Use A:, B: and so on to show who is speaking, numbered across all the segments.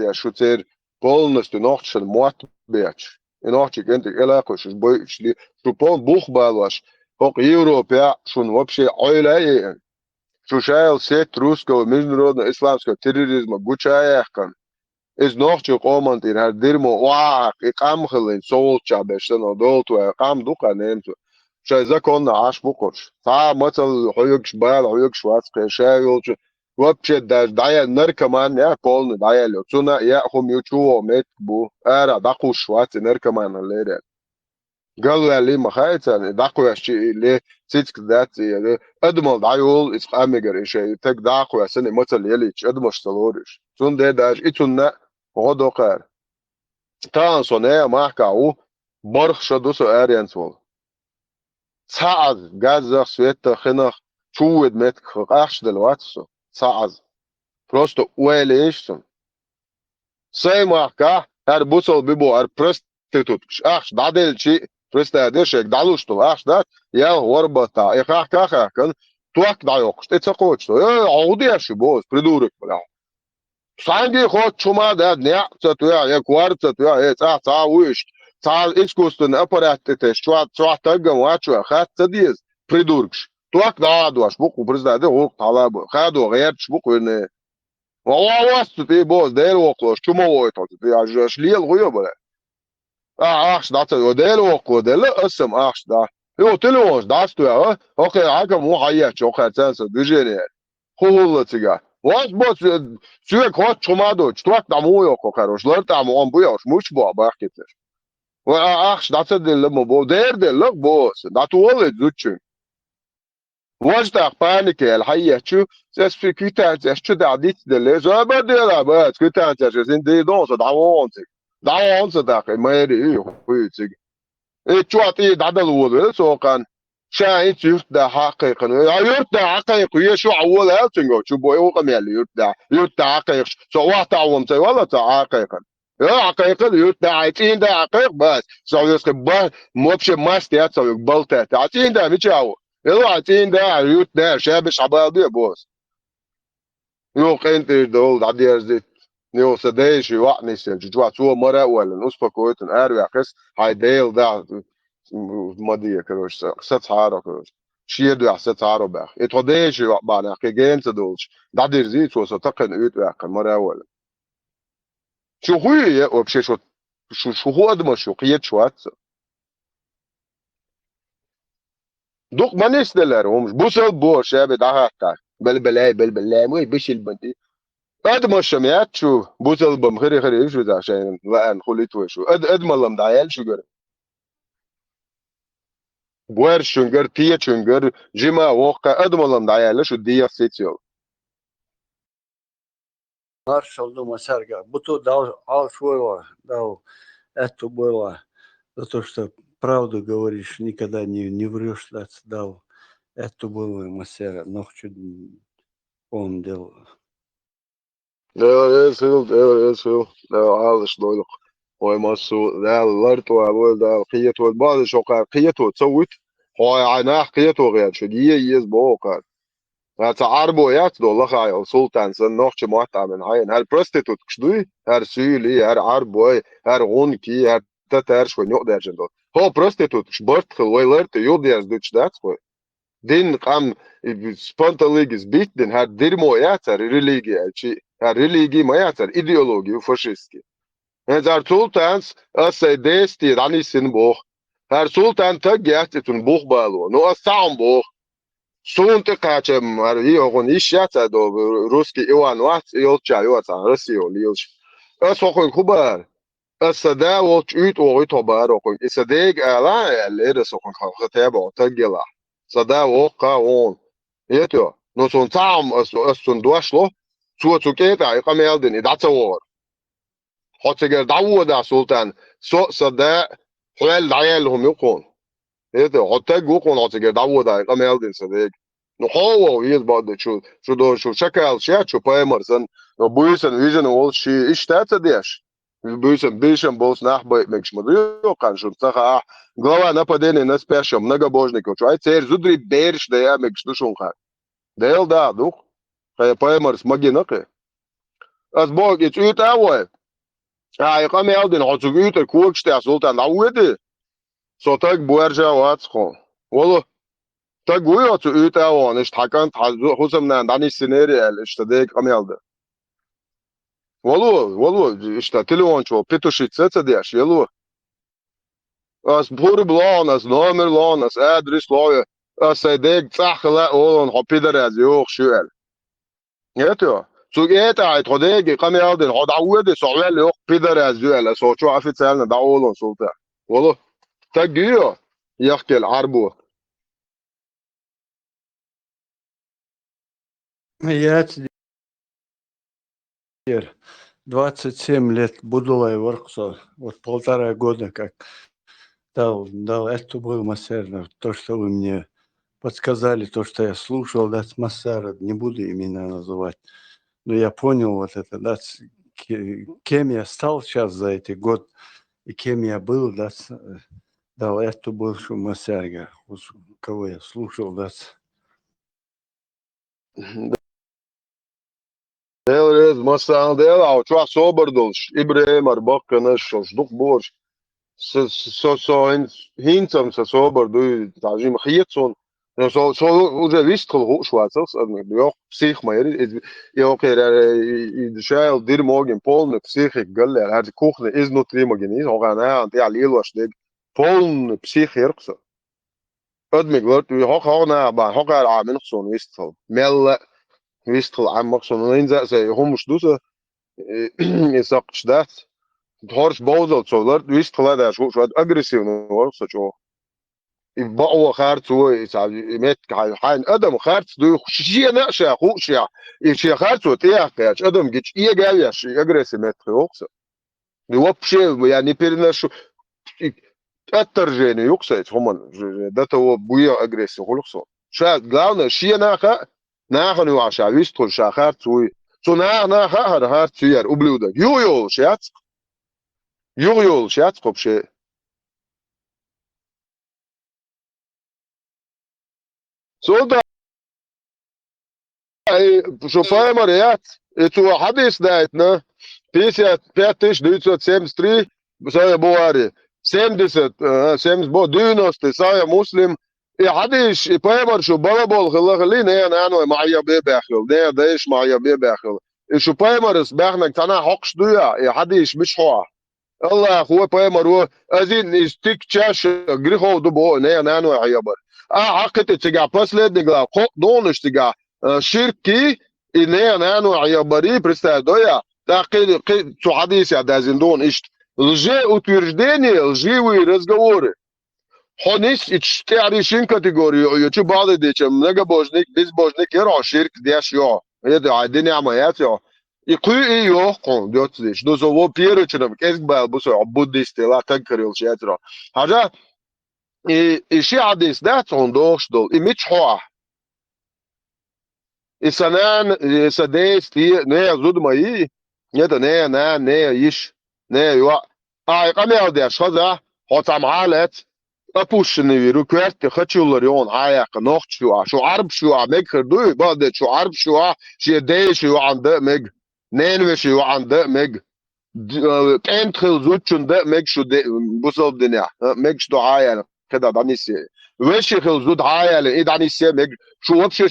A: я шуцер полностью нохчен мот беч. И нохчик энти элакош шли шупон бух балаш. Хок Европе шун вообще ойлай. Шушайл сеть русского международного исламского терроризма гучаехкан. Из нохчик командир хар дирмо ваак икамхлин солча бештено долту икам дука немту. شاي كنا عاش بقرش تا مثلا حيوكش بال حيوكش واسق شايلش وبش دايا نركمان يا كولن دايا لو تنا يا هم يشوو ميت بو ارا داقوش وات نركمان الليل قالوا لي ما خايتان داقو يا شيء لي تيتك ذات ادمل دايول اس اميجر شيء تك داقو يا سنه مثلا يليش ادمش تلورش تون ده داج اتنا غدو قار تان صنع معكاو برخ شدوس اريانسول ساعز جازر سويتر خنخ شوود متك خقاش دلواتسو ساعز просто уэлэшсэн сэй мака ар бусол бибо ар проститут ах дадэл чи просто дэшек далу что ах да я горбата и ха кан туак даёк что это коч что аудиаш бос придурок бля санги хот чума да не цату я кварцат я ца уиш ца искусственно аппаратete что тага мачо хат цадиз придуркш туак да дуаш буку приздаде ок талаб хадо герч буку не والله تي بوز ديل وقلوش شو مويتو تي اجاش لي الغيو بلا اخش دات ديل وقو ديل اسم اخش دا يو تلوش داستو يا اوكي هاكا مو حيات شو خاتس بيجيني هو تيغا واش بوس سوك هو чумадо чтвак да мو يوكو хорош лар там он буяш муч бо бахтер واخش دات ديل مو بو دير ديل بوس دات ول زوچ وجدك بانك الحقيقة شو سأسفي كتان شو دعديت دلي زو بدي لا بس كتان شو دي دون دعوانت داك ما يري خويتك ايه شو عطي دعدل وول سو كان شاي يرت دا حقيقة يرت دا حقيقة شو عول هالتنجو شو بو يوقم يلي يرت دا حقيقة سو واحد عوام تي ولا تا حقيقة يا حقيقة يرت دا عايزين دا حقيقة بس سو يسكب مو بشي ماستيات سو يقبلتات عايزين دا مش يلا عتين ده عيوت ده شابش عبادي بوس يو قينت دول عدي ازدت يو سدايش يوعني سن جوا تو مرة ولا نص بكويت اربع قس هاي ديل ده مديه كروش ست عارو كروش شيء ده ست عارو بقى اتوديش يوعنا كي جيمس دولش عدي زيت وسو تقن يوت بقى مرة ولا شو هي وبشي شو هو ادم شو قيت شوات دوق ما نسدلرهمش بوصل بوش يا بدعها بلبلاي مو بيش البنتي قد ما شمعت شو بوصل بم خري شو ده عشان لا نخليت وشو قد ما لم دعيال شو جر بوير شنجر تيه شنجر جما وقع قد ما لم دعيال شو دي سيتيو
B: Маршал дома Сарга. Буту дал алшвойло, дал это было. За то, что правду говоришь, никогда не врешь, дал. Это было масера, но хочу он делал.
A: ده عالش دولق ويمسو ده الارتو اول ده قيتو البعض شو قال قيتو تسوت هو عناح قيتو غير شو دي يز بوقات تعربو يات دول خاي سلطان سن نوخش موتا من هاين هل بروستيتوت كشدوي هر سيلي هر عربو هر غونكي هر تتر شو نقدر جندو هو بروستيتوت شبرت خلويلرت يوديز دوتش دات دين قام سبونتاليجز بيت دين هر ديرمو ياتر ريليجي شي هر ريليجي ما ياتر ايديولوجي وفاشيستي هر سلطانس اسي ديستي راني سنبوخ هر سلطان تجيات تن بوخ بالو نو اسام بوخ سونت قاچم هر يوغون يشاتا دو روسكي ايوان وات يولچا يوتا روسيو ليلش اسوخن كوبار اسدا وچ اوت اوغي توبار اوكن اسديگ الا ليرسوخن خطيبو تجلا صدا وقع اون يتو نو سون تام اسون دوشلو سو تسوكيتا يقميلدن اداتور هوتجر داودا سلطان سو صدا حوال دايلهم يقون يتو هوتج يقون هوتجر داودا يقميلدن صديق نو هو يز بعد شو دو شو شكل شيء شو بايمرسن نو بويسن فيجن اول شيء اشتات ديش بويسن بيشن بوس нахбай мекш мадрио каншун цаха глава нападения на спящего многобожника чуай цер зудри берш да я мекш душун ха дел да дух хай паймарс магинаке As bog it's ut away. Ah, ik am den hat zu gut kurz der Sultan awede. So tag buerja wat kho. Wolo tag guyo zu ut awan ist hakan husam nan dani sineri el işte de am elde. Wolo işte telefon ço pitushit setsa de yelo. As bur blon as nomer lon as adres loye. As de tsakhala on hopider az yok shuel. Yeto. Så eta ay trodege kam elde hat awede so wel yok pider az yuel so ço afit selna da olon sulta. Wolo tag guyo يحكي العربو.
B: Я теперь 27 лет Будулай Ворксо, вот 1,5 года как дал эту был массер, то, что вы мне подсказали, то, что я слушал, да, с массера, не буду имена называть, но я понял вот это, да, кем я стал сейчас за эти год, и кем я был, да, дал эту бывшую массерга, кого я слушал, да.
A: Deelreiz massaal deel au twa soberdels Ibrahim ar bakkenes so sduk boors so hinsam sa sober du tajim khietson so уже вистхол шварцс jo psich maar jo keer de shail dir morgen polne psich galle had de kochne is not prima genis ho gaan aan ja leel was dit polne psich herkso admig wat u ho na ba ho ga amen so wistхол mel ويستخل عن مقصود زي هم مش دوسة يساقش ده تهارش بوزل صولر ويستخل هذا شو أجريسيف نورس شو يبقوا خارج هو يمت حين أدم خارج دو شيء نقشة خوشة يشي خارج وتياك يا أدم جيش إيه جاي يا شيء أجريسيف مت خوكس يوب شيء يعني بيرنا شو الترجمة يقصد هم ده هو بويا أجريسيف خوكس شو قالنا شيء ناخا ناخن يو عشا ويستخل شاخار توي so na har har tier ubluda jo schatz jo schatz kopsche so da شو فاهمر يات تو حديث دايتنا بيسيا بياتش دوتو سيمس تري بسايا بواري سيمدست سيمس بو دينوس تسايا مسلم حديث فاهمر شو بلبل خلينا انا معايا بيباخل ده دايش معايا بيباخل شو فاهمر سباحنا تانا حقش دويا حديث مش هو الله هو فاهمر هو ازين استيك تشاش غريخو دبو انا عيبر حقت تجا последнего دونش تجا شركي إني أنا عيبري представляю, так что حديث я дазиндон ищет лжеутверждения, лживые разговоры. Хонис ич تعريشين категорию, يجي بعض ديش многобожник, безбожник, يرى شرك ديش يا, это عادي عمليات يا. يقول إيه قون ديوت ديش, دوزو هو بيرو شنو كيسك بالبوسو عبوديست لا تنكريل شيء حاجة إيشي حديث ده تندوش دول إميتش حوا. Isanan isades ne zud mai ne da ne ish ne yo qami al der shaza hotam halet apush ne viru kwert khachular yon haya qnocht shu arb shu meg khirdu bad shu arb shu shi de shu ande meg nen we shu ande meg كانت خلزوتشن ده ميكشو ده بوصل دنيا ميكش دعاية كده دانيسي وش خلزوت عاية لإيه دانيسي ميك شو وبشي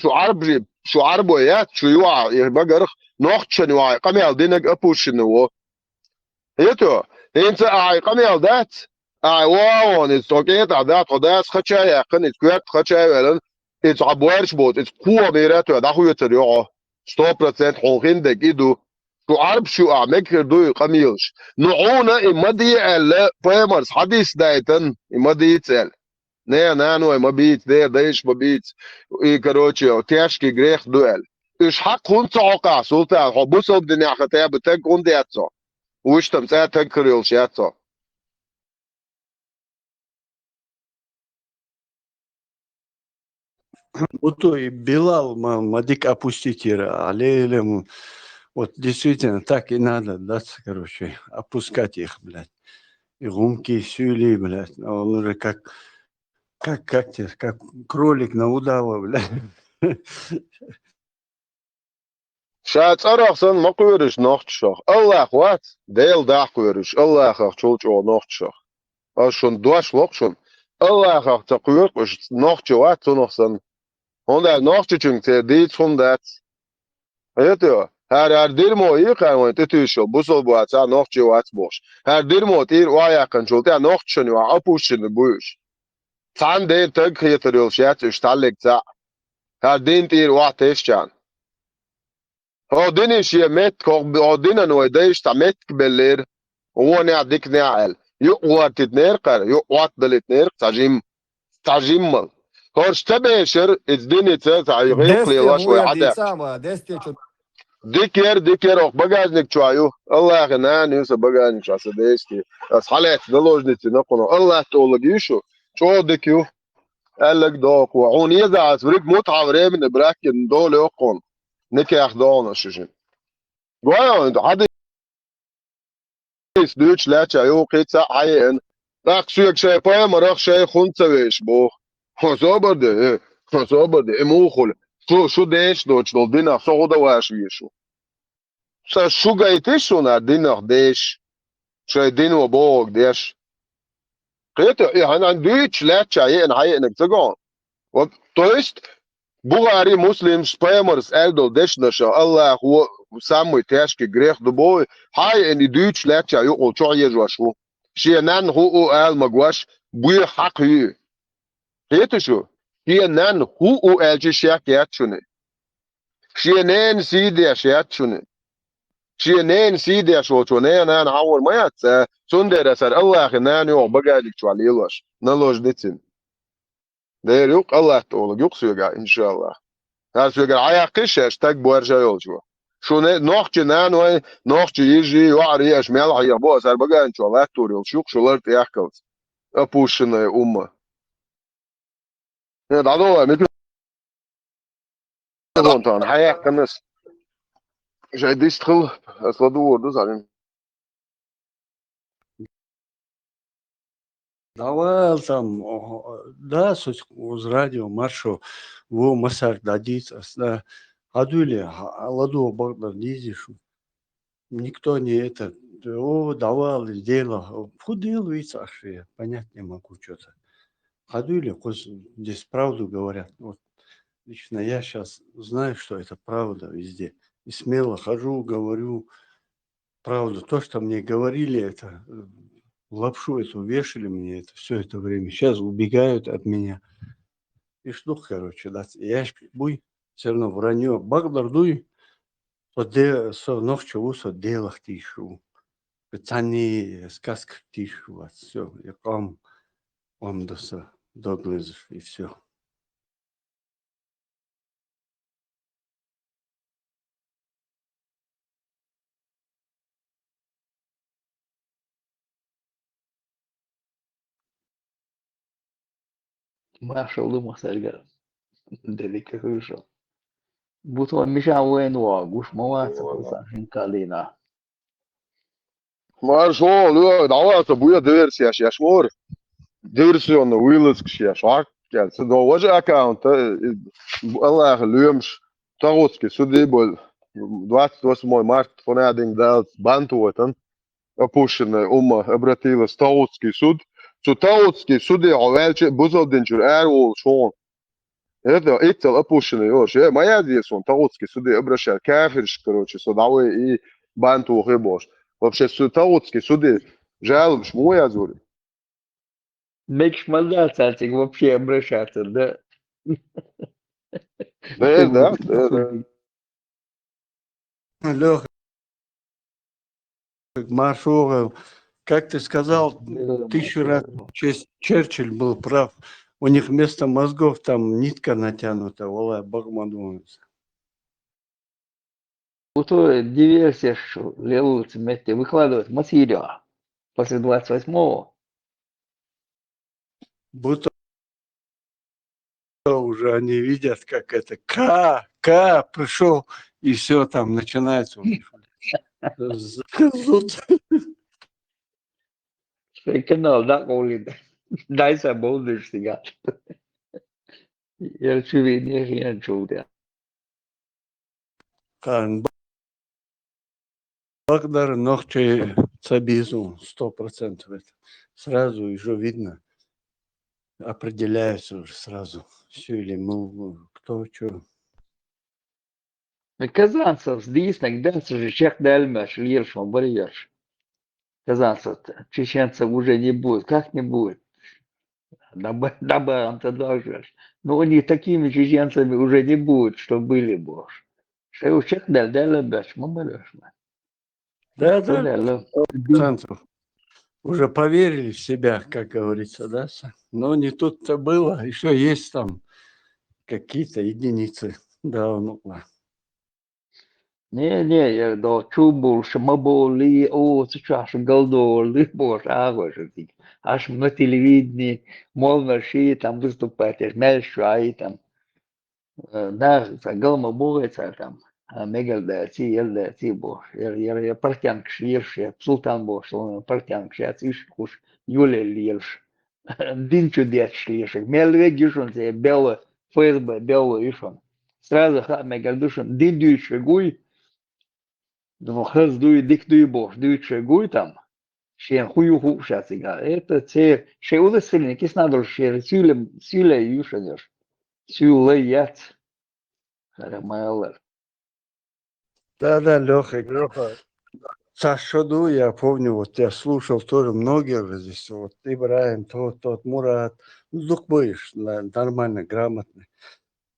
A: شو عربويات شو يوع يبقى جرخ نوختشن يوع قمي على دينك أبوشن هو هيتو انت قمي على دات واو نستوكيت على دات وداس خدشايا قنت كويت خدشايا ولن it's عبوارش بوت it's كوا بيراتو ده هو يتريوه 100% حوخين دك إيدو شو عرب شو أعمق دو قميلش نعونا إمدي ألا فاهمرس حديث دايتن إمدي يتسأل نانو إما بيت دايش ببيت إيه كروتشي أو تياشكي غريخ دوال إيش حق هون تعقع سلطان حبوسو بدنيا خطيب تك هون دياتسو وش تمسا تنكريلش ياتسو
B: Вот и Билал, Мадик опустите, аллейлем. Вот действительно так и надо, да, короче, опускать их, блядь. И гумки, сюли, блядь. Он уже как кролик на удава, блядь.
A: Şäç araqsan maqyryş noqtşaq. Allah wat, del daqyryş. Allah çolç o noqtşaq. Şun duaş loqşun. Allah taqyryş noqtşu wat sonoqsan. Onda noqtşu çünkü dit fundat. Ayetio. Her dirmo iyi qaymoy tetüşo. Bu sol bu ata noqtşu wat boş. Her dirmo tir o ayaqan çolta noqtşun wa apuşun buyuş. Tan de tag kıytırıl şäç üstallekta. Her din tir wa teşcan. هو ديني شي مت هو دينا نو دايش تا مت بلير هو نع ديك نعل يقوى تتنير قر يقوى دلتنير تاجيم هورش تبشر الدنيا تاع يغيق لي
C: Destek
A: الله شوي
C: uya
A: عدا
C: diyeceğim destek
A: ديكير اوك بغازنك شويو الله غنان يوسف بغازنك شاس ديستي بس حالات دلوجنتي نقول الله تولجيشو شو ديكيو قال لك دوك وعون يزعس بريك متعه بريم براكن دول يقون نكاح دون شجن Guarda, is Deutsch lernt ja auch jetzt ein. Ach, sag ich bei mir, ach, ich kommt zu wisch, bo. So aber de, emochol. So Deutsch, Deutsch, do dinner, so da was wie so. So suga ite so na dinner Deutsch. So dinner borg Deutsch. Geht ja, ein Deutsch lernt ja ein gegangen. Und du ist Bulgari Muslims Spamers Eldo Deshnasha Allah هو سامو تاشكي جريخ دبوي هاي ان دوتش لاتشا يقول شو يجواشو شينان هو ال مغواش بوي حق هي هيتشو شينان هو ال جي شاك ياتشوني شينان سيدي شاتشوني شينان سيدي شو تشوني انا عور ما يات سندر سر الله خنان يو بقالك شو على يلوش نلوش ديتين دير يوق الله تقول يوق سيغا ان شاء الله هل سيغا عيا قشاش تاك بورجا يولجو شو نوختي نانوي نوختي يجي وعري اشمال هي بو سر بقى ان شاء الله توريل شوق شولرت يحكلت ابوشن امه دادو ميكروفون حيا كنس جاي ديستخل اصلا دوز عليهم
B: Давал там, да, суть уз радио маршо, во масар дадит, да, адули, ладу багдад дизишу. Никто не это, давал, сделал, худел вицаши, понять не могу что-то. Адули, здесь правду говорят. Вот лично я сейчас знаю, что это правда везде. И смело хожу, говорю правду. То, что мне говорили, это лапшу эту вешали мне это все это время. Сейчас убегают от меня. И что, короче, да, я буй, все равно вранье. Багдардуй, со ногчу, со делах тишу. Пацаны, сказка тишу вас. Все, я вам доса доглызыш, и все.
D: Marshall Masarga dedik ki hırşo. Bu to mishawen wa gush mawasa kusa hinkalina.
A: ما شو لو دعوات ابويا ديرس يا شمور ديرس on the wheels يا شاك قال سدو وجه اكاونت الله يخليهمش تاغوتسكي سودي بول 28 марта понедельник дал бантуотан опушен обратилась Таутский суд. Su Tautski suди avelče buzaldinčur ērvul šon. Это ицел опущенный još. Моя здесь он Таутский суди обращает кафирш, короче, судовой и банту хибош. Вообще Таутский суди жалуешь моя зури.
D: Меч мандацатик вообще обращаться, да?
A: Да.
B: Леха, маршал, как ты сказал, 1000 раз Черчилль был прав. У них вместо мозгов там нитка натянута, вала, богмадумается.
D: Bu to диверсия, что лелуются вместе, выкладывают материал после 28-го.
B: Будто уже они видят, как это пришел, и все там начинается у них.
D: Канал, да, Колин? Дай забудешь сега. Я чувствую, не я чувствую.
B: Благодаря ногче цабизу 100%. Это сразу уже видно, определяется уже сразу. Все или кто что.
D: Казанцев дійсно, де це же чех дальмеш, лиршом, барьерш. Казанцев, чеченцев уже не будет. Как не будет? Добавим тогда же. Но они такими чеченцами уже не будут, что были, боже. Что у чех дальмеш, мы барьерш.
B: Да,
D: Что
B: да,
D: дальше?
B: 100%. Уже поверили в себя, как говорится, да? Но не тут-то было. Еще есть там какие-то единицы. Да, ну ладно.
D: Не, да, чубул, шмаболи, о, сейчас голдоли, боже, боже, аж на телевидении, можно ши там выступать, мельшай там, да, галма боится там, мегал да, ел да, боже, я партянк ширше, султан боже, партянк шиц, ишкуш, юле лирш, дин чудес шлишек, мельве гишон, бело, ФСБ, бело ишон, сразу ха мегал душон, дин дюйше гуй, ну, хз дуй дик дуй бош, дуй чегуй там, шен хую ху шатига. Это те, ше удосильник, кис надо ше сюле юшадеш, сюле яц, харамайлер.
B: Да, Леха.
C: Леха,
B: Сашоду, я помню, вот я слушал тоже многие уже здесь, вот Ибраим, тот, Мурат. Ну, дух будешь нормально, грамотный.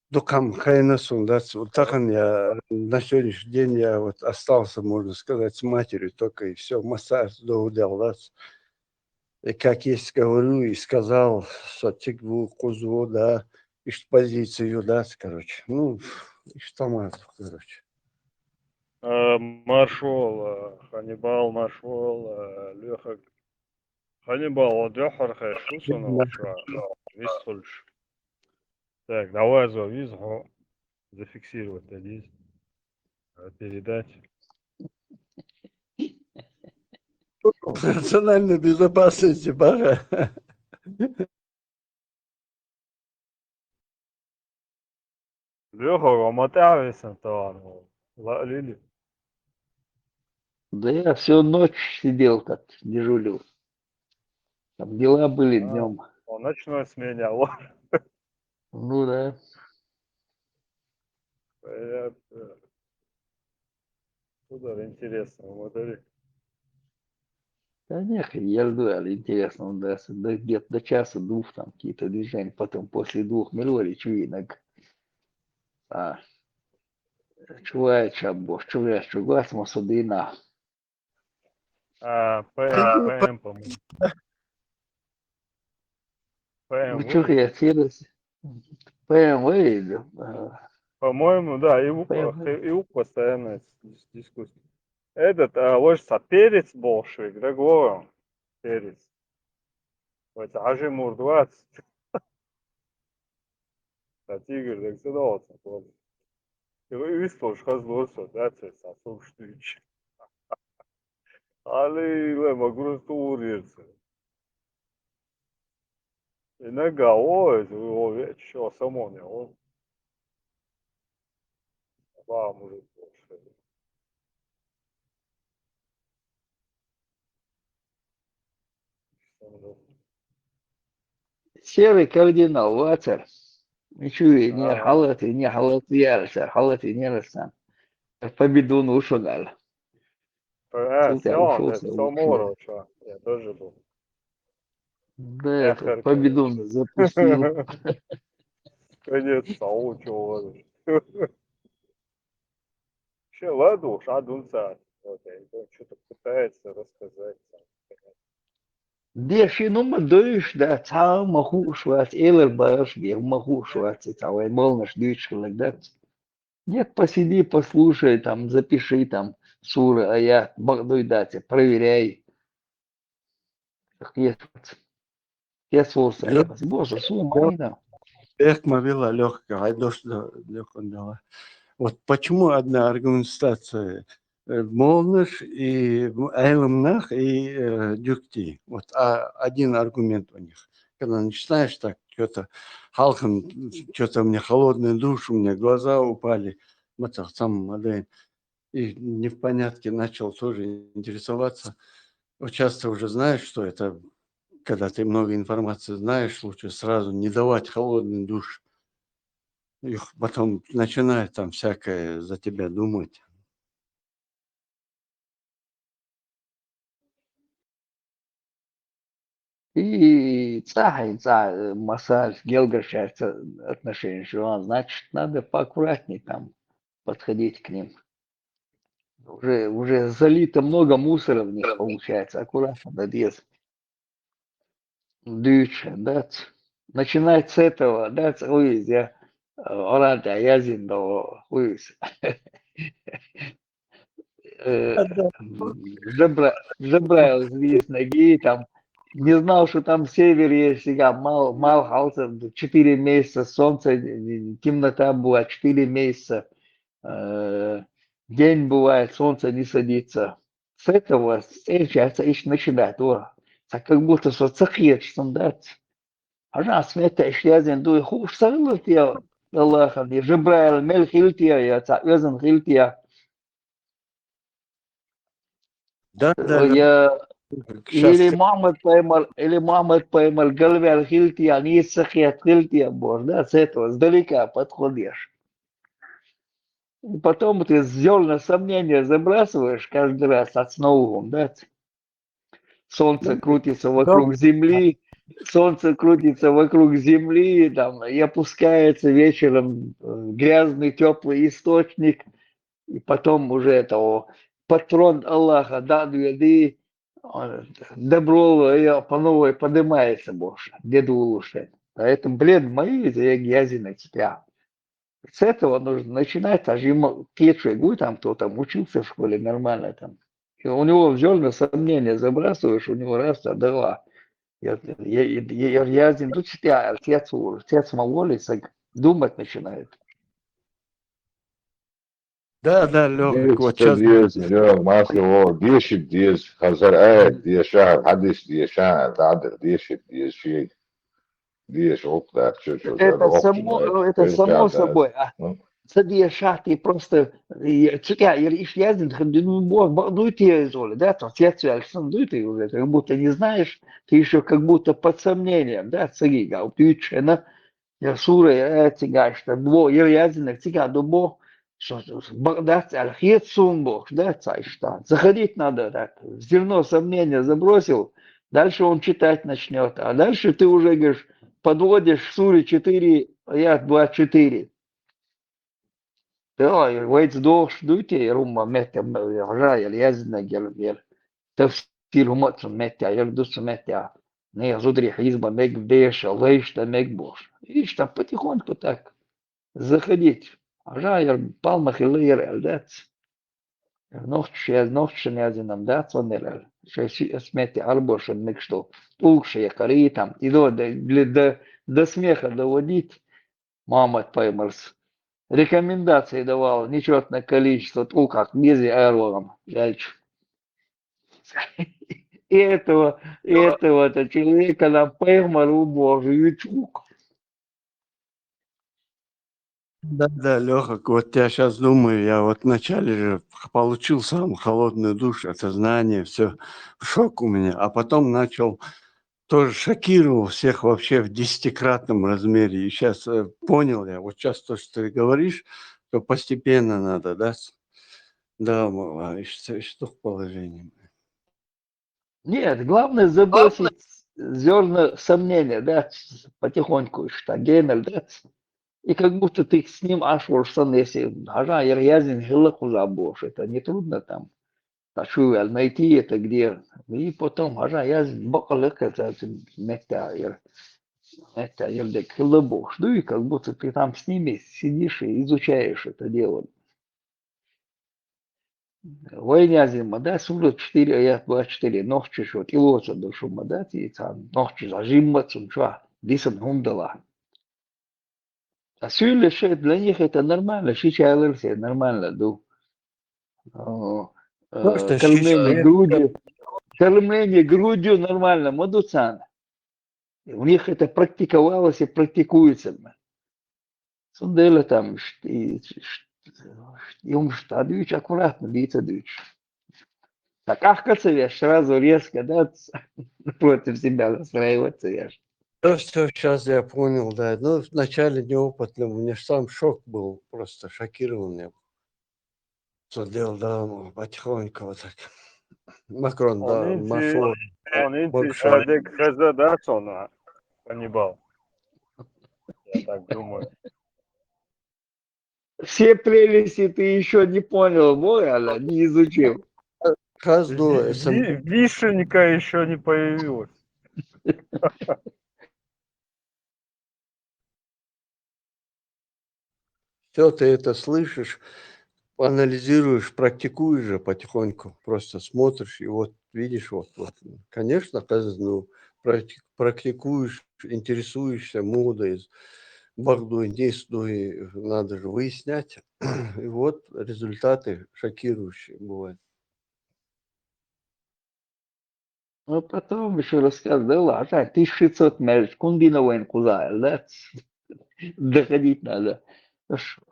B: Дукам хайнасун, да, вот так он я на сегодняшний день я вот остался, можно сказать, с матерью только и все, массаж доудел, да. И как есть говорю и сказал, сотигву кузу, да, и позицию, да, короче. Ну, и что мазу, короче.
C: маршал, Ханнибал, маршал, Леха. Ханнибал, вот Леха, что сонного висхольш. Так, давай визу зафиксировать здесь, передать.
B: Национальной безопасности, бага.
C: Леха, Роматависен, то Лили.
D: Да я всю ночь сидел так, дежурил. Там дела были днем.
C: Он ночной сменял.
D: Ну да.
C: Куда интересно, модели.
D: Да нет, езду, интересно, да, где-то до часа двух там какие-то движения, потом после 2 миллионов чуинок. Чувача, боже, чувача, глазом судина.
C: ПМ, по-моему.
D: Ну,
C: ПМ
D: что я
C: вылетел.
D: через ПМВ,
C: По-моему, да,
D: ПМВ.
C: ИУК постоянно дискуссия. Этот, ложится перец большевик, да, говорю, перец. Вот, Ажимур 20. А тигр, так задался. И выстал, что злося, да, це сосок штыч. Але, могу стуриться. И нога, ой, что, само не, он. Вам уже больше.
D: Серый кардинал, ватер. Ничего, не халаты ярса, халаты не растан. Победу ну ушагал. Тут я
C: Все,
D: ушел,
C: это
D: ушли.
C: Самора, что я тоже был.
D: Да, это
C: Эхер,
D: победу
C: конечно.
D: запустил.
C: Конец саучего. Вообще, ладно уж, адунца. Вот, что-то пытается рассказать.
D: Деши, ну, мадуешь, да, цау маху швац, элер баш, бег маху швац, цау, я был наш дючка, да. Нет, посиди, послушай, там, запиши, там, суры, а я, багдуй дате, проверяй. Я слушаю, боже, сумма, да.
B: Эх, мовила легкая, айдош легкая. Вот почему одна аргументация молныш и айлымнах и дюкти. Вот один аргумент у них. Когда начинаешь так, что-то халком, что-то мне холодный душ, у меня глаза упали. Мацах сам модель. и не в порядке, начал тоже интересоваться. Вот часто уже знаешь, что это, когда ты много информации знаешь, лучше сразу не давать холодный душ. Их потом начинает там всякое за тебя думать.
D: И массаж, гел гашается отношения, что значит, надо поаккуратнее там подходить к ним. Уже залито много мусора в них получается, аккуратно надо резать. Дюче, да. Начинать с этого, да, уйдь, я ората язин до уйдь. Забрал здесь ноги, там, не знал, что там север есть, сега мал хаоса, 4 месяца солнца, темнота была, 4 месяца, день бывает, солнце не садится. С этого, сейчас начинает, так как будто со цахьечцем, да. عشان سمعت اشياء زين دو هو اشتغلت يا الله يخليه جبرائيل الملك خيلتيا يا تعويزن خيلتيا
B: Да, да,
D: يا
B: сейчас
D: или Мухаммад поймал قلبي خيلتيا не сахият خيلتيا бор да с этого сдалека подходишь и потом ты зерна сомнения забрасываешь каждый раз от новым да солнце крутится вокруг земли, солнце крутится вокруг земли, там, и опускается вечером грязный теплый источник, и потом уже этого патрон Аллаха, да, веди, добро по новой поднимается больше, деду улучшает. Поэтому, блин, мои грязи на тебя. С этого нужно начинать, аж ему Кетшегу там кто там учился в школе нормально там. И у него в зерна сомнения забрасываешь, у него раз, да. Я тут тебя, отец молится, думать начинает.
B: да, да, Леха,
E: ديز
B: вот сейчас
E: ديز مليون ماسك هو ديش ديز خزر ديش شهر حدش ديش شهر تعدل ديش شيء ديش عقدة شو
D: Это само собой. Сади шахты просто чекай, иш язин, дует я изоли, да, то отец Александр дует и уже, как будто не знаешь, ты еще как будто под сомнением, да, царига, утючена, я сура, я цигаш, что бо, я язин, цига, дубо, что, да, альхет сумбо, да, цайшта, заходить надо, так, зерно сомнения забросил, дальше он читать начнет, а дальше ты уже, говоришь, подводишь суре 4, аят 24. Ja, ويت دوش دوتي روما متى رايا اليزنا جل تفسير هم متى يردوس متى не зудри хизба мег беш лейш да мег бош. И что потихоньку так заходить. Райер палмах и лейер элдец. Нохч не один нам да цонер. Шесть смети арбошен мег что. Улкше я кори там. И до смеха доводить. Мама поймарс. Рекомендации давал нечетное количество, как мези аэроном. И этого-то человека на поймал Божий чук.
B: да, да, Леха, вот я сейчас думаю, я вот вначале же получил сам холодный душ, это знание, все, шок у меня, а потом начал, тоже шокировал всех вообще в 10-кратном размере, и сейчас понял я, вот сейчас то, что ты говоришь, то постепенно надо, да, да, что в положении.
D: Нет, главное забросить зерна сомнения, да, потихоньку, что генель, да, и как будто ты с ним аж ворсан, если ага, язин хилаху забош, это не трудно там. Ташу найти это где. И потом ага, язин бокалек, это метаир. Это елдек хилабош. Ну и как будто ты там с ними сидишь и изучаешь это дело. Войнязин мада сура 4 аят 24 нохчи шот и лоца душу мадати и там нохчи зажимат сумчва дисан хундала. А сюле для них это нормально, сейчас все нормально, ду.
B: Просто
D: Кормление грудью нормально, мадуцан. У них это практиковалось и практикуется. Сундела там, Юмшта дыч, аккуратно, бица дыч. Так ахкаться сразу резко, да, против себя настраиваться веш.
B: Да, все, сейчас я понял, да. Ну, вначале неопытным, у меня ж сам шок был, просто шокированный. Что делал, да, потихоньку вот так. Макрон,
C: Он
B: да,
C: инти,
B: машел
C: он инти
B: больше.
C: Шадек Хз, да, он каннибал. Я так думаю.
D: Все прелести ты еще не понял, мой, Алла, не изучил.
B: Каждую СМ...
C: Вишенька еще не появилась.
B: Все ты это слышишь, анализируешь, практикуешь же потихоньку. Просто смотришь и вот видишь, вот. Конечно, ну, практикуешь, интересуешься модой, багдой, действуй, надо же выяснять. И вот результаты шокирующие бывают.
D: Ну, потом еще рассказывал, а 1600 мель, кундиновен кузайл, да? Доходить надо.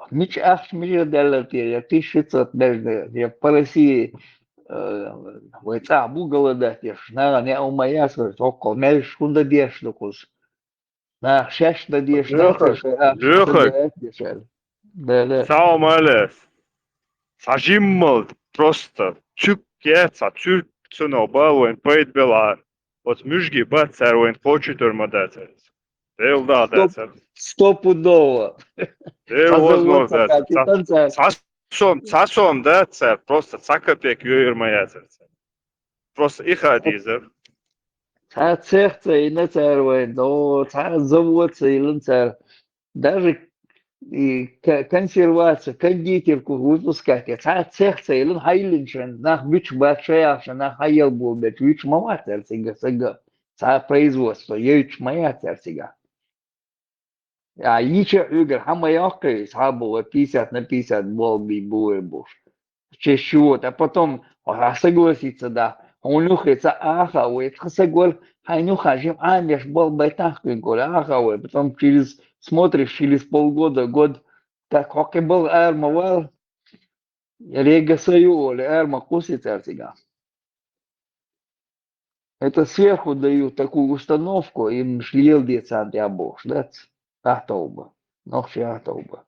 D: Мич ах миллиард я 1600 мель, я по России войца бугала да, наверное, не у моя около мель шкунда дешлукус. На 6 да деш, да, ах, что
C: Лехак,
D: да, дешел. Да, да.
C: Саум Алес. Сажиммал просто чук яца, чук цуно балуен пейт бела. Вот мюжги бацар уен хочет мадацар. Дел да
D: Стоп,
C: дацар.
D: стопудово.
C: Дел возможно
D: Позовется
C: дацар.
D: капитан царь.
C: Сасом дацар, просто цакапек юир маяцар. Просто их адизер.
D: Царь цехца и на царь воин, но царь заводца и на царь. Даже и консервация, кондитерку выпускать. Царь цехца и на хайлинчен, на бич большая, на хайел был, бич мама царь сега. Царь производство, ейч моя царь. А ича игр, хамайокой, сабова 50 на 50 был би буш. Честь чего-то, а потом согласиться, да. Он нюхается, ахаует, хасагол, хай нюхажим, амеш был байтахкой, ахаует. Потом смотришь, через полгода, год, так, как и был армовал, рега сою, или арма кусит артига. Это сверху дают такую установку, им шлил деца диабош, да? Ахтауба, нохши ахтауба.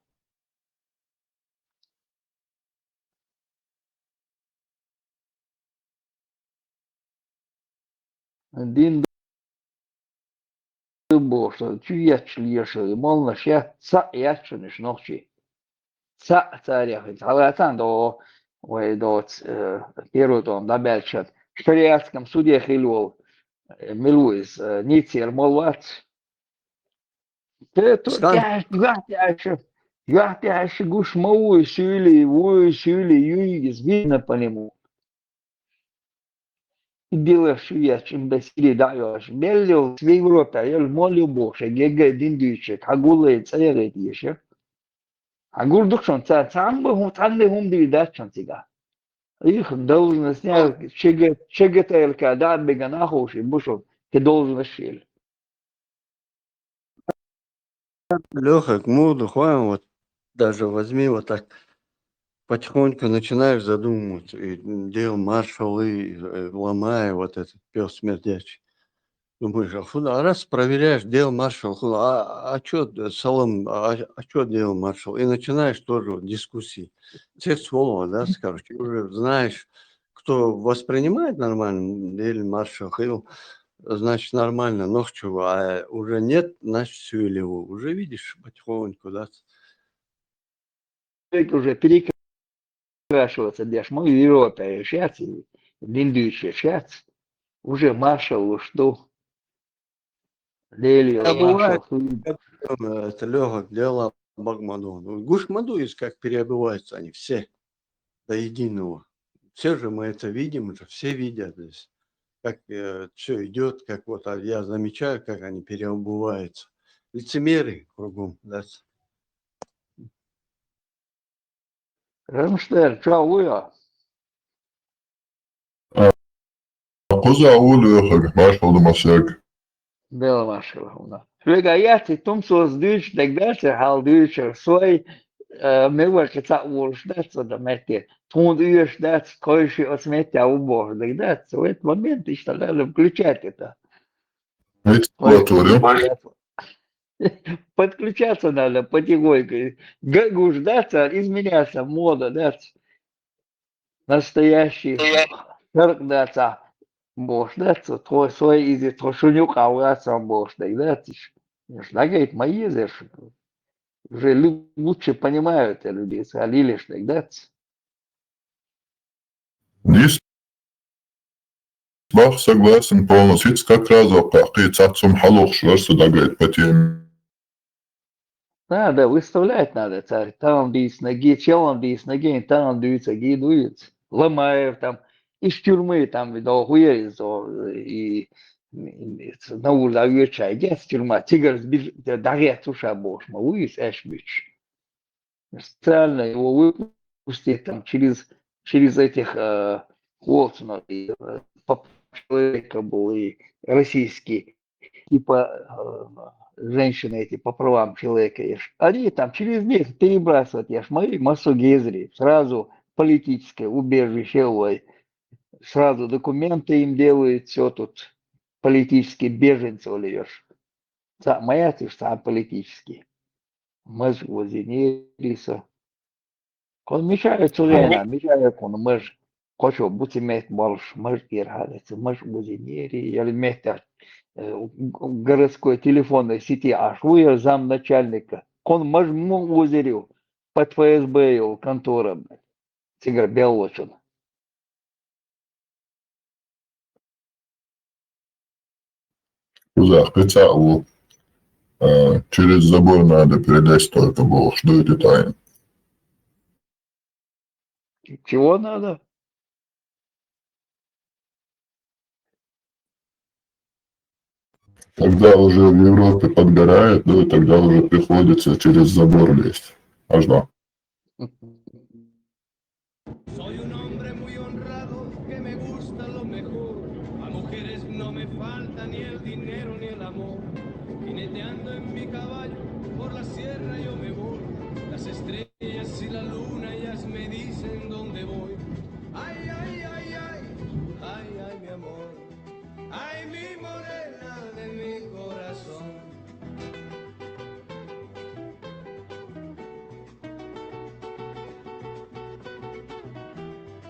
D: Дин дубош, чуяч леши, мол, наша ца ячуниш нохши. Ца царях, алатан до, ой, до первого да бельчат. В шариатском суде хилол, милуис, ницер молвац. Ты тут
B: Стан
D: я еще гуш мау сюли, юигис, видно по нему. Делаешь я чем бесили даешь. Беллил в Европе, я молю Бога, гега один дючек, агулы царит еще. Агур душон цам бы он там не хум дивидачан тига. Их должен снять чегетелка, да, бегана хоши, бушо, ты должен шил.
B: Леха, к моду хвам, вот даже возьми вот так, потихоньку начинаешь задумываться, и делал маршалы, ломая вот этот пес смердячий. Думаешь, а раз проверяешь, делал маршал, а что Салом, а что делал маршал? И начинаешь тоже вот дискуссии. Тех слова, да, короче, уже знаешь, кто воспринимает нормально, или маршал Хилл, значит нормально, но что, а уже нет, значит все или его. Уже видишь потихоньку, да.
D: Уже перекрашиваться, дешь, мы в Европе сейчас, линдующий сейчас, уже маршал, что, Лелио,
B: А бывает,
D: маршал,
B: это Леха дело Багмаду. Гуш Мадуис, как переобуваются они все до единого. Все же мы это видим, уже все видят здесь, как все идет, как вот я замечаю, как они переобуваются. Лицемеры кругом, да.
D: Рамштер, чау, я.
E: Kuza Ulöcher, marshal Masek.
D: Bela marshal, ona. Švega, ja ti tom sos Deutsch, tak da se hal Deutscher, svoj, Милоки цаулш даться да мети. Тун уешь даться, койши от метя убор. Да даться. В этот момент и что надо включать это.
E: Эти латоры.
D: Подключаться надо потихоньку. Гагу ждаться, изменяться, мода, даться. Настоящий шарк даться. Бош даться. Твой свой изи, твой шунюк, а у нас сам бош. Да даться. Шлагает мои зерши. Уже лучше понимают это люди. Салили шляг даться.
E: Здесь бах согласен полностью. Это как раз какие цацум халох шварсу дагает по теме.
D: Надо, выставлять надо, царь. Там бить с ноги, челом бить с ноги, там дуется, ги дуется. Ломаев там, из тюрьмы там, видал, хуерит, и на улице веча, идет с тюрьма, тигр сбежит, дарет уша бож, мауис, эшбич. Специально его выпустить там через этих Уолсонов, и человека был, и российский, типа женщины эти по правам человека, они там через них перебрасывают, мои массу гезри, сразу политическое убежище, сразу документы им делают, все тут политические беженцы, льешь. Моя ты сам политический. Мы же возле риса. Он мешает Сурена, мешает он, мы же хочу будь иметь больше, мы же ирхалится, мы же возле я иметь городской телефонной сети, аж вы замначальника. Он мажму озерил под ФСБ его контора, Тигр Белочин.
E: Кузах, пиццау. Через забор надо передать только Бог, что это тайна.
D: Чего надо?
E: Когда уже в Европе подгорает, ну и тогда уже приходится через забор лезть. Аж да.
F: Soy un hombre muy honrado que me gusta lo mejor. A mujeres no me falta ni el dinero ni el amor. Jineteando en mi caballo por la sierra yo me voy. Las estrellas y la luna ellas me dicen dónde voy. Ay, ay, ay, ay, ay, ay, mi amor. Ay, mi morena de mi corazón.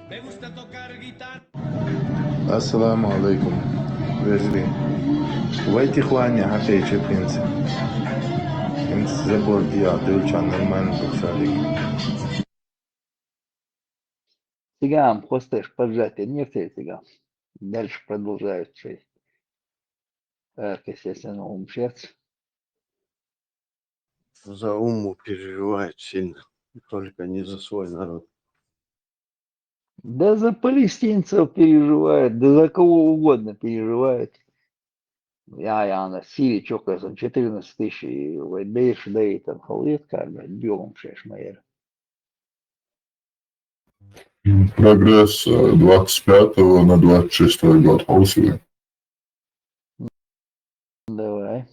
F: Me gusta tocar guitarra.
G: السلام عليكم وجري ويتي خواني حقيقي بنت انت زبور ديا دولчан нормально бушалик.
D: Цыган, хостеш, поджатие, не все цыган. Дальше продолжают шесть. Так, естественно, умшец.
B: За уму переживает сильно, только не за свой народ.
D: Да за палестинцев переживает, да за кого угодно переживает. Я на Сирии, что казан, 14 тысяч, бейш, да и там халет, как бы, бьем шеш майер.
E: Прогресс 25 на 26 год. Голосуем.
D: Давай.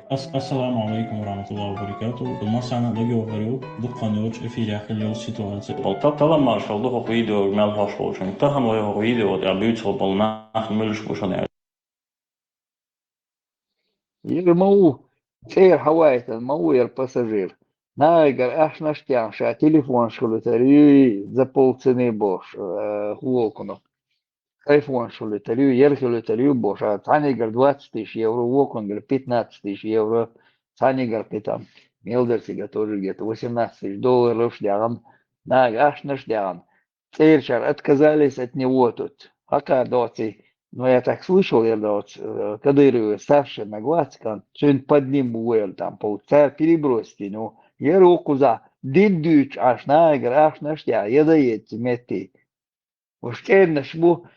H: Assalamu alaikum warahmatullahi wabarakatuh. Masana lagu varu duqanuj fi dakhil yol situatie. Tala marshal do video mel hoshwochen. Taham lo video der buurtschap nach mulsbosan.
D: Мау, цейр хавайта, мау яр пассажир. Найгар, аш наштян, ша телефон шулетари, за полцены бош, хуокуну. Айфон шулетари, ер шулетари бош, а цанигар 20 тысяч евро, вокунгар 15 тысяч евро, цанигар питам. Мелдерсига тоже где-то 18 тысяч долларов шляган. Найгар, аш наштян. Цейрчар отказались от него тут. Ака доци. Но я так слышал, я Кадырова старший Наглацкан, что-нибудь под ним был, там, царь перебросьте, ну, я руку за, дидуч, аж на игр, аж на штя, я даете, мети. Уж кенно шму,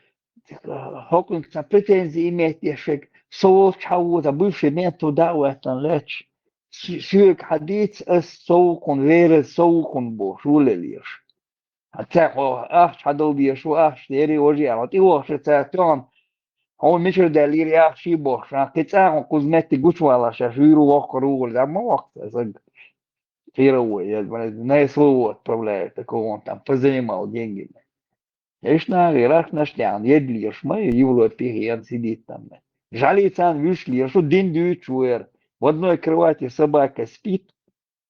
D: хокунг на претензии иметь, ешек, соук чаута, бывший мент туда, в этом лечь, сюк хадиц, соукун, вере, соукун бо, шулелишь. تاخو حدو بيشو تيري وجي عطي وش تاعتون هو مش دليل شي بوش قطع قزمت جوش ولا شاشيرو وقرو ولا ما وقت صدق فيرو يا ناس هو проблема такого там позанимал деньги. Эшна герах наштян едли шма Европе ген сидит там. Жалицан вышли, что день дючуэр. В одной кровати собака спит,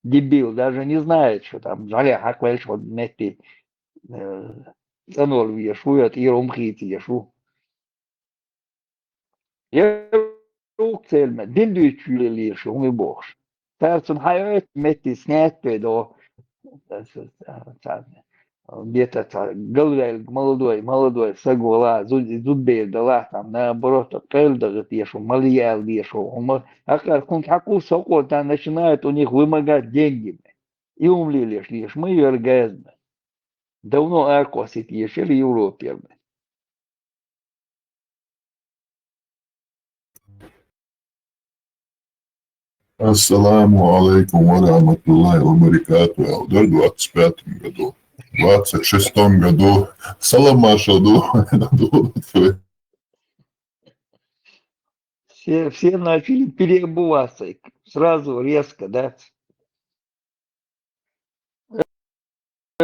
D: дебил, даже не знает, что там жаля хаквельш вот мети цанол вешует и ромхит ешу. Я цельме, день дючуэр лишь, он и бог. Тарцун хайот мети снять до где-то молодой, сагула, зудбей дала там, наоборот, кэлда, ешу, мальял, ешу, а кунт хаку соко, там начинают у них вымогать деньги. И умлили, лишь мы оргазм. Давно акосит ешили Европе.
I: Ассаламу алейкум ва рахматуллахи ва баракату. Я в 25-м году, в 26-м году, салам машаду.
D: Все начали переобуваться сразу резко, да.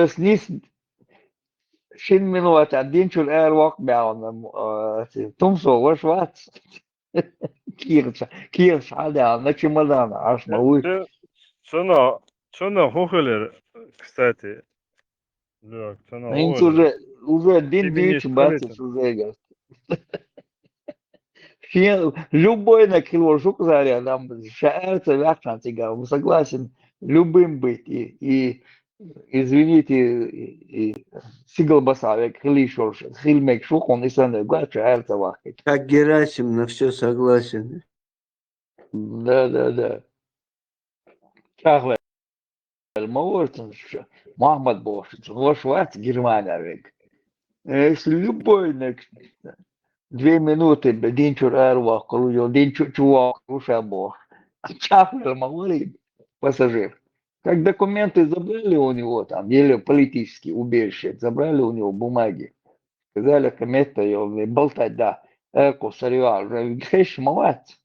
D: Сниз 10 минут, один чул вок бяун, тумсо ваш вац. Кирш, на чемодан, аж малыш.
C: Цена хохелер, кстати. Да, цена
D: Уже один дичь бацис уже говорит. Любой на кило жук заря, там шаэрца вякнат игал, согласен любым быть. И извините, и сигалбасавек, хилишош, хилмек шук, он и саны гад шаэрца вахит.
B: Как Герасим на все согласен.
D: Да. Шахлер, Мавортон, Махмад Бошич, Лошвац, Германия век. Если любой на 2 минуты, день чурарвах, день чувак, уша бог. Шахлер, Маворин, пассажир. Как документы забрали у него там, или политический убежище, забрали у него бумаги. Сказали, комета, болтать, да, эко, сариал, хэш, молодец.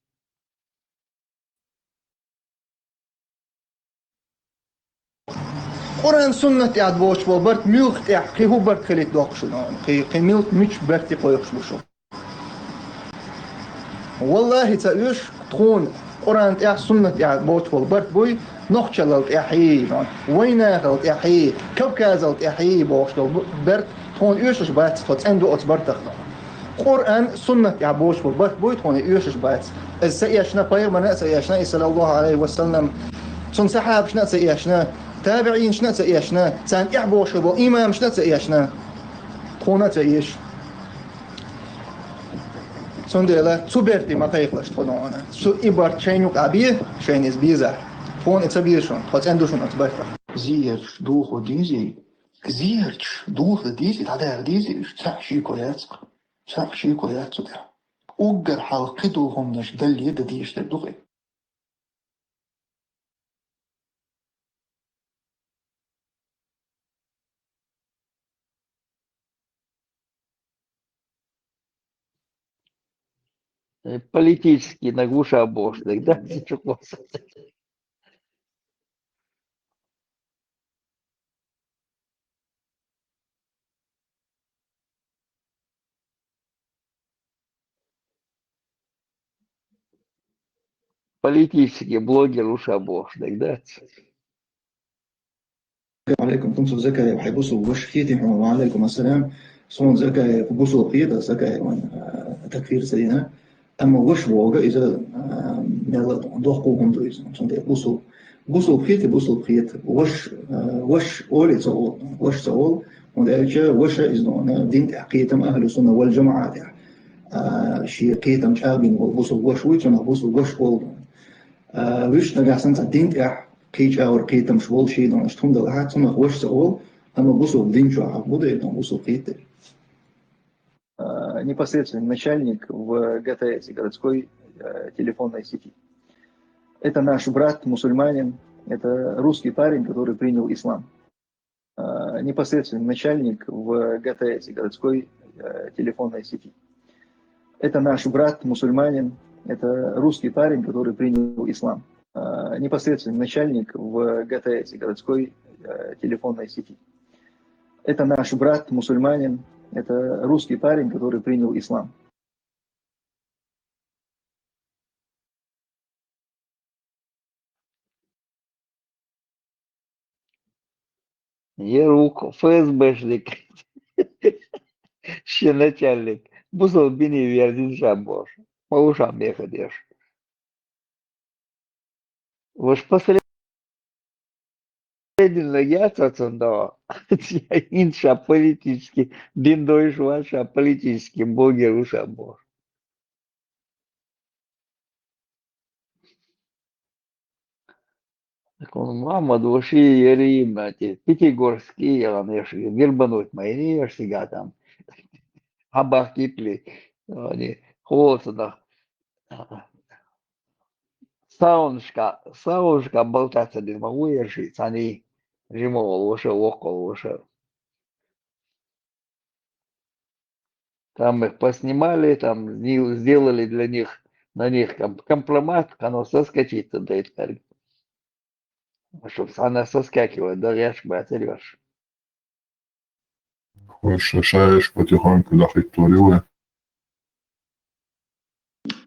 J: قرآن سنة يعد بوش وبرت ميوخ قي هو برت خليت دوقشون قي ميوخ مش برتي قويخش بشو والله تأيش تكون قرآن يعد سنة يعد بوش وبرت بوي نخشلت يحيي وينا غلط يحيي كوكازلت يحيي بوش برت تكون يوشش بات تكون عنده أتبرت قرآن سنة يعد بوش وبرت بوي تكون يوشش بات السيئشنا باير من سيئشنا صلى الله عليه وسلم سن سحاب شنا سيئشنا تابعين شنا تأيشنا سان إعبوش بو إمام شنا تأيشنا تخونا تأيش سندلا تبرتي ما تيخلش تخونا سو إبار تشينوك أبيه شينيز بيزار تخون إتسابيشون تخوت عندوشون أتبرتا زيرش دوخو ديزي زيرش دوخو ديزي تادار ديزي تحشي كوياتك تحشي كوياتك أقر حلقي دوخم نش دل يد ديش تدوخي
D: Политический нагуша бошник, да? Политический блогер уша бошник, да?
J: عليكم تنصر زكاة وحيبصوا وش كيتي وعليكم السلام صون زكاة وبصوا قيدة زكاة تكفير سدينا أما وش ووجا إذا ملا ضحكوا دويز صون ده بصوا قيت وش أولي صول وش صول وده أجا وش إذا دين تحقيتم أهل السنة والجماعة شيء كيتم شعبين وبصوا وش ويتم بصوا وش أول وش نجح سنة دين تح كيج أور قيتم شوال شيء دون أشتهم دلها ثم خوش سؤال أما بوسو دين شو عبودة دون بوسو قيتة непосредственный начальник в ГТС, городской телефонной сети. Это наш брат, мусульманин, это русский парень, который принял ислам. непосредственный начальник в ГТС, городской телефонной сети. Это наш брат, мусульманин, это русский парень, который принял ислам. Непосредственный начальник в ГТС, городской телефонной сети. Это наш брат, мусульманин, это русский парень, который принял ислам.
D: Ерук, ФСБшник, ще начальник. Бузол бini verdin жабор. Маушам ехадеш. Ваш последний нагяться цундо. Инша политический, диндойш ваша политический блогер ушабор. Мама души еримати, Пятигорский, он еши, вербануть мои еши там. Абахтипли, они холодно. Сауншка болтаться не могу решить, они зимовал уже около уже. Там их поснимали, там сделали для них, на них компромат, оно соскочит туда и так. Чтобы она соскакивает, да режь, оторвешь.
I: Шаешь потихоньку до фактории.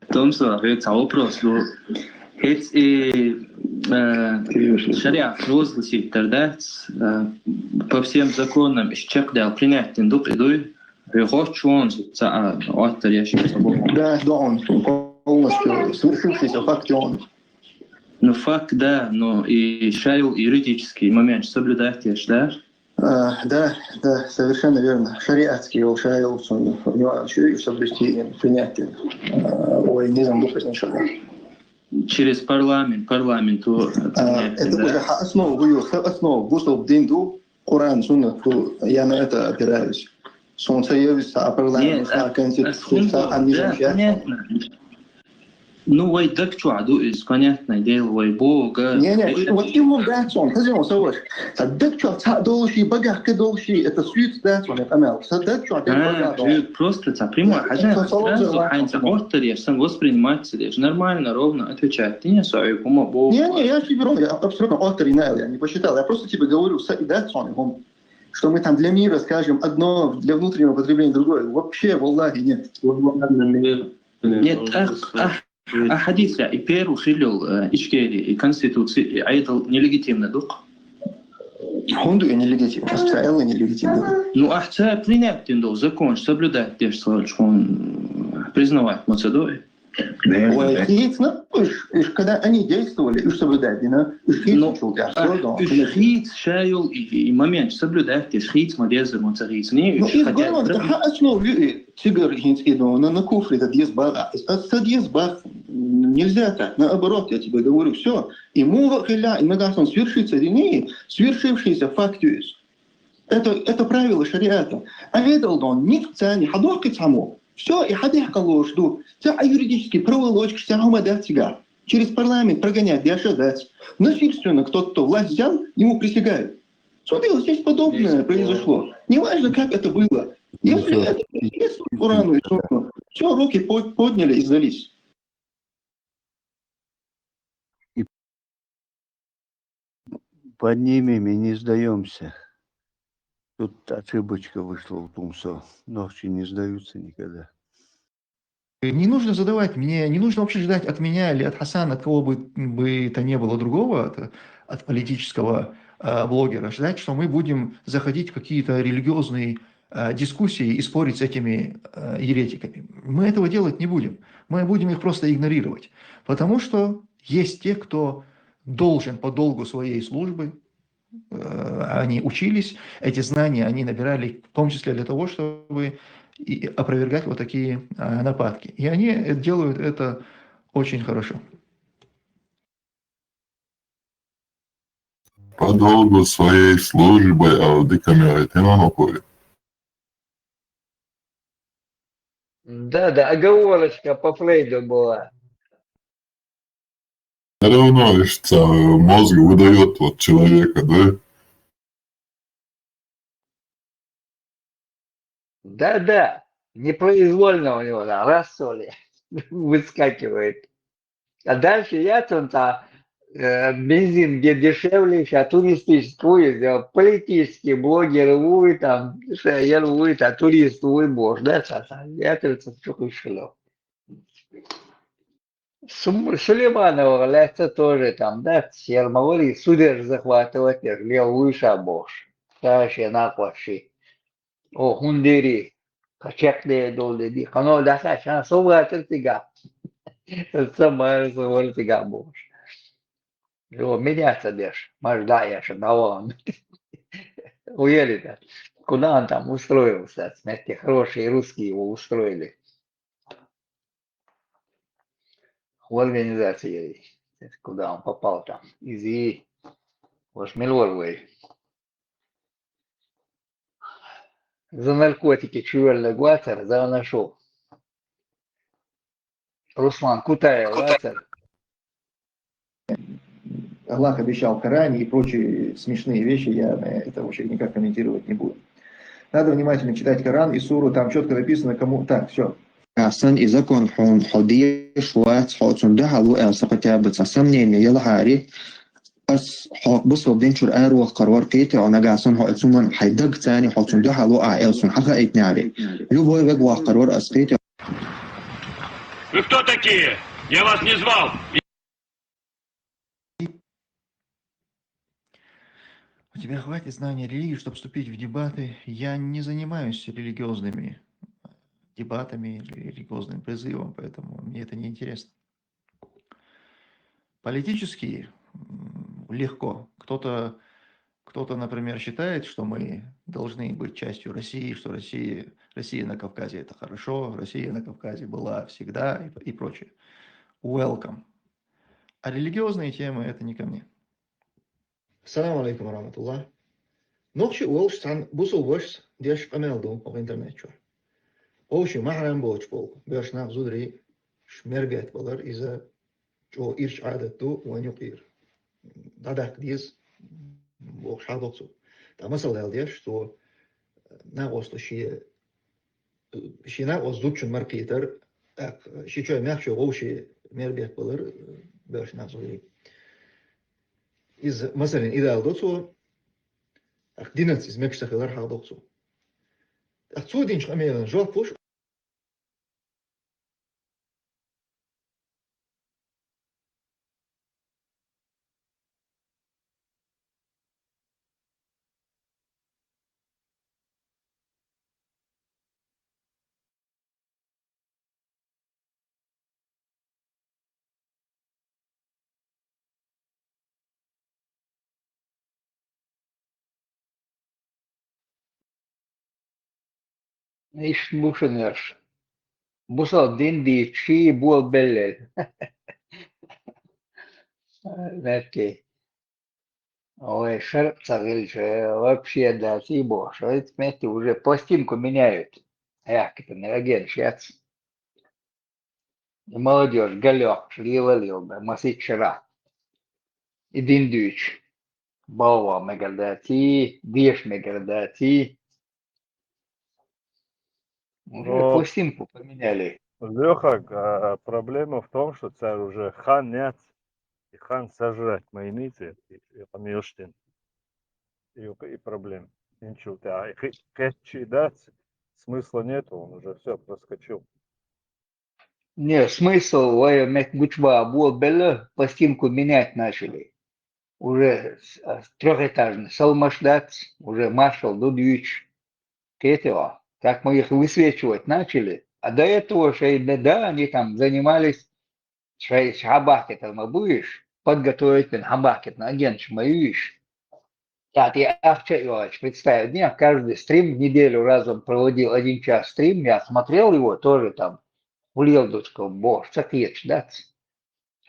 K: Томсо, это вопрос. Ведь шариат разгласит тогда по всем законам исчек дал принять индук идуй. Хочу он автор я сейчас забыл.
J: Да, он полностью свершившийся факт он.
K: Ну факт да, но и шарил юридический момент соблюдать я да?
J: Да, совершенно верно. Шариатский его шарил, у него еще и соблюсти принятие. Ой, не знаю, ничего.
K: Через парламенту.
J: Это уже основа. Вышел в Динду, Коран, Сунна, я на это опираюсь. Солнце явится, а парламент, а конституция, а не
K: понятно. Ну, вай так чуаду из понятное дело, вай бога.
J: Не, вот именно да, сон, ты же слышишь. Так чуа, долший, богатый долший, это свет, да, сон, это мел. Так чуа,
K: просто это прямо, сразу ханьца автор, я сам воспринимать себе, нормально, ровно отвечать. Ты не свою кому бог.
J: Не, я тебе говорю, я абсолютно автор и я не посчитал, я просто тебе говорю, да, сон, что мы там для мира скажем одно, для внутреннего потребления другое. Вообще, валлахи, нет.
K: Нет, а хадис и первый шилил ичкери и конституции айдал нелегитимно дух.
J: Хунду и нелегитимно, стояло нелегитимно.
K: Ну а це принять индо закон соблюдать без что он признавать Мацедонию.
J: Когда они действовали, и соблюдать,
K: Шхиц шайл и момент соблюдать, шхиц мадезер Мацарис.
J: Ну, изгоно, это основе тигр хинский дом, на куфре это дьезбах. Это дьезбах нельзя так, наоборот, я тебе говорю, все. И мугахиля, и нагасон свершится или не, свершившийся фактуис. Это правило шариата. А ведал он никто не ходорки само. Все, и хадих жду. Все, а юридически проволочка, вся гумадать тяга. Через парламент прогонять, дать. Насильственно кто-то власть взял, ему присягают. Смотри, вот здесь подобное произошло. Неважно, как это было. Если это есть Корану и Сунну, все, руки подняли и сдались.
B: Поднимем и не сдаемся. Тут ошибочка вышла у Тумсо. Ногти не сдаются никогда.
J: Не нужно задавать мне, не нужно вообще ждать от меня или от Хасана, от кого бы то не было другого, от политического блогера, ждать, что мы будем заходить в какие-то религиозные дискуссии и спорить с этими еретиками. Мы этого делать не будем. Мы будем их просто игнорировать. Потому что есть те, кто должен по долгу своей службы, они учились, эти знания они набирали в том числе для того, чтобы опровергать вот такие нападки. И они делают это очень хорошо.
I: По долгу своей службы, а диками это на поле.
D: Да, оговорочка по Фрейду была.
I: Равно лишь мозг выдает вот человека, да?
D: Да-да, непроизвольно у него, да, раз соли выскакивает. А дальше я там бензин где дешевле, сейчас туристическую сделал, политический блогер увы, там, я увы, а турист увы, боже, да, я тут что решил. Сулейманова, это тоже там, да, Ермоловый судер захватывать, лел выше бож. Дальше накваши. О, хундери. Качекли долди. Хано даха, шана сова тертига. Сама сова тертига бож. Его меня собешь. Мажда я шадавал. Уели-то. Куда он там устроился? Смотрите, хорошие русские его устроили. В организации. Куда он попал там. Изи. Вашмелорвей. За наркотики чувельный Гуацер за нашел. Руслан Кутаев, Гуацер.
J: Аллах обещал в Коране и прочие смешные вещи, я это вообще никак комментировать не буду. Надо внимательно читать Коран и суру, там четко написано, кому... Так, все.
L: Asan إذا كان حديش شوات حوتون ده هلو إلسا كتابة سمنين يلا هاري بس بص وبدين شر آرو قرار قيتي أنا جاسون حوتون حيدق تاني حوتون ده هلو إلسون حقا إتناري لو بوي بقوا قرار أسقيتي.
M: Вы кто такие? Я вас не звал.
J: У тебя хватит знания религии, чтобы вступить в дебаты. Я не занимаюсь религиозными дебатами или религиозным призывом, поэтому мне это не интересно. Политически легко. Кто-то, например, считает, что мы должны быть частью России, что Россия на Кавказе это хорошо, Россия на Кавказе была всегда и прочее. Welcome. А религиозные темы это не ко мне. Assalamu alaikum warahmatullah. Nog je wolst aan boezelworst, die is gemeld op internet. Als je maar een boodschap, beurs naar zodri, smerget balar is جو إيرش عادته وين يقير هذا كديز وحاضر سو ده مثلا هالديش تو ناقص شيء ناقص دوتشن ماركتر شيء شو ماخشو وشي ميربيك بلر باش ناقصه إذا مثلا إذا دوتو أخدينت إز ماكش تخيلر حاضر سو أخذوا دينش كمان جو بوش
D: إيش بوشنرش بوصل دين دي شي بول بلل نتي ой шарп цагил вообще да тибо что это смотрите уже пластинку меняют эх это неоген сейчас молодежь галек ливалил да масить вчера и диндуч баува мегадати деш мегадати уже
C: Но,
D: пластинку поменяли.
C: Леха, проблема в том, что царь уже хан нет, и хан сожрать майницы, и помилштин, и проблем. Ничего, а кетчи дать смысла нету, он уже все проскочил.
D: Не, смысл, мек бучба был бело, пластинку менять начали. Уже трехэтажный, Салмашдац, уже маршал Дудвич, Кетева. Как мы их высвечивать начали. А до этого, да, они там занимались, хабакет, будешь подготовить хабакет на агент шмаюешь. Так, я Ахчаевич, представь, дня каждый стрим в неделю разом проводил 1 час стрим, я смотрел его тоже там, улил дочку, боже, цакеч, да?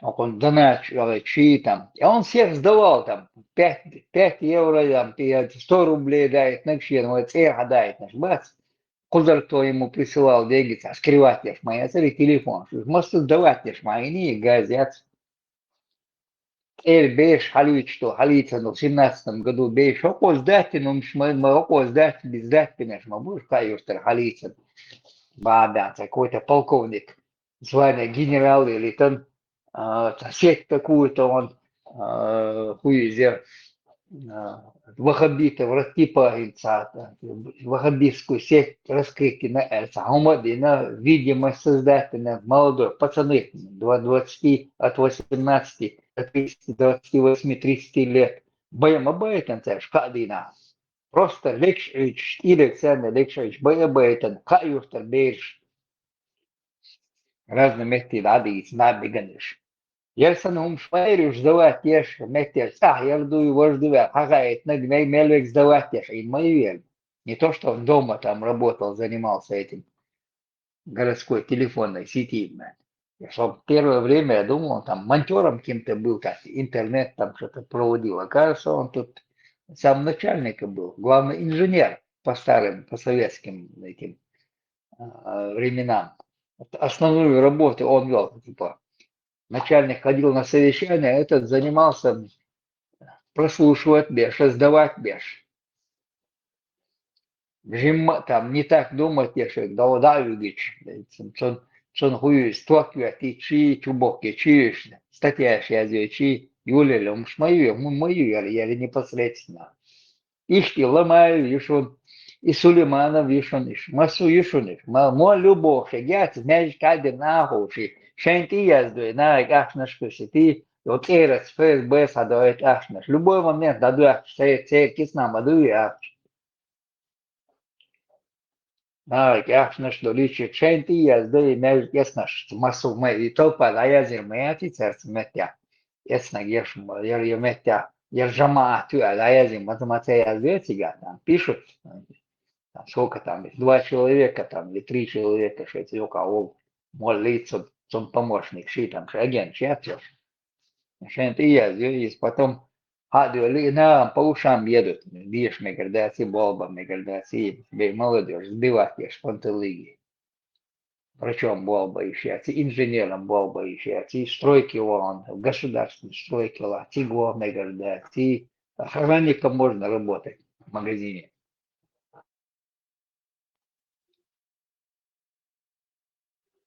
D: Он донач, чи там, и он всех сдавал там, 5 евро, там, 100 рублей дает, накшен, вот эхо дает, наш бац. Кузар, кто ему присылал деньги, скрывать лишь мои, телефон, может сдавать лишь мои, не газет. бейш халючто, халицану в 17 году бейш около сдать, но мы около сдать, без сдать, конечно, мы будешь каюртер халицан. Бада, какой-то полковник, звание генерал или там сеть какую-то он хуизер ваххабитов, типа ваххабитскую сеть раскрытки на на видимость создать на молодой пацаны 20 от 18 до 28-30 лет. Боем шкадина. Просто лекшич, или цены лекшич, боебейтен, каюстер бейш. Разные методы адис, набеганиш. Ерсанум швайрюш сдавать еш, метер, я жду вождевя, хагает, нагней мельвек сдавать еш, и мою. Не то, что он дома там работал, занимался этим городской телефонной сети. В первое время я думал, он там монтером каким-то был, как интернет там что-то проводил. Оказывается, он тут сам начальником был, главный инженер по старым, по советским этим временам. Основную работу он вел, типа, начальник ходил на совещание, этот занимался прослушивать беш, сдавать беш. Там не так думать, что Даудавич, сон хуй стоквя, чи чубок, чи статья чи юлили, мою, я непосредственно. Ишки ломаю, вишун, и Сулейманов вишун, масу вишун, мо любовь, я знаешь, каждый нахуши, шенти язду, на ахнаш кусити, вот эрас, ФСБ садует ахнаш. Любой момент дадует, цей киснам адует. Na, ахнаш доличи, шенти язду, и меж яснаш, масу мы, и толпа, да язы, мы офицерцы метя. Ясно, ешь, я метя. Ержама, да язы, математика язы, там пишут, сколько там, 2 человека там, или 3 человека, что это у кого молиться, он помощник, ши там, агент, чатер. Шенти язы, и потом, по ушам едут, видишь, мегардации, болба, мегардации, молодежь, сбивать, ешь, пантелыги. Врачом болба ищется, инженером болба ищется, стройки вон, государственные стройки, тиго, мегардации, охранником можно работать в магазине.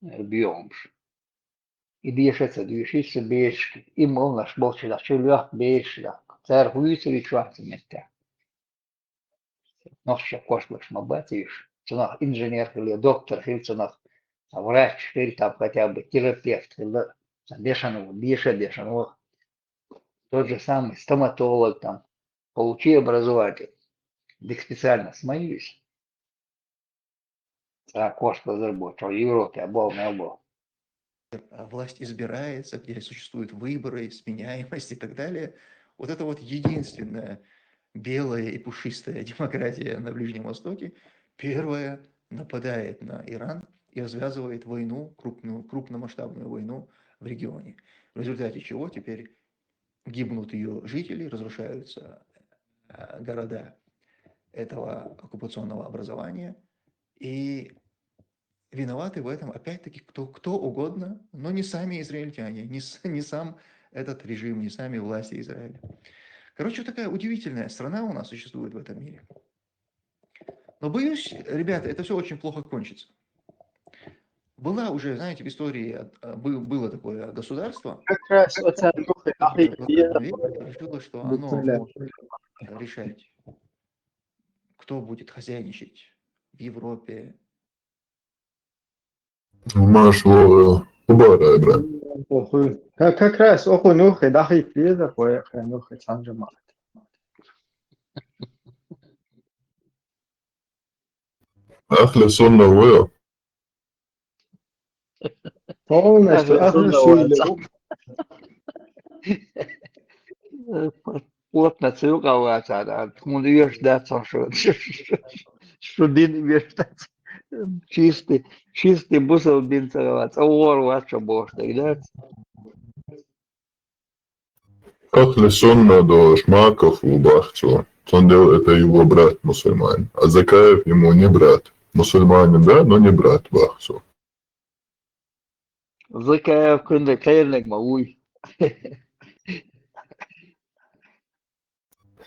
D: Бьемш. И дышится, движется, бешки, и мол наш больше, да, чулях, бешля, царь хуйся и чуаться метя. Ночью кошлыш, мабатишь, цунах инженер или доктор, или цунах врач, или там хотя бы терапевт, или бешеного. Тот же самый стоматолог там, получи образование, так специально смоюсь. Кошка заработал, в Европе, обол.
J: Власть избирается, где существуют выборы, сменяемость и так далее. Вот это вот единственная белая и пушистая демократия на Ближнем Востоке первая нападает на Иран и развязывает войну, крупномасштабную войну в регионе. В результате чего теперь гибнут ее жители, разрушаются города этого оккупационного образования. И виноваты в этом, опять-таки, кто угодно, но не сами израильтяне, не сам этот режим, не сами власти Израиля. Короче, такая удивительная страна у нас существует в этом мире. Но боюсь, ребята, это все очень плохо кончится. Была уже, знаете, в истории было такое государство, решило, что оно может решать, кто будет хозяйничать в Европе.
I: Машло, убарай, брат.
N: Как раз оху нухи, дахи плеза, поехали нухи санжимат.
I: Ахля сонна вэо.
N: Полностью,
D: Плотно цирковаться, да, мудешь даться, что дин вештать. Чистый бусел дин цироваться, ор что бог тогда.
I: Ахля сонна до Шмаков у Бахцу. Это его брат мусульманин. А Закаев ему не брат. Мусульманин, да, но не брат Бахцу.
D: Закаев кында кайрнак мауй.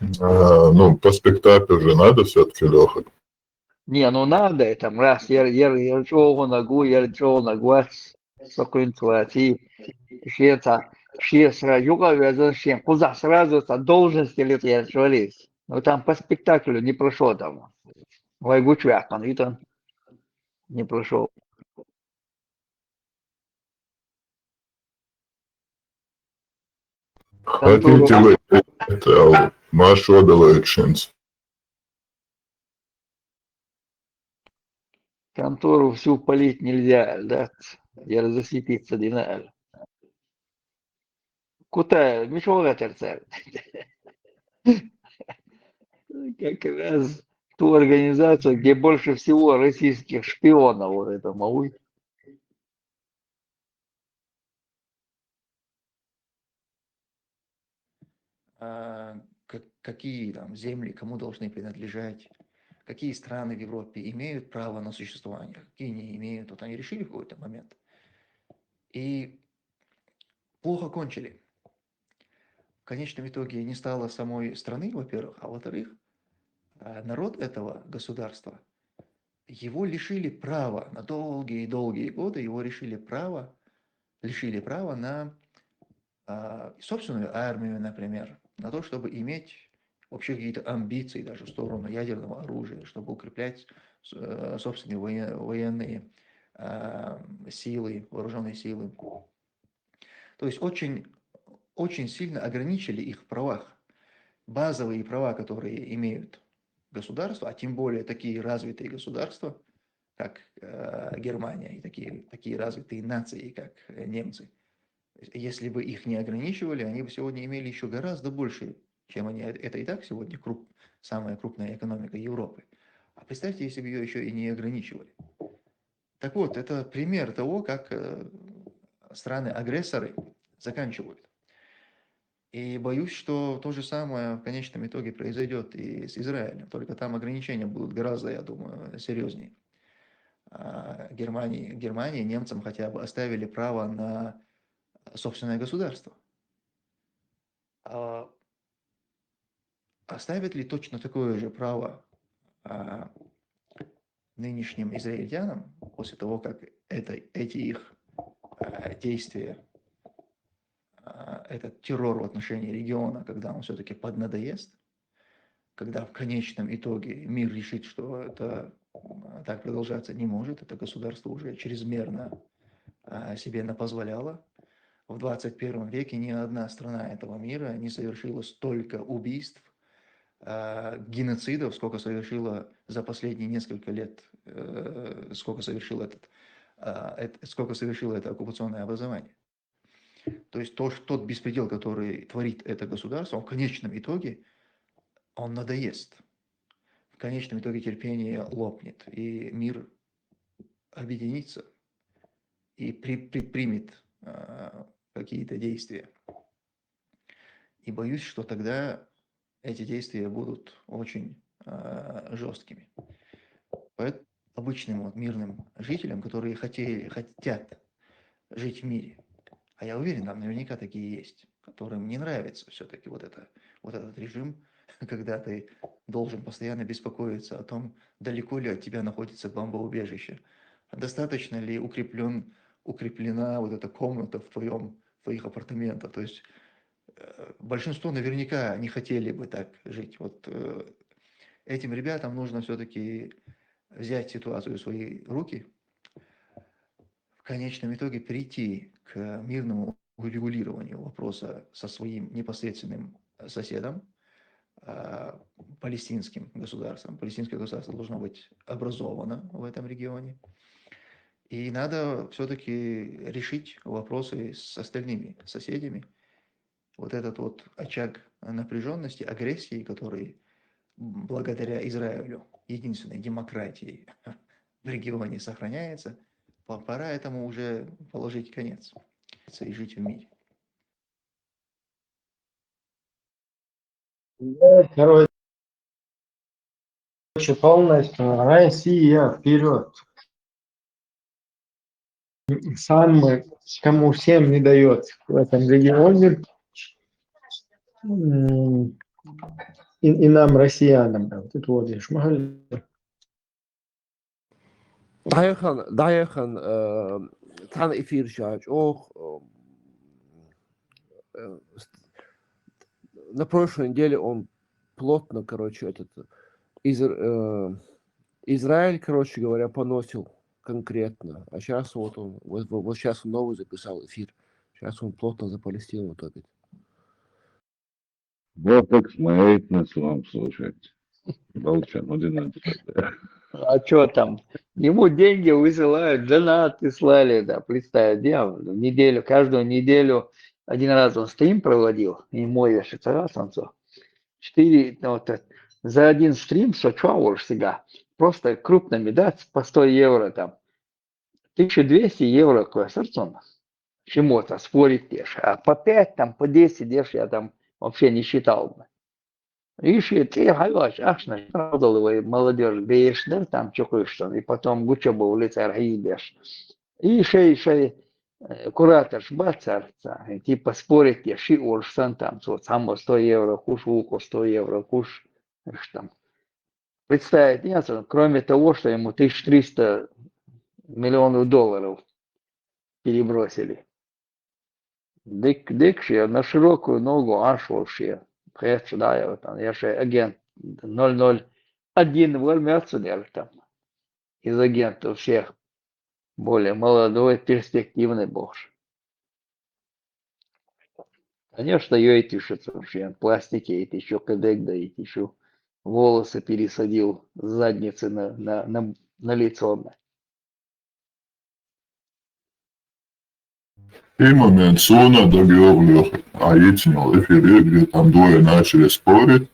I: Ну, по спектаклю же надо все-таки, Леха.
D: Не, ну надо это, раз, я чего ногу, я чего ногу, спокойно, все сразу, зачем, куда сразу, должности ли я журналист. Ну там по спектаклю не прошел там. Вайгучвяк, он и там не прошел.
I: Хотите вы это, Машу Адалайчинс?
D: Контору всю полить нельзя, да? Я засветиться не надо. Куда? Мишога терцер. Как раз ту организацию, где больше всего российских шпионов, вот это Мауи.
J: Какие там земли кому должны принадлежать, какие страны в Европе имеют право на существование, какие не имеют. Вот они решили в какой-то момент. И плохо кончили. В конечном итоге не стало самой страны, во-первых, а во-вторых, народ этого государства, его лишили права на долгие-долгие годы, его лишили права на собственную армию, например, на то, чтобы иметь вообще какие-то амбиции даже в сторону ядерного оружия, чтобы укреплять собственные военные силы, вооруженные силы. То есть очень, очень сильно ограничили их в правах. Базовые права, которые имеют государства, а тем более такие развитые государства, как Германия, и такие развитые нации, как немцы, если бы их не ограничивали, они бы сегодня имели еще гораздо больше, чем они. Это и так сегодня самая крупная экономика Европы. А представьте, если бы ее еще и не ограничивали. Так вот, это пример того, как страны-агрессоры заканчивают. И боюсь, что то же самое в конечном итоге произойдет и с Израилем. Только там ограничения будут гораздо, я думаю, серьезнее. Германии, немцам хотя бы оставили право на собственное государство. Оставят ли точно такое же право нынешним израильтянам после того, как эти их действия, этот террор в отношении региона, когда он все-таки поднадоест, когда в конечном итоге мир решит, что это так продолжаться не может, это государство уже чрезмерно себе напозволяло. В 21 веке ни одна страна этого мира не совершила столько убийств, геноцидов, сколько совершила за последние несколько лет, сколько совершило это оккупационное образование. То есть тот беспредел, который творит это государство, он в конечном итоге, он надоест. В конечном итоге терпение лопнет, и мир объединится и предпримет какие-то действия. И боюсь, что тогда эти действия будут очень жесткими. Поэтому обычным мирным жителям, которые хотят жить в мире, а я уверен, там наверняка такие есть, которым не нравится все-таки вот этот режим, когда ты должен постоянно беспокоиться о том, далеко ли от тебя находится бомбоубежище, достаточно ли укреплена вот эта комната в твоих апартаментах. То есть большинство наверняка не хотели бы так жить. Вот этим ребятам нужно все-таки взять ситуацию в свои руки, в конечном итоге прийти к мирному урегулированию вопроса со своим непосредственным соседом, палестинским государством. Палестинское государство должно быть образовано в этом регионе. И надо все-таки решить вопросы с остальными соседями. Вот этот вот очаг напряженности, агрессии, который благодаря Израилю, единственной демократии в регионе, сохраняется, пора этому уже положить конец и жить в мире.
N: Да, короче, полностью Россия вперед. Кому всем не дает в этом регионе. и нам, россиянам, ты творишь.
O: Dayahan tan эфир шач. Ох, на прошлой неделе он плотно, короче, Израиль, короче говоря, поносил конкретно. А сейчас вот он, вот сейчас он новый записал эфир. Сейчас он плотно за Палестину топит.
E: Вот как смотреть на словом слушать. Волчан, 11.
D: А что там? Ему деньги высылают, донаты слали, да, представь, неделю, каждую неделю один раз он стрим проводил, и мой раз он все. 4, за один стрим сочувствуешь себя. Просто крупными, да, по 100 евро там. 1200 евро квартирсон. Чему-то спорить тешь. А по 5, там, по 10 дешь я там вообще не считал. Еще ты говоришь, аж надолго молодежь беешь, да, там что и потом учебу в лице беешь. И еще куратор бацарца, типа спорить, я ши урсан там, само 100 евро, куш вуку 100 евро, куш, там. Представить нет, кроме того, что ему 1300 миллионов долларов перебросили. Дик на широкую ногу аж вообще. Да, я же агент 001 вольмерцунер там. Из агентов всех более молодой, перспективный боже. Конечно, я эти вообще пластики, эти еще кадек, да эти еще волосы пересадил с задницы на лицо.
I: И момент Суна договорил, а эти эфире, где там двое начали спорить,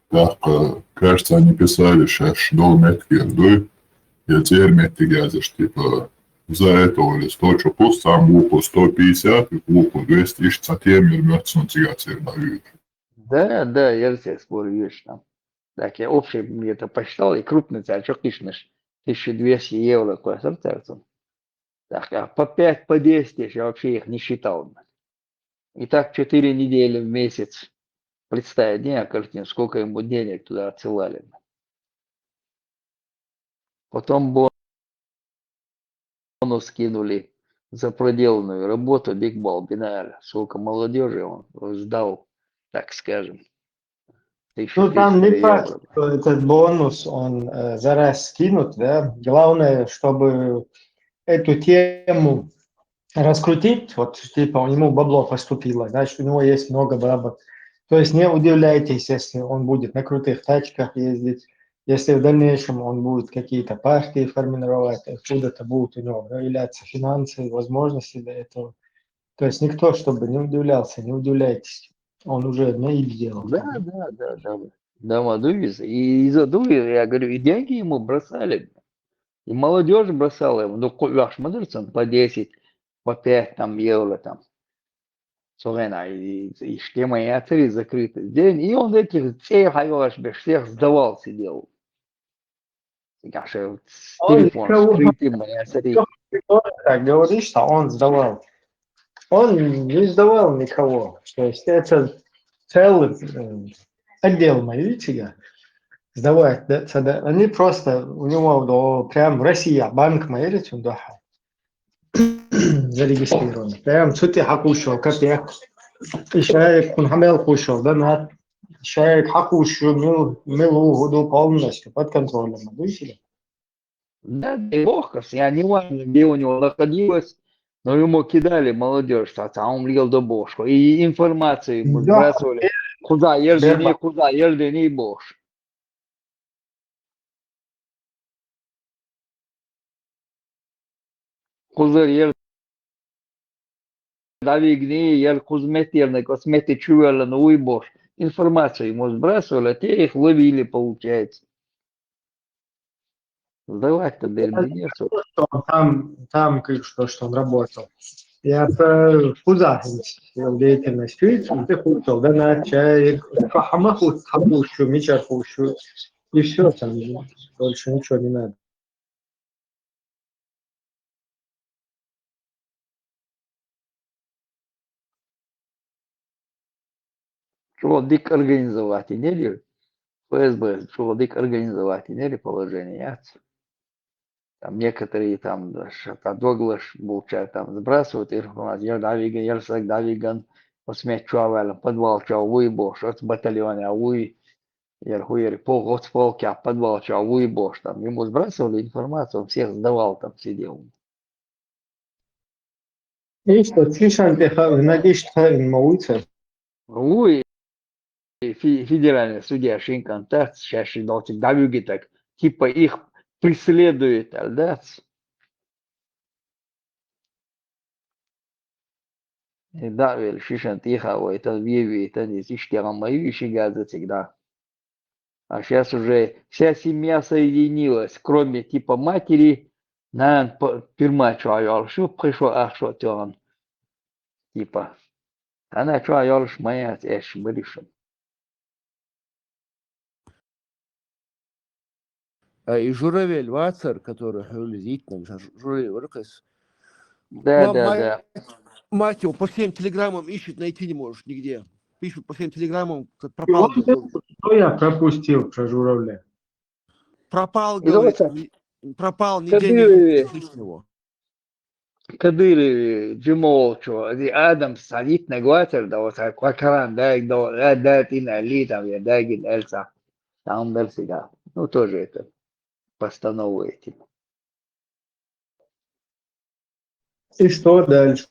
I: так, кажется, они писали сейчас до метки, я теперь метки газешь, типа, за это или 100 чупус, сам луку 150, и луку 200, ищ затем вернется на тягатель дают.
D: Да, я за тех спорю, видишь, там. Так, я общий где-то посчитал, и крупный царчок, кишнешь, 1200 евро квартирцем. Так, а по 5, по 10 я вообще их не считал. И так 4 недели в месяц. Представить, не, картину, сколько ему денег туда отсылали. Потом бонус скинули за проделанную работу Биг Бал Бинар. Сколько молодежи он сдал, так скажем.
N: Ну, там
D: 1300
N: не факт,
D: евро.
N: что этот бонус, он за раз скинут, да. Главное, чтобы эту тему раскрутить, вот, типа, у него бабло поступило, значит, у него есть много бабок. То есть не удивляйтесь, если он будет на крутых тачках ездить, если в дальнейшем он будет какие-то партии формировать, откуда-то будут у него появляться финансы, возможности для этого. То есть никто, чтобы не удивлялся, не удивляйтесь. Он уже наиб сделал.
D: Да. Да, Мадуис. И из-за Дуи, я говорю, и деньги ему бросали. И молодежь бросала ему. Ну, ваш мадерсон по 10, по 5 там, евро там. Слушай, и шкема и отели закрыты. День, и он этих всех, всех сдавал, сидел. Каже,
N: Он
D: телефон
N: никого,
D: скрытый, моя смотри.
N: так говоришь, что он сдавал. Он не сдавал никого. То есть это целый отдел милиции сдавать. Да, они просто, у него прям Россия, банк милиции, да, зарегистрирован. Прям сути хакушо, как я. Шаек, он хамел кушал, да, на шаек хакушу, милу, году полностью под контролем. Видите?
D: Да, дай бог, я не важно, где у него находилось, но ему кидали молодежь, а он влил до бошку. И информацию ему
N: Да,
D: сбрасывали, куда еждени бош. Kuzlar yer Давигни, yer кузмет ерный, космети чували на уйбош. Информацию ему сбрасывали, а те их ловили, получается. Сдавать-то не что.
N: там что он работал. Я куда деятельность ты хотел, да, на чай, хамаху, хапущу, мечахущу, и все там, больше ничего не надо.
D: Чего дик организовать, и не ли? ФСБ, человек организовать инели положение. Там некоторые там Доглаш Булча там сбрасывают информацию. Я Давиган, Ярсак Давиган, посмех чувал, подвал чувал, бош, от батальона, уй, ярхуери, от полка, подвал чувал, бош. Там ему сбрасывали информацию, он всех сдавал, там сидел.
N: И что, слышал, надеюсь, что на улице.
D: Уй, федеральный судья Шинкантац, сейчас и Давиги так, типа их преследует, да? Да, шишан тихо, это веви, это не слишком мою еще газы всегда. А сейчас уже вся семья соединилась, кроме типа матери, на пирма чуаял, что пришло, что он, типа. Она чуаял, моя, эш, вырішим.
O: И Журавель Вацар, который лезет нам, Журавель Варкас.
D: Да.
O: Мать его по всем телеграммам ищет, найти не можешь нигде. Пишут по всем телеграммам, пропал.
N: Что я пропустил про Журавля?
O: Пропал, говорит, пропал, нигде не видно его.
D: Кадырове, Джимолчо, Адамс, садит на гватер, да вот Квакаран, да Тина Ли, там, да Гин Эльса, там Дальсига. Ну, тоже это постановы эти.
N: И что дальше?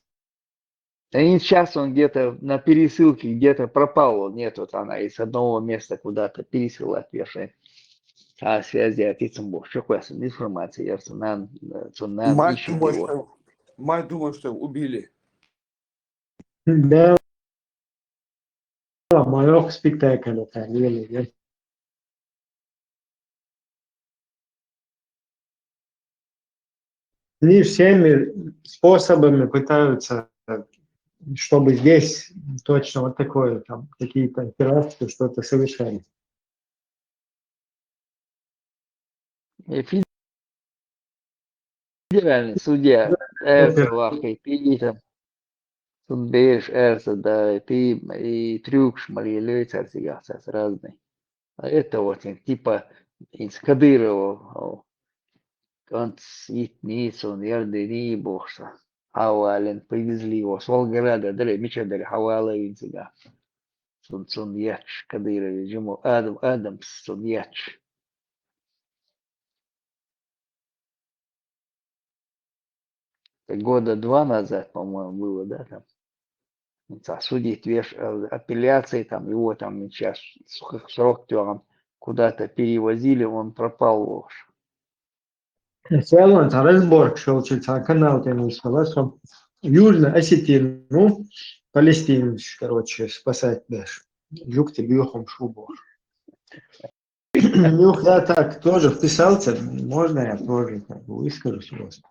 D: И сейчас он где-то на пересылке, где-то пропал, он нет, вот она из одного места куда-то пересылать верши. А связи отецом Бог, что квест, информация, я нам ищет его.
O: Мать думает, что убили.
N: Да, мое спектакль это, или они всеми способами пытаются, чтобы здесь точно вот такое, там, какие-то операции, что-то совершали.
D: Федеральный судья Эрса Лахай Пита, Сунбеш Эрса, да, и Трюкш, Мария Лейцер, сейчас разный. А это вот типа из Кадырова, он сидит, он ярдени бошса. Хавален привезли его с Волгограда, дали Мичадали Хавала Винцига. Сон Яч, Кадырович, Джимо Адамс, Сон Яч. Года 2 назад, по-моему, было, да, там. Судить апелляции, там его там сейчас срок там куда-то перевозили, он пропал вовсе.
N: Целый разбор шел через канал, я не сказал, что Южная Осетия, ну, Палестину, короче, спасать даже. Юг тебе бьехом шубу. Ну, я так тоже вписался, можно я тоже как бы выскажусь у вас.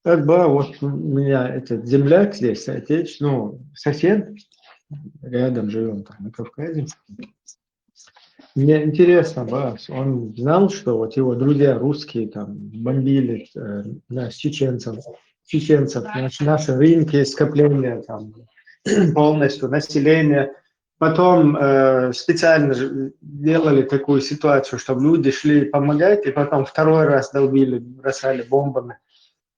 N: Как бы вот у меня этот земляк здесь, отец, ну, сосед, рядом живем там на Кавказе. Мне интересно, Бас, он знал, что вот его друзья русские там бомбили чеченцев, наши рынки, скопления там полностью, население. Потом специально делали такую ситуацию, чтобы люди шли помогать, и потом второй раз долбили, бросали бомбами.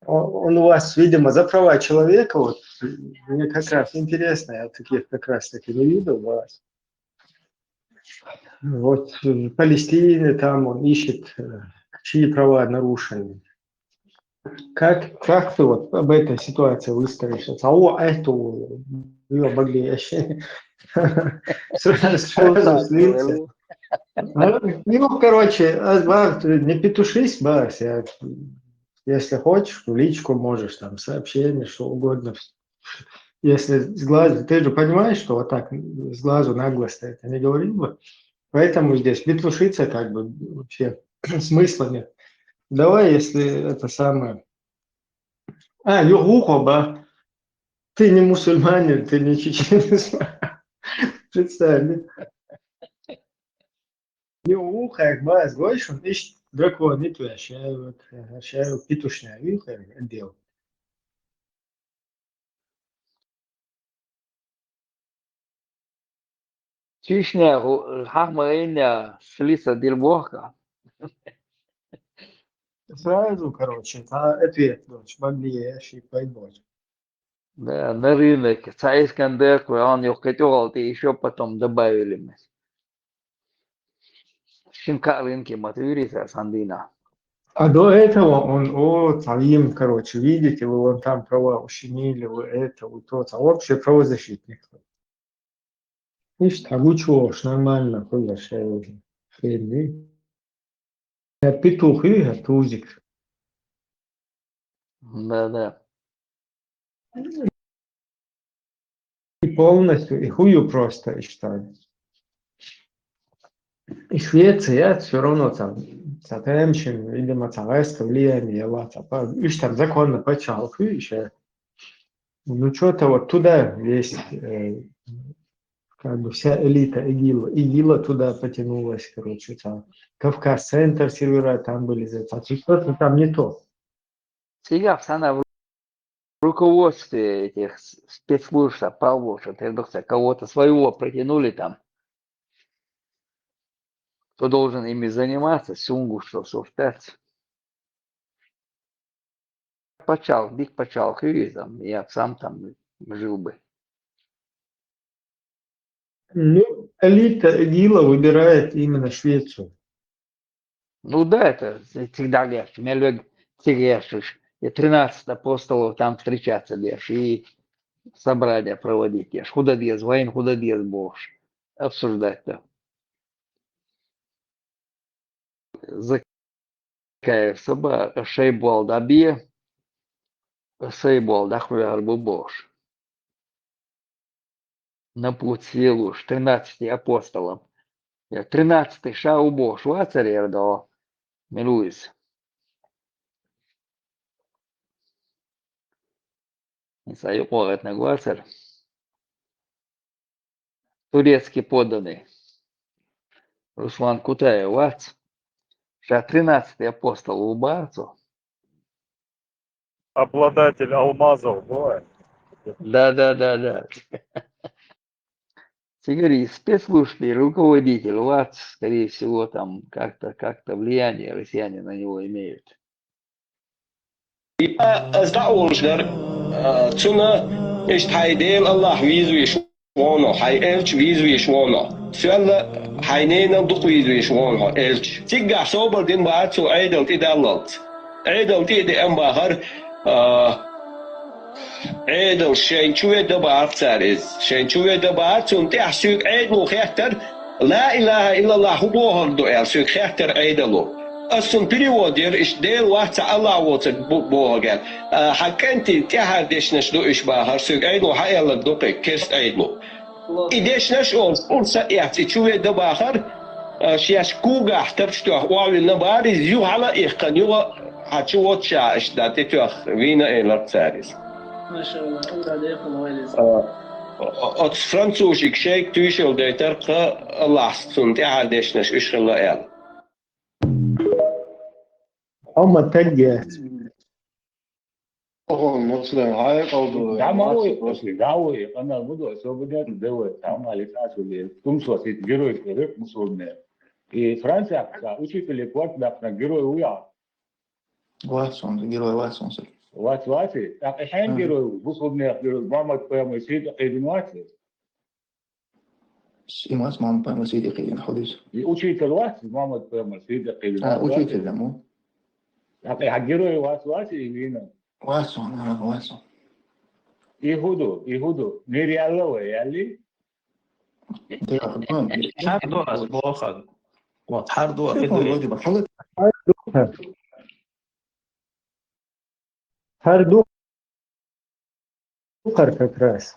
N: Он у вас, видимо, за права человека, вот, мне как раз интересно, я таких как раз таки не видел у вас. Вот в Палестине там он ищет, чьи права нарушены. Как ты вот об этой ситуации выскажешься? Эту ее могли вообще сразу слиться. Ну, короче, не петушись, Бас, если хочешь, в личку можешь, там, сообщение, что угодно. Если с глазу, ты же понимаешь, что вот так с глазу на глаз ты это не говорил бы. Поэтому здесь петушиться как бы вообще смысла нет. Давай, если это самое... Югухоба, ты не мусульманин, ты не чеченец. Представь. Югуха, как бас, говоришь, он ищет дракон, и то я петушня, юха, отдел.
D: Чечня, Хахмарыня, Слиса Дельбоха.
N: Сразу, короче, ответ, дочь, Баблиеш и пойдешь.
D: Да, на рынок. Царь Искандер, он ее хотел, и еще потом добавили мы. Щенка рынки Матвириса Сандина.
N: А до этого он, Талим, короче, видите, вы вон там права ущемили, вы это, вы то, а вообще правозащитник. Видишь, там учешь, нормально, ходишь, я уже. Хрень, петух, и тузик.
D: Да.
N: И полностью, и хую просто, и что. И Швеция все равно там, Сатемчин, видимо, царское влияние, видишь, там законно почал, видишь, ну что-то вот туда весь, как бы вся элита ИГИЛа туда потянулась, короче, там Кавказ-центр сервера там были, что-то там не то.
D: Сейчас она в руководстве этих спецслужб попал, что кого-то своего протянули там, кто должен ими заниматься, Сюнгу, что соштать. Биг почал, там, я сам там жил бы.
N: Ну, элита ИГИЛа выбирает именно Швецию.
D: Ну да, это всегда легче. Меня легче, и 13 апостолов там встречаться легче, и собрания проводить легче. Худодес, воин худодес больше. Обсуждать-то. Закая соба, шейбол дабе, шейбол дахвер бубош. На пути луж 13 апостолам. 13 шаубош, вацарер до Милуис. Саю порет на гласер. Турецкий подданный. Руслан Кутаев, вац. 13 апостол Убарцу.
C: Обладатель алмазов, бывает.
D: Да. Сигари, спецслужб и руководитель ВАЦ, скорее всего, там как-то влияние россияне на него имеют.
M: أصدقائي تuna ist heidel Allah vizu yeshwono hay elch vizu yeshwono sualla haynena duq vizu yeshwono elch tigga sober din baatsu aidel tidallalt aidel tidi ambahar aidel shenchuwe da baatsaris shenchuwe da baatsun tahsuk aid mu khater la ilaha illa Allah hubohar do el suk khater aidelo أصلاً переводер إيش ديل واحد الله واتر بوهجال حكنتي تهاد إيش نشلو إيش بهار سوق عيدو حيا لك دوقي كيرست عيدو إيش نشأول فرصة يحتي تشوي دباخر شياش كوجا احترشتو واوي نباري زيو على إخكن يو هتشو واتشا إيش داتي توخ فينا إيه لارتساريس
K: ما شاء الله أولاد يكون ويلز
M: أتس فرنسوشيك شيك تويشل ديتر قا الله سنتي هاد إيش نش إيش خلا إيال
N: هم تلقى
E: مسلم هاي قوضو
P: دعوي أنا بدو أسوبنا ندوي تعمل على أساس اللي كم سوسيت جيرو يكرر مسؤولنا فرنسا كأوشي في الكوارت دافنا جيرو ويا
J: واتسون جيرو واتسون
P: واتي الحين جيرو مسؤولنا جيرو ما تقيم يصير قيدين واتي
J: سيماس ما نبغى مسيدي قيدين حديث
P: أوشي تلوات ما تقيم يصير قيدين
J: أوشي تلمو
P: حجيرو واتي يبينا
J: واتسون
P: يهودو نيري الله ويالي
Q: حردو أسبوخ وحردو
N: هردو как раз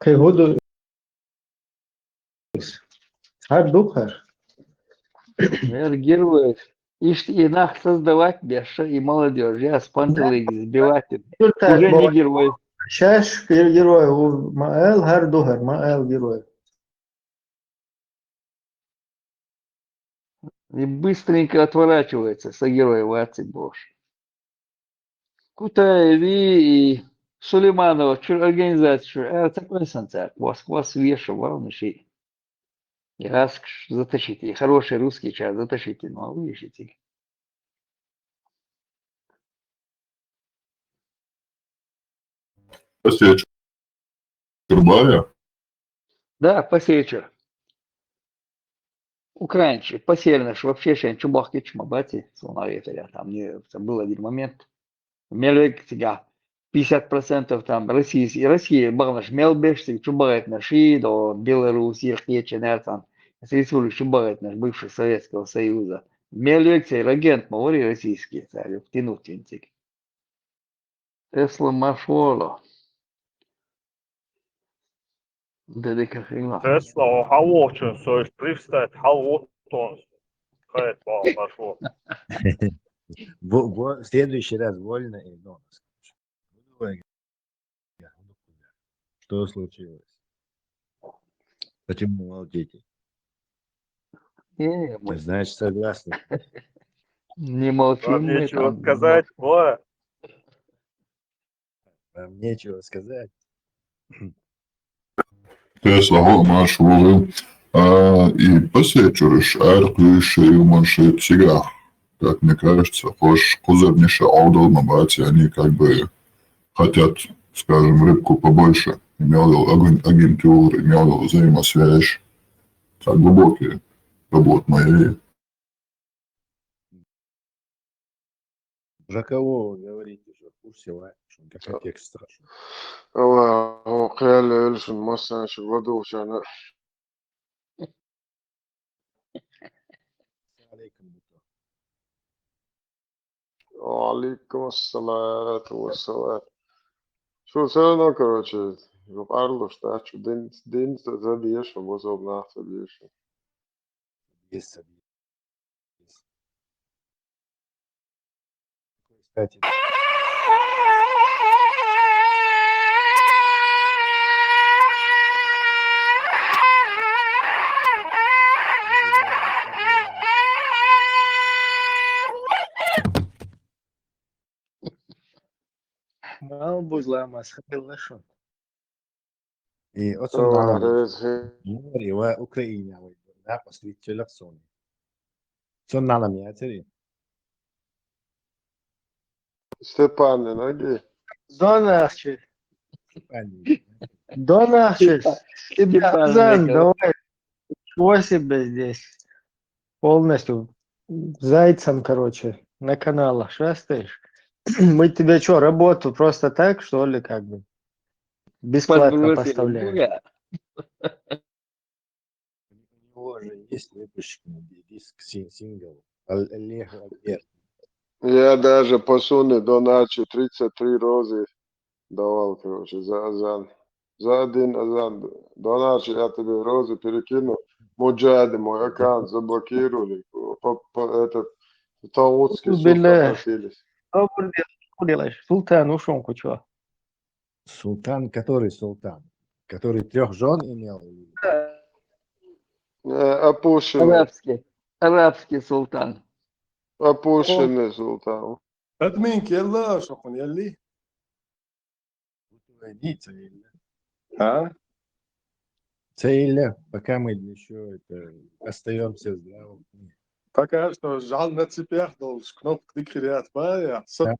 N: كيهودو هردوخر
D: Героев. И нас создавать больше, и молодежь. Я спонтанно сбивать. Уже не герой.
N: Сейчас герой. Маэл Хардухер, Маэл герой.
D: И быстренько отворачивается со героя Ваци Бош. Кутаев и Сулейманова, организация, такой санцак, Москва свеша, волныши. И раз затащите, и хороший русский чай затащите, ну а вы ищите.
I: Посечь Турбая?
D: Да, посечер. Украинцы, посельныш, вообще шен чубахки чмабати, слоновитая. Там не, там был один момент. Мелек тебя 50% там Россия багнаш мелбеш, чубает наши, до Беларусь, Ирхе, Ченертан. Республика чубает наш бывший Советского Союза. Мелек регент мовори российский, царь, втянуть винтик. Тесла Машоло. Дедика хрена.
C: Tesla havočun sois privstēt halvotons. Хайт бал пошло.
R: В следующий раз вольно и дома. Что случилось? Почему молчите? Значит, согласны.
D: Не молчим
C: Вам
D: мы
C: нечего
D: там.
C: сказать, Коля?
R: Вам нечего сказать.
I: Tesla homāšu volil. И посечуриш ārklīši man šeit сигар. Как мне кажется, хош кузовнише аудалма бати, они как бы хотят, скажем, рыбку побольше. Имел агентур, имел взаимосвязь. Так глубокие работы мои.
R: Про кого вы говорите, что в курсе, что какой текст страшный?
A: هو قال إلشن مثلا شغله عشان وعليكم الصلاة والسلام شو سألنا короче Арло штат день забьешь возоб нахт забьешь
R: Есть. Кстати,
N: Mal būs lēmās, bilešana.
R: и очень говори, в Украине, да, посвятить лекционы. Что надо мне ответить?
A: Степан ноги
N: Donāšķi. Donāšķi. Тебя зан, давай. Шоси бы здесь. Полностью зайцем, короче, на каналах шастаешь. Мы тебе что, работу просто так, что ли, как бы? Бесплатно поставляем.
R: У него же есть выпущенный диск сингл. Олег Альберт.
A: Я даже посуну до ночи 33 розы давал, короче, за азан. За один азан. До ночи я тебе розы перекину. Муджады, мой аккаунт заблокировали. Этот таутский суд обратились.
N: Делаешь? Султан ушел, что?
R: Султан, который султан? Который 3 жен имел?
A: Опущенный.
D: Арабский султан.
A: Опущенный султан.
S: أدمين يلا شكون يلي
R: Цель, пока мы еще это, остаемся здравым.
S: пока что жал на цепях должен кнопку тыкать бая
A: Султан.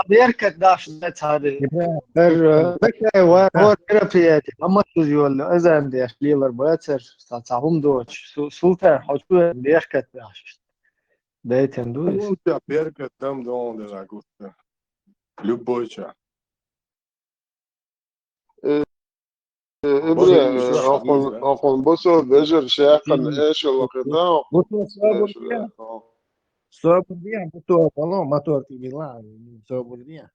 N: Беркет даш هذه بكره وثيرابيات اما تقول له اذا بدي ليلر باتر صعبهم دوش سلطان حطوا بيركت داش دايتم دوش
S: Он тебя перка там дом даже густо. Любой ча.
A: أخون بصوا بجر شاقا إيش القطاع
R: Собрдия, мотор ты вела, Собрдия.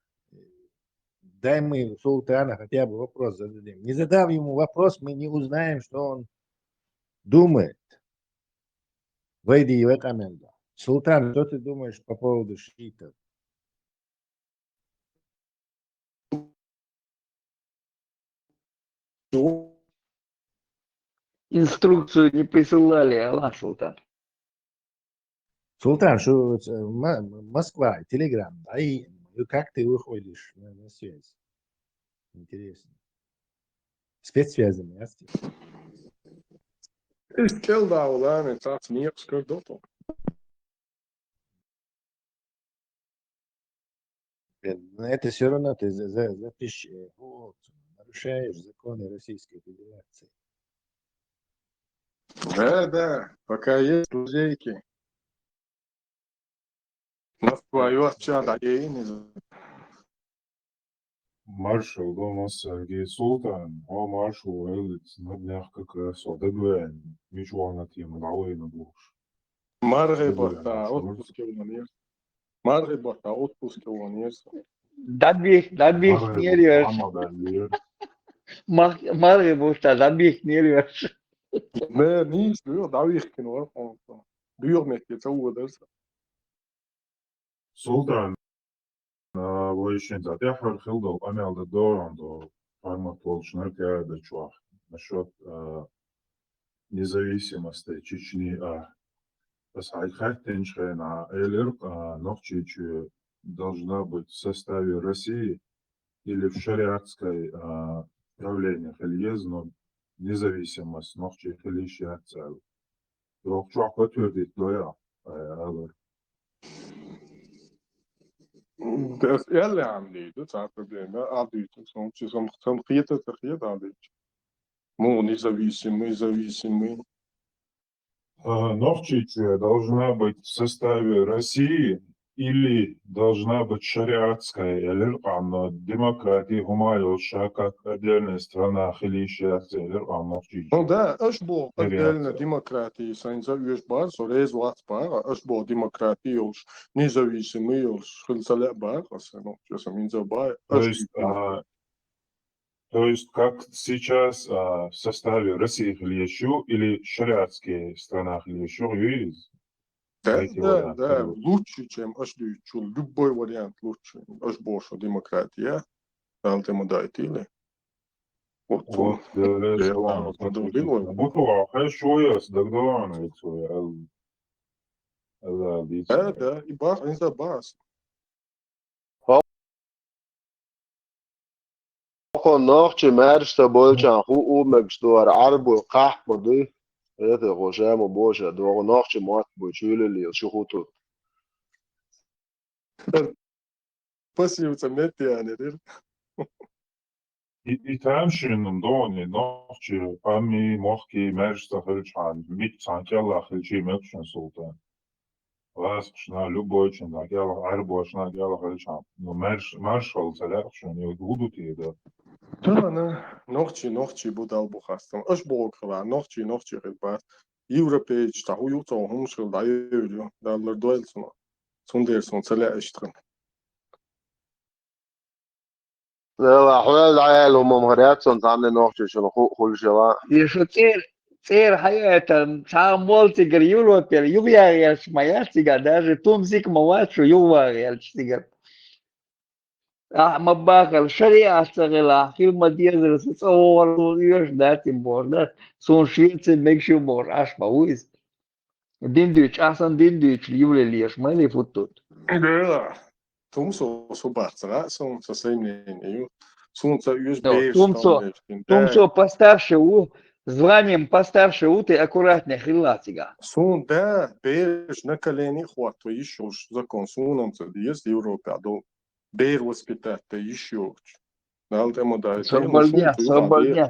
R: Дай мы султана хотя бы вопрос зададим. Не задав ему вопрос, мы не узнаем, что он думает. Войди в комменду. Султан, что ты думаешь по поводу шиитов?
D: Инструкцию не присылали, Аллах, Султан.
R: Султан, что Москва, Телеграм, и как ты выходишь на связь? Интересно. Спецсвязями, ясно?
S: Es ķeldāvu tāds nieks, kur doto.
R: Но это все равно ты вот, нарушаешь законы Российской Федерации.
S: Да, пока есть лазейки. Москва, Юрчада,
T: Маршал Домас Сергей Султан, а маршал Элиц на днях как раз одобряем. Ничего на тему давай на душ.
S: Margibotā отпуски un iesa.
D: Dabīgs mierīgs. Margibūs tā dabīgs mierīgs.
S: Nē, nīs duur, davīgki no orpon. Duurmekki tsauders.
T: Султан, вообще я хотел бы амел до дорого формат волшебный каэда чувак насчет независимости Чечни. Бas хотим что на ЛР Нохчичу должна быть в составе России или в шариатской правлении Хельезно независимость Нохчи Хелища цел. Чувак подтвердит, да ЛР.
S: Das erlernen, das ist ein Problem. Some creator to create. Мы независимы.
T: Нохчичу должна быть в составе России или должна быть шариатская, или демократия, гумайоша, как отдельная страна Хелища цел.
S: Ну да, اشبو отдельно демократии, санза южбар, сорез ватбар, اشبو демократии уж независимый уж хилсалябар, ну что сам инзабай.
T: То есть, как сейчас в составе России Хелищу или шариатские страны Хелищу есть?
S: Да, лучше, чем اشبو, любой вариант лучше. اشبو, что демократия, альтернативы.
T: Вот, буква, хорошо, я сдогдаван,
S: да, и бас, не за бас.
A: Ako Nordje Mersta Bolchan, hoe omeks door Arbo, Kahpadu, het Rogemo Boja, door Nordje Mart, Bojuli, Shuhutu.
S: Спасибо, Метиане.
T: И там шином дони нохчи ами мохки Мерста Хелчан, мит санкела Хелчи Мелчан Султан. Вас шна любой чин, гела Арбо шна гела Хелчан. Но маршал целяшен не будут и да.
S: Да, нохчи будал бухастом. Аж богла, нохчи ребят. Европейч, та хуюто хумшил да юлю, да лордуэльсон. Сундерсон целяштрен.
A: لا حوال العيال هم مهريات سنت عاملين نوحش شنو كل شيء.
D: يشو تير حياة сам мультигр Европер, ювяриаш моя стига, даже тумсик мовачу ювариал стига. Мабахал шариат сагла, хил мадьезер сцовар юж датим борда, сон Швеция мекшу бор аш мауис. Диндуч, асан диндуч ювлелиаш, мали футут.
S: Да. Тумсо собацра, сон со своими Сунца USB.
D: Тумсо постарше званием постарше ты аккуратнее хилатига.
S: Сун, да, беж на колени хвату еще закон сунамца, есть Европа, до бер воспитать еще. Налтему да.
D: Свободня.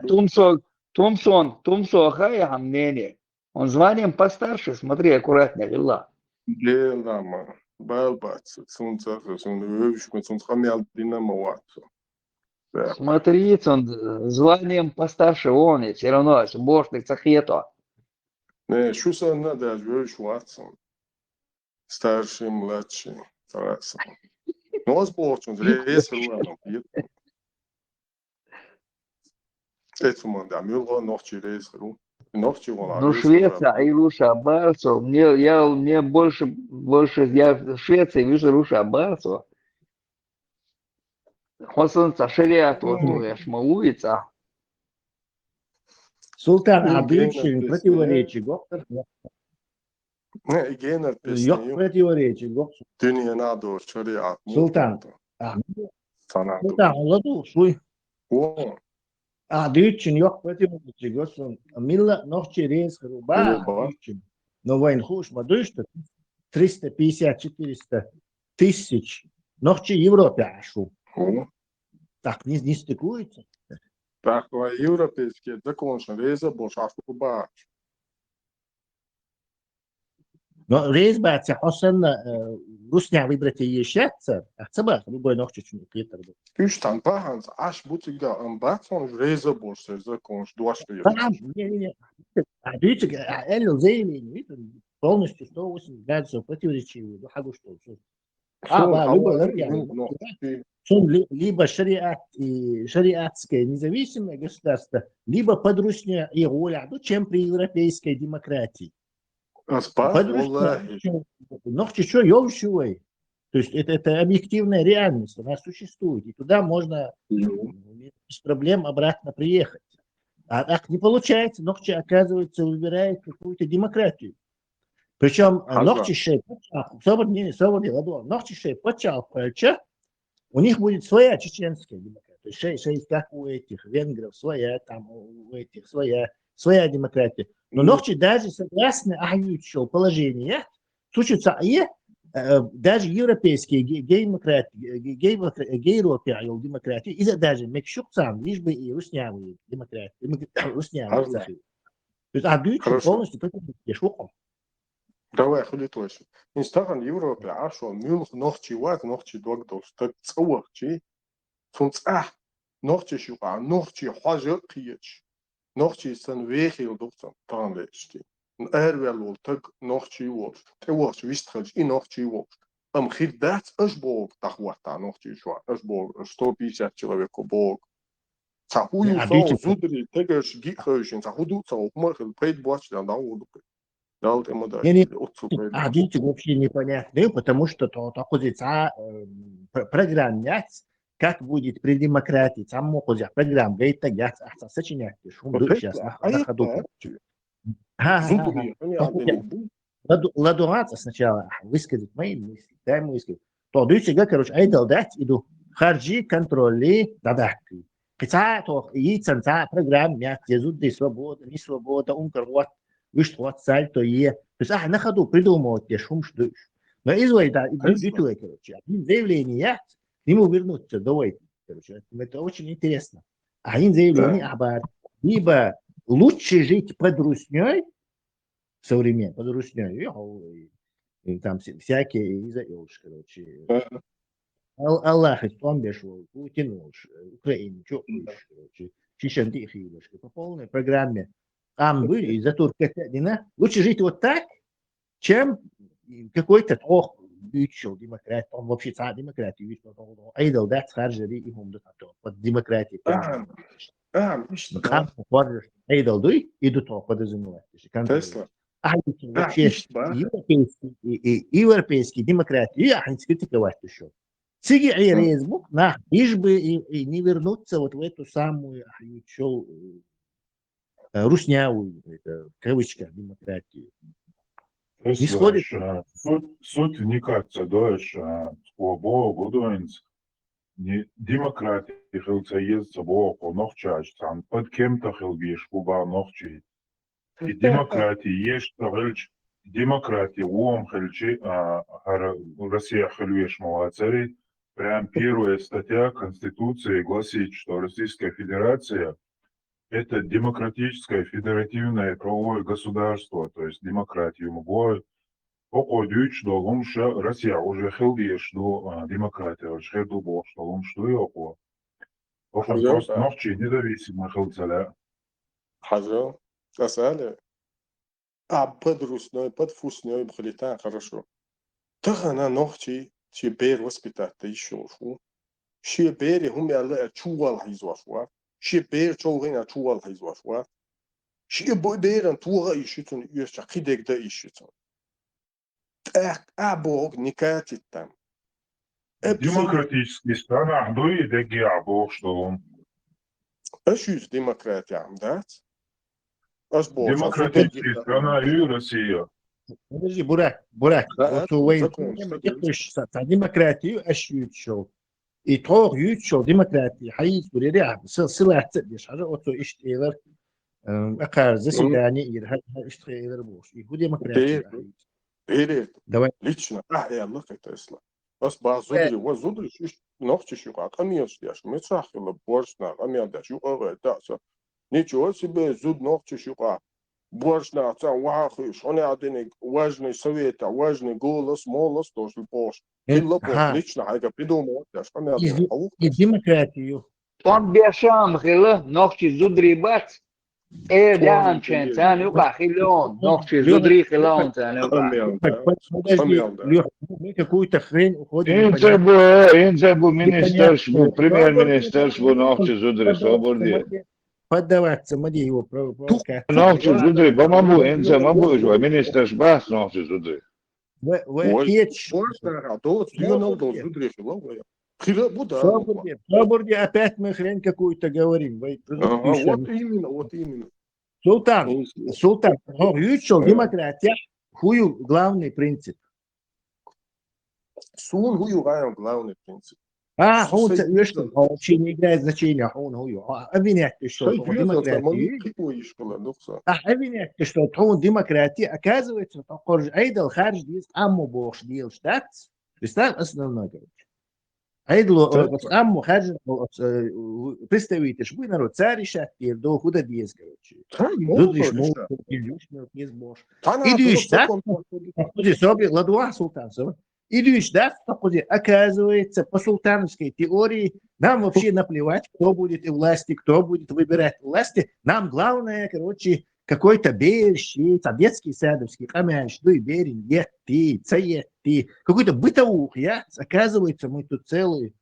D: Тумсо хая хамнение. Он званием постарше, смотри, аккуратнее хила.
S: Делама. Балбац, сунца, сунца хамял динамоваться.
D: Смотри, он званием постарше, он и все равно бошник цахето.
S: Не, что надо, Ватсон. Старший, младший, стараться. Ну, сборчен, рейс руаном. Это манда, мюло ночи рейс ру.
D: Ну, Швеция и Руша Барсо. Мне больше я в Швеции вижу Руша Барсо. Хосонца шариат вот я шмауица.
R: Султан, а
S: Гейнер
R: бывший
S: песня.
R: противоречий доктор?
S: Ne, Geyner
R: Yok
S: pесня.
R: противоречий доктор.
S: Dünya nado şeriat
R: Султан,
S: mutlaka. Sanat.
R: Султан, anladın suy.
S: O.
R: Дүйчин yok противоречий доктор. Милла ночи рейс хруба, дүйчин. Но войн хуш, ма дүйшты 350-400 тысяч. Ночи Европе ашу. Так не стыкуется.
S: Так, европейские законы рейса больше ашуба.
R: Но рейс баця хосан Русня выбрать ешется, а цаба любой ночи чуть клитер.
S: Üçten bahans aş butiga ambatson reza больше законы дуашты.
R: Не. А дүйчик, элло заявление, полностью 180 градусов противоречивые. Ну, что? Либо шариатское независимое государство, либо подручная и воля, чем при европейской демократии. Ногти что, елшивой. То есть это объективная реальность, она существует. И туда можно без проблем обратно приехать. А так не получается, ногти, оказывается, выбирает какую-то демократию. Причем ногти у них будет своя чеченская демократия. Шесть, как у этих венгров, своя, там у этих своя демократия. Но ногти даже согласно положение, случится даже европейские демократии, и даже мекшукцам, лишь бы и руснявые демократии, руснявые. То есть дүйчин полностью против.
S: Давай, хули точно. Инстаграм Европе, а что, мюлх ногти вак, ногти догдол, так цауахчи, сунца, ногти шука, ногти хажер киеч, ногти сан вехил доктор, там лечти. Эрвел так ногти вок, те вок вистхаж и ногти вок. Хиддат ашбог тахвата ногти шуа, ашбог 150 человек бог. Цахую сау зудри, тегаш гихашин, цахуду цау, махал пейт бач на даулу.
R: Дүйчик вообще непонятно, потому что такой программ как будет при демократии, там могут программ говорит так, сочинять, шум сейчас на ходу. Ладуаться сначала, высказать мои мысли, дай мысли. То дүйчик, короче, айдал дать, иду, харджи, контроли, дадакки. Хотя то и центра программ, зуды, свобода, не свобода, умкар, вышел от сальто е. То есть, на ходу придумывать те шум, что. Но извой, да, короче, один заявление, к нему вернуться, давай, короче, это очень интересно. Один заявление, либо лучше жить под русней, современной, под русней, там всякие, короче, Аллах, он бешил, Путин, Украина, короче, Чечен Тихий, по полной программе. Там были из-за турка, лучше жить вот так, чем какой-то бючил демократ, он вообще царь демократии, айдал, да, схаржали и под демократией. Айдал, дуй, и до того подразумевать. Вообще европейские демократии, они критиковать еще. Сиги айрезбук, лишь бы и не вернуться вот в эту самую руснявую, это кавычка, демократию.
T: Не сходит? Суть не кажется, дальше, по годуинс, демократия, хилца ездца боку, нохчач, там, под кем-то хилбиш, куба нохчи. И демократия есть, демократия, уом хильчи, Россия хильвеш молодцари, прям первая статья Конституции гласит, что Российская Федерация это демократическое федеративное правовое государство, то есть демократию могу покодить, что лучше Россия уже хилдишь, что демократия уже хилдубо, что лучше его. Просто ночи независимо хилдзаля.
S: Хазо, касали. Под русной, под вкусной бхалита хорошо. Так она ночи, че бер воспитать, ты еще шо. Че бери хумяла чувал хизвашва. She bear children at all his was what? She boy bear and two issues on your chakidek the issues. Abog Nikatit там.
T: Демократические страны, а и деги абог, что он.
S: اشوف демократия, да?
T: Демократическая страна и Россия.
R: Подожди, Бурак, вот у Уэйн, демократию ощущал. И то ощущал демократию, حيث بريء سلسلة تدش حاجة أوتو إشتغل أقارن заседание и إشتغل بوش. И демократия.
S: Давай. Лично, я это если. Бас зудри, вот зудри, ногти шука, конечно, мы сахили борщна, да, шука, да, ничего себе, зуд ногти шука. Борщна, вахиш, он один важный совет, важный голос, молос, тоже борщ. Лично, я придумал, да, что мне
R: и демократию.
D: Он бешам, хила, ногти зудри бац. Дян чен, тян юка хилон, ногти зудри хилон, тян юка.
R: Подожди, Леха, мы какую-то хрень уходим.
E: Инзебу министерству, премьер-министерству ногти зудри, свободе.
R: Поддаваться, смотри его провокация.
E: Ногти зудри, бамабу, инзе мабу, министерство бас ногти зудри.
R: Свободе опять мы хрень какую-то говорим.
S: Вот именно.
R: Султан, ючил демократия, хую главный принцип.
S: Сун хую главный принцип.
R: Он вообще не играет значения, он хую. Обвинять, что демократия, оказывается, айдал харж есть амму бог дел штат, представь основной, короче. Айдло амму харж представитель, вы народ царь решать, и до куда диез, короче. Зудриш мол, есть бог. Идешь, да? Собі ладуа султан, идешь, да? Оказывается, по султановской теории нам вообще наплевать, кто будет у власти, кто будет выбирать власти. Нам главное, короче, какой-то берщик, детский садовский, камяш, дуй берин, етти, цаетти, какой-то бытовух, оказывается, мы тут целую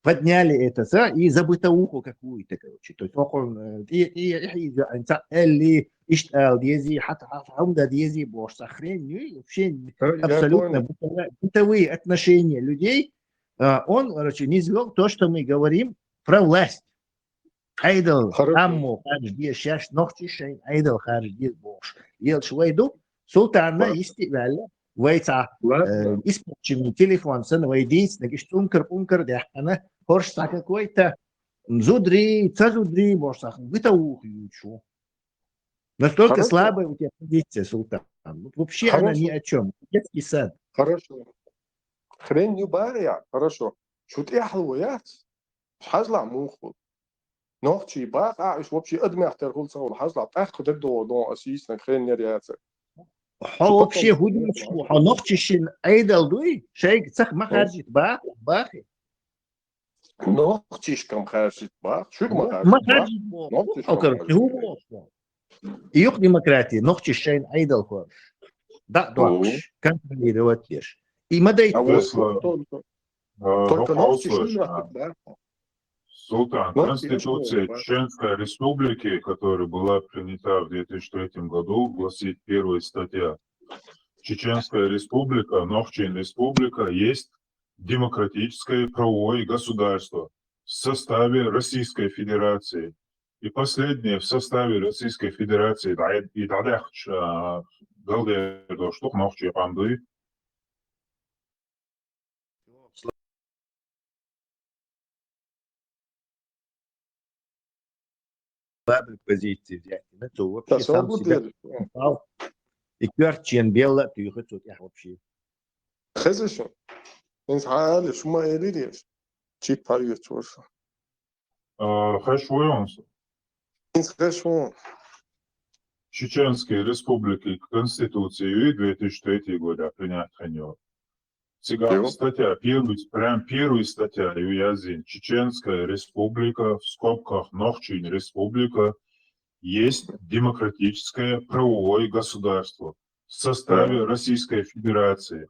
R: подняли это, и за бытовуху какую-то, короче, то есть он или иштал дези, хатхамда дези, бош, сохрень, вообще абсолютно бытовые отношения людей, он, короче, не извел то, что мы говорим про власть. Айдал амму харж дез шаш нохтишайн, айдал харж дез бош. Ел швайду, султанна истивалла, вайца испорченный телефон, сын вайдиц, нагиш ункер, да, она хоршта какой-то зудри, цазудри, бош, бытовух ючу. Настолько слабая у тебя позиция, султан. Вообще она ни о чем. Детский сад.
S: Хорошо. Хрень не баря, хорошо. Чуть я халвоят, хазла муху. نوختي باقع إيش وبشي أدمي أحتر كل صور حصل تأخذ الدو أسيس نخرين يرياتك.
R: هو بشي هودي شو نوختي شين أيدل دوي شيء صح ما خرجت باقي.
S: نوختي كم خرجت باق شو
R: ما خرجت أوكي هو يوك ديمقراطية نوختي شين أيدل كور. ده دوش كان في رواتيش. إمدى
S: только ногти шумят, да.
T: Султан, Конституция Чеченской Республики, которая была принята в 2003 году, гласит первая статья. Чеченская Республика, Нохчин Республика есть демократическое правовое государство в составе Российской Федерации. И последнее в составе Российской Федерации. И дадахч галдер что Нохчи панды.
R: Позиции взять. Это вообще сам себя попал. И кварчен белла, ты их тут я вообще.
S: Хорошо. Инс хаали шума элидиш. Чип париет чорса.
T: Хэшвуёнс.
S: Инс хэшвуон.
T: Чеченской Республики Конституции 2003 года принят ханё. Сега статья, первая статья, Юязин, Чеченская Республика, в скобках Нохчин Республика, есть демократическое правовое государство в составе Российской Федерации.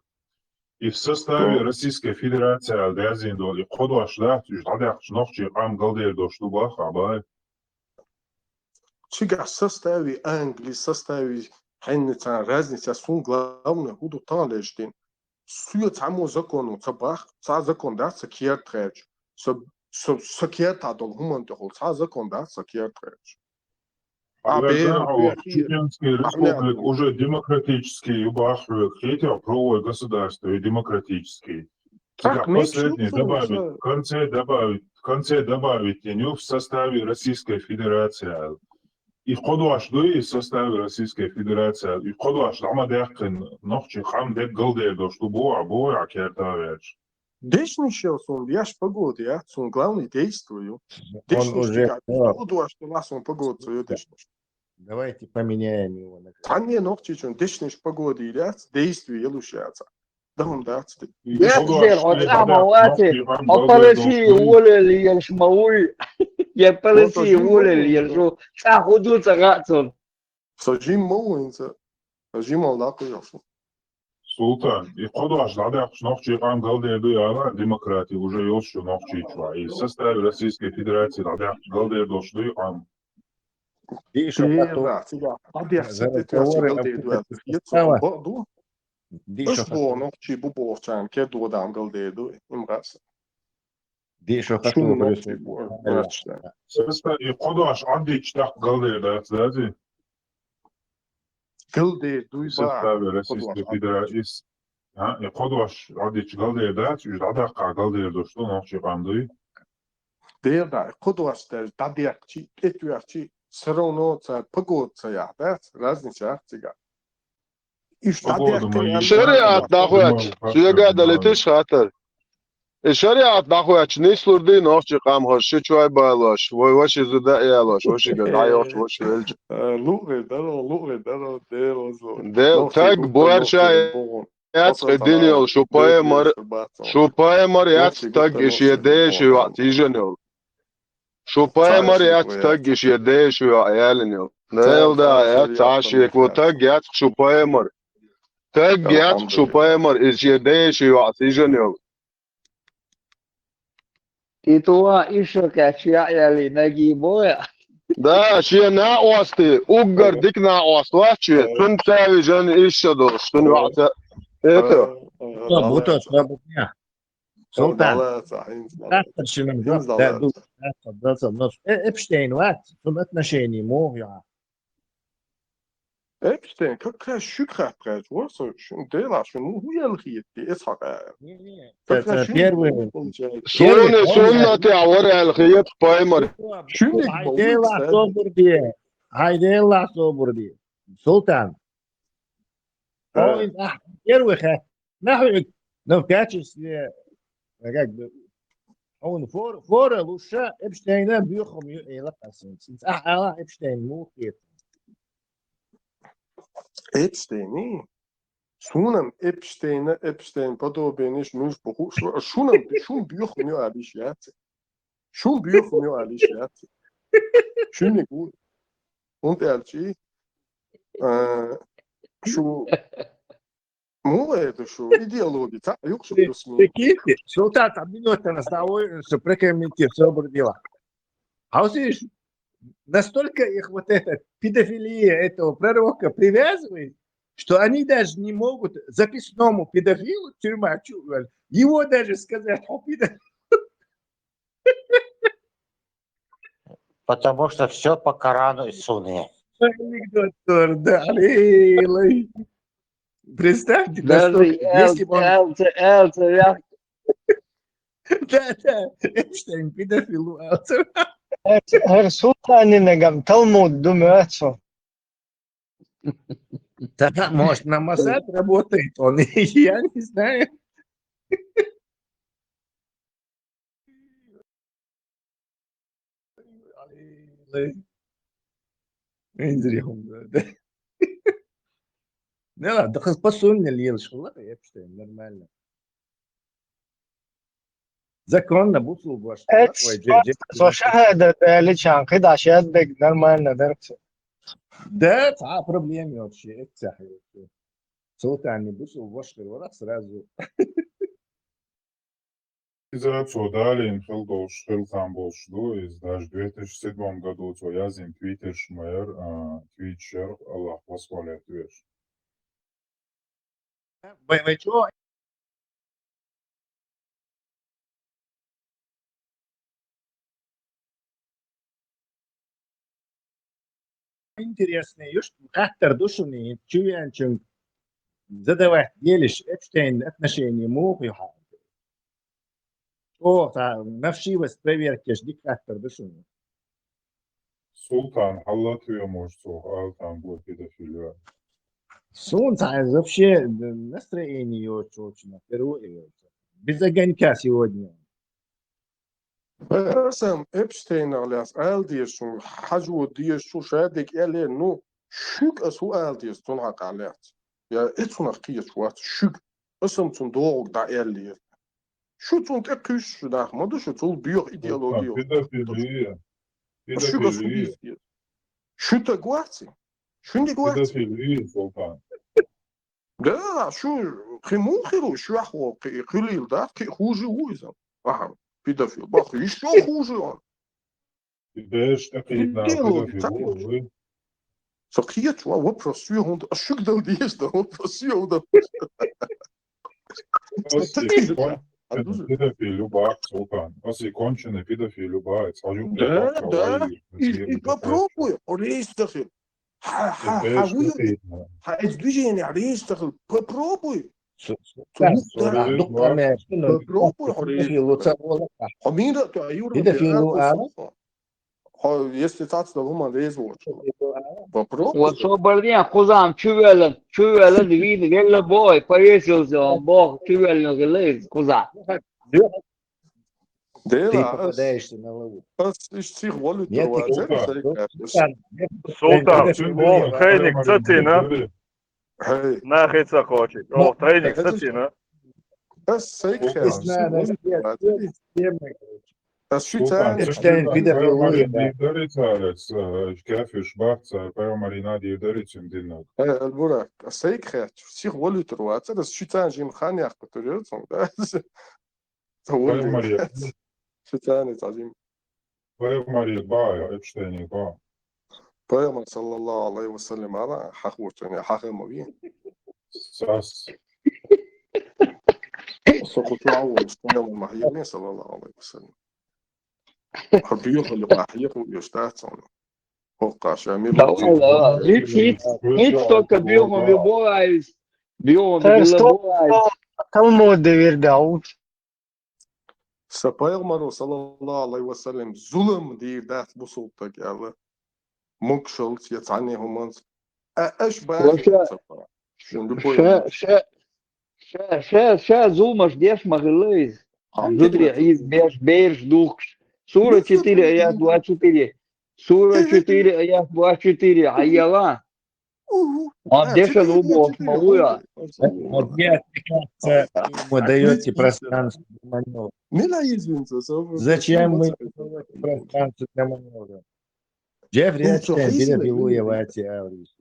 T: И в составе Российской Федерации, Юязин, и Ходуашда, Нохчин, Амгалдер, Доштубах, Абай.
S: Чига в составе Англии, в составе Хенница, разница, сун главное, худу талештин. Сует само закону, цабах, закон да, сакер трэч. Сакер тадол, хуман тохол, закон да, сакер трэч.
T: Чеченская республика уже демократический, Третье правовое государство и демократический. Теперь последнее добавить, в конце добавить в составе Российской Федерации. И ходуашды в составе Российской Федерации. И ходуаш, ама дехкен, нохчи хам дек галдедо, что боя кертавеч.
S: Дешничал сон, я ж погоды, я сон главный действую.
R: Он уже...
S: Ходуаш, что нас он погоду свою дешнич.
R: Давайте поменяем его.
S: А не нохчи, он дешнич погоды, я действую, елушается. Да он дацты.
D: يقدر عطامواتي أبلسي ولا اللي يشموي يبلسي ولا اللي يشو تأخذوا تقاتل.
S: Сажим мовинца, сажим алдаку яшу.
T: Султан, и ходуаш, да, нохчи хам галдеду яла демократии уже ёшу нохчи чва. И в составе Российской Федерации, да, галдеду что хам.
S: Бо нохчи бубовчан, ке додам галдеду имрас.
R: Дишо
S: Шум
R: хату
S: нохчи
T: И ходуаш адич так галдеду, да,
S: галдеду
T: в составе Российской Федерации. И ходуаш адич галдеду, и жадака галдеду, что нохчи хам.
S: Дерда, ходуаш, дадиакчи, этуакчи, сравноца, погодца я, да, разница акцига.
A: شريعة ناخوش شو قاعد اللي تشخاطر الشريعة ناخوش نيسلور دي نوش قام هرشي شوي بالاش وش زدا يالاش وش قاعد عيوش وش ويلج
S: لوغي دارو
A: ديل تاج بورشا ياتس قدينيول شو باي مر ياتس تاج اش يديش يعطيجنيول شو باي مر ياتس تاج اش يديش يعيالنيول نيل دا ياتس عاشيك وتاج ياتس شو باي مر تاج ياتس شو باي مر اش يديش يعطيجنيول
D: Itua iso käsiä jäli näki boja.
A: Да, شيء ناقوستي اوغر ديك ناقوست واتشي تون تساوي جن ايشدو شتون وقت ايتو
R: بوتو سلابوتنيا سلطان أكثر شيء من جوك ده نص إبشتين وقت ثم اتناشيني مو يعني
S: Epstein, как шукра пред, вот что дела, что ну хуялхи, ты эсхака.
R: это первый
A: سونا تعور الخيط بايمر
R: هايديلا صبردي سلطان первый нахуй نوكاتش هون فور لوشا ابشتين بيخم يلقاسين ابشتين مو كيف
S: Epstein, Sunam Epstein, podobeniš nuž pokušal, šum bjuh mjo ališjaci. Šum bjuh mjo ališjaci. Šum je gut. Und elči, šo, moje to šo, ideologica, juk šo plus mi.
R: Tekiti, Sultan, a minuta nas dao, что прекоментир, все обордила. А вот видишь, настолько их вот эта педофилия этого пророка привязывает, что они даже не могут записному педофилу тюрьма, его даже сказать о педофиле.
U: Потому что все по Корану и Сунне.
R: Анекдот, да. Представьте,
D: даже
R: если бы он... Да, Эпштейн, педофил.
V: Султанинегам Талмуд, думаю, отцу.
R: Да, может, на Моссад работает он, я не знаю. لا لا دخل بصون اللي يلشغل Эпштейн, нормально. Законно бусул баш.
V: وشهادة لشان قد عشان بك نورمально درت.
R: Да, проблемы вообще. Это Султан не бусул баш, вора сразу.
T: Израцо далее Хилдош Хилтам Болшду из даже 2007 году Цоязин Твиттер Шмер Твитчер Аллах позволяет веш.
R: Вы что? интересный, есть хаттер душный, чуянчен задавать делишь Эпштейн отношения мог يحاول. О, навшивость проверки диктатор душный.
T: Султан Халатуя может Алтан будет педофилия.
R: Солнце вообще настроение очень впервые. Без огонька сегодня.
S: Rasam Epstein alias Aldius حجو ديش شو شادك إلي نو شوك أسو Aldius تنحق عليات يا إتسون أخيش وات شوك أسم تندوغ دا إلي شو تون تقيش دا ما دوش تول بيوغ إيديولوجيو
T: Педофилия.
S: شوك أسو
T: Педофилия.
S: ديش شو تقواتي شو نقواتي
T: Педофилия, Султан.
S: لا شو خمو خيرو شو أخو قليل دا قي خوجي ويزا أهم بيدافيل باخي يشو خوجي
T: Беш такие педофилии.
S: Сакият това въпрос е он ашук да удиеш да въпрос е да.
T: Педофилию бак Султан. Оси конченый педофилию бак.
S: Да. И попробуй, орестахил. Движение орестахил. Попробуй. Попробуй орестахил. Хамира то аюра. Если так, то мы резво. Попробуй.
D: Вот что бардия кузам чувелен вид гелла бой повесился он бог чувелен гелез куза.
R: Ты попадаешься на лову.
C: Султан, тройник цатина. Нахай захочет. О, тройник цатина.
T: Султан, كافش بارتسا بيومارينا دي دريتشم دينك.
S: البراك السيك خيات سيخ ولي تروات هذا الشيطان جيم خان ياخذ تريد
T: بيوماريا
S: شيطان تعظيم
T: بيوماريا بايا ابشتيني با
S: بيومار صلى الله عليه وسلم على حقوق يعني حق مبين
T: ساس
S: سقط عول يوم المحيي صلى الله عليه وسلم حبيخ اللي راح يستاهل فوق شامل
D: Nic только биом виборайс. Биом виборайс.
V: Талмуд вердауд.
S: سبايغمر صلى الله عليه وسلم ظلم دير دات بسلطك على مكشلت يتعني همانز أشبه
D: Ша зумаш деш магылыз. Жудри из беш духш. Сура 4 аят 24. Сура 4 аят 24. Айяла. Он деша лубош малуя.
R: Вот где вы даете пространство для маневра? Зачем вы даете пространство для маневра? Джеффри Эпштейн перепилует Аурис.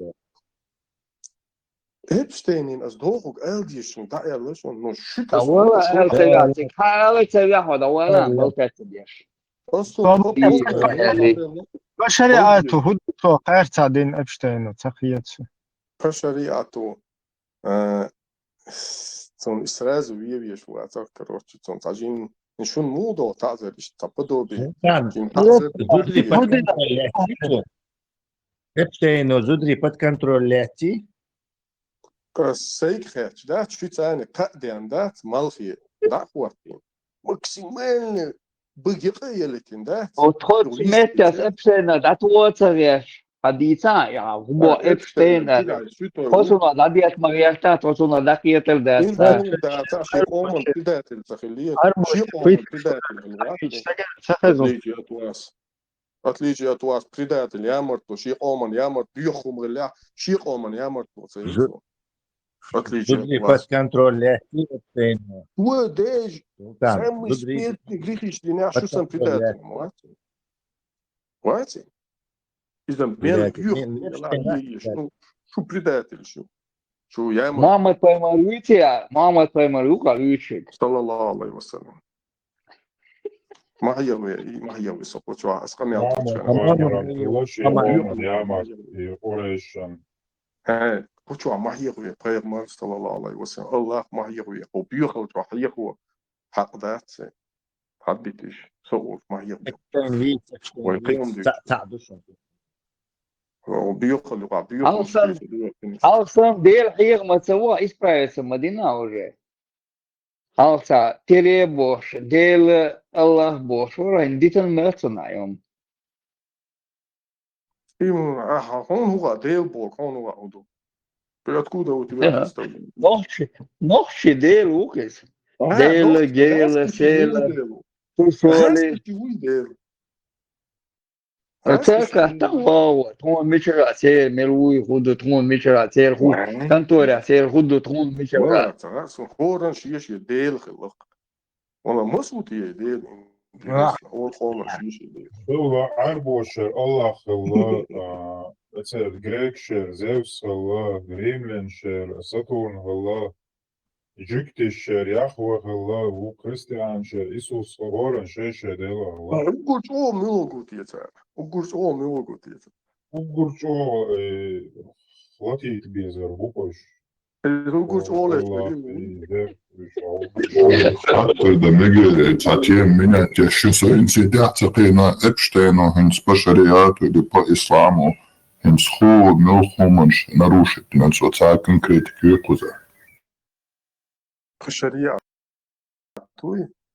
S: Epsteinin als door ook Eldjes daar alles on no shit.
D: Awala eltayati. Hala tayahu da wala balkatdish.
V: بشريعته هدته غير تعدين أبشتين وتقيته
S: بشريعته تون إسراز ويبي شو أتذكر تون تعجين نشون موضوع تعذر إيش تبدو بي
R: Эпштейну зудри под контролляти.
S: Zeker, dat is een kadde dat malfie dat wordt максимально بقية ده.
D: وتخد سمعت إبشتين ده توصلش حديثا يا هو إبشتين خصوصا ده ديت مريشتات خصوصا ده كيتل ده.
S: ده شيء قوم بداية التخلية شيء قوم بداية الوقت. أتليجي أتواس بداية اليامرت شيء قوم يامرت بيخوم غلا شيء قوم يامرت
R: Зудри под контролляти Эпштейну.
S: Уэдэж самый смертный грехичный наш сам предатель, понимаете? Из-за меня что предатель, что я ему...
D: Мама поймарюка лючит.
S: Саллаллаху алейхи вассалям. ما هي وسقط أسقم يا Почему махируя прямо саллаллаху алейхи вассалям Аллах махируя убьёхал махируя хакдатse хабитиш соус махируя Бьёхали,
D: Алсам дел хир мацаво исправится Мадина уже. Алса тере бош, дел Аллах бош, ура индитан мерцунаем.
S: Он хуга, дел бог, он хуга уду. Откуда у тебя представление?
D: Нохши дел укес. Дел, гел, сел, тусоли. Церковь там лава, тон мечера, сер, мелуи, худу, тон мечера, сер, худ, конторя, сер, худу, тон мечера.
S: Хоран шиеш je deel geluk. Want een moslim die deel интересно. Он хоран шиеш je deel.
T: Хылла Арбошер, Аллах хылла, Грекшер, Зевс хылла, Римляншер, Сатурн хылла, Jüktişer, Yahve hılла, у Христианшер, Исус хоран шеше дела хылла.
S: Угурч о много тиеца. Угурч о много тиеца.
T: Угурч о хватит безер, букош.
S: Угурч о
I: حتى إذا مجي ساعتين من شو سوينسي تعتقينا إبشتينو هنس بشريات ودي إسلامو هنس خو ملخومنش نروشت ننسو تسا كنكريت كيوكوزا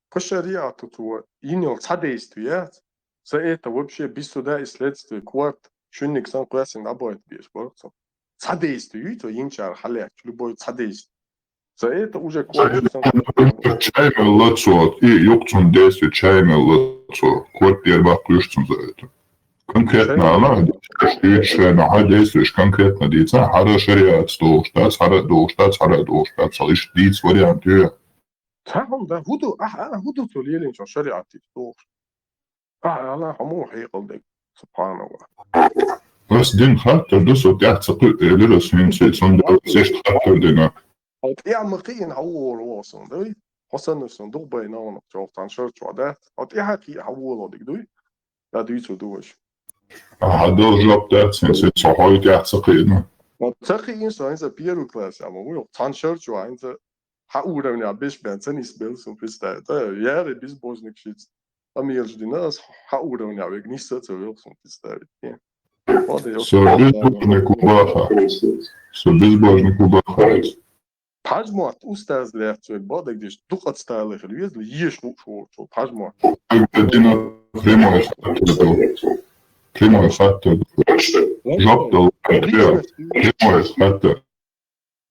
S: по шариату то инял содействие. За это вообще без суда и следствия кварт шунник сан классин набоит без борцов. Содействие то инчар халяк любой содействие. За это уже кварт
I: чайме лацо и юкцун действие чайме лацо квартир бакуштун за это. Конкретно она действуешь действуешь конкретно дица хара шариат доштац хара салиш диц варианты.
S: تهم ده هدو توليلين شو شريعتي طوف أنا همو حيقل سبحان الله
I: بس دين خاطر دسو تعتقد لرس من سيسون زيشت خاطر دينا
S: يا مقين حول واصل دوي حسن نفسن دو بينانا شوف تنشرت وعدات أو حكي حول وديك دوي لا دويتو دوش
I: هذا جاب تاعتين سيسون هاي تعتقدنا
S: تقي إنسان إنسان بيرو كلاس أما مو تنشرت وإنسان حقوقنا بيش بنسني سبيلس وبيستاهل يا ري بيش بوزنك شيء أما يلج الناس حقوقنا بيك نيسة تروح وبيستاهل
I: سبيزبوجنك وباخا
S: حجمات أستاذ ليحتوي بعدك ديش دقت ستايل خلويز ليش شو حجمات
I: بدينا كلمة خاطر جبت كلمة خاطر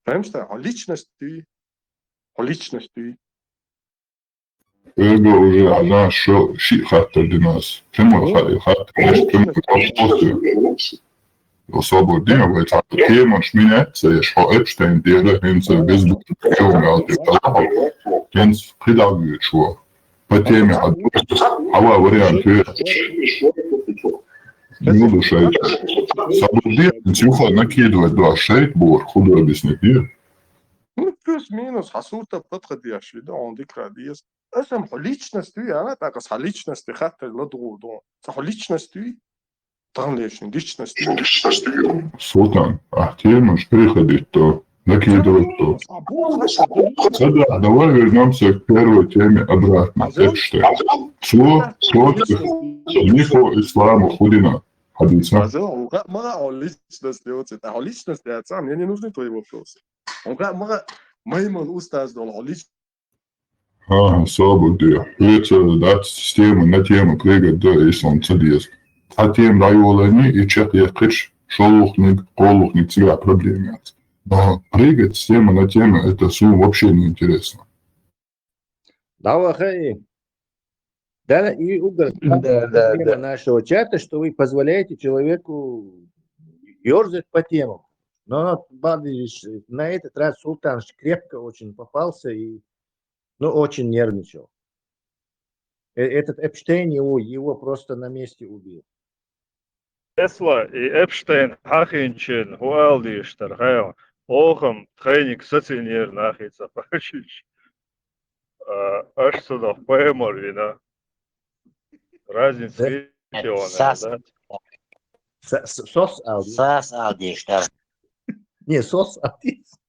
S: فهمت личности.
I: Это уже она ши хаттер динас. Кему хаттер, кему хаттер. Освободим, это тема меняется, я шо Эпштейн делает, хинца без хинц придавит шо. По теме ава варианты. Не буду шеить. Освободим, тихо накидывать два шеить, бор, худой объяснить.
S: плюс-минус حصولته بتقضي شيء ده عندك راديس اسم ليتشنستي انا تاقص ليتشنستي خاطر لدغو دون صح ليتشنستي طنليش ليتشنستي
I: Султан, тема приходит то, накидывает то. Давай вернемся к первой теме обратно. Эпштейн. Нико исламу худина. Хадиса.
S: личности отца, мне не нужны твои вопросы. Маймон устаз дол личность.
I: Свобода. Это да, система на тему книга до ислам цадиес. А тем райолами и чек я крич шолухник, колухник тебя проблемы. Но прыгать с темы на тему это сум вообще не интересно.
R: Давай, да, и угол нашего чата, что вы позволяете человеку ерзать по темам. Но на этот раз Султан крепко очень попался и очень нервничал. Этот Эпштейн его просто на месте убил.
C: Тесла и Эпштейн хахинчин хуалдиштер хайл охам тренинг социальнер нахица пачич аж сюда поймор вина разница да
R: сос алдиштер не сос алдиштер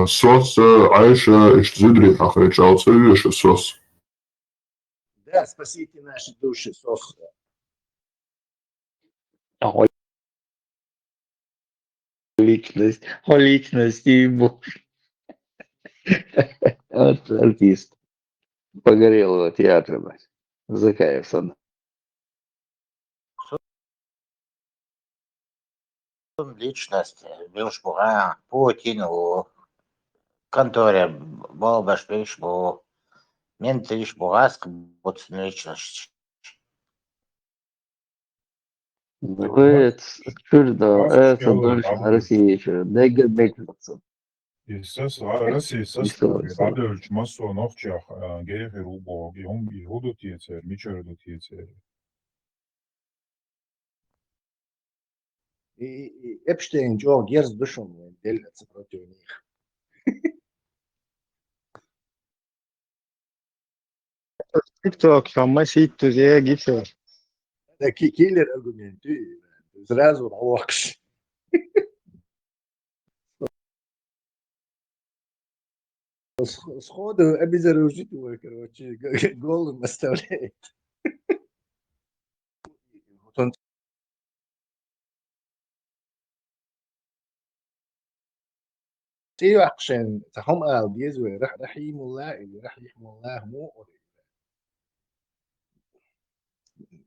I: Сос Айша Иштзидри охречался выше сос.
R: Да, спасите наши души, сос.
D: О личности, боже. Вот артист Погорелого театра, блядь. Закаевсон.
U: Личность, Вилшбура, Путин, у конторе Болбаш, Вилшбу, Менталиш, Бураск, вот личность.
D: Вы чуждо,
T: Аз
D: это
T: скелла
D: дольше
T: Абдулч.
D: России, что Дега Бекмансон.
T: Исас Россия састори Абдулч масо нохчах гейхи рубо геум иуду тиецер мичерду тиецер.
R: И Эпштейн, Джо, Герц душом делятся против них.
V: TikTok, там сіть є гіце.
R: Это киллер аргумент. Ты сразу рвакс. Сходу обезоружить, короче, голым оставляет. Вот он سيو عشان تحم قال بيزوي رح يحموا الله اللي رح يحموا الله مو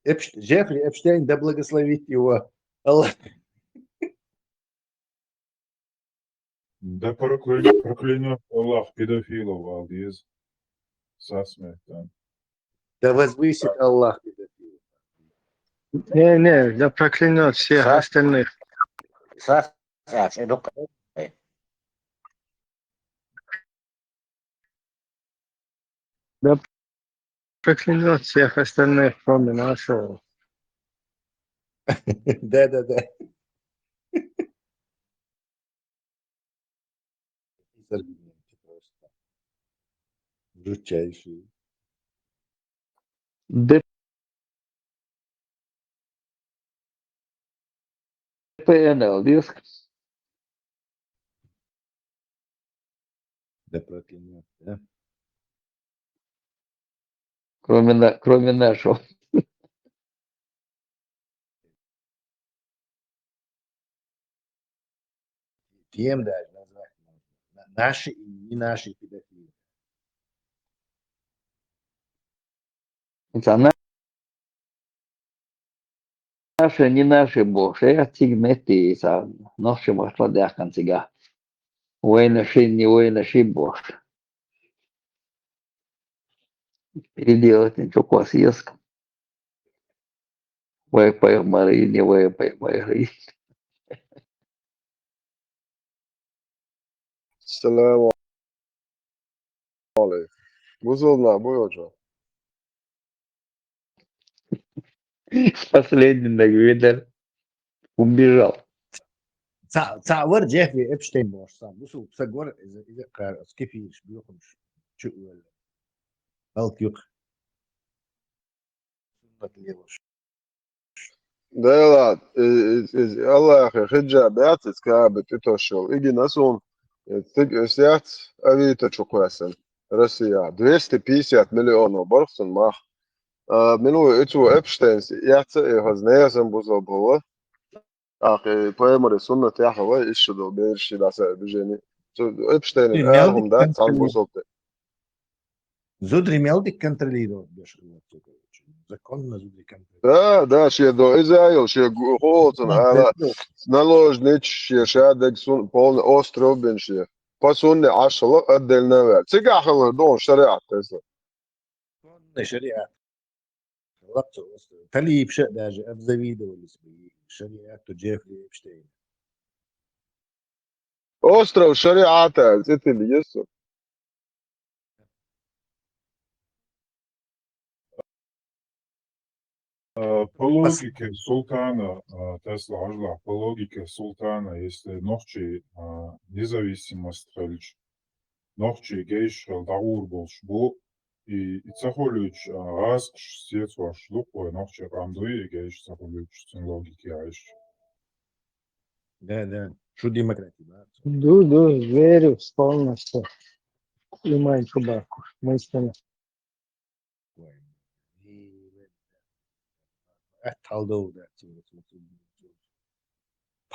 R: Джеффри Эпштейн, да благословит его Аллах.
T: Да проклянет Аллах педофилов, Алдиз. Сасмехтан.
R: Да возвысит Аллах педофилов.
V: Не, да проклянет всех остальных. Да проклянет всех остальных, кроме нашего.
R: Да. Аргументы просто жутчайшие.
D: ДПНЛ, диск.
R: Да проклянет, да?
D: Кроме нашего.
R: Тем даже назвать можно. Наши и не наши педофилы.
D: Это наши, не наши, боже. Я тигмети, наши машлады канцига. Война шин, не война шин, боже. Переделать ничего классического. Вайпай Марии, не вайпай Марии.
A: السلام عليكم. وصلنا بوجه.
D: Последний нагвидер убежал.
R: تصور جيفري ابشتين باش صار بصوا تصور اذا قال كيف بيخرج شو ولا غلط يخ
A: Да, Allah хиджа бяцец кабет итошел. Иги насун. Сяц авито чуквесен. Россия. 250 миллионов борфсон мах. Мину иту Эпштейнс яца и хазнеясен бузол было. Ахи поэмори сунна тяхава ишшудо берши даса бежени. Эпштейн эрхум да цан бузолте.
R: Зудри мелдик контролирует беш. Законно зудри контролирует.
A: Да, ще до Израил, ще голцен, ала наложнич, ще шадек сун полный остров бенши. По сунне ашало отдельно вер. Цигахало дон шариат тесла.
R: شريعة غلطت تلي بشق داجة أبزويدة والسبيل شريعة جيفري إبشتين
A: Остров шариата, это ли есть?
T: По логике султана, Тесла Ажла, по логике султана, если нохчи независимость хелич, нохчи гейш даур болшбу, и цахолюч раз сец ваш лупой, нохчи рамдуи гейш цахолюч цен логики айш.
R: Да. Шо демократия, да?
V: Да, верю полностью. И мать чубаку, мысленно.
R: أتحلو ده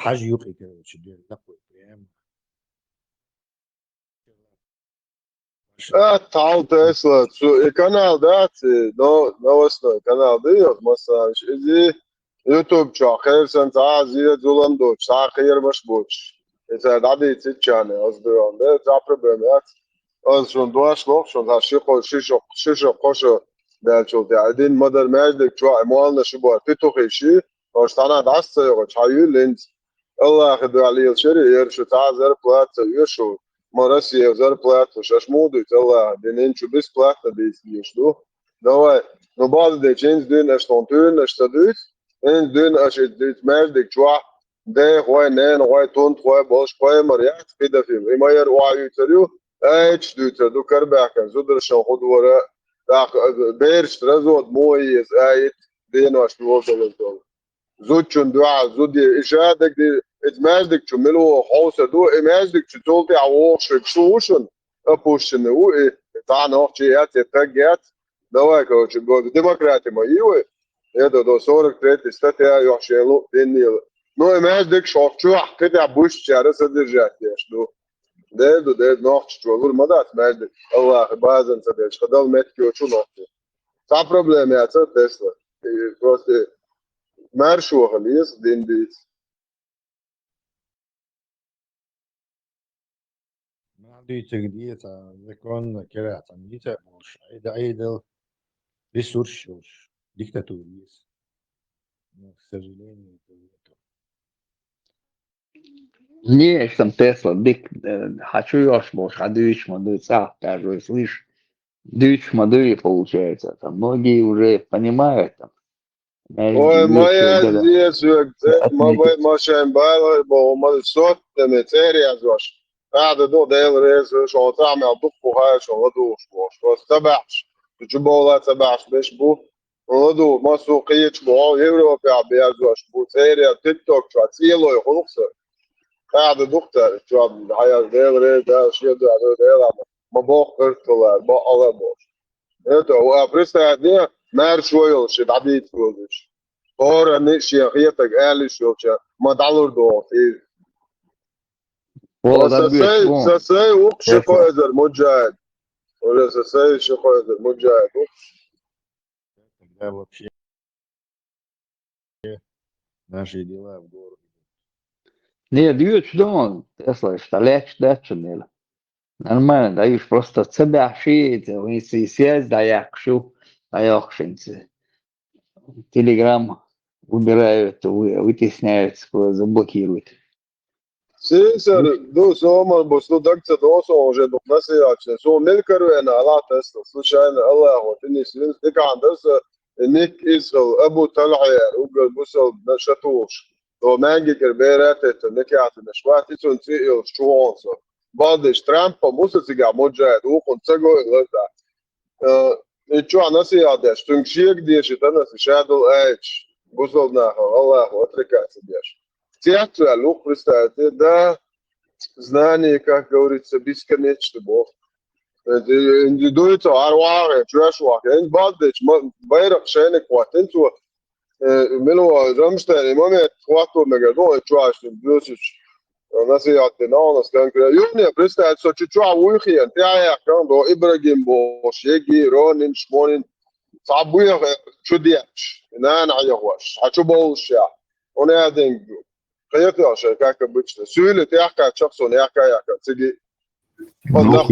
R: حاجة يوقي короче, такой прям.
A: Tal Tesla, kanāla dāci, novostной kanāla diot, masāviš, izi YouTube čā, Hersens Āzija, Zulandoč, Sākhir Mašbuč. Es dadī citčāni, ozdojām, bet tā problēma, jā. Az šon doš loh, šon tā šišo košo dēļ jā. Idin madar mēždik čā, emualna šibo ar pitukhīši, oš tānā dāsca jau, čāju lins. Allah khidu alīl širi, iršu tā zar plāca, yušu. Ma Россия зарплату, шаш муду, Allah, den inču besplatno dīstīšu, du. Davai, no bāzi dēļ viens dien, es ton tūn, es tadūt, viens dien, es dīt mēždik čua, dē, hoi, nēn, hoi, tunt, hoi, bolš, hoi, marjāt, pidafim. Ima yer uāju tarju, aič dūt, du karbēkan, zudaršan hudvara, bērš razot, mojies, ait, dienvaš pivotavas dolu. Zutčun duā, zudī, išādek dī, et mēždik ču milu hausa du, mēždik ču tulti avošik šūšun, apušķini, tā nohči jāt, pegēt, davai, korоче, godu demokrāti ma īvi, iedo do 43 statijā, jo šie dinīli. Nu, mēždik šokču, katā bušķēra sadržēties, du. Dēdu, nohči ču, lur madāt mēždik, Allah, bāzan sadēļ, kadal metki jo ču nohči. Tā problēma jāt, Tesla. Prosti, mēršoha lies, dindīts.
R: Надеюсь, где-то закон керата, где-то больше. Это айдол ресурс, диктатура есть. Но, к сожалению, это
D: Не, там Тесла, хочу ешь, может, а дыш, мадуй, скажу, слышь, дыш, мадуй, получается, там многие уже понимают, там,
A: Oi, moja dziesma, man šiem baila, bo man sot, tam ir cērījās, kāda do dēlreiz, šo tām jau dupu hājušo ladūšu, šo sabēšu, taču bolā sabēšu, bešu bū, un ladū, masu qīču, bo Eiropā biežošu, bū cērījā, TikTok, šo cieloju hulksa, kāda duktari, šo hājās dēlreiz, šiedā dēlā, man boh kartulēr, bo alebošu. Eto, pristājāt, nie, mēršoju, šī dadīt, kodīšu. Ora, nešie, hietag, ēlišu, šī, man dalurdot, ساسي وقشقو هذا المجاهد ولا ساسي شقو هذا المجاهد
R: тогда вообще наши дела в городе.
D: Не, дьюч дон, Тесла, что лечь дальше не. Нормально, даешь просто себя шить, если сесть, да якшу, да якшинцы. Телеграм убирают, вытесняют, заблокируют.
A: Синсер, ду сома, бо дакца досо уже до насияче. Со мелкаруена ала Тесла, случайно Аллаху, тини син дикандас ник Израил Абу Тал'айр, угал бусал нашатуш. То манги керберат это никят нашват, ицун цил шуонсо. Балдиш Трампа мусацига моджает, укон цаго лада. И чё насиядеш, тункшик деши, танас шадл эйч. Бусал нахо, Аллаху, отрекаться деш. Театр, лук, представьте, да, знание, как говорится, бесконечно, Бог. Индивидуется арваре, чуашвак, балдич, байрак шейник, ватинцу, мило, рамштейн, момент, хвату, мегадон, чуашник, блюсич, насиятте, наунас, конкретно. Юния, представьте, что чуа уихиен, тяя, кандо, Ибрагим, Бош, Еги, Ронин, Шмонин, صعبوية شديتش نان عيوش حشوبولش يا ونادين قيتي عشان كاكا بيتش سؤال تيحكا شخص ونيحكا يحكا تيجي والله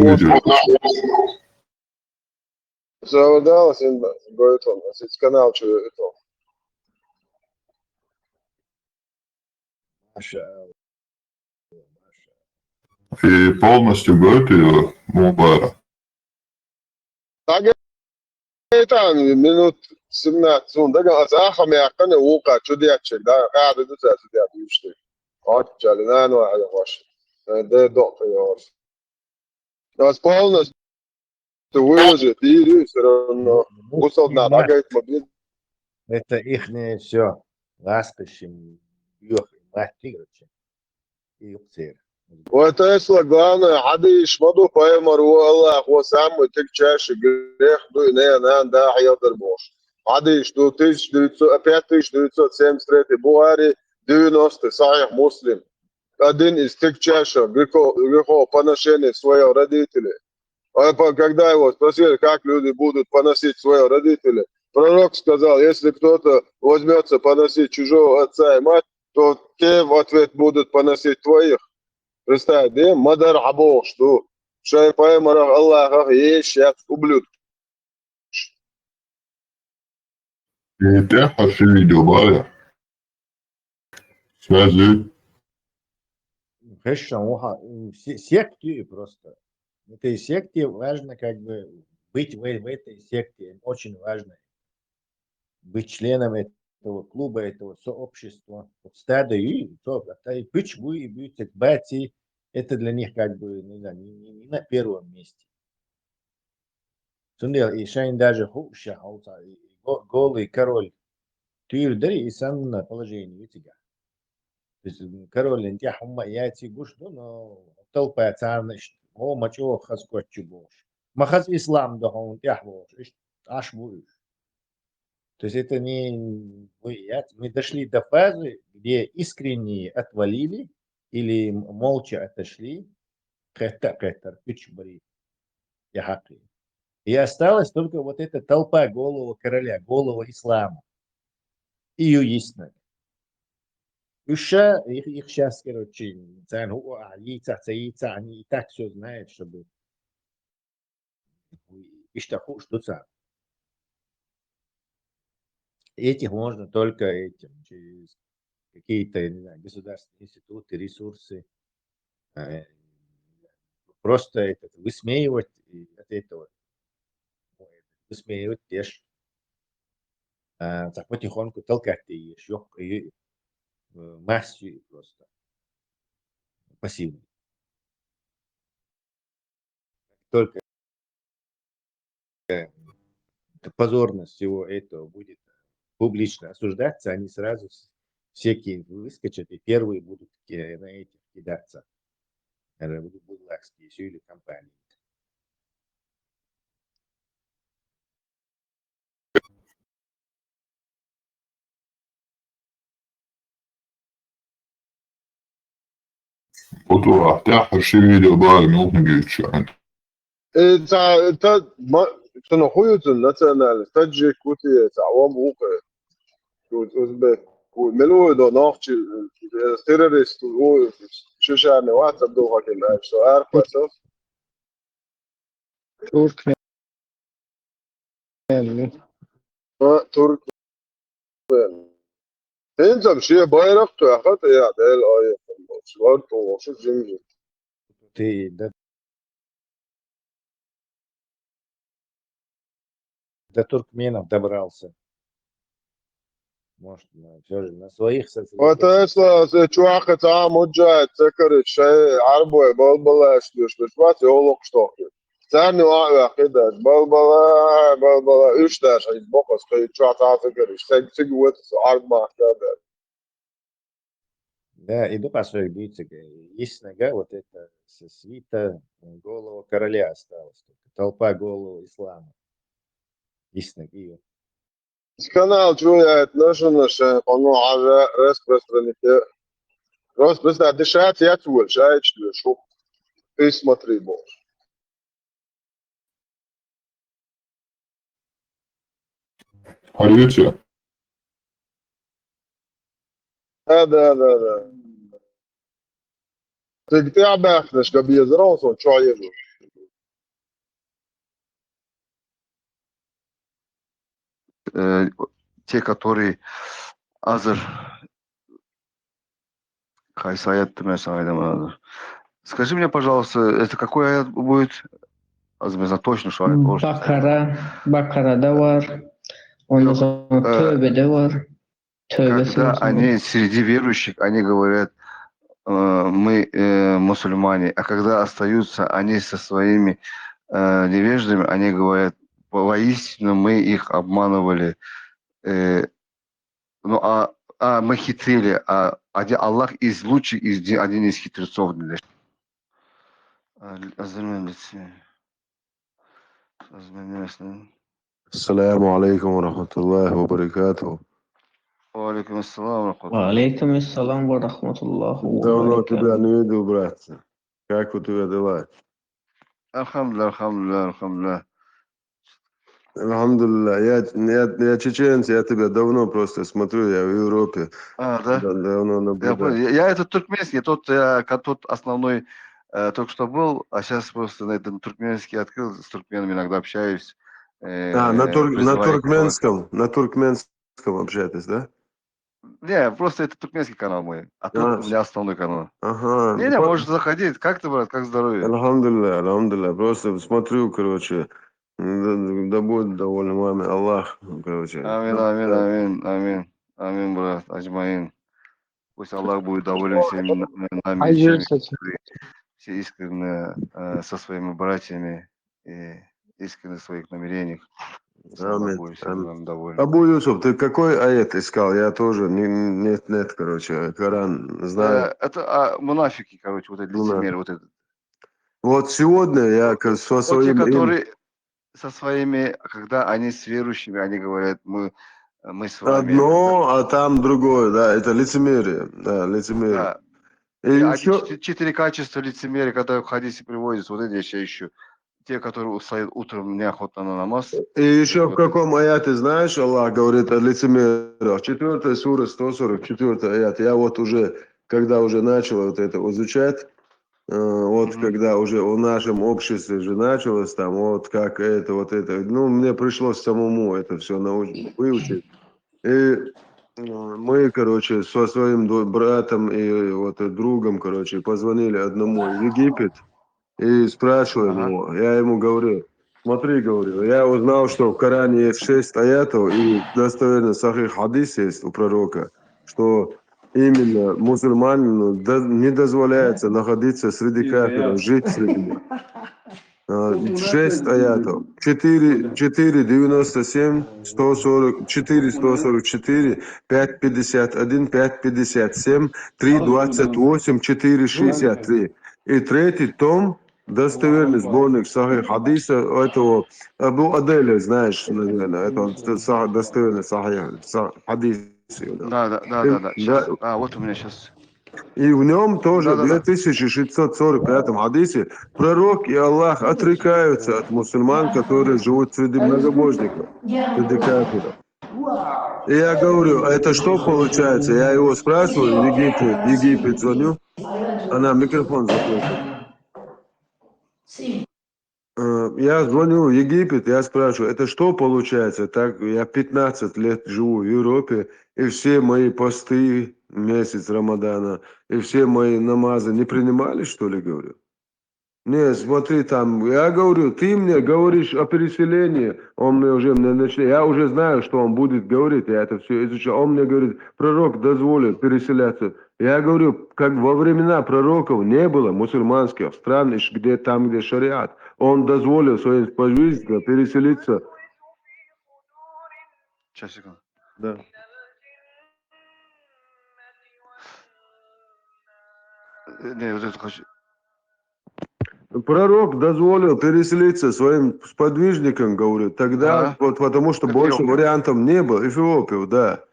A: so da sin goitom es kanal chu to
I: И полностью готово Мубара.
A: Tagad minut 17 un tagad ākham yaqan wuqa chudiyatchik da qaada dusa chudiyat yushti отчали на ну على واش ده ضغط يا واش нас полностью выложит и все равно высотно нагает мобиль.
R: Это ихнее все. Ласкащим, мастигрочи и цер.
A: Вот это главное, хады шмаду поймар والله هو сам تكشاش грех ну не да يقدر бош. Хады что 1973 Буари 90 صحيح مسلم. Один из тех чашек грехов поношения своего родителя. Когда его спросили, как люди будут поносить своего родителя, пророк сказал, если кто-то возьмется поносить чужого отца и мать, то те в ответ будут поносить твоих. Представь, да? Мадар або, что шайпаймарах Аллахах есть ублюдок.
I: Это хорошо видео, Валя. Связи.
R: Хорошо, секте просто. В этой секте важно как бы быть в этой секте, очень важно быть членом этого клуба, этого сообщества, стада и почему и быть бати, это для них как бы не на первом месте. И шайн даже хуша, голый король, ты удари и сам на положение тебя. То есть король интя хумма яти гуш, но толпа царниш, о мачо хаскотчу бош. Махаз ислам да он тяхвош, аж будешь. То есть это не мы дошли до фазы, где искренние отвалили или молча отошли, и осталась только вот эта толпа голого короля, голого ислама. Ее есть. Уша их сейчас, короче, они и так все знают, чтобы что-то. Этих можно только этим, через какие-то, не знаю, государственные институты, ресурсы. Просто это высмеивать от этого. Высмеивать теж. Так потихоньку толкать еще массу просто. Пассивно. Только позорность всего этого будет публично осуждаться, они сразу всякие выскочат и первые будут на этих кидаться. Это будут будлакские все или компании.
I: Otur, ده хорошо видео, Валя, нужно geçiyor.
A: انت تنخويت الناتشونال تاجيك كوتي تعوام وقع اوزبك ملو دو نوختي تيروريست شو شان واتساب دو هاك اللايف سو عارف اساس
J: ترك
A: ترك انت مشي بايرق اخذت يا ديل اي شوار تو شو جيمي
R: Ты до туркменов добрался. Может, все же на своих
A: وتسلا تشواخ تعام وجاي تذكر الشيء عربي بلبلاش ليش بات يولق شتوكي ثاني واحد كده بلبلا ايش داش عيد بقص كي تشوا تذكر الشيء تقوت عرب ما كده
R: Да, иду по своей бийце. Есть нога, вот это свита голого короля осталась. Толпа голого ислама. Есть ноги.
A: канал чует наш قانون على راس بس ده شات يتول شايف شو اسمه تريبو
I: Halletja.
A: هذا تقطيع باخنش قبل يزرعون شو عيلو
F: те, которые Азер Хайсаят Тумесайдам. Скажи мне, пожалуйста, это какой аят будет? Азмеза точно, что аят может.
G: Бакарa'da var. Ondan sonra Tövbe'de var. Tövbe
F: Когда они среди верующих, они говорят, мы мусульмане, а когда остаются они со своими невеждами, они говорят, воистину мы их обманывали, мы хитрили, а Аллах из лучших, один из хитрецов.
W: السلام عليكم ورحمة الله وبركاته.
F: Валейкум ассалам.
G: وعليكم السلام ورحمة الله
A: Давно тебя
G: وبركاته.
A: не видел, братцы. Как у тебя дела?
F: Алхамдулillah, алхамдулillah, алхамдулillah.
A: Алхамдулилля. Я чеченец, я тебя давно просто смотрю, я в Европе.
F: А, да?
A: Давно
F: Я
A: наблюдаю.
F: понял. Я этот туркменский, тот основной только что был, а сейчас просто на этом туркменский открыл, с туркменами иногда общаюсь.
A: На
F: Призываю
A: на туркменском общаетесь, да?
F: Не, просто это туркменский канал мой, а тут у меня основной канал.
A: Ага.
F: Не, может заходить. Как ты, брат, как здоровье?
A: Алхамдулилля, алхамдулилля. Просто смотрю, короче, да будет доволен вами Аллах, короче.
F: Амин, амин, амин, амин, амин, брат, аджмаин. Пусть Аллах будет доволен всеми нами, всеми, все искренне со своими братьями и искренне в своих намерениях. Пусть Аллах
A: Амин,
F: будет всем
A: амин.
F: нам доволен.
A: Абу Юсуф, ты какой аят искал? Я тоже нет, короче, Коран знаю.
F: Это мунафики, короче, вот эти лицемеры, вот это.
A: Вот сегодня я со
F: Вот те,
A: своим
F: которые со своими, когда они с верующими, они говорят, мы с вами.
A: одно, а там другое, да, это лицемерие, да, лицемерие.
F: Да.
A: И
F: И
A: еще...
F: четыре качества лицемерия, которые в хадисе приводятся, вот эти я сейчас ищу. Те, которые встают утром неохотно на намаз.
A: И еще в каком аяте, знаешь, Аллах говорит о лицемерах. 4 сура, 144 аят. Я вот уже, когда уже начал вот это изучать, вот когда уже в нашем обществе уже началось там, вот как это, вот это, ну, мне пришлось самому это все выучить. И мы, короче, со своим братом и вот другом, короче, позвонили одному в Египет и спрашиваем его. Я ему говорю, смотри, говорю, я узнал, что в Коране есть 6 аятов и достоверно сахих хадис есть у пророка, что именно мусульманину не дозволяется находиться среди кафиров, жить среди них. 6 аятов. 4, 97, 140, 4, 144, 5, 51, 5, 57, 3, 28, 4, 63. И третий том, достоверный сборник сахих хадиса этого Абу Аделя, знаешь, наверное, это достоверный сахих хадис.
F: Да, сейчас. Вот у меня сейчас.
A: И в нем тоже в 2645 хадисе пророк и Аллах отрекаются от мусульман, которые живут среди многобожников, среди кафиров. И я говорю, а это что получается? Я его спрашиваю, Египет звоню, она микрофон закрыта. Я звоню в Египет, я спрашиваю, это что получается? Так, я 15 лет живу в Европе, и все мои посты, месяц Рамадана, и все мои намазы не принимали, что ли, говорю? Не, смотри, там, я говорю, ты мне говоришь о переселении, он мне уже начинает, я уже знаю, что он будет говорить, я это все изучал, он мне говорит, пророк дозволил переселяться. Я говорю, как во времена пророков не было мусульманских стран, где там, где шариат, он дозволил своим сподвижникам переселиться.
F: Сейчас, секунду.
A: Да.
F: Не, вот это хочу.
A: Пророк дозволил переселиться своим сподвижникам, говорю, тогда, вот потому что больше вариантов не было. Эфиопию, да.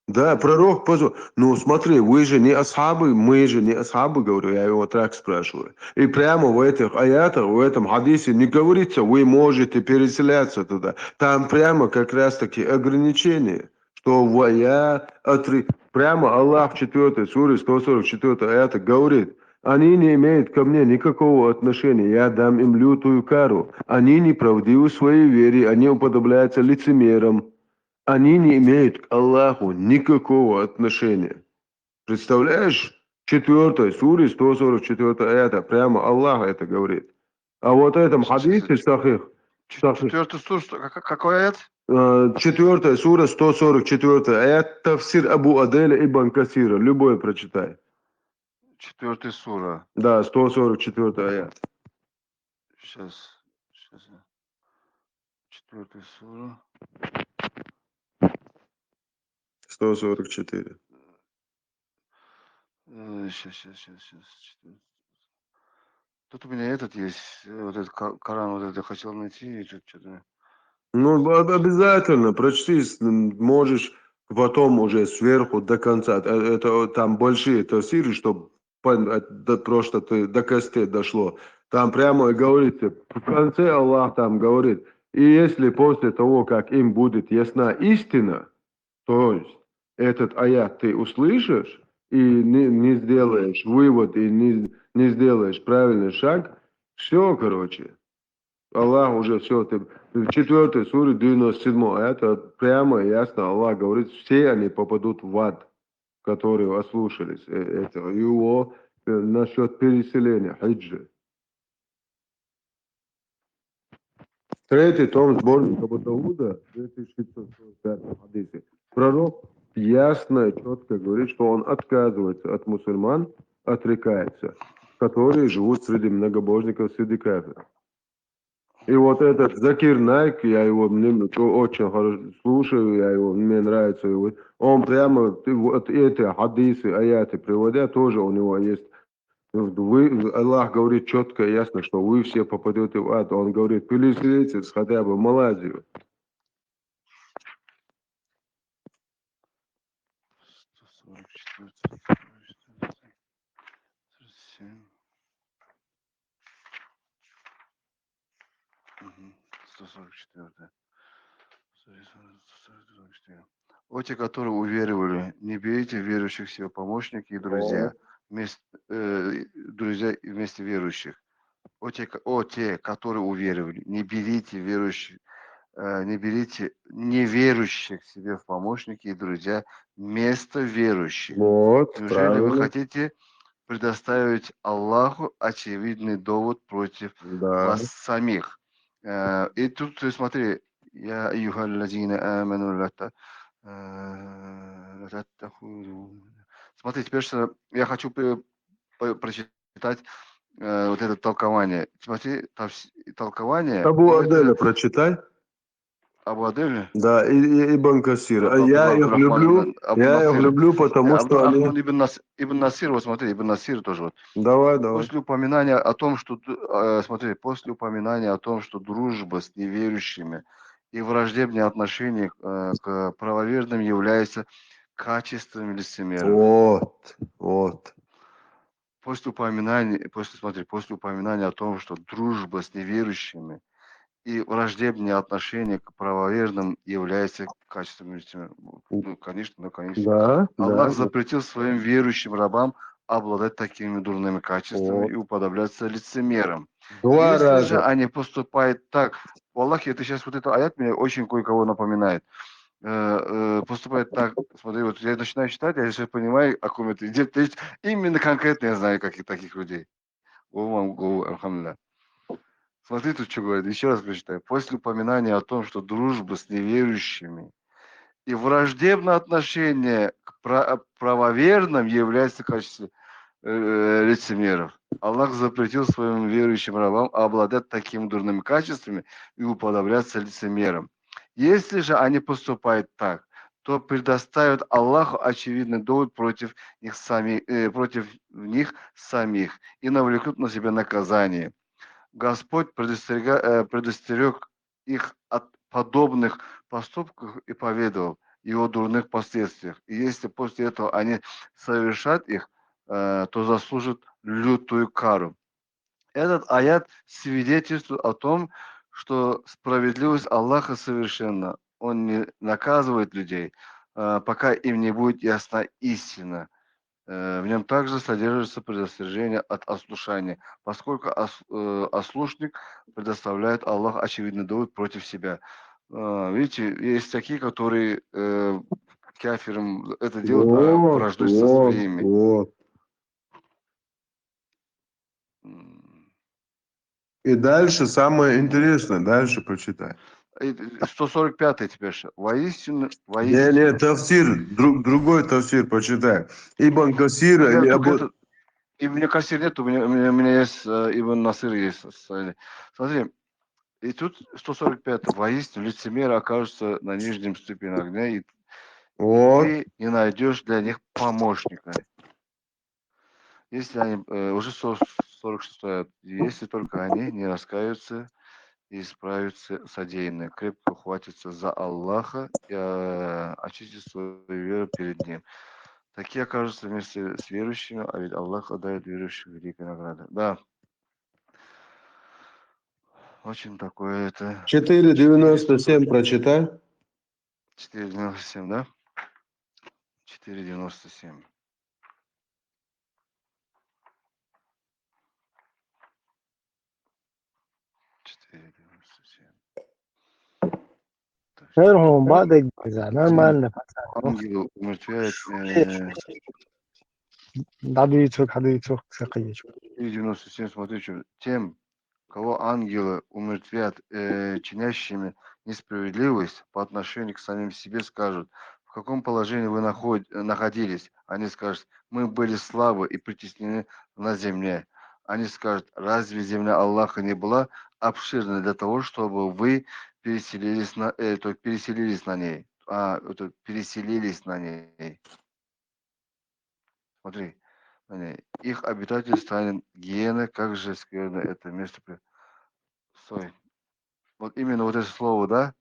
A: Да, пророк позволил. Ну, смотри, вы же не асхабы, мы же не асхабы, говорю, я его так спрашиваю. И прямо в этих аятах, в этом хадисе не говорится, вы можете переселяться туда. Там прямо как раз таки ограничения, что прямо Аллах в 4 суре 144 аята говорит, они не имеют ко мне никакого отношения, я дам им лютую кару. Они неправдивы в своей вере, они уподобляются лицемерам. Они не имеют к Аллаху никакого отношения. Представляешь? 4 суре 144 аята, прямо Аллах это говорит. А вот в этом хадисе сахих.
F: 4 сура, какой аят?
A: 4 сура 144 аят, тафсир Абу Аделя ибн Касира. Любой прочитай.
F: 4 сура.
A: Да, 144 аят.
F: Сейчас. 4 сура.
A: 144.
F: Сейчас. Тут у меня этот есть, вот этот Коран, вот это хотел найти, и что-то.
A: Ну, обязательно, прочти, можешь потом уже сверху до конца. Это там большие тафсиры, чтобы просто до костей дошло. Там прямо говорится, в конце Аллах там говорит, и если после того, как им будет ясна истина, то есть этот аят ты услышишь и не сделаешь вывод, и не сделаешь правильный шаг, все, короче. Аллах уже все, в 4 суре 97 это прямо и ясно Аллах говорит, все они попадут в ад, которые ослушались этого. Его насчет переселения, хиджи. 3 том сборника Абу Дауда, 2545 хадисе. Пророк ясно и четко говорит, что он отказывается от мусульман, отрекается, которые живут среди многобожников, среди кафиров. И вот этот Закир Найк, я его очень хорошо слушаю, мне нравится его. Он прямо вот эти хадисы, аяты приводя, тоже у него есть. Аллах говорит четко и ясно, что вы все попадете в ад. Он говорит, переселитесь хотя бы в Малайзию.
F: О те, которые уверовали, не берите верующих себе помощники и друзья, друзья вместе верующих. О те, которые уверовали, не берите верующих, не берите неверующих себе в помощники и друзья вместо верующих.
A: Вот,
F: Неужели
A: правильно.
F: вы хотите предоставить Аллаху очевидный довод против вас самих? И тут смотри, я юхаллазина аману лата. Смотри, теперь что я хочу прочитать вот это толкование. Смотри, толкование.
A: Абу Аделя прочитай.
F: Абу Аделя?
A: Да, и Ибн Касир. Я их люблю, потому что они...
F: Ибн Насир, вот смотри, Ибн Насир тоже вот.
A: Давай.
F: После упоминания о том, что, смотри, после упоминания о том, что дружба с неверующими и враждебное отношение к правоверным является качеством лицемеров.
A: Вот.
F: После упоминания о том, что дружба с неверующими и враждебное отношение к правоверным является качеством лицемеров. Ну, конечно.
A: Да.
F: Аллах запретил своим верующим рабам обладать такими дурными качествами и уподобляться лицемерам. Если же они поступают так, в Аллахе, это сейчас вот это аят меня очень кое-кого напоминает. Поступает так, смотри, вот я начинаю читать, я сейчас понимаю, о ком это идет. То есть именно конкретно я знаю каких таких людей. Смотри, тут что говорит, еще раз прочитаю. После упоминания о том, что дружба с неверующими и враждебное отношение к правоверным является качеством лицемеров. Аллах запретил своим верующим рабам обладать такими дурными качествами и уподобляться лицемерам. Если же они поступают так, то предоставят Аллаху очевидный довод против них самих и навлекут на себя наказание. Господь предостерег их от подобных поступков и поведал его дурных последствиях. И если после этого они совершат их, то заслужат лютую кару. Этот аят свидетельствует о том, что справедливость Аллаха совершенна. Он не наказывает людей, пока им не будет ясна истина. В нем также содержится предостережение от ослушания, поскольку ослушник предоставляет Аллах очевидный довод против себя. Видите, есть такие, которые кафирам это делают, враждуют со своими.
A: И дальше самое интересное, дальше прочитай.
F: 145 теперь. Воистину.
A: Не, тафсир, другой тафсир почитай. Ибн Касир или Абу...
F: Ибн Касир нет, у меня есть Ибн Насир есть. Смотри, и тут 145. Воистину лицемеры окажутся на нижнем ступени огня, и ты не найдешь для них помощника. Если они, уже 146, если только они не раскаются и исправит содеянное. Крепко ухватится за Аллаха и очистит свою веру перед Ним. Такие окажутся вместе с верующими, а ведь Аллах отдает верующим великой награды. Да. Очень такое это...
B: 4.97 прочитай.
F: 4.97, да? 4.97.
V: Сверху бадать, нормально.
F: Ангелы умертвяют...
V: Хадуицук, сакаечук.
F: 97, смотри, что тем, кого ангелы умертвят чинящими несправедливость по отношению к самим себе, скажут, в каком положении вы находились. Они скажут, мы были слабы и притеснены на земле. Они скажут, разве земля Аллаха не была обширной для того, чтобы вы переселились на ней? Переселились на ней. Смотри. Их обитатель станет гиеной, как же скверно это место. Стой. Вот именно вот это слово, да?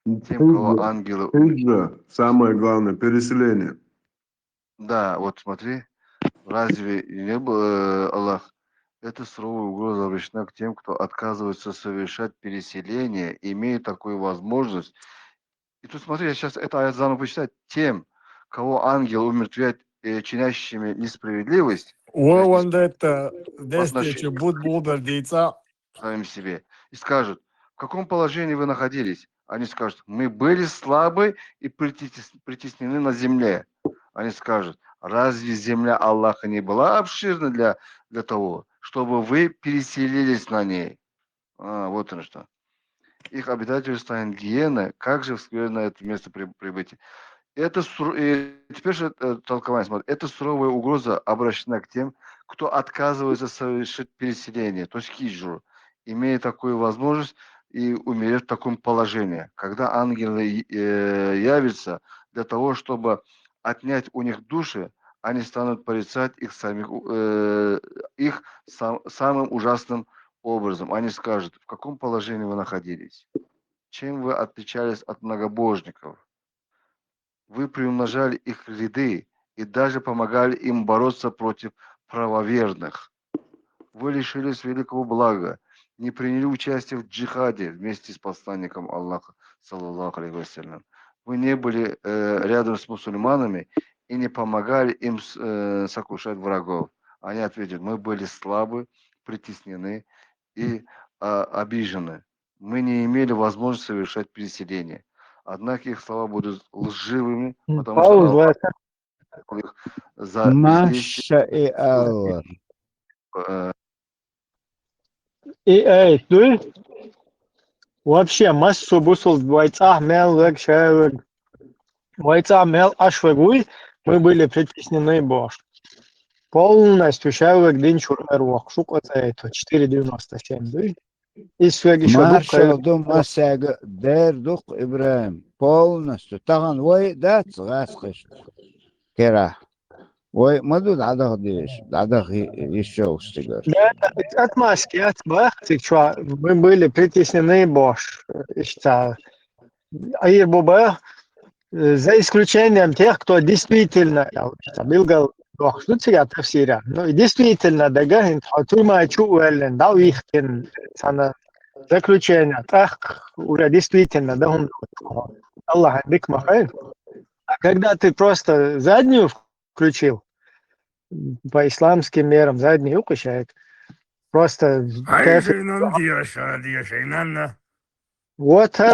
F: Тем, кого ангелы...
B: Хиджа, самое главное, переселение.
F: Да, вот смотри, разве не был Аллах? Эта суровая угроза обращена к тем, кто отказывается совершать переселение, имея такую возможность. И тут смотри, я сейчас это аят заново почитать. Тем, кого ангел умертвяет чинящими несправедливость,
V: Он это действие будет дейца.
F: самим себе. И скажут, в каком положении вы находились? Они скажут, мы были слабы и притеснены на земле. Они скажут, разве земля Аллаха не была обширна для того, чтобы вы переселились на ней? Вот оно что. Их обитатель станет гиеной, как же скверно это место прибытия. Это теперь же толкование, смотри, эта суровая угроза обращена к тем, кто отказывается совершить переселение, то есть хиджру, имея такую возможность и умереть в таком положении. Когда ангелы явятся для того, чтобы отнять у них души, они станут порицать их самих, самым ужасным образом. Они скажут, в каком положении вы находились, чем вы отличались от многобожников. Вы приумножали их ряды и даже помогали им бороться против правоверных. Вы лишились великого блага, не приняли участие в джихаде вместе с посланником Аллаха, саллаллаху алейхи вассалям. Вы не были рядом с мусульманами и не помогали им сокрушать врагов. Они ответят, мы были слабы, притеснены и обижены. Мы не имели возможности совершать переселение. Однако их слова будут лживыми, потому что Аллах их за
H: бездействие.
V: Ты вообще массу бусул бойца мел шевек. Бойца мел ашвегуй, мы были притеснены Бож. Полностью шевек день шурмервок. Шук это 4.97, да?
H: Маршал Думасяга Дердук Ибраим полностью таган вой да цгасхш кера вой мадуд адах диш адах еще устигар.
V: Да, отмазки, отмазки, что мы были притеснены Бож. А Боба, за исключением тех, кто действительно был что тебя тавсира. Ну, действительно, дагахин, хатума чуэлен, дал их заключение. Так, уже действительно, да, он Аллах, бик махай. А когда ты просто заднюю включил, по исламским мерам, заднюю укушает, просто... Вот
H: вот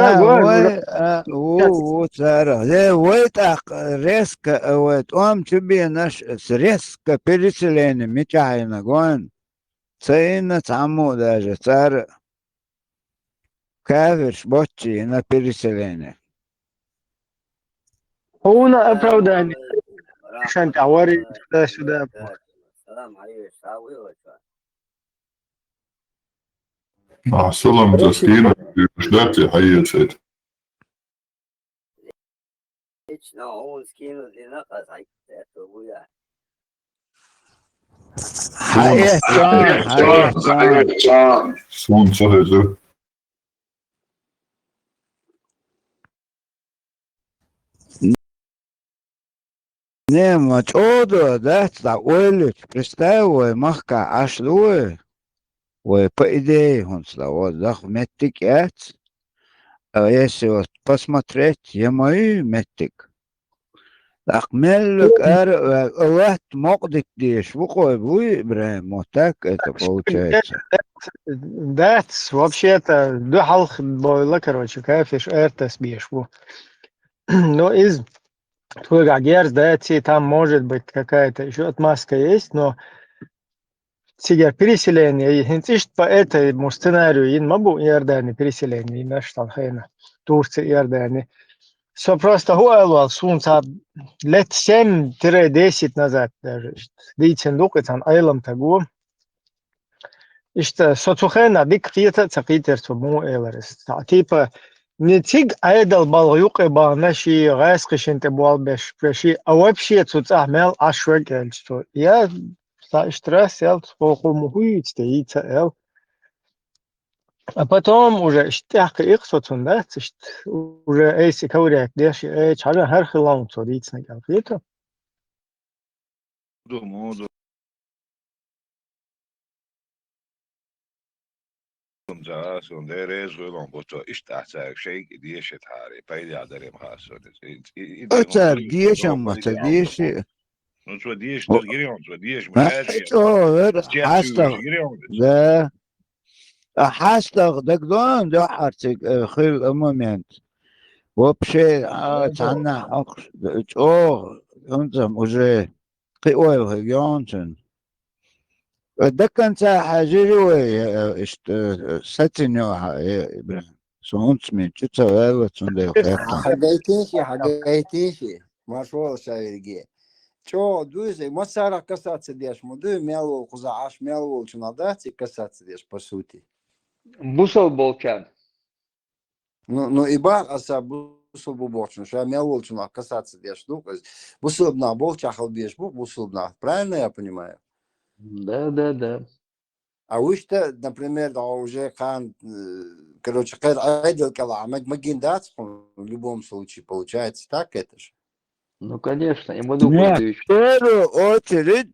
H: так резко вот он тебе наш резко переселение мечайно гон цейна саму даже царь каверш бочи на переселение.
V: Он оправдание. Шантавари сюда.
I: Салам за скину, ждать хайецет. Солнце это.
H: Не, мачодо, да, ойлич, представь, махка, аж луи. Ой, по идее, он вот, да, метик яц. Если вот посмотреть, я мою метик. Так, мелюк, лат мокдик деш, вухой, вы, Ибраим, вот так это получается.
V: Да, вообще-то, да, халх бойла, короче, кайфиш, эртес бешву. Но из твоего герз, да, там может быть какая-то еще отмазка есть, но сигар переселение, и хинцишт по этому сценарию, ин мабу Иордания переселение, и наш там хейна, Турция, Иордания. Все просто хуайло, сунца лет 7-10 назад даже. Дийцен дукетан айлам тагу. Ишта соцухена дик киета цакитерство му эйлерес. Типа не тиг айдал балюк эба наши гайскишенте буалбеш преши, а вообще цуцахмел ашвегельство. Я стресс ел спохумухуицте ица ел. А потом уже штяка их соцунда, уже эйси кауряк деш, чара хархилаун цодицна галфито.
L: Думаю, جاسون درز ولون بوتو اشتاعتك شيء ديش تهاري بايدي عدريم خاصون
H: Оцар, дешам, маца, деши.
L: Ну что деш тергирем, что деш
H: ما
L: мэрия.
H: حاستغ ده حاستغ دك دون ده حرتك خيل أمامينت وبشي تعنا أقش أوه ينزم وجه قوي وهيونتن ده كان حاجري اشت ساتنيو إبراهيم سونت من شو وتسوندي وخيرتن
O: حقيتيشي ما شو شايرجي Čo, duzi, masara kasāts dieš, mudu melu, kuzāš melu, čunadāci kasāts dieš pasūti.
D: Busol bolčan.
O: Ну, иба, аса бусул бубочун, что я мelu, чунад kasāts dieš, бусул бна болчахал диеш, бусул бна. Правильно я понимаю?
D: Да.
O: А вы-то, например, да, уже хан, короче, айдел кала, магин дать, в любом случае получается так это же.
D: Ну, конечно, ему думаю,
H: Нет, в первую очередь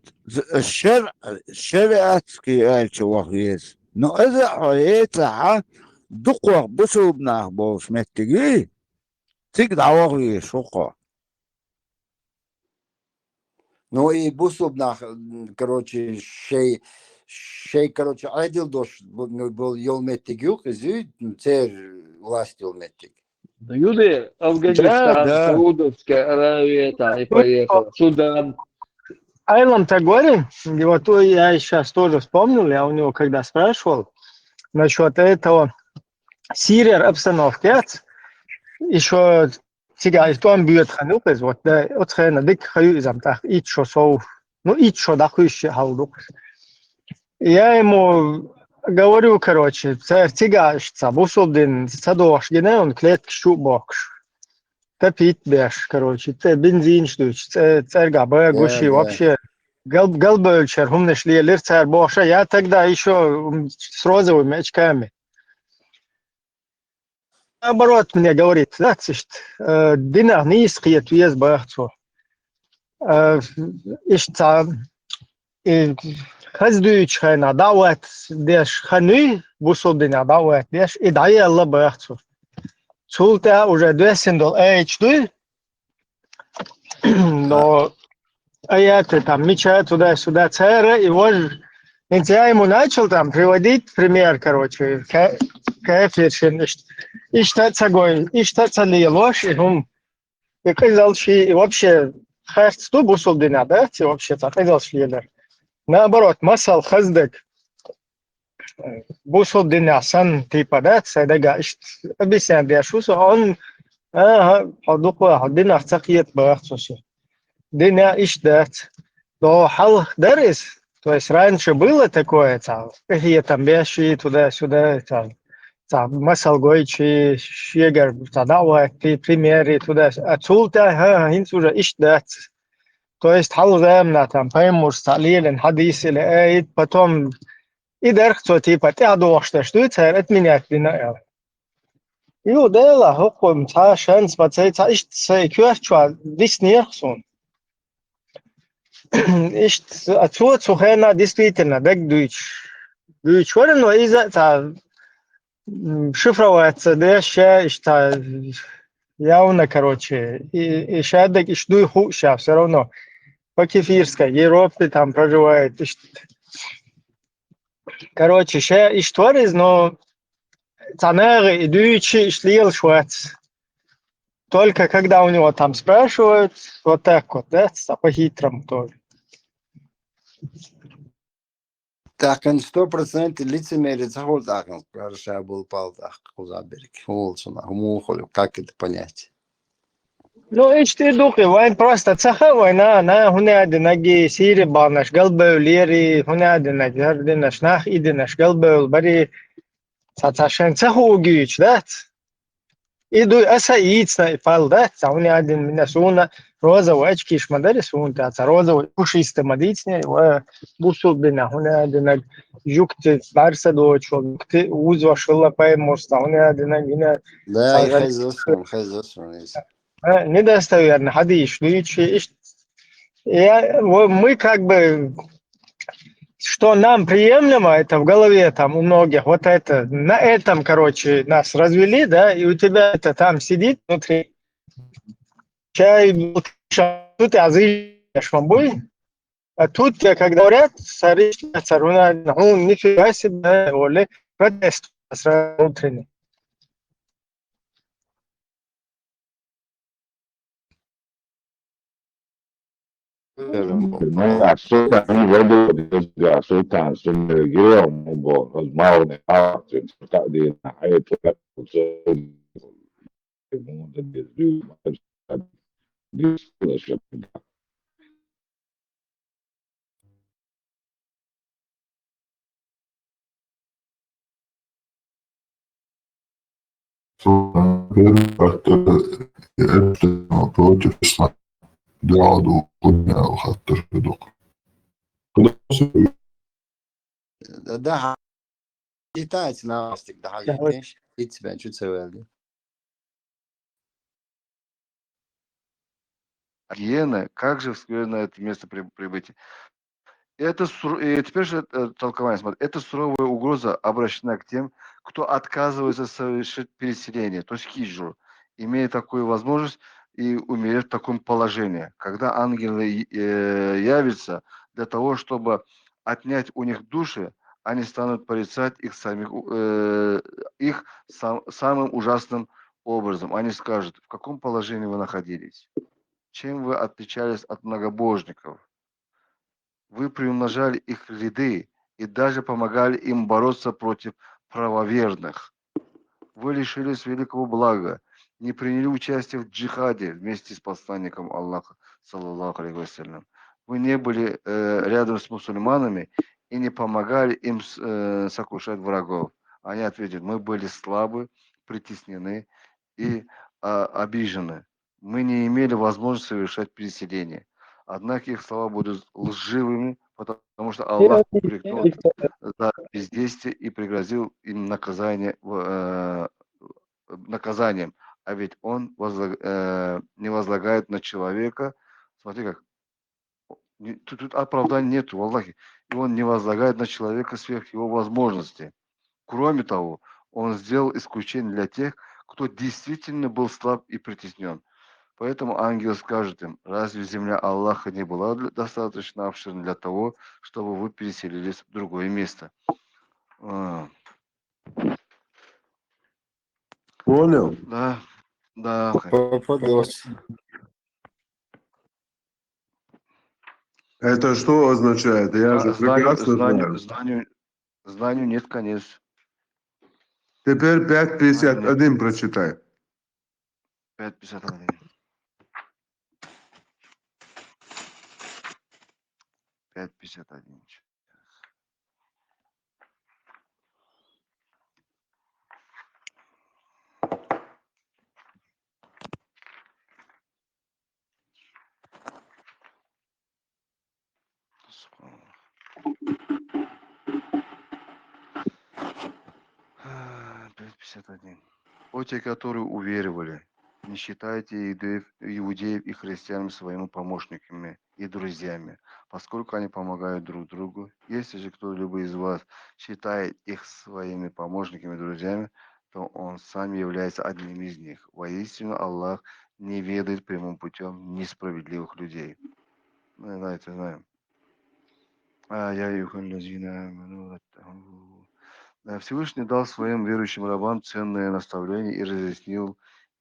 H: шариатский альчевах есть. Но это дуквах бусубнах бош меттиги, всегда вахи шука.
O: Ну и бусубнах, короче, шей, короче, айдел дош был елметтигюк, цер власть елметтиг.
D: Ну, Юды, Афганистан, Саудовская Аравия, там и поехал, Судан.
V: Айлам Тагори, и вот я сейчас тоже вспомнил, я у него когда спрашивал насчет этого Сирия обстановки, еще сега там будет ханукас, вот да, от хана дик хаю замтах, и что сов, ну и что да хуйще халдук. Я ему говорю, короче, цигашца, бусулдин, садош, гене он клетки шубокш. Топить беш, короче, бензин штуч, цергаба, гуши, вообще. Галбельчер, умнешли, лирцер, боша. Я тогда еще с розовыми очками. Наоборот, мне говорит, да, дина низкие, tu есть бахцу. Ишца, خزدوش خنا دعوت دیش خنوی بوسود دینا دعوت دیش ادعای الله باخته سولتا уже 200 $, но это там меча туда-сюда цера, и вот я ему начал там приводить пример, короче, кафиршин, и штаться ли ложь, и он сказал, и вообще херц ту бусол дина, да, и вообще так сказал, что наоборот, масал хаздек, бусол дина сан типа, да, сайдага, объясняет диашусу, он حدوقه دينا احتقيت بأخصوصه دينا ишдать до хал дарис, то есть раньше было такое, какие там вещи туда-сюда, масал гойчи, шегар, давай примеры туда, отсюда хинц уже ишдать, то есть хал замна там поймуш салилен хадис или айд, потом и дерхцо типа ты адошта, что это менять дина. Jo, dela, hoppom, ta chans, vad säger ta, ich sei kört schon, vis ner så. отсюда сухена действительно, так дuyuş var ama iza шифроваться, да, что явно, короче, и шадок, и жду хуша, все равно. По Кефирской, Европе там проживает. Короче, ща и шториз, но цанеры и дuyuçи шлил швец. Только когда у него там спрашивают, вот так вот, да, по-хитрому тоже.
O: Так, он 100% лицемерие, заход так, он спрашивает, был пал так, куда берег, волчина, мухолю, как это понять?
V: Ну, işte dukhi, vain просто цаха война, на хунады наги сири банаш, галбeu лери, хунады наг, жардинаш, нах идинаш, галбeu, бари цацашен цаху гюч, да? Иду аса яйцна фал, да? Сауни один меня суна, розовый очки шмадари сун, таца розовый пушистый мадицне, бусул бина, хунады наг, жукты барса дочо, жукты узва шилла пай моста, хунады наг, ина
O: Да, и хайзосун, есть.
V: недостоверно, хадиш, мы как бы, что нам приемлемо, это в голове там у многих, вот это, на этом, короче, нас развели, да, и у тебя это там сидит внутри, чай, тут азыш мамбуй, а тут, когда говорят, сариш, царуна, ну, нифига себе, оле, протест внутренний.
E: No, ascolta, non voglio dire, ascolta, sono io un po', ma un altro, sta di hai trovato il mondo di
I: против ислама. Гаду поднял хаттер док.
O: Да, читайте на астик, да, видишь, и тебя чуть целый. Гиена, как же скверно это место прибытия. Это, и теперь же толкование, смотри, это суровая угроза обращена к тем, кто отказывается совершить переселение, то есть хиджру, имея такую возможность и умереть в таком положении. Когда ангелы явятся для того, чтобы отнять у них души, они станут порицать их самих, самым ужасным образом. Они скажут, в каком положении вы находились, чем вы отличались от многобожников. Вы приумножали их ряды и даже помогали им бороться против правоверных. Вы лишились великого блага, не приняли участие в джихаде вместе с посланником Аллаха, саллаллаху алейхи вассалям. Вы не были рядом с мусульманами и не помогали им сокрушать врагов. Они ответят, мы были слабы, притеснены и обижены. Мы не имели возможности совершать переселение. Однако их слова будут лживыми, потому что Аллах упрекнул их за бездействие и пригрозил им наказанием. А ведь он не возлагает на человека, смотри как, тут оправдания нету, в Аллахе, и он не возлагает на человека сверх его возможностей. Кроме того, он сделал исключение для тех, кто действительно был слаб и притеснен. Поэтому ангел скажет им, разве земля Аллаха не была достаточно обширна для того, чтобы вы переселились в другое место?
B: Понял?
O: Да, да.
F: Попадос.
B: Это что означает? Я же прекрасно знаю.
O: Знанию нет конец.
B: Теперь 5.51 прочитай.
O: 5.51. 5.51. О те, которые уверовали Не считайте иудеев и христиан своими помощниками и друзьями, поскольку они помогают друг другу. Если же кто-либо из вас считает их своими помощниками и друзьями, то он сам является одним из них. Воистину Аллах не ведает прямым путем несправедливых людей. Мы на это знаем. Всевышний дал своим верующим рабам ценное наставление и разъяснил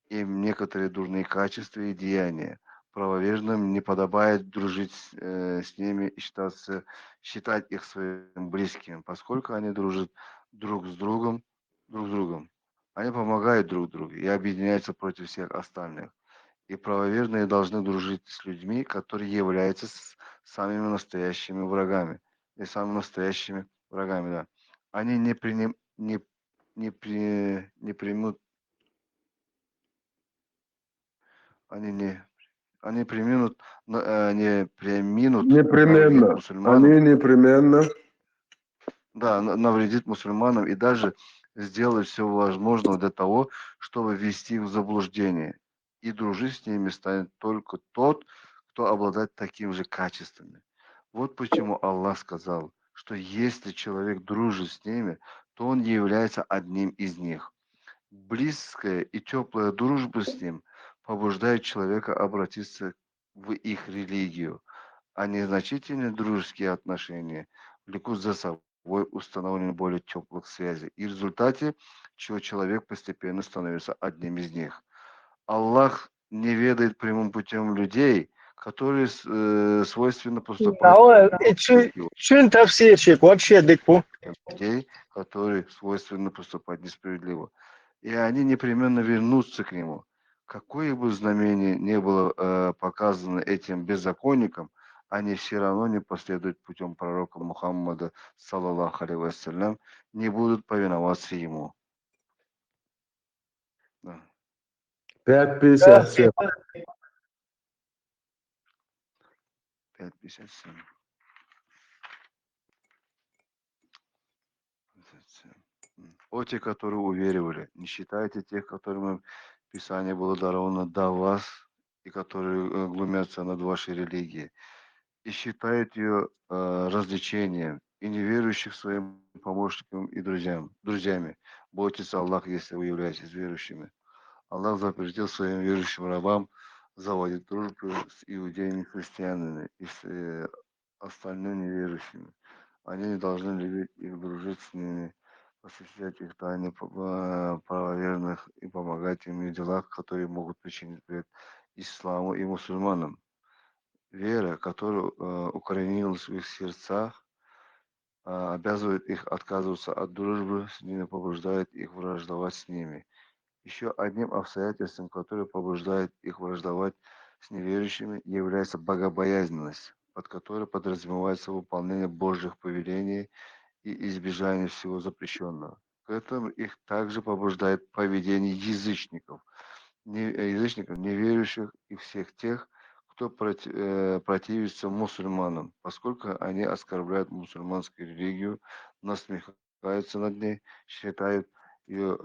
O: им некоторые дурные качества и деяния. Правоверным не подобает дружить с ними и считать их своим близким, поскольку они дружат друг с другом. Они помогают друг другу и объединяются против всех остальных. И правоверные должны дружить с людьми, которые являются самыми настоящими врагами. И самыми настоящими врагами, да. Они не примут они не приминут навредить
S: Непременно.
O: мусульманам,
S: Они непременно.
O: да, навредить мусульманам и даже сделать все возможное для того, чтобы ввести их в заблуждение. И дружить с ними станет только тот, кто обладает такими же качествами. Вот почему Аллах сказал, что если человек дружит с ними, то он является одним из них. Близкая и теплая дружба с ним побуждает человека обратиться в их религию, а незначительные дружеские отношения влекут за собой установление более теплых связей, и в результате чего человек постепенно становится одним из них. Аллах не ведает прямым путем людей, которые свойственно поступать
V: Чин тавсирчик вообще дыку.
O: людей, которые свойственно поступать несправедливо. И они непременно вернутся к нему. Какое бы знамение не было показано этим беззаконникам, они все равно не последуют путем пророка Мухаммада, саллаллаху алейхи вассалям, не будут повиноваться ему. Да.
S: 5:57.
O: 5:57. О те, которые уверовали, не считайте тех, которым Писание было даровано до вас, и которые глумятся над вашей религией, и считают ее развлечением, и неверующих своим помощникам и друзьями. Бойтесь Аллаха, если вы являетесь верующими. Аллах запретил своим верующим рабам заводить дружбу с иудеями, христианами и с остальными неверующими. Они не должны любить их, дружить с ними, посвящать их тайне правоверных и помогать им в делах, которые могут причинить вред исламу и мусульманам. Вера, которая укоренилась в их сердцах, обязывает их отказываться от дружбы с ними, побуждает их враждовать с ними. Еще одним обстоятельством, которое побуждает их враждовать с неверующими, является богобоязненность, под которой подразумевается выполнение Божьих повелений и избежание всего запрещенного. К этому их также побуждает поведение язычников, неверующих и всех тех, кто противится мусульманам, поскольку они оскорбляют мусульманскую религию, насмехаются над ней, считают ее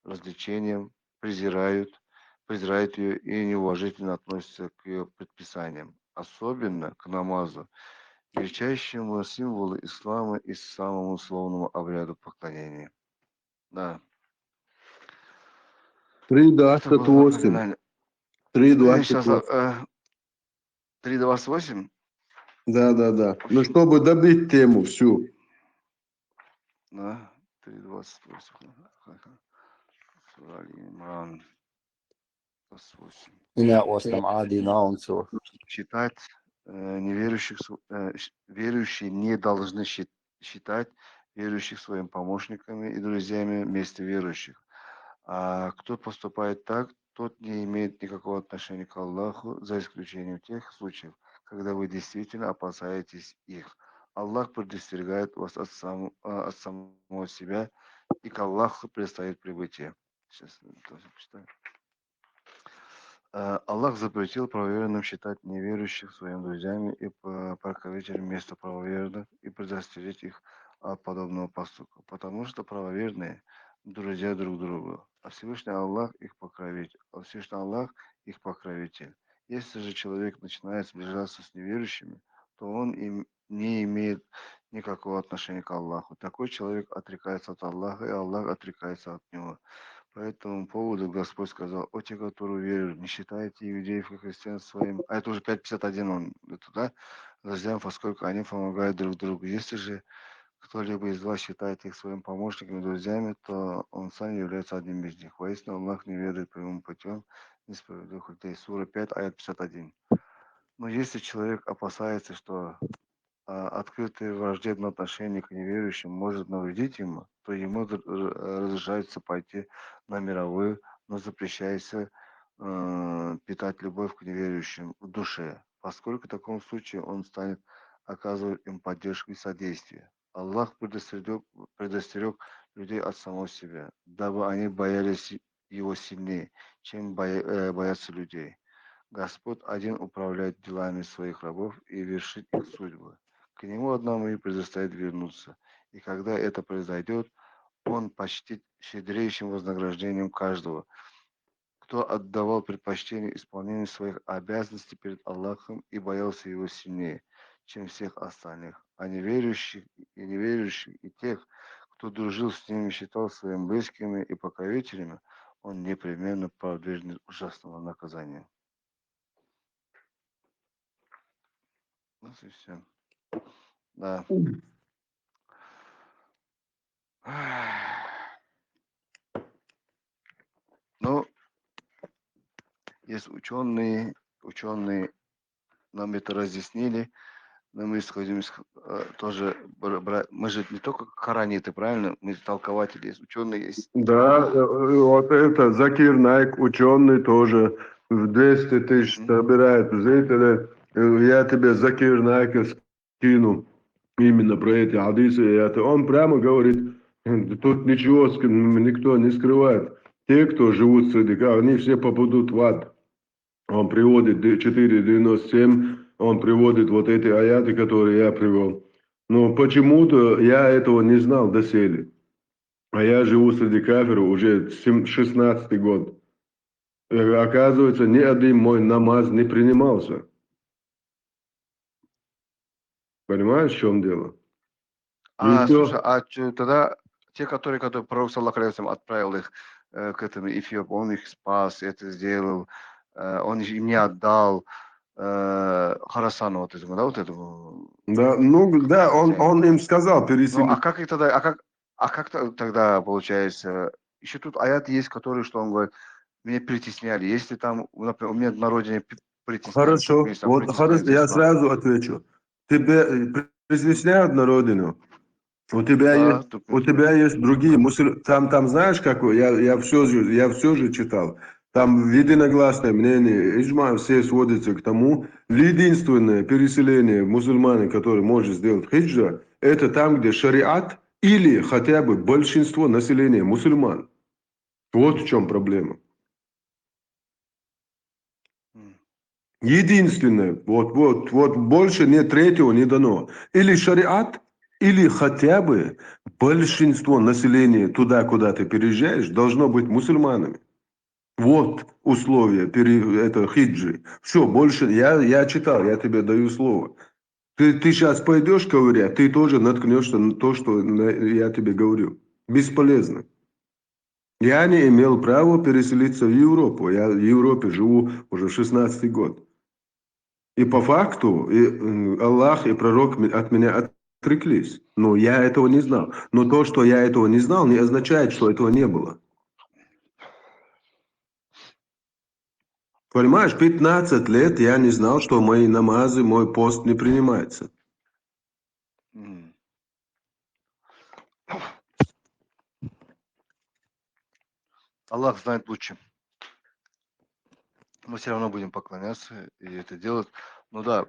O: развлечением, презирают ее и неуважительно относятся к ее предписаниям, особенно к намазу, величайшему символу ислама и самому условному обряду поклонения. Да. Это было
S: 3:28.
O: напоминание.
S: 3:28.
O: 3:28?
S: Да. Ну, чтобы добить тему всю.
O: Да, 3:28. Сура Аль-Имран. 28.
D: Ina osam adi nauncu.
O: Считать верующие не должны считать верующих своими помощниками и друзьями вместе верующих. А кто поступает так, тот не имеет никакого отношения к Аллаху, за исключением тех случаев, когда вы действительно опасаетесь их. Аллах предостерегает вас от самого себя, и к Аллаху предстоит прибытие. Сейчас тоже почитаю. Аллах запретил правоверным считать неверующих своими друзьями и покровителями вместо правоверных и предостеречь их от подобного поступка, потому что правоверные друзья друг другу. А Всевышний Аллах их покровитель. А Всевышний Аллах их покровитель. Если же человек начинает сближаться с неверующими, то он им не имеет никакого отношения к Аллаху. Такой человек отрекается от Аллаха, и Аллах отрекается от него. По этому поводу Господь сказал: о те, которые верят, не считайте иудеев и христиан своим. А это уже 5:51 он, это, да? Друзьям, поскольку они помогают друг другу. Если же кто-либо из вас считает их своим помощниками, друзьями, то он сам является одним из них. Воистину, Аллах не ведает прямым путем несправедливых людей. Сура 5, аят 51. Но если человек опасается, что открытое враждебное отношение к неверующим может навредить ему, то ему разрешается пойти на мировую, но запрещается питать любовь к неверующим в душе, поскольку в таком случае он станет оказывать им поддержку и содействие. Аллах предостерег людей от самого себя, дабы они боялись его сильнее, чем боятся людей. Господь один управляет делами своих рабов и вершит их судьбы. К нему одному и предоставит вернуться. И когда это произойдет, он почтит щедрейшим вознаграждением каждого, кто отдавал предпочтение исполнению своих обязанностей перед Аллахом и боялся его сильнее, чем всех остальных. А неверующих, и тех, кто дружил с ними, считал своими близкими и покровителями, он непременно подвергнет ужасному наказанию. Ну и все. Да. Ну, есть ученые нам это разъяснили, но мы исходим тоже, мы же не только кораниты, правильно? Мы толкователи, есть ученые, есть.
B: Да, вот это Закир Найк, ученый тоже, в 200 тысяч собирает зрителей. Я тебе Закир Найка скину именно про эти хадисы. Он прямо говорит, тут ничего никто не скрывает. Те, кто живут среди, они все попадут в ад. Он приводит 4.97, он приводит вот эти аяты, которые я привел. Но почему-то я этого не знал доселе. А я живу среди кафиров уже 16-й год. Оказывается, ни один мой намаз не принимался. Понимаешь, в чем дело?
O: Слушай, тогда те, которые пророк саллаллаху алейхи ва саллям отправил их к этому Эфиопу, он их спас, это сделал, он им не отдал Харасану вот этому, да, вот этому.
B: Да, да, он им сказал переселить.
O: Ну, а как их тогда, как тогда получается? Еще тут аят есть, который, что он говорит, меня притесняли. Если там, например, у меня на родине притесняли.
B: Хорошо, вот хорошо, я сразу отвечу. Тебя притесняют на родину. У тебя есть другие мусульмане. Там знаешь, какой? Я все же читал. Там единогласное мнение, иджма, все сводятся к тому, единственное переселение мусульман, которое может сделать хиджра, это там, где шариат или хотя бы большинство населения мусульман. Вот в чем проблема. Единственное, вот больше нет третьего не дано. Или шариат, или хотя бы большинство населения туда, куда ты переезжаешь, должно быть мусульманами. Вот условия это хиджи. Все, больше я читал, я тебе даю слово. Ты сейчас пойдешь ковырять, ты тоже наткнешься на то, что я тебе говорю. Бесполезно. Я не имел права переселиться в Европу. Я в Европе живу уже 16-й год. И по факту Аллах и пророк от меня отреклись. Но я этого не знал. Но то, что я этого не знал, не означает, что этого не было. Понимаешь, 15 лет я не знал, что мои намазы, мой пост не принимается.
O: Аллах знает лучше. Мы все равно будем поклоняться и это делать. Ну да,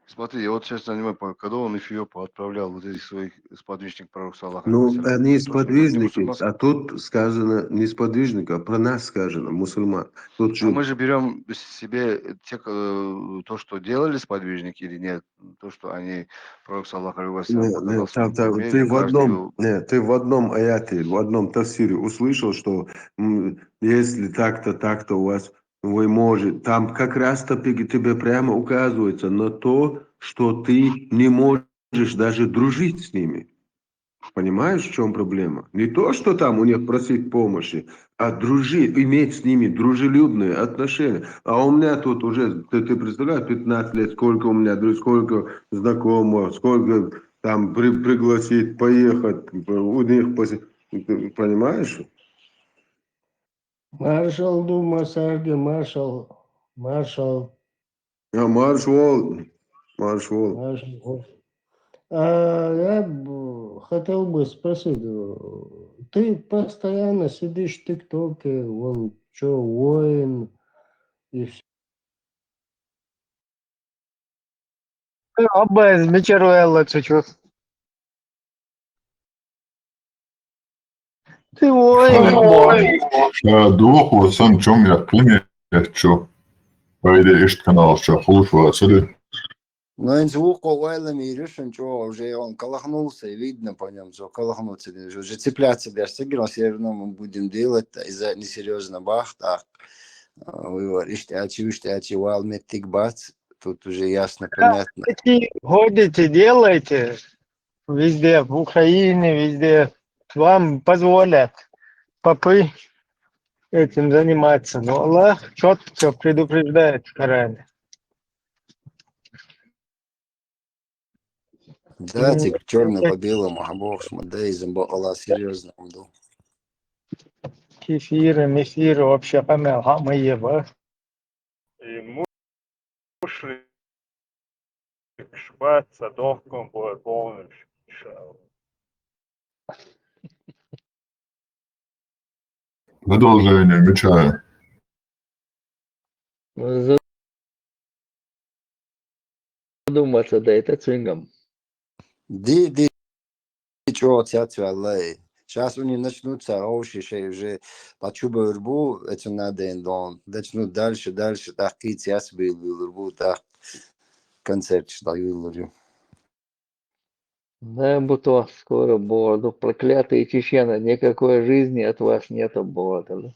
O: Смотри, я вот сейчас не понимаю, когда он Эфиопу отправлял вот этих своих сподвижников пророка саллаху
B: Ну,
O: алейхи
B: они
O: то, что не
B: сподвижники,
O: мусульманские.
B: а тут сказано не сподвижника, а про нас сказано, мусульман. Тут
O: А
B: же
O: мы же берем себе то, что делали сподвижники или нет, то, что они, пророк саллаху алейхи вассалям, показал своим примером, каждый
B: ты в одном аяте, в одном тафсире услышал, что если так-то, так-то у вас, вы можете, там как раз-то тебе прямо указывается на то, что ты не можешь даже дружить с ними. Понимаешь, в чем проблема? Не то, что там у них просить помощи, а дружить, иметь с ними дружелюбные отношения. А у меня тут уже, ты представляешь, 15 лет, сколько у меня друзей, сколько знакомых, сколько там пригласить, поехать, у них, ты понимаешь?
K: Маршал Дума, Сарги, маршал.
B: А маршал.
K: Я хотел бы спросить, ты постоянно сидишь в ТикТоке, вон, что, воин, и все.
V: Абба Мичаруэлла чуть-чуть. Ты воин, бой.
I: Doho sam čomjak klimieķu, vai ideja kanāls čia хулушваться ли?
M: Но он звук овайлами и решен, что уже он колохнулся, и видно по нем, что колохнуться, уже цепляться даже сыграл, все равно мы будем делать, из-за несерьезно бах, так, вывор, ишти, вал, метик бац, тут уже ясно, понятно.
V: Такие ходите, делайте, везде, в Украине, везде, вам позволят попы этим заниматься, но Аллах четко предупреждает в Коране.
M: Да, теперь черный по белому, а бог смотри, Аллах серьезно был.
V: Кефиры, мефиры, вообще помел, хамаева.
C: И мушрик шпаца дохком полностью.
I: Продолжение меча.
D: Задуматься, да, это цвингом.
M: Ди, что отцятся Аллах. Сейчас они начнутся, шей уже по чубу рбу, это надо индон. Начнут дальше, так китяс был рбу, так концерт что говорю.
D: Да, будто скоро бороду. Проклятые чечены, никакой жизни от вас нету бороду.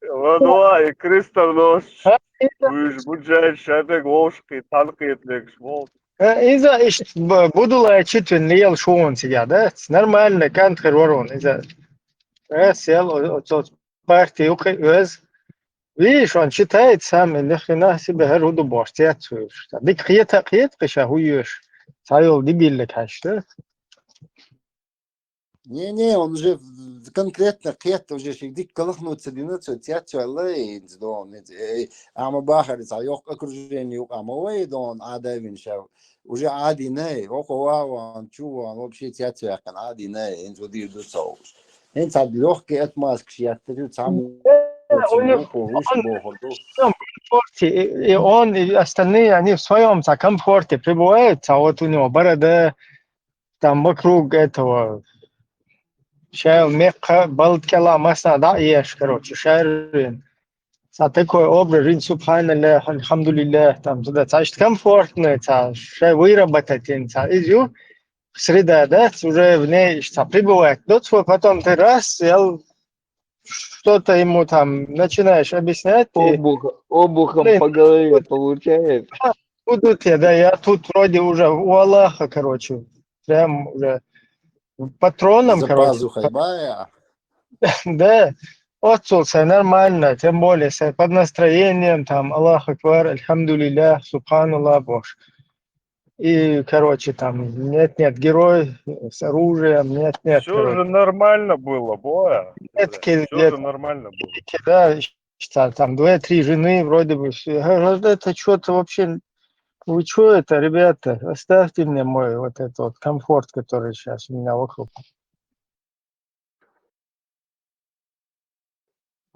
C: Ладуа, и Кристоф нос. Уж буджай шабек волшки, танки тлекс волк.
V: Из-за буду лечить лел шон себя, да? Нормально, кантер ворон. Из-за сел от партии УКС. Видишь, он читает сам, ни хрена себе городу борщ, я чую. Дик хиет киша хуешь. Сайол дебильный каш, да?
M: Не, он уже конкретно кет уже шигдик колохнуться динуцу тятю аллейнс дон. Ама бахарец, а ёх окружение ама уэйдон адавин шав. Уже ади не, около чуван вообще тятю яхан ади не, инз водир до соус. Инз ад лёгкий отмазк шьяттырю саму.
V: И он, и остальные, они в своем комфорте пребывают, а вот у него борода, там вокруг этого, шайл Мекка, Балткела, Масна, да, ешь, короче, шайл, такой образ, субханаллах, альхамдулиллах, там туда, комфортно, шайл выработать, изю, среда, да, уже в ней пребывает, потом ты раз, что-то ему там начинаешь объяснять.
D: Обухом по голове получает.
V: Будут да, я тут вроде уже у Аллаха, короче, прям уже патроном,
M: За
V: короче.
M: пазухой бая.
V: Да, отцулся нормально, тем более под настроением, там, Аллах Акбар, Альхамдулиллах, Субханаллах, Боже. И, короче, там, нет, герой с оружием, нет,
C: Все
V: короче.
C: же нормально было, боя. Все же нормально было.
V: Да, там 2-3 жены вроде бы. Это что-то вообще... Вы что это, ребята? Оставьте мне мой вот этот вот комфорт, который сейчас у меня вокруг.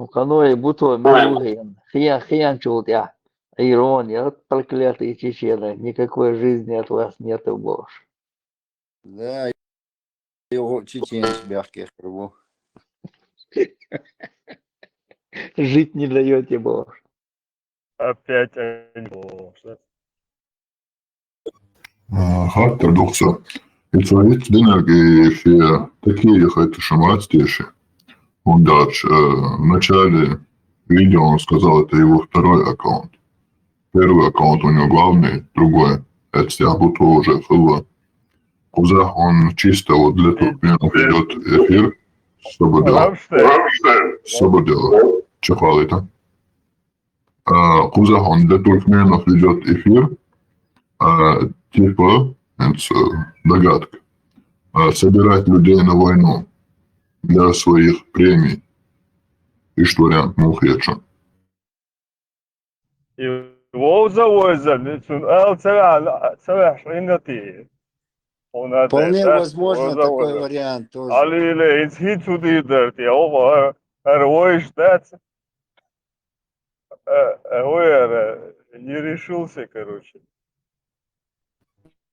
D: وقنوي بوتو ملوهين خيان شوت يا ирония, от проклятые чечены, никакой жизни от вас нету больше.
M: Да, его чеченец мягких рву.
D: Жить не даете больше.
C: Опять они.
I: Характер духса. И своих деньги все такие, хоть шаматстеши. Он даже в начале видео он сказал, это его второй аккаунт. Первый аккаунт у него главный, другой. Это я буду уже было. Куза он чисто вот для туркменов идет эфир. Свободела. Что хвалит, а? Куза он для туркменов идет эфир. Типа, догадка. Собирать людей на войну для своих премий. И что вариант мухеча.
M: Вполне возможно такой вариант тоже.
C: Не решился, короче.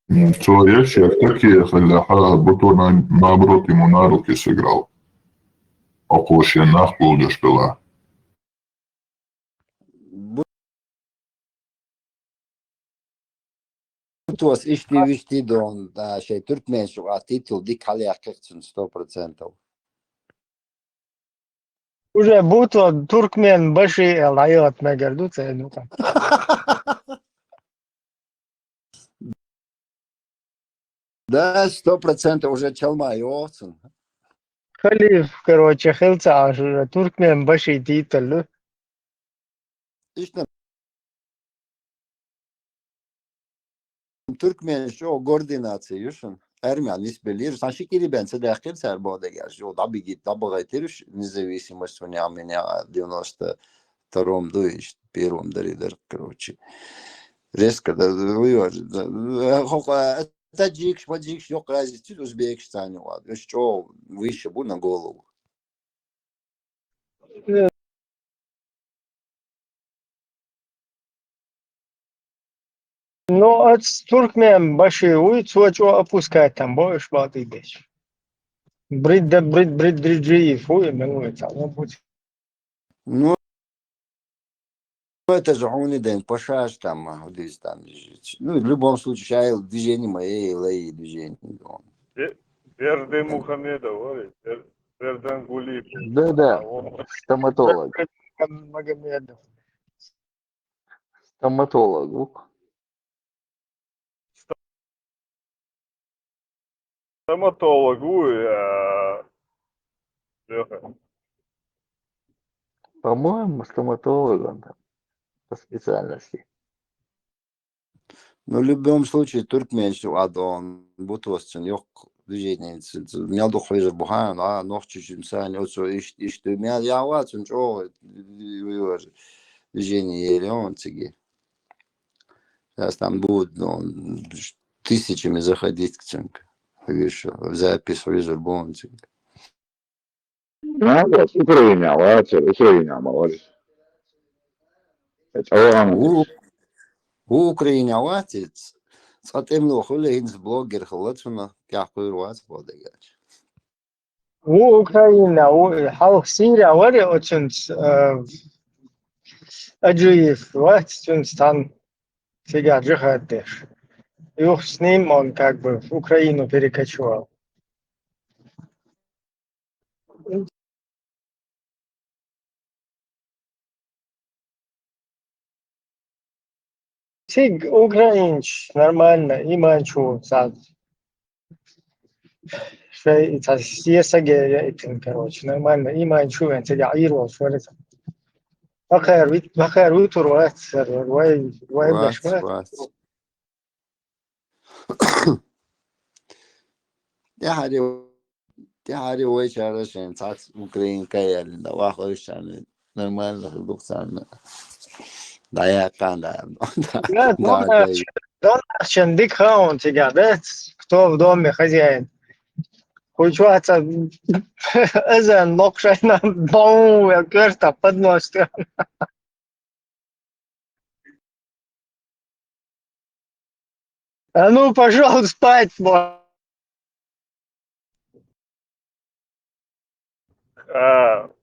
I: Человечек такие, хотя будто наоборот ему на руки сыграл. Около щенах будешь была.
M: Tos işti don şey Türkmen şu titul dik halıyakıksın 100%.
V: Уже будто туркмен başı layık megerdu sen.
M: Да, 100% уже çalma yoksun.
V: Халиф, короче, хилца аж туркмен başı titullu.
M: İşte Türkmen şu koordinasyon Ermen isbelir. Sanki kiri ben sedakil serbode geldi. O da bir git da bagaytır независимость у меня 92-м до işte первом даридер, короче. Резко да таджик, шваджик, yok разницы Узбекистане var. Что выше bu на голову.
V: Ну, от туркмен başı uyut, soç o опускать там, boş batı geç. Брид, уймет, а он будет.
M: Ну, это же он и день пошаш там, здесь там. Ну, в любом случае, движение моей лей движение.
C: Берды Мухаммедов, Бердан Гулиев.
D: Да, стоматолог.
V: Магомедов.
D: Стоматолог.
C: Стоматологу, Леха.
D: По-моему, стоматолог он там по специальности.
M: Ну, в любом случае, Türkmen şu adon, bu tosçun yok düzeyini. Ne de koyacak bu han, nokçu cümsani, o so işte me ya var çünkü o düzeyini yeri on çigi. Сейчас там будут тысячами заходить, видишь, в запись визуал Ukraine аватец, затем лохуле инс блогер хлопцuna кяхуйруац бодегач.
V: Украина, халк Сирия, вари очень Аджиев, там фига джихадеш. Их с ним он как бы в Украину перекочевал. Сиг украинч нормально, и манчу сад. Сиесаге этим, короче, нормально, и манчу, это я ирвал, что это. بخير وتروات واي بشوات
M: دي حاجة ويش عشان ساعات أوكرين كيال ده واحد عشان نورمال لخلوقسان ده كان
V: لا دون عشان ديك هاون تقعدت кто в доме хозяин Получается, Эзен Локшайна Бау, я кверта под нос. А ну, пошел спать,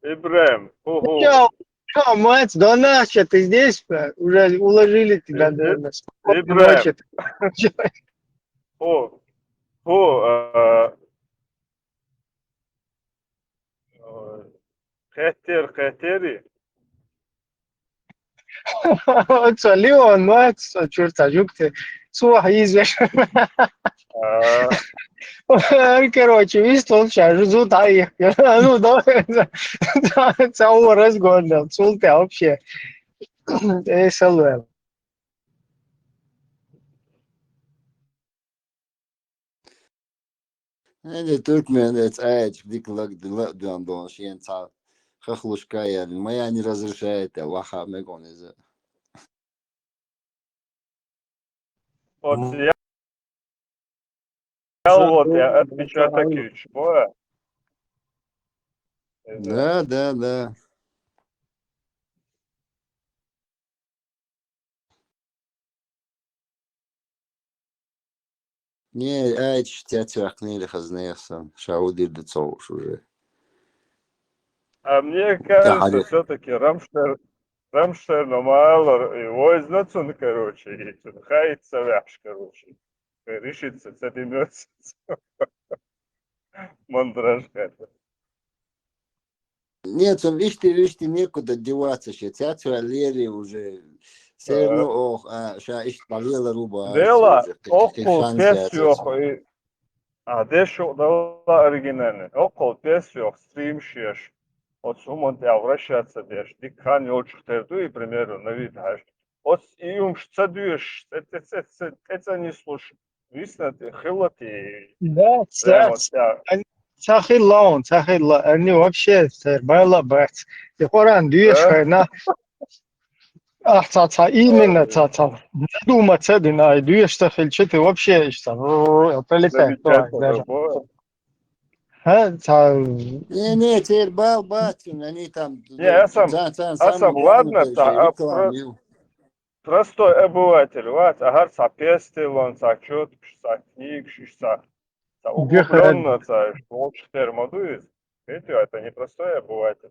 C: Ибрем,
V: Чё, мать, до ночи, ты здесь? Уже уложили тебя, наверное, спокойной
C: Ибрем.
V: ночи.
C: О, Хетери.
V: Вот что, Леон, мать, черт, жукты, суах извеш. Короче, видишь, он сейчас ждут, а их, ну, давай, целый разгон, султы вообще. Эй, салуем.
M: هذا تركمان عايش بديك لقدام دون شين تاع خخلوش كايا ما يعني разрешает واخا ما يكون إذا
C: Вот я отпечаток ключ,
M: да. Не, عايش تاعك نيل خزنيخسن شاودي دتصوش уже.
C: А мне кажется, все-таки Рамштерна мало его изнацун, короче, и хайца вяш, короче. Решится с этим мандраж.
M: Нет, он видишь, некуда деваться сейчас. Театр Лери уже все равно, ша ищет повела руба.
C: Дела, около песёх, дещо дала оригинальный. Около песёх, стримшешь, от сумон te вращаться дешь, дикан ёчхтерду и примеру на вид хаш. От иум шцадуешь, это не слушай. Висна ты хилати.
V: Да, Сахилон, они вообще байла бэц. Ты хоран дуешь, на именно думаться, дина, дуешь, что хильчи, ты вообще пролетает.
M: Не, теперь бал батин, они там
C: Не,
M: сам
C: ладно, простой обыватель, вот, агар сапестил, он сачет, сакник, углубленно, лучше термодует. Это не простой обыватель,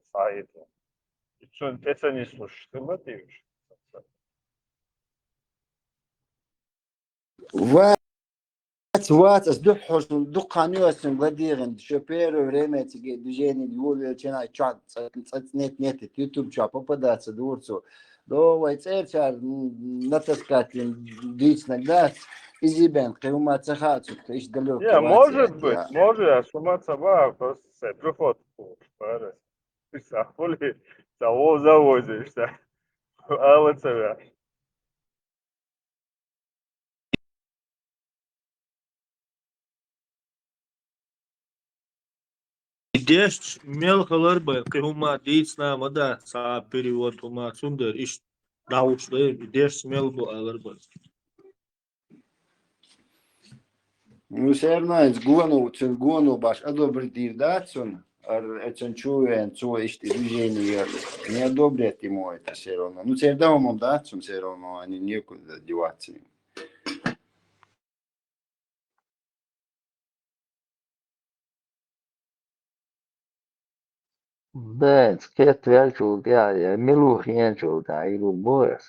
C: это не слушаешь, ты мотивишь.
M: وات أصدقش دق عنيوس غديرن شوبيرو время تيجي движение يقول كنا chat нет YouTube чат попадаться дурцу давай церчар натаскать дичь нагда изибен кема цахацу ищ далеко.
C: Не, может быть, может, сумма сама просто приход пара. Ты сахули, того завозишься, але тебя.
P: Деш мелхалар бы, кихума дицна мада са перевод ума сундер иш даушлы деш смел бы алар бы.
M: Ну все равно из гону баш одобрит датсон, это чуен, ищ движение не одобрят ему это все равно. Ну все равно датсон все равно они некуда деваться.
D: Да, скет вячул, я милух янчул, да, и любовь.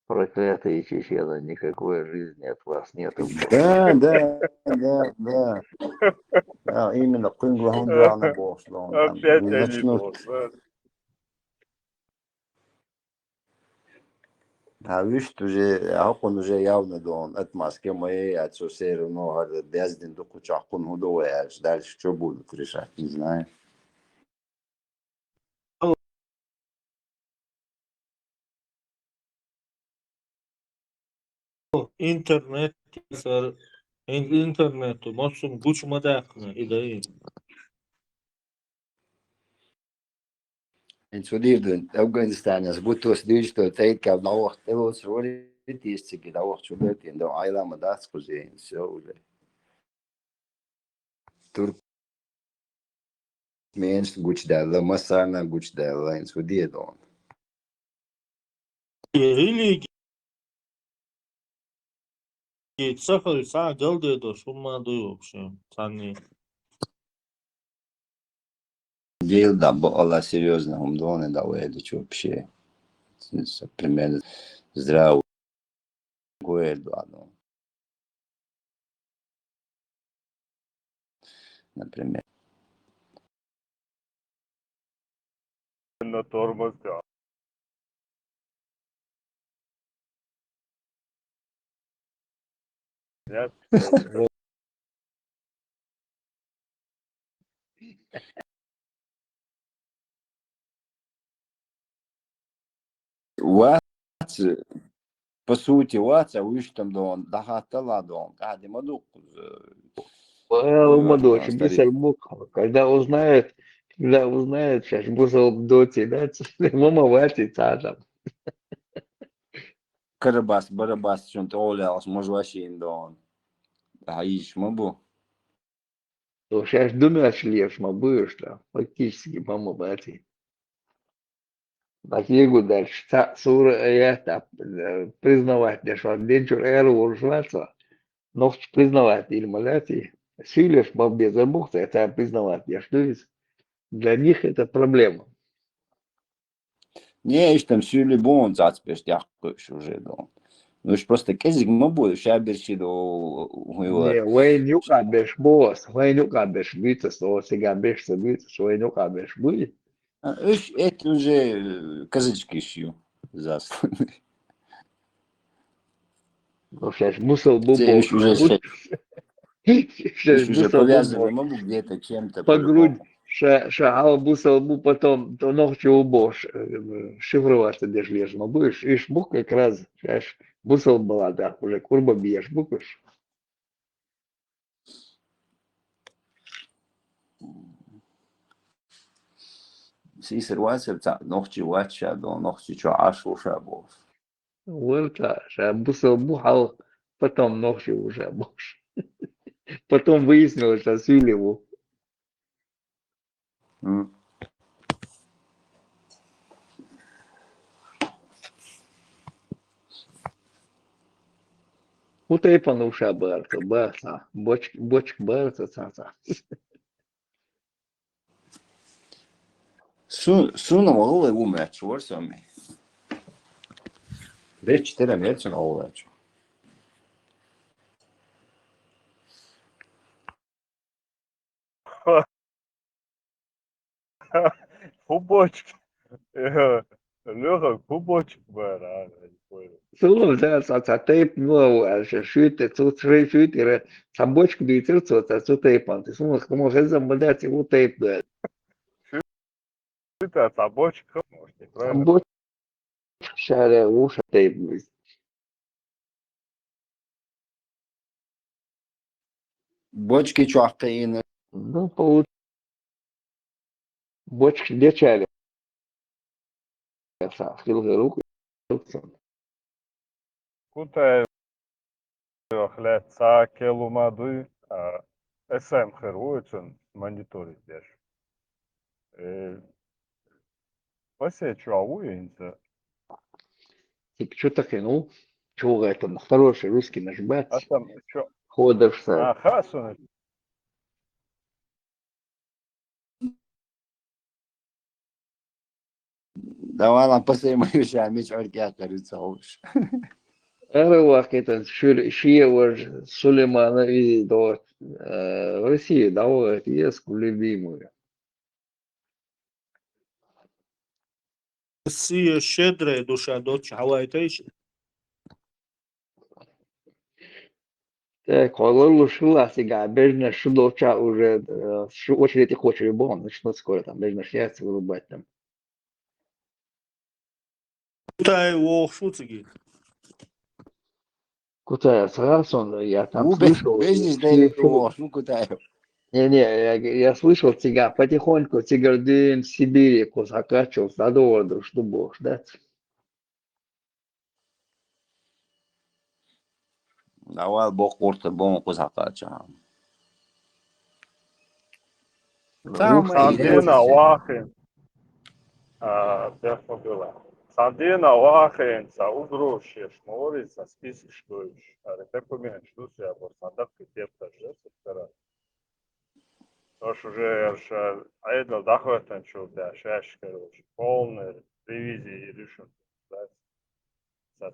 D: Проклятые чечены, никакой жизни от вас нету.
M: Да. Именно Кунгла на босс.
C: Опять начнут.
M: А видишь, он уже явно дон от маски моей, от все равно безден до кучах он удовояешь. Дальше что будут решать, не знаю.
P: Интернет, интернету, мосум гуч мадакна идеи.
M: En zo liefde, Afghanistan is goed als digital tijd kan nou wacht, dat was voor het eerste keer dat wacht zo leuk in de eiland maar dat is gezien zo. Tu
N: Меньше гучдала, масана гучдала, инс удедон.
P: Религия цифры са галдеdo сумма вообще. Сани.
N: Дел да, было серьезно, умдоны да, уеду вообще. Примерно здраво. Guardo, например.
C: На тормоз, да. Нет?
N: What? По сути, what, а уж там дон, да хата ладон, кади мадук.
D: Молодой, бисер бук, когда узнает, сейчас бусал доти, да, мама ватит, там.
N: Карабас, барабас, что то олял, может вообще индон. А ишь, мабу.
D: То сейчас думаешь, лешь, будешь, да, фактически мама ватит. Так его дальше, сура, я признавать, что денчур эру уржваться, но признавать или маляти, силишь бабе забухта, это признавать, я что есть. Для них это проблема.
N: Не, ишь там сюли бон, зацпешь, я уже дон. Ну, ж просто кезик мабу, шаберши до
D: Не,
N: хуевар.
D: Wayne Yuka беш босс, Wayne Yuka беш битас, о сега беш се битас, Wayne Yuka беш буй.
N: Уж это уже казачки шью, засланы.
D: Ну, сейчас мусор
N: Це
D: бубо,
N: уж уже
D: сейчас
N: уж уже
D: мусор
N: повязаны,
D: бубо,
N: мабу, где-то чем-то
D: по грудь,
N: по-любому.
D: шагал мусор бу потом, то ногти убош, шифроваться деш леш, но будешь, ишь бух как раз, сейчас мусор была, да, уже курба бьешь, букаш.
N: Сисер васер, ногти вача, до ногти чо ашу шабов.
D: Вырта, сейчас мусор бухал, потом ногти уже бош. Потом выяснилось, что Сюлеву. Утепанувша барта, барта, бочк барта, цаца.
N: Суна малой умеч, ворсами. Без 4 месяца на улечу.
C: Фубочки. Леха, фубочек был, а, я не понял.
D: Сулу цаца тейп, ну, шуйте, цу шуйте, сабочку дуйте, цу тейпан. Ты сумма, кому хезам бадать, его тейп дует.
C: Это собачка, может, неправильно.
D: Сабоч, шаре, уша тейп дует.
N: Бочки чуахкаины.
D: Ну, получится. Бочки дечали. Хилга руку.
C: Кутай хлеб цакелу мады, SM херуицен мониторить деш. Посечу ауинца.
D: Типа, что так, ну, чего это, на хороший русский
C: А
D: нажимать,
C: там что?
D: ходишься.
C: А, хасуны.
N: Давай нам посмотрим, что меч оркя, кажется, уж.
D: Эрвах это Шиевар Сулеймана и до России дал пьеску любимую.
P: Россия щедрая душа, дочь Хавайтейши.
D: Так, Холлу шила сега, бежно шудоча уже, очередь и хочешь любого, начнут скоро там, бежно шляться, вырубать там.
P: Кутай вох шуцыги.
D: Куда сразу, я там
N: Ну,
D: слышал,
N: без дели, ну, куда.
D: не, я слышал тебя потихоньку, Тигардин, Сибири, Кусакачев, Садоводу, что бог, да?
N: Давай бог порта, бог кузакача.
C: Сандина Вахин. Дефо была. Сандина Вахин, Саудроши, Шморица, списочкуешь. Рекомендую, что я был сандатки тепта жестко. Тош уже айдал дахватан чуда, шаш, короче, полный ревизии решен.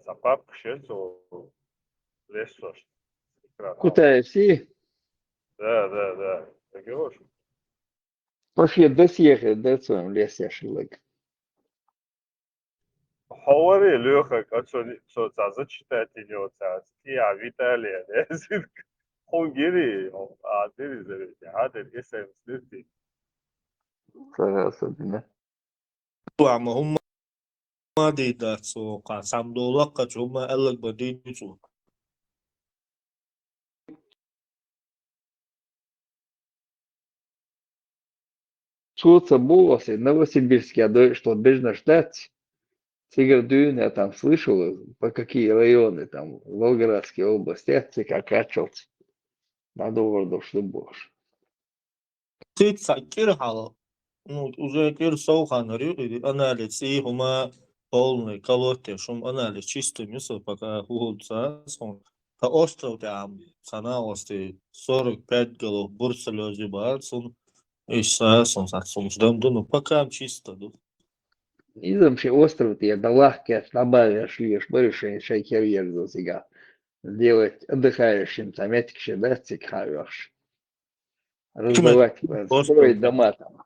C: Сапап кшецу лесош.
D: Куда все?
C: Да. Так и вот.
D: Пошли досъехать до своем лесе шилок.
C: Говори, Леха, как что зачитать идет, я Виталий, Хунгири, Адыри, Адыр, Исаим, Слюти.
D: Согласен.
P: Ama هم ما دي دا سو قا سام دو لقا جوما ألق بدين سو
D: Суца Булосы, Новосибирске, что бежно ждать. Цигардюн я там слышал, по какие районы там, Волгоградские области, как качался. Надо городов, что больше.
P: Ты цакир хала. Ну, уже кир соухан рюри, анализ, и хума полный колоте, шум анализ, чисто мисо, пока худца, сон. Та остров там, санаости, 45 голов, бурсалёзи бар, сон, и сон, ждем, ну, пока чисто, ну.
D: И там вообще остров, я до лахки добавишь, лишь больше шейкер езду сега. Сделать отдыхающим, там, этих да, цикавишь. Раздавать, строить дома там.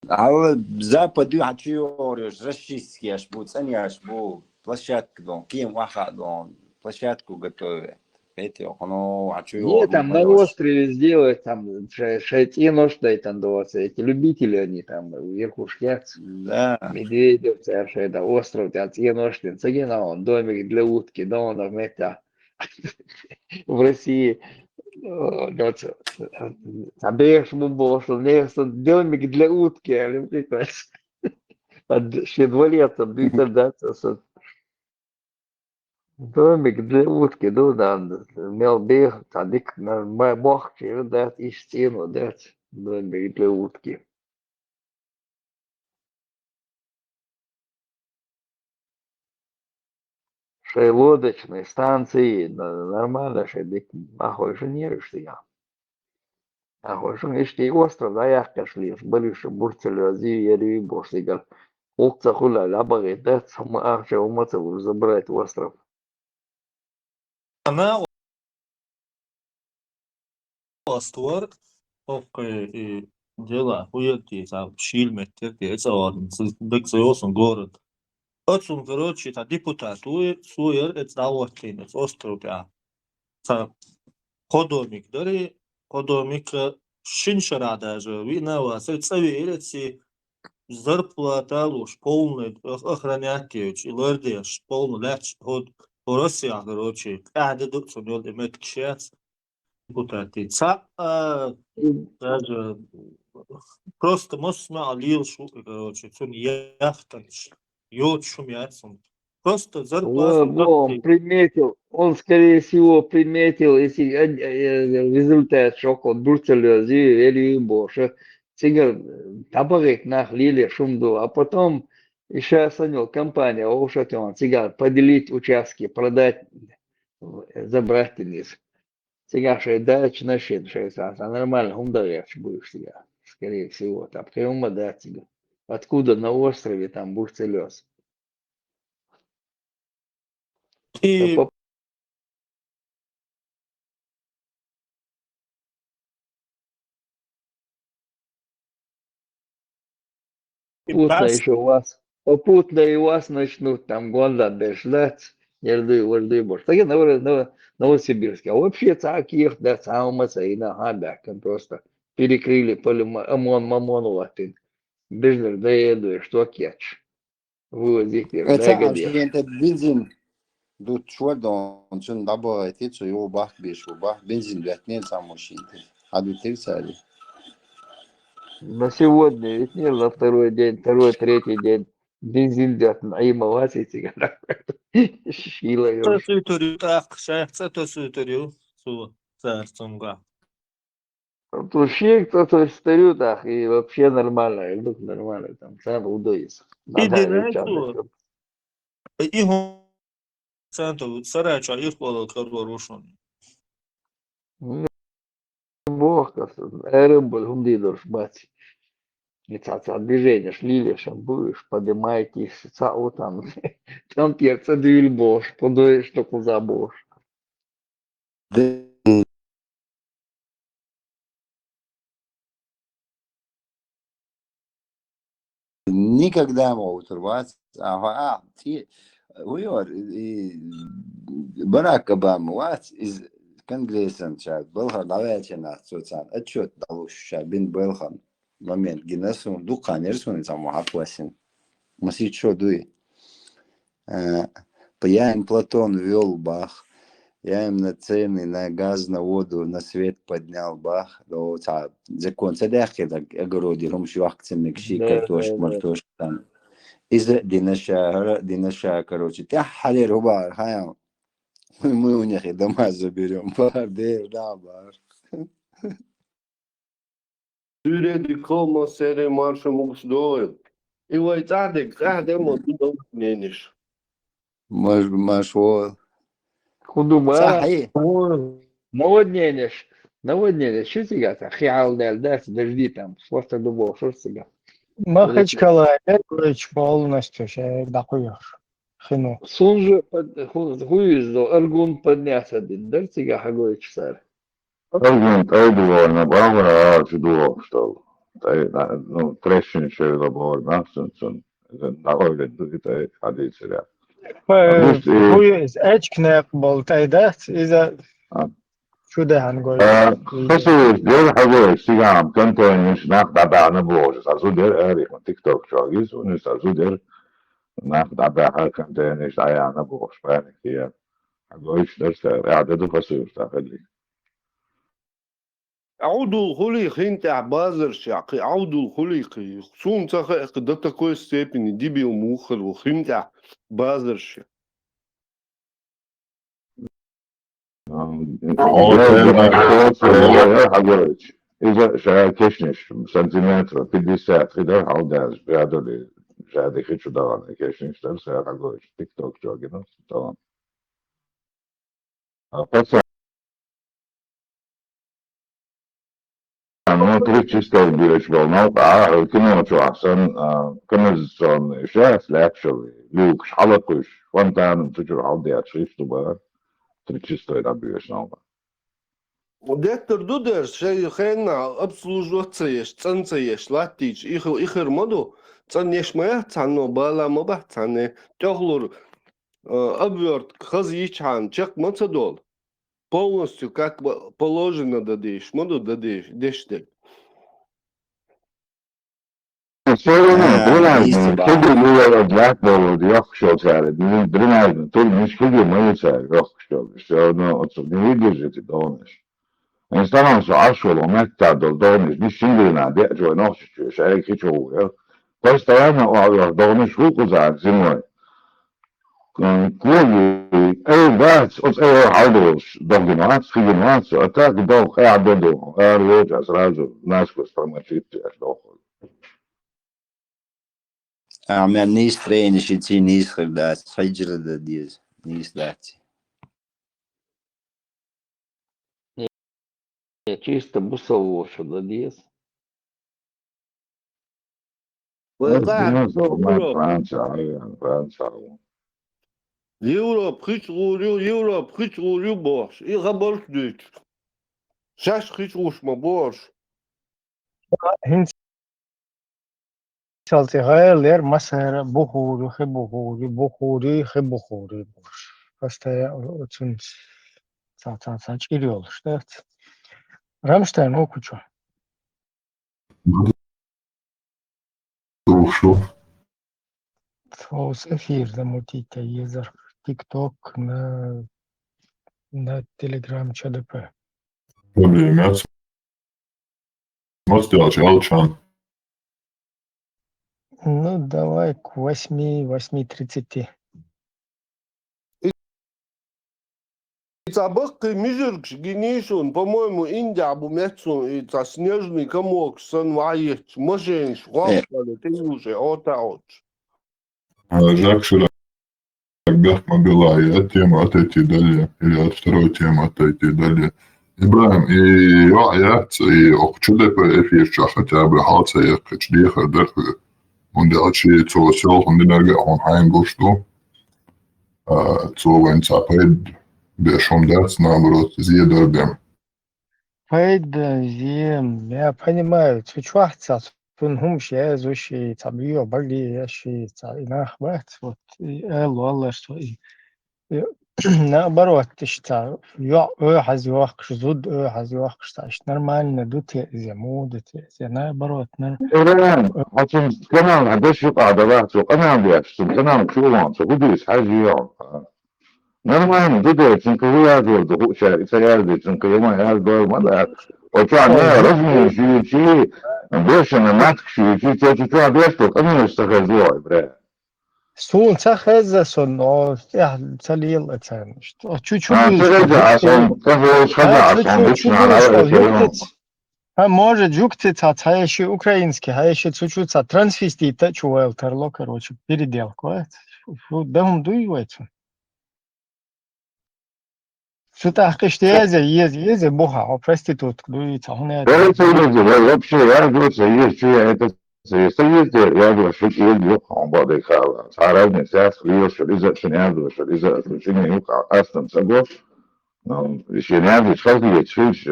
N: على западу هتشيوريوش رشيسكي اشبو ثانية اشبو площадку дон, кем ваха дон, площадку готовят. Эти, оно
D: Не, там на острове сделать, там, шайти нождай там доводится, эти любители, они там, верхушки,
N: да.
D: Медведев, это остров, там, те ножды, цагина, он, домик для утки, да, он, это, в России, там, бежишь, был, что домик для утки, а любит, под шедволетом, да, домик для утки, ну да, имел бег, тадик на бог, да, и стену, да, домик для утки. Шей лодочной станции, нормально, шей ахой же не решил. Ахой же не остров, да, я кашли, больше бурцелю, я бошли, улца хула, лабаги, да, сама ахча умацел, забрать остров.
P: Она оствор, и дела, хуяки, там, шильметтер, это он, дексиосон город. Отсун, короче, та депутат, суер, это давотлин, это остров, та ходомик, дари, ходомик, шиншарада же, вина вас, это цаверец, зарплата луж, полный, охранять, лордеш, полный, ляч, ход, Россия, короче, каждый докtor, он имеет кшец, депутаты. Даже просто мосма алил шука, короче, сон яхтанш, йод шумятся. Просто зарплату.
D: Он приметил, он, скорее всего, приметил, если результат шока бурцелю, или больше, цигар табарик нахлили шумду, а потом еще оценил компания, он цигар поделить участки, продать, забрать вниз. Цигар шей дач на шин, а нормально, хундаряч будешь цигар, скорее всего, там, прямо да, цигар. Откуда на острове там бурцелез?
P: И
D: Попутно еще попутно и вас начнут там года ждать, не больше. Так на Новосибирске. А вообще таких, да, самого и на габяком просто перекрыли мамон латин. Бежнер доеду, что кетч. Вывозить их, да,
N: Это
D: где.
N: это бензин. Тут швардон, чун дабо эти, что его бах бешу, бах бензин вятнет самошин. А тут терцали.
D: На сегодня ведь нет, на второй день, второй, третий день. Бензин дят, наима васите, шила
P: это сюторю, так, это сюторю, су, царством.
D: Вообще кто-то старю так и вообще нормально, и дух нормально, там сам удается. Надо
P: Идинецу, иху центу, сарача, ихвала карварушон.
D: Бог, рыбы, гумди доршбать. И движение шли, будешь, поднимаетесь, вот там, там перца двиль бош, подуешь, что куда бош.
M: Никогда могут рвать. Барак Обама ват из Конгресса чат Белхан давайте социал отчет далуша бин Белхан момент генесун дуканерсун там ахвасин маси что дуй я им Платон вел бах я им на цены на газ на воду на свет поднял бах до закон цедахи так огороди ромшу акциями кши картошка мартошка там إذا دينا короче تح حالي ربع هاي мы у них и дома заберем бар да бар
Q: Sürekli kalma seri marşı muksdoğu. İvay zade modu da neniş.
M: машвол
D: Худуба,
M: صحيح
D: наводнение, что тебя там, хиал да, дожди там, просто дубов, что тебя?
V: Махачкала, полностью дакуешь. Хину.
D: Сунжи, хуиздо, аргун поднялся, да, тебя хагоич сар.
E: Довольно браво, чудово, что ну, трещин ще добор, насенсен, довольно это ходить.
V: Хуиз, эчкнек бол тайдат, إذا شو ده هنقول؟
E: خصوص دير حاجة سيجام كنت مش ناخد على نبوج سازو دير اريخ من تيك توك شاغيز ونسازو دير ناخد على كنت مش على نبوج فانك هي حاجة درس اعداد فصيل تاخدي
Q: عودوا خليق انت عبازر شاقي عودوا خليقي سون تخ قد такой степени дебил мухер وخنت بازر شا
E: إذا شاكشنش سنتيمتر 50 خدر عوداز بيعدل جادي خيتشو داران كشنش درس حاجوش تيك توك جاكينا طبعا بس أنا تريد تشتغل بيش بالموقع كنا شو أحسن كنا زون شاف لاكشلي لوك حلقش وانت أنا تجر عودي أتشيف تبقى تريد تشتغل بيش نوع
Q: Дектор дудер шей хена обслуживаться цанцееш латич ихер моду цанеш моя цано бала моба цане тёглур обверт хазичан чек мацадол полностью как положено дадиш моду дадиш деште
E: كل اللي بلاك بول يخشوا تعالى درينا طول مش كل ما يسال يخشوا شو أصلا يجي تدونش إنسان شو عشوا لو ما تدونش مش شيلنا ده جو نوش شو شيء كيشو بس ترانا أو دونش هو كذا زموي كل أي بس أو أي عدوش دونات في جنات شو أتاك دو قاعد دو أريد أسرع ناس كسترنا شيء أشلون
M: меня не строишь идти не исходить хайджер да диз не исходить
D: Чисто бусово, что дадес.
Q: Европа хичурю бош и габарш дыч шаш хичуш ма бош
V: هنس شالتي غير لير مسار بخوري خي بخوري بخوري خي بخوري boş. Hastaya için saç giriyor işte. Rammstein okuçu.
I: Слушал.
V: Соус эфир замутить езер TikTok на Telegram ЧДП.
I: Время. Смотрел, Чалчан.
V: Ну, давай к 8:30.
Q: Цабаккы мизеркш генишун, по-моему, Индия бумецун, и та снежный комок сан ваец, мошенш, вахтали, ты уже, отауч.
I: Жак Ширак могла и от темы отойти далее, или от второй темы отойти далее. Ибраим, и и чудо по эфирча хотя бы халца я качдеха дерху. Und der hat zu self und den er on heimgosto. Zu wenn Zaped, der schon das наоборот, з'їдорбем.
V: Я понимаю, чувствуется, фунхумш я зуши, табио баги яши, инахбат, вот, эло, что наоборот, что хазюахш, зуд хазюахш, нормально, дуте зиму, наоборот,
E: إيران حتى كمان عدش قاعدة بحثوا كمان بيحسوا كمان شو وانسوا قديش حاجيون نرمان جدا تنكريات والدخول سيادة تنكريما يال دور مدى وكان رسمي شيء بيش أنا ماتك شيء تيجي بيشتو كمان يستخدموه إبراهيم
V: Сун цахеза сон, цалил это. Чуть-чуть
E: ترجع أصلا كيف خدع أصلا بيش على
V: может, жуктица, а еще украинский, а еще чуть-чуть трансвестита, чувал, терло, короче, переделку. Бегом дуется. Что-то, что ездит, бога, а проститутка дуется.
E: вообще, я говорю, есть, это سيد يا شو يوقع بعض الخاوة عرفنا ساس ليش إذا شنياد إذا شنو يوقع أصلا سبب شنياد شخص يتشوش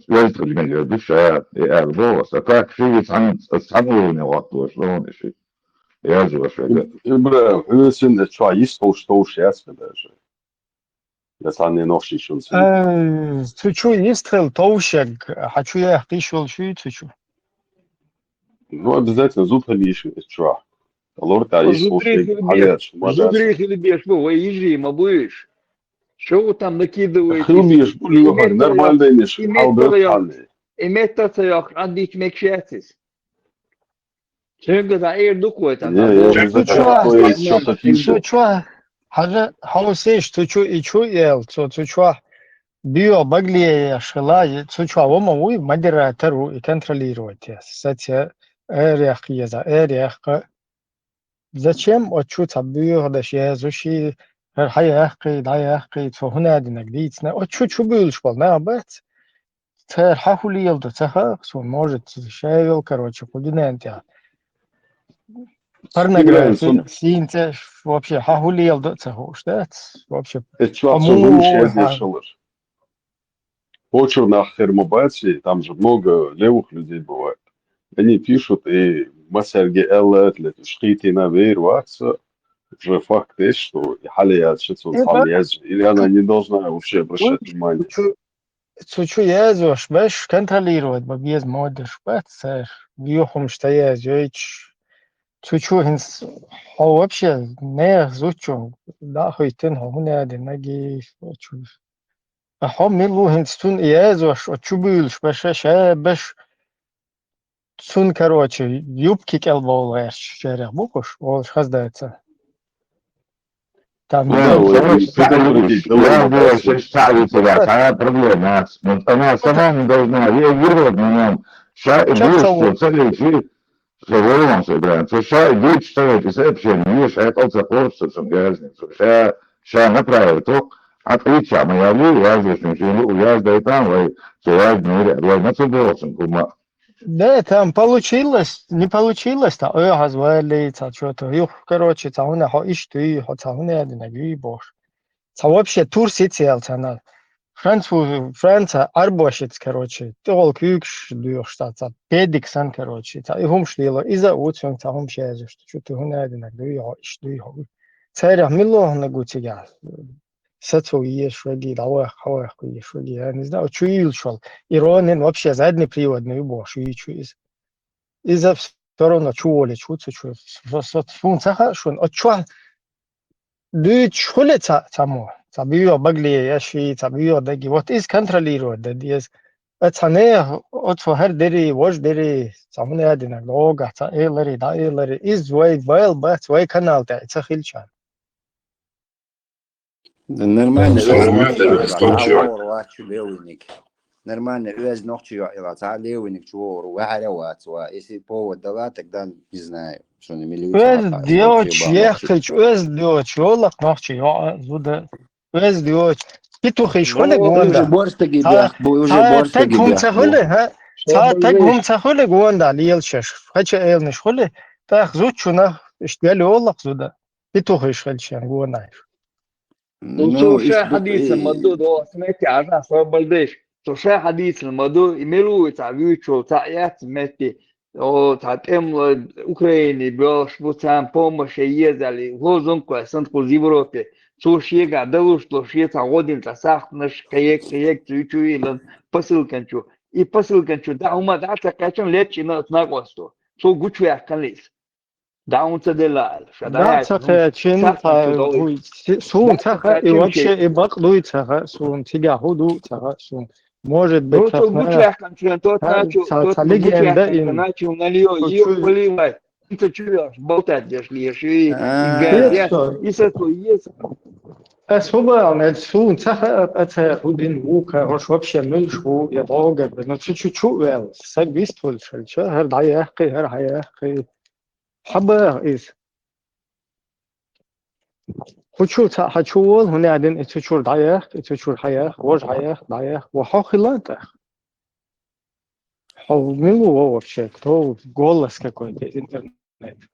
E: لازم من يدش يا بوس أتاك شيء عن الصبر وقت وشلون شيء يا جو شو
B: إبراهيم هنسن شوي يستوش ياسمه даже если не ноши шун
V: Чучу истрел тоушек, хочу я пришел чучу.
B: Ну, обязательно зуб лишь чувак. Лорд, а есть
D: Зубрих или беш, ежи, мабуешь. Что вы там накидываете?
B: Хилбиш, булюха, нормально ниш, халбет
D: Името цеях, андич мекшетис. Чего за дуку там?
V: Чучу, хаже, хаусеш, чучу и чуел, чучу. Био баглие шила, чучу, ома уй, модератору и контролировать. Кстати, эрях. Зачем отчуться био да шезуши, хайахки, даяхки, فهنا دينا отчучу бюлш был, на бет. Тер хахулил да цеха, может шевел, короче, кудинентя. Порнография, синте, вообще хахулил да цеха, что вообще.
B: Это чувак, что почер на хермобации, там же много левых людей бывает. Они пишут, и масерги эллет, шхити на вейрваться, уже факт есть, что халия шицун халияз, или она не должна вообще обращать внимание.
V: Чучу язуш, беш контролировать, без модыш, бэцэр, бьёхум что язуч, чучу хинс, вообще не зучу, да хуйтин хуняди, наги, чучу. ملو هندستون يازوش وتشوبيلش باش سون كروتشي يوبكي كالبول غيرش شارع بوكوش وش خزدايتسا там
E: проблема. Она сама не должна реагировать на нем. Говорим, что ша идет читать сообщение, ша это захочется, что разницу. Ша направит то. Отвеча, моя я здесь ничего, я сдаю там, я на цудовцем, кума.
V: Да, там получилось, не получилось, там, газвали, что-то, короче, там, у него ищи, там, у него не бош. Там вообще тур сетел, там, Франция, арбошец, короче, толк, юкш, дуешь, там, педиксан, короче, там, и хумшлило, и за утвен, там, хумшезе, что-то, у него не ищи, царя, мило, на гутига. Сацу ешваги, даваху ешваги, я не знаю, чуил шел. Иронин вообще задний приводный бош, и чуиз. Из-за все равно чуоли, чуцы, функция, что он чуа. Да чули цамо, цабио багли, яши, цабио даги. Вот из контролирует, да диез. Это не от фахер дери, вож дери, цамне один лога, ца элери, да элери. Из вай канал, да, это хилчан.
M: Нормально,
I: Случай.
M: Нормально, öz ночью левыник чего, вахареват, если повод дала, тогда не знаю, что не
V: Öz diyoç, yextiç, öz diyoç, yollak nokçu, zuda, öz diyoç. Pituxi şöyle
M: уже
V: gonda.
M: борста гибях, уже
V: Ta
M: борста
V: tek hum
M: гибях.
V: tsahule, ha. Ta tek hum tsahule gonda, liyelşeş. Haça elni şöyle. Ta zuçuna işte yollak zuda. Pituxi şelşen gonda.
M: Ну,
D: شو حديث الموضوع ده سمعت عنه صار بلدش شو حديث الموضوع يملوا تعبيروا تعيات سمعتي او تعتم اوكراني بيش بوتان بوم شيء زالي هو زنقو سنت كوزيبروتي شو شيء قاعدوش لو شيء تعودين تساخ نش كيك تشوي لن بسل كنشو اي بسل كنشو ده هما ده تكاشن ليتش ناقوستو شو غوتشو يحكنليس داونت دلال
V: Da tsakha chin ta sun tsakha и вообще и баклуй tsakha sun тига худу tsakha sun. Может быть,
D: Ну, то гучах кончен, тот
V: легенда им.
D: начал на нее поливать. Ты чуешь, болтать дошли, и есть.
V: Особо, sun tsakha это худин ука, уж вообще мыльшу, я долго, но чуть-чуть вел, сагвиствол, что, هر ضيقي, هر حيقي. حبة إيش хочу вол هنا один اتشور ضيق اتشور حيق وج حيق ضيق وحاخلانته حاولوا вообще кто голос какой-то из интернета.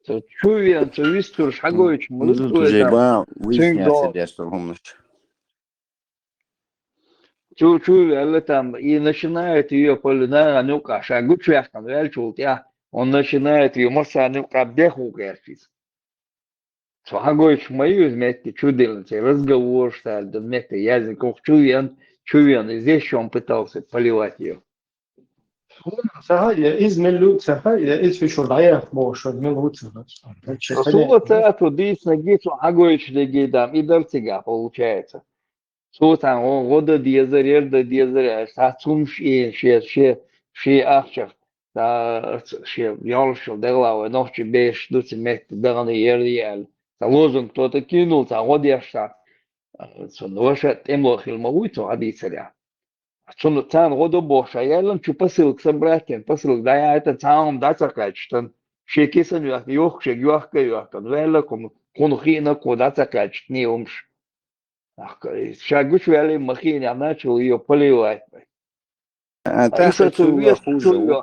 D: Чувствую, что вистур шагович
M: может уже ба выясняться, что он
D: чувствую, это там и начинает ее полюна нюка, шагучу я там вельчул, он начинает ее масса нюка беху герфис. Шагович мою вместе чудился разговор, что вместе язык чувен, и здесь он пытался поливать ее.
V: إزميلو تسافر إزفشوا ضيق موش ملو تسافر.
D: Сулата тудис нагиту агоич дегидам и дартига получается. Султан он года диезер, сацумш и ши ахчев. Да ши ялшил делава ночи беш дуци мехти даганы ердиел. Та лозунг кто-то кинул, та годяшта. Сонваша темлохил мауицу адицаря. Сон тан года боша ялан чу посылк собратен, посылк да я это там да цакачтан. Шекисан юах шегюахкан вела конухина куда цакачт не умш. Шагуч вели махиня начал ее поливать.
M: А так это хуже.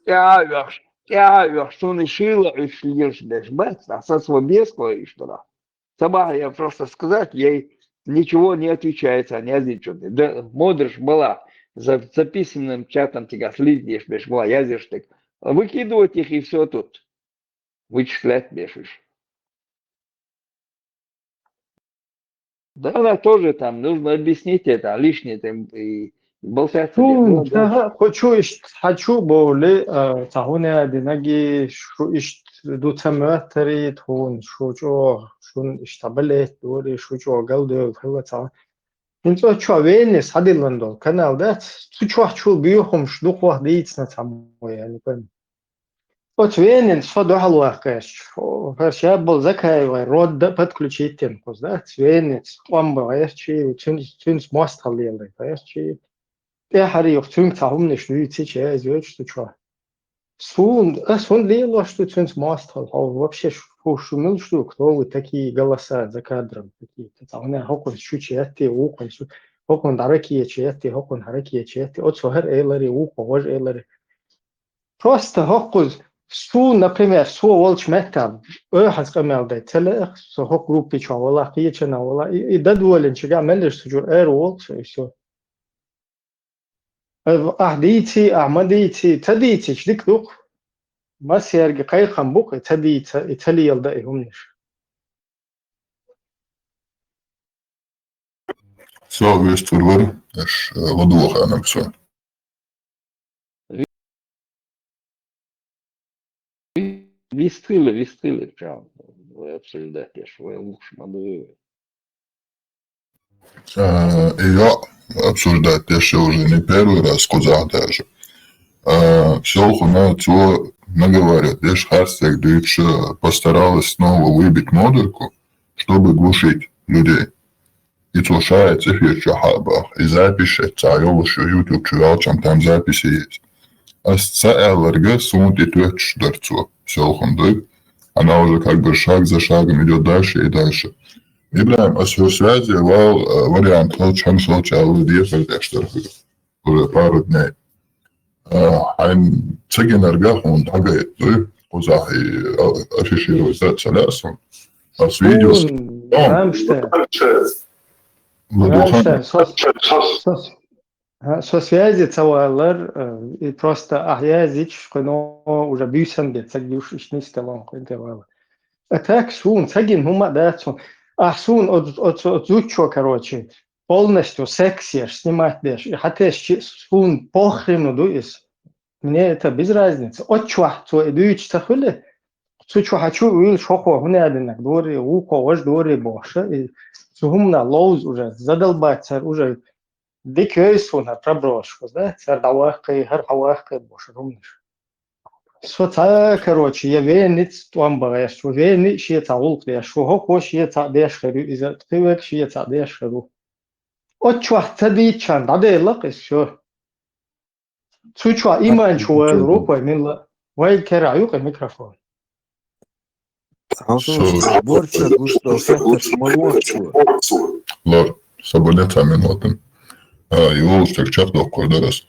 D: Я что не шила и шлишь без бэт, а со свобеско и что-то. Сама я просто сказать, ей ничего не отвечается, не отвечает. Да, мудрешь была, за записанным чатом тебя следишь, без была, язишь так. Выкидывать их и все тут. Вычислять бешишь. Да, она тоже там, нужно объяснить это, лишнее там и болтать.
V: хочу более тахуне одинаги шо иш до таматри тон шо шун иштабалет дори шо галдо хвата инто чавенес хадиландо канал да чу биохом шду хвадиц на там я не понимаю. Вот венен сфадо халуахкаш шабл закай род подключить тенкос да венен омба яшчи тюнс мост халилы яшчи я хари тюн тахум нишну тиче азёч что сон лело что тюнс мост хал вообще шумел что кто вы такие голоса за кадром какие-то там на хокон шучете окон хокон дараки чете хокон хараки чете от сохер элари уко вож элари просто хокоз например, волч метал, has gemelde, tele, so hok группе чавала, киечена вала, и дадуэлен чига мелеш сужур волч, и все. Ахдити, амадити, тадити, чдик дук, масерги кайхан бук, тадита, италиел да ихумниш.
I: Все, вестур var, vadåhanam så.
D: Вистрили, прям, абсолютно, я лучше могу.
I: Ее обсуждать еще уже не первый раз, куда даже. Все, у нас наговаривает, лишь Харстек Дыч постаралась снова выбить модульку, чтобы глушить людей. И слушает эфир Чахабах, и записи, царёву, что YouTube чувал, чем там записи есть. А с ЛРГ сунут и твердь дорцу, все хунды. Она уже как бы шаг за шагом идет дальше и дальше. Ибраим, а все связи вал вариант, чем случалось, где что уже пару дней. Ein Zegenergach und Agait, Usahi affichiert das Salasson. Als Videos.
V: Со связи цавалар и просто ахязич, но уже бьюсан бит, сагюш ишни стелон квинтевал. А так сун, сагин хума датсон. А сун от зучо, короче, полностью сексиешь, снимать беш. И хотя сун похрену дуис, мне это без разницы. От чуа, то идуич цахули, сучу хочу уил шохо, хуне адинак, дори, уко, ваш дори боша. И сухумна лоуз уже задолбать, цар уже дикёйсуна проброшку, да, цар давахкой, хар хавахкой боша, румниш. Соца, короче, я венец туамбаеш, что венец шиеца улкдеш, что хоко шиеца дешхеру, из-за тывек шиеца дешхеру. От чуа цадичан, даделак, и все. Сучуа иман чуэл рукой, милла, вай кераюк и микрофон.
B: Борча, густо, сектор шмалуачу.
I: Лор, соболета минутам. Его уж так часто кордерас.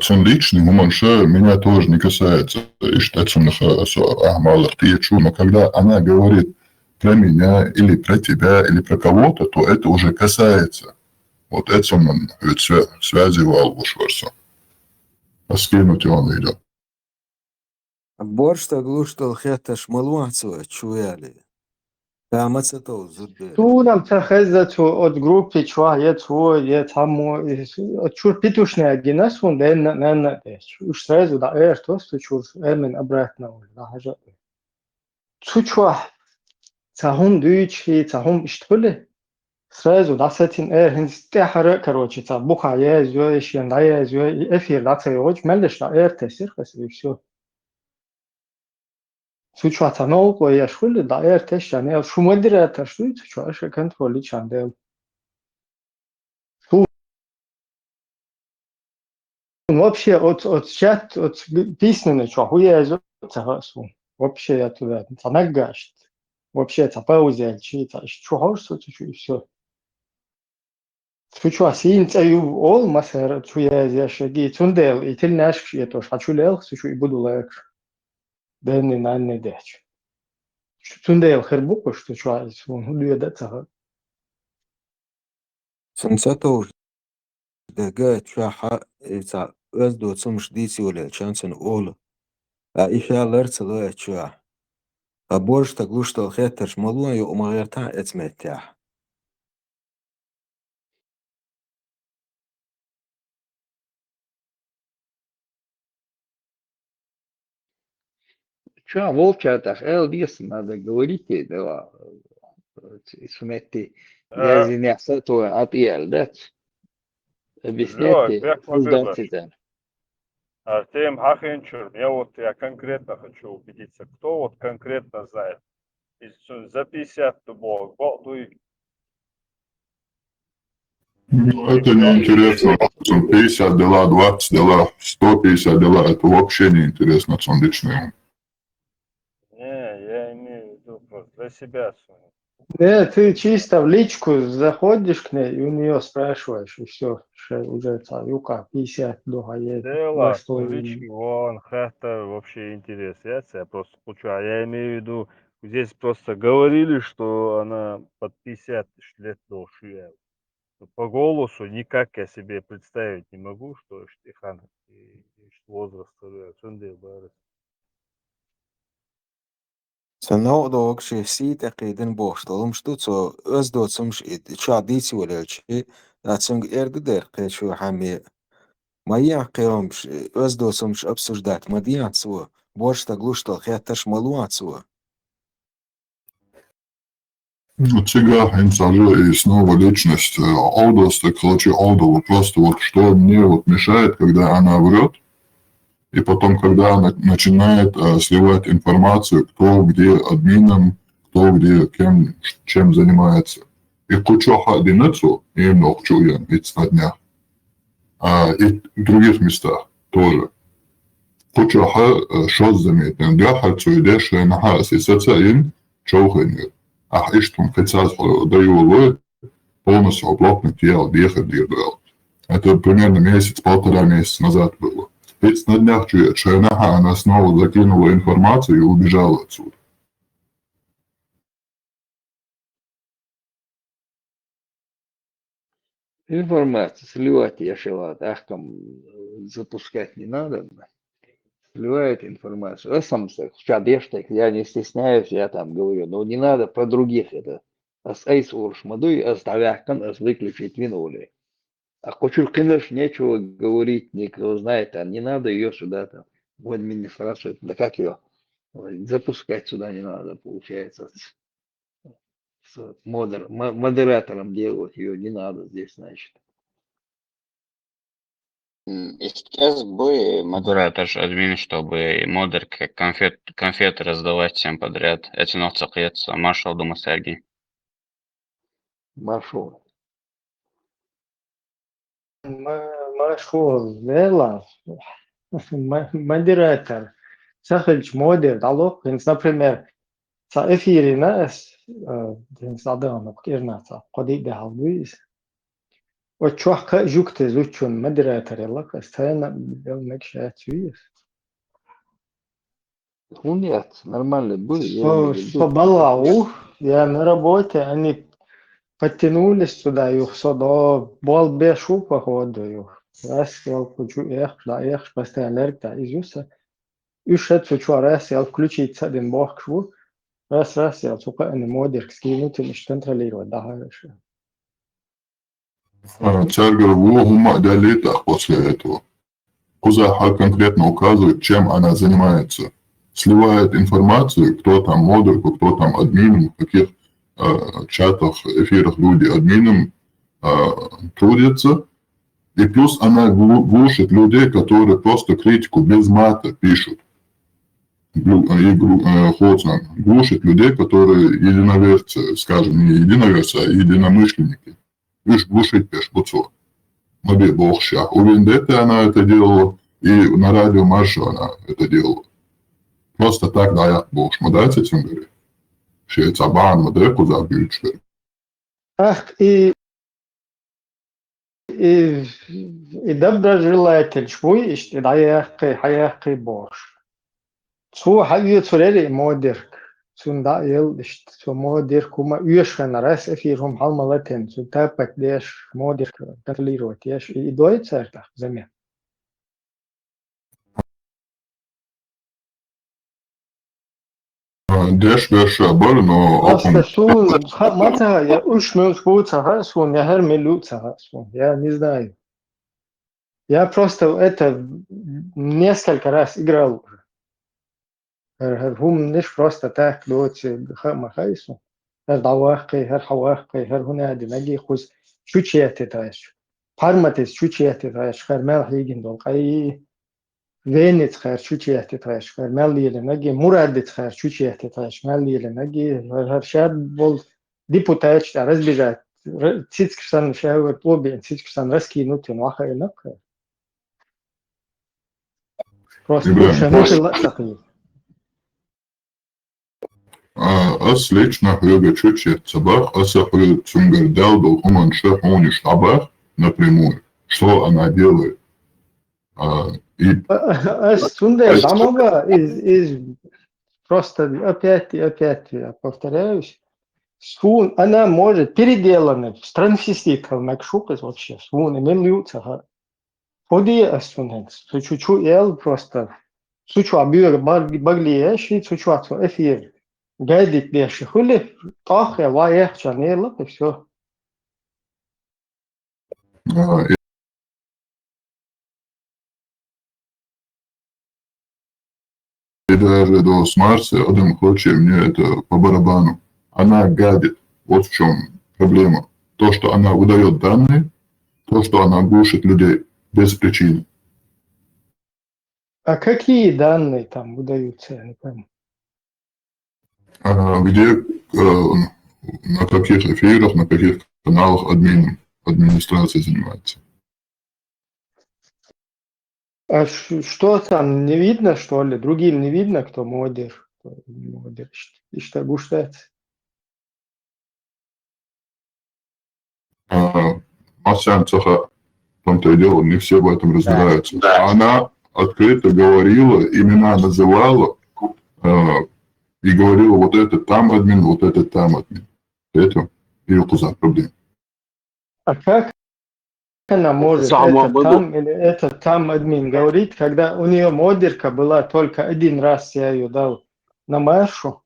I: Цун личный гуманша меня тоже не касается. И что цунных ахмалах течу, но когда она говорит про меня, или про тебя, или про кого-то, то это уже касается. Вот это он связи валвуш варса. А скинуть он идет.
B: Борщ глушто хета шмалуацу чуяли. Тамаца то зудде.
V: Tu nam trachezatu od grupi čua je tamo od čur pitušne aginasun den už srezu da to su čur emen abratna da haja. Čua цахум дүйчи цахум иштхуле сразу да сетин хинстехара короче ца буха езё ещё да езё эфир да цеёч мелдеш да тесир хас и всё. Сучуата нолго яшхуле да теш яне шумодиратор что чуаша контроли чандел. Вообще от чат от письменный чё хуязо цахасу. Вообще я туда танагашт. Вообще это пауза, чьи-то чухаешься, и все. Сучуа синцаю ол масера чуя яшаги цундел и тельнаш я тоже хочу лел, сучу и буду лек. Бенни нанне деч. Цундел хербуко что чуа он люедаться.
B: Сенсато дега чуаха это эздо цумш дитиоле чансен ол. А иша лерцело чуа. А борщ так глушто хеттер шмалуа ё умагерта эцметя.
D: Чё, волчатах, лес надо говорить, да, смети, я извиняюсь, то отъел, да? Объясняйте, создатель.
C: Артем Хахенчур, я вот конкретно хочу убедиться, кто вот конкретно знает. За 50 бог,
I: Это неинтересно. 50 дела, 20 дела, 150 дела. Это вообще неинтересно, личное.
C: Не, я имею в виду просто для себя.
V: Ты чисто в личку заходишь к ней и у нее спрашиваешь, и все, уже юка 50 догаед.
C: Дела, лично он, это вообще интерес. Я просто получаю. Я имею в виду, здесь просто говорили, что она под 50 лет дольше. По голосу никак я себе представить не могу, что Штихан возраст Сунде Барес.
B: Санау догши си тaqidin boştalım ştuço öz doçumş çadisi welelçi daçung erdider qeşu hami maya qiyomş öz doçumş обсуждать мадиацу boşta gluştal xattaş maluatsu.
I: Всегда и снова личность. Алдос, так хочу Алдову. Просто вот что мне вот мешает, когда она врет, И потом, когда она начинает сливать информацию, кто где админом, кто где кем, чем занимается. И кучоха динецу, и много чуем, и на днях. И в других местах тоже. Кучоха шоз заметен, дяхар цуидеш, нахаси сацаин, чоухенер. Иштум хецаз даю полностью блокнуть я отъехать дирдал. Это примерно месяц-полтора месяца назад было. Ведь на днях чует, что она снова закинула информацию и убежала отсюда.
D: Информацию сливать я шелат, ахкам запускать не надо. Сливает информацию. Я сам я не стесняюсь, я там говорю, но не надо про других это. Ас айс уршмадуй, ас тавяхкан, ас выключить винули. А хочу, конечно, нечего говорить, никто знает, а не надо ее сюда там в администрацию. Да как ее запускать сюда не надо, получается. С модератором делать ее не надо здесь, значит.
T: И сейчас бы модератор админ, чтобы модер как конфеты раздавать всем подряд. Эти ногти қиятся. Маршал дома Сергей.
D: Маршал.
V: Маршал, вела, модератор. Сахарич модер, алло, например, sa эфире нас, задам, кирнаса, قديد هالويس. وتشوح جوكت زوجون مدراتر يلا كستانا بالمك شاتويس.
D: Нет, нормально было.
V: Собалау, я на работе, они подтянулись туда, их сюда, был бешу походу, раз я хочу эх, постоянно лерта изюса. Ушет хочу раз я включить один бог шву, раз я только они модер скинуть и не контролировать, да, хорошо.
I: Церковь ума делит после этого. Кузаха конкретно указывает, чем она занимается. Сливает информацию, кто там модерку, кто там админом, в каких чатах, эфирах люди админом трудятся. И плюс она глушит людей, которые просто критику без мата пишут. Глушит людей, которые единоверцы, скажем, не единоверцы, а единомышленники. Вишь, глушить пеш, буцо. Моби бог ща. У Вендетты она это делала, и на радио Марша она это делала. Просто так, да, я бог шмадать этим говорит. Шеется бан, модеку забьючвер.
V: Ах, и доброжелатель швуй, и да яхкай бош. Цу хавьют фурели модерк. Сунда ел, что модер кума уешхана раз эфиром халмалатен, су тапать деш модер контролировать, еш и доится это замен.
I: Деш верша бар, но
V: Просто сун, мата, я уж мелкуца, сун, я хер мелуца, сун, я не знаю. Я просто это несколько раз играл уже. هم مش просто так لوتش مخايسو هر دواقي هر حواقي هر هنا دماغي خوز شو چياتي تاش پارماتس شو چياتي تاش خر مال هيجن دولقاي وينت خر شو چياتي تاش خر مال يلناگي مرادت خر شو چياتي تاش مال يلناگي هر شاب بول ديبوتاج راز بيجات تيتكسان شاور طوبي تيتكسان راسكي نوتن واخا ينك просто شنو لا تقيل
I: Ас лично хрюга чуть-чуть собак, аса хрюга цунгардал был уман шахуни штабах напрямую. Что она делает?
V: Сундар Дамова из просто опять я повторяюсь. Сун, она может переделана, трансвеститка макшукас вообще. Сун, имел льются. Ходи асуненс. Чуть-чуть ел просто. Сучу абюр баглиеши, чуть-чуть эфир. Гайдит беши хули, тах я ваях чанела, и все.
I: И даже до смерти один хочет мне это по барабану. Она гадит. Вот в чем проблема. То, что она выдает данные, то, что она глушит людей без причины.
V: А какие данные там выдаются, я не пойму.
I: Где, на каких эфирах, на каких каналах администрация занимается.
V: А что там, не видно, что ли? Другим не видно, кто модер? İşte гуштать.
I: Масян Цаха, в том-то и дело, не все в этом разбираются. Она открыто говорила, имена называла и говорила, вот этот там админ, вот этот там админ. Это Илкуза проблем.
V: А как она может это там или это там админ говорить, когда у нее модерка была только один раз, я ее дал на Машу,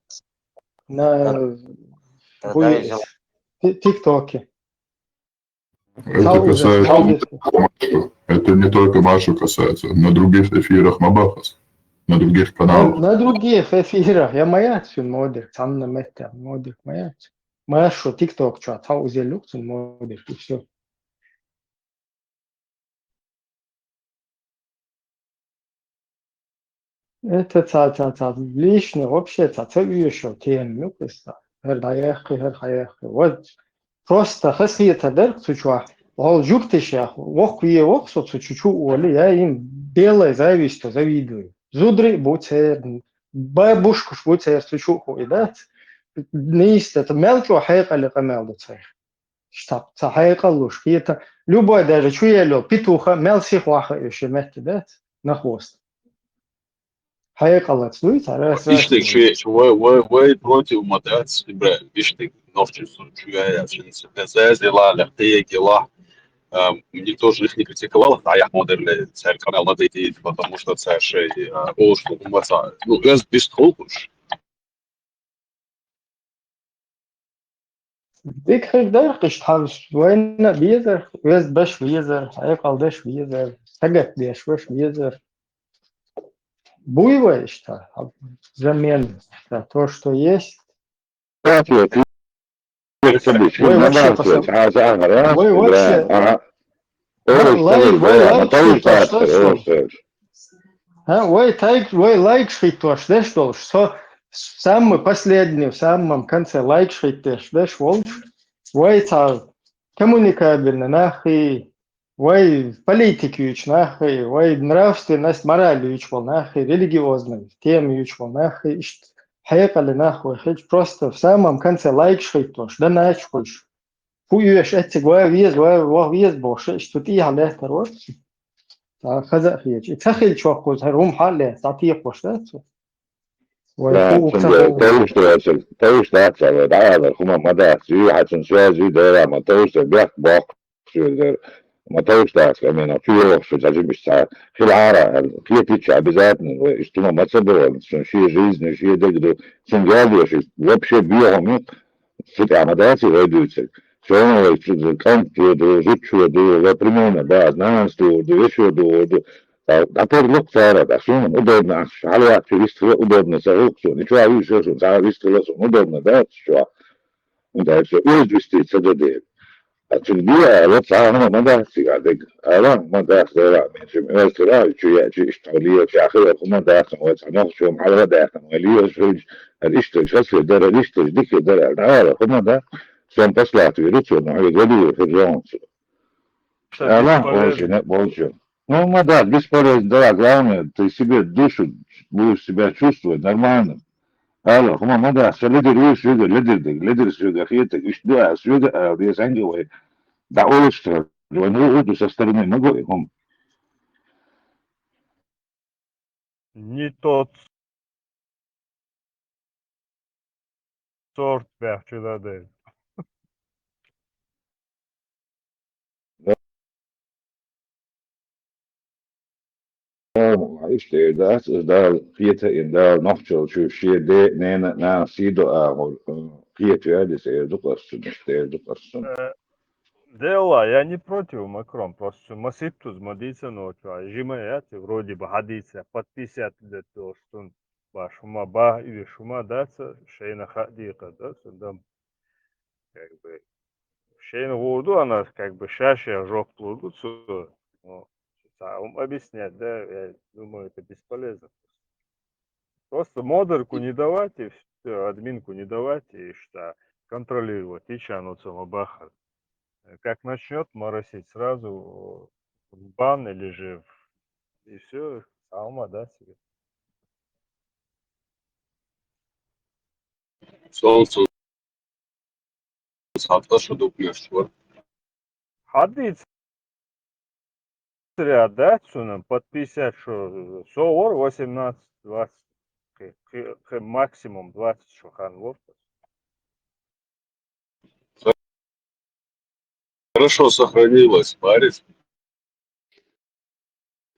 V: на ТикТоке.
I: Это касается это не только Машу касается, на других эфирах Мабахас, на других каналах.
V: На других эфирах я маячу модер, там на мете модер маячу. Машу ТикТок что, там уже люкс модер и все. Это лишнее вообще, это еще тем, ну, просто. Хер вот просто хасиета дер сучуа. Ол жуктешах, вохуе вохсо чучу оли, я им белое зависть, завидую. Зудри буцер, бабушкуш буцер сучу хуидат. Нейст, это мелкий хайка ли камел дуцер. Штаб, хайка луш, это любой даже чуело, петуха, мелси хуаха еще метти, да, на хвост. Хайка лацлует, а раз.
J: İşte way против модерации, бля, işte новче случая, зазела, тегела. Никто же их не критиковал, а я модерли царь канал надо идти, потому что царь шей, что умаца, ну, это без толкуш.
V: Dik hırdar kış tavs, vayna biyezer, vez beş biyezer, hayakal deş biyezer, sagat deş beş biyezer. Буйва işte, взамен то, что есть. Вы вообще лайк шить то, что самый последний, в самом конце лайк шить też, вы коммуникабельно, нахуй, вы политики нахуй, вы нравственность, мораль нахуй, религиозность, темы нахуй, حقيقة ناخذ حج просто в самом конце лайк шить тоже, да начкуешь. Хуешь эти виез больше, что ты عليه تروح. خذ فيك. تخيل شو أقول هروم حالة تعطيه بوشته.
E: Täystöässä ajatella, kun mä siihen syösi tehdä, mä täystöä bäck syödä. ما توقعت كمان في وقت تعجب الساعة في العارة في تيجي بذاتنا اشتما ما تصبر شيء جيزنا شيء دقدو سنجالي شيء وبشي بيهم في عمداتي غيدوتك شو أنا كان دو جيب شو دو وبرمونا بعد ناس دو شو دو أطور لك صار ده شو أدورنا على وقت في ريست أدورنا سوق شو نشوف عليه شو صار ريست لا شو أدورنا ده شو وده شو ويجستي تصدق البيئة وضعها هنا مدارسي قاعد أنا مدارس لا مش لا شيء اشتغلية في آخرها كم مدارس وضعنا شو محل مدارس وليه شو الاشتغل شو الدرا الاشتغل ديك الدرا العارة كم ده شو بسلات ويرتش إنه يقولي في الجون لا больше ну мадар бесполезно да главное ты себе душу будешь себя чувствовать нормально هلا هم ما ده ليدر وش ليدر شو خيتك ايش ده شو ده بيسانجي da oluşturur. Onu da seslerini ne koyuyorum?
C: Не тот сорт Филадельфия.
E: İşte da fiyatı da nokta şu şey de ne sido fiyatı öyle şey dukasın işte dukasın.
C: Дело, я не против Макрон, просто масиптус мадица ночью, а жимаяти вроде бы hadица под 50 лет что шума ба или шума даться шейна хадика, да, сандам как бы шейна воду она как бы шаши жок плодут, Объяснять, да, я думаю, это бесполезно. Просто модерку не давать, и все, админку не давать, и что контролировать, и чануцом бахар. Как начнет моросить, сразу в бан или же и все, алма, да, себе.
J: Солнце сатва шудукнешь, вот.
C: Хадиц ряд, да, цунам, под 50, что совор 18-20, максимум 20 шухан, вот.
J: Хорошо сохранилось, парень.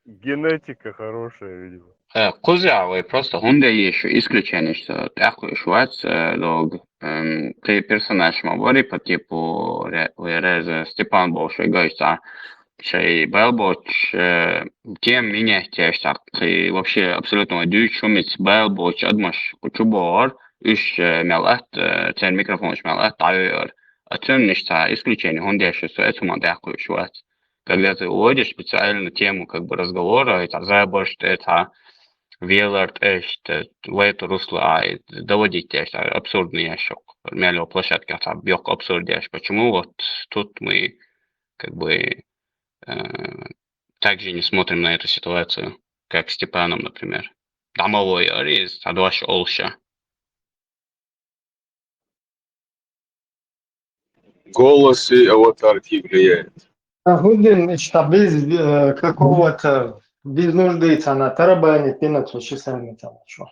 C: Генетика хорошая, видимо.
T: Кузя, просто Honda еще исключение, что такой швац лог при персонаж мовори по типу Резе Степан Большой Гайса, шей Белбоч, тем меня тештак, и вообще абсолютно дюй шумец Белбоч адмаш кучубор, уж мелат, цен микрофон мелат, тайер, а цен нечто исключение Honda еще это такой швац. Когда ты уводишь специально тему как бы разговора, это заборш, это Велард эште в это русло доводить это абсурдный ящик. Мяли площадке это бьёк абсурдяш. Почему вот тут мы как бы также не смотрим на эту ситуацию, как с Степаном, например. Домовой арест, а дальше Олша.
J: Голос и аватарки влияет.
V: Гудин, что без какого-то, без нужды на тарабане, пинаться часами там, что.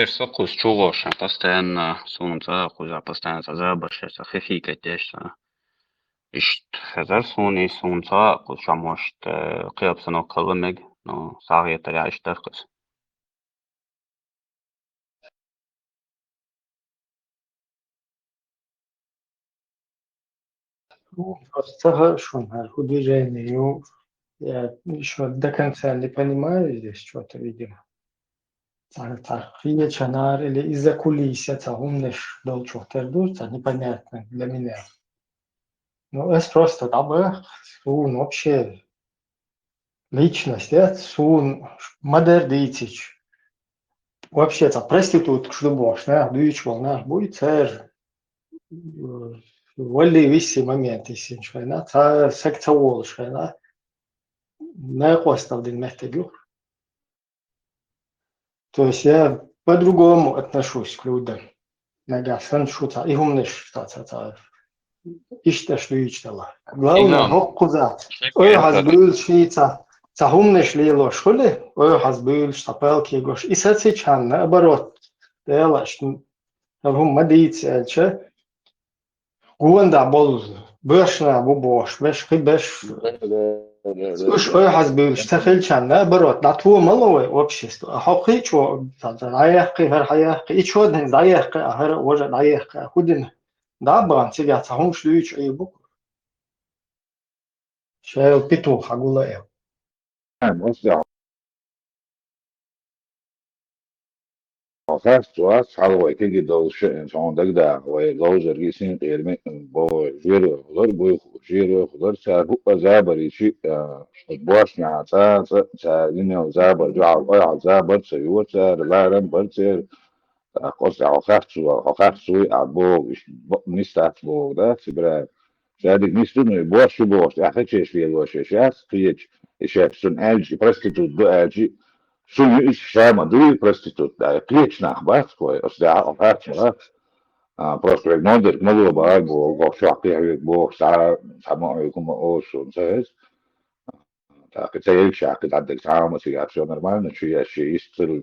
T: Сокус чувоша, постоянно сунца, кузя постоянно заборщается, хефика тешта. Ишт хазар суни сунца, кузя может кыапсано калымег, но сағиятар яштаркыз.
V: Просто шум, движение. Я еще до конца не понимаю здесь что-то, видимо. Так, чанар или из-за кулис, это умнешь дол чухтердурца, непонятно для меня. Ну, это просто дабы, сун вообще личность, это сун модердитич. Вообще-то проститут, что бош, на, дуичвал, на, будет цер. Вали виси моменты, синчвайна, та секта волшвайна. На костав дин мехтегю. То есть я по-другому отношусь к людям. Нага саншута и умнеш та ишташ личтала. Главное хоккуза. Ой хазбул швица. Та умнеш лило шхуле. Ой хазбул штапелки гош. И сацичан наоборот. Делаш. Алхум мадиц элче. Гуанда бол бешна бубош. Беш хибеш. Уж ой хазбул штафельчан наоборот. На твое малое общество. Хокки чо. Даехки хер хаехки. И чо ден даехки. Хер уже даехки. Худин. Да, бан, сега цахум шлюич и бук. Шел питу хагулаев.
E: Fast halvay ka gidowsha son dagda way lawzer gisin qirmi bo jiro khudar boy jiro khudar sa huwa zabari shi bosh na sa dino zabar jo al zabar sa yuwa la ran balser qos al kharsu abo nista bo da sibra شادك نيستون بوش بوش أخذش في الوش شاس فيش إيش سن ألجي prostitut دو ألجي شو إيش شامة دوي prostitut ده قيش نخبات كوي أصدقاء أفات مرات просто نودر نودر باي بو قف شاقي بو سما يكون أوش ونسهز تاكد سيل شاقي عندك سامة سيجار شو نورمال شيء يستر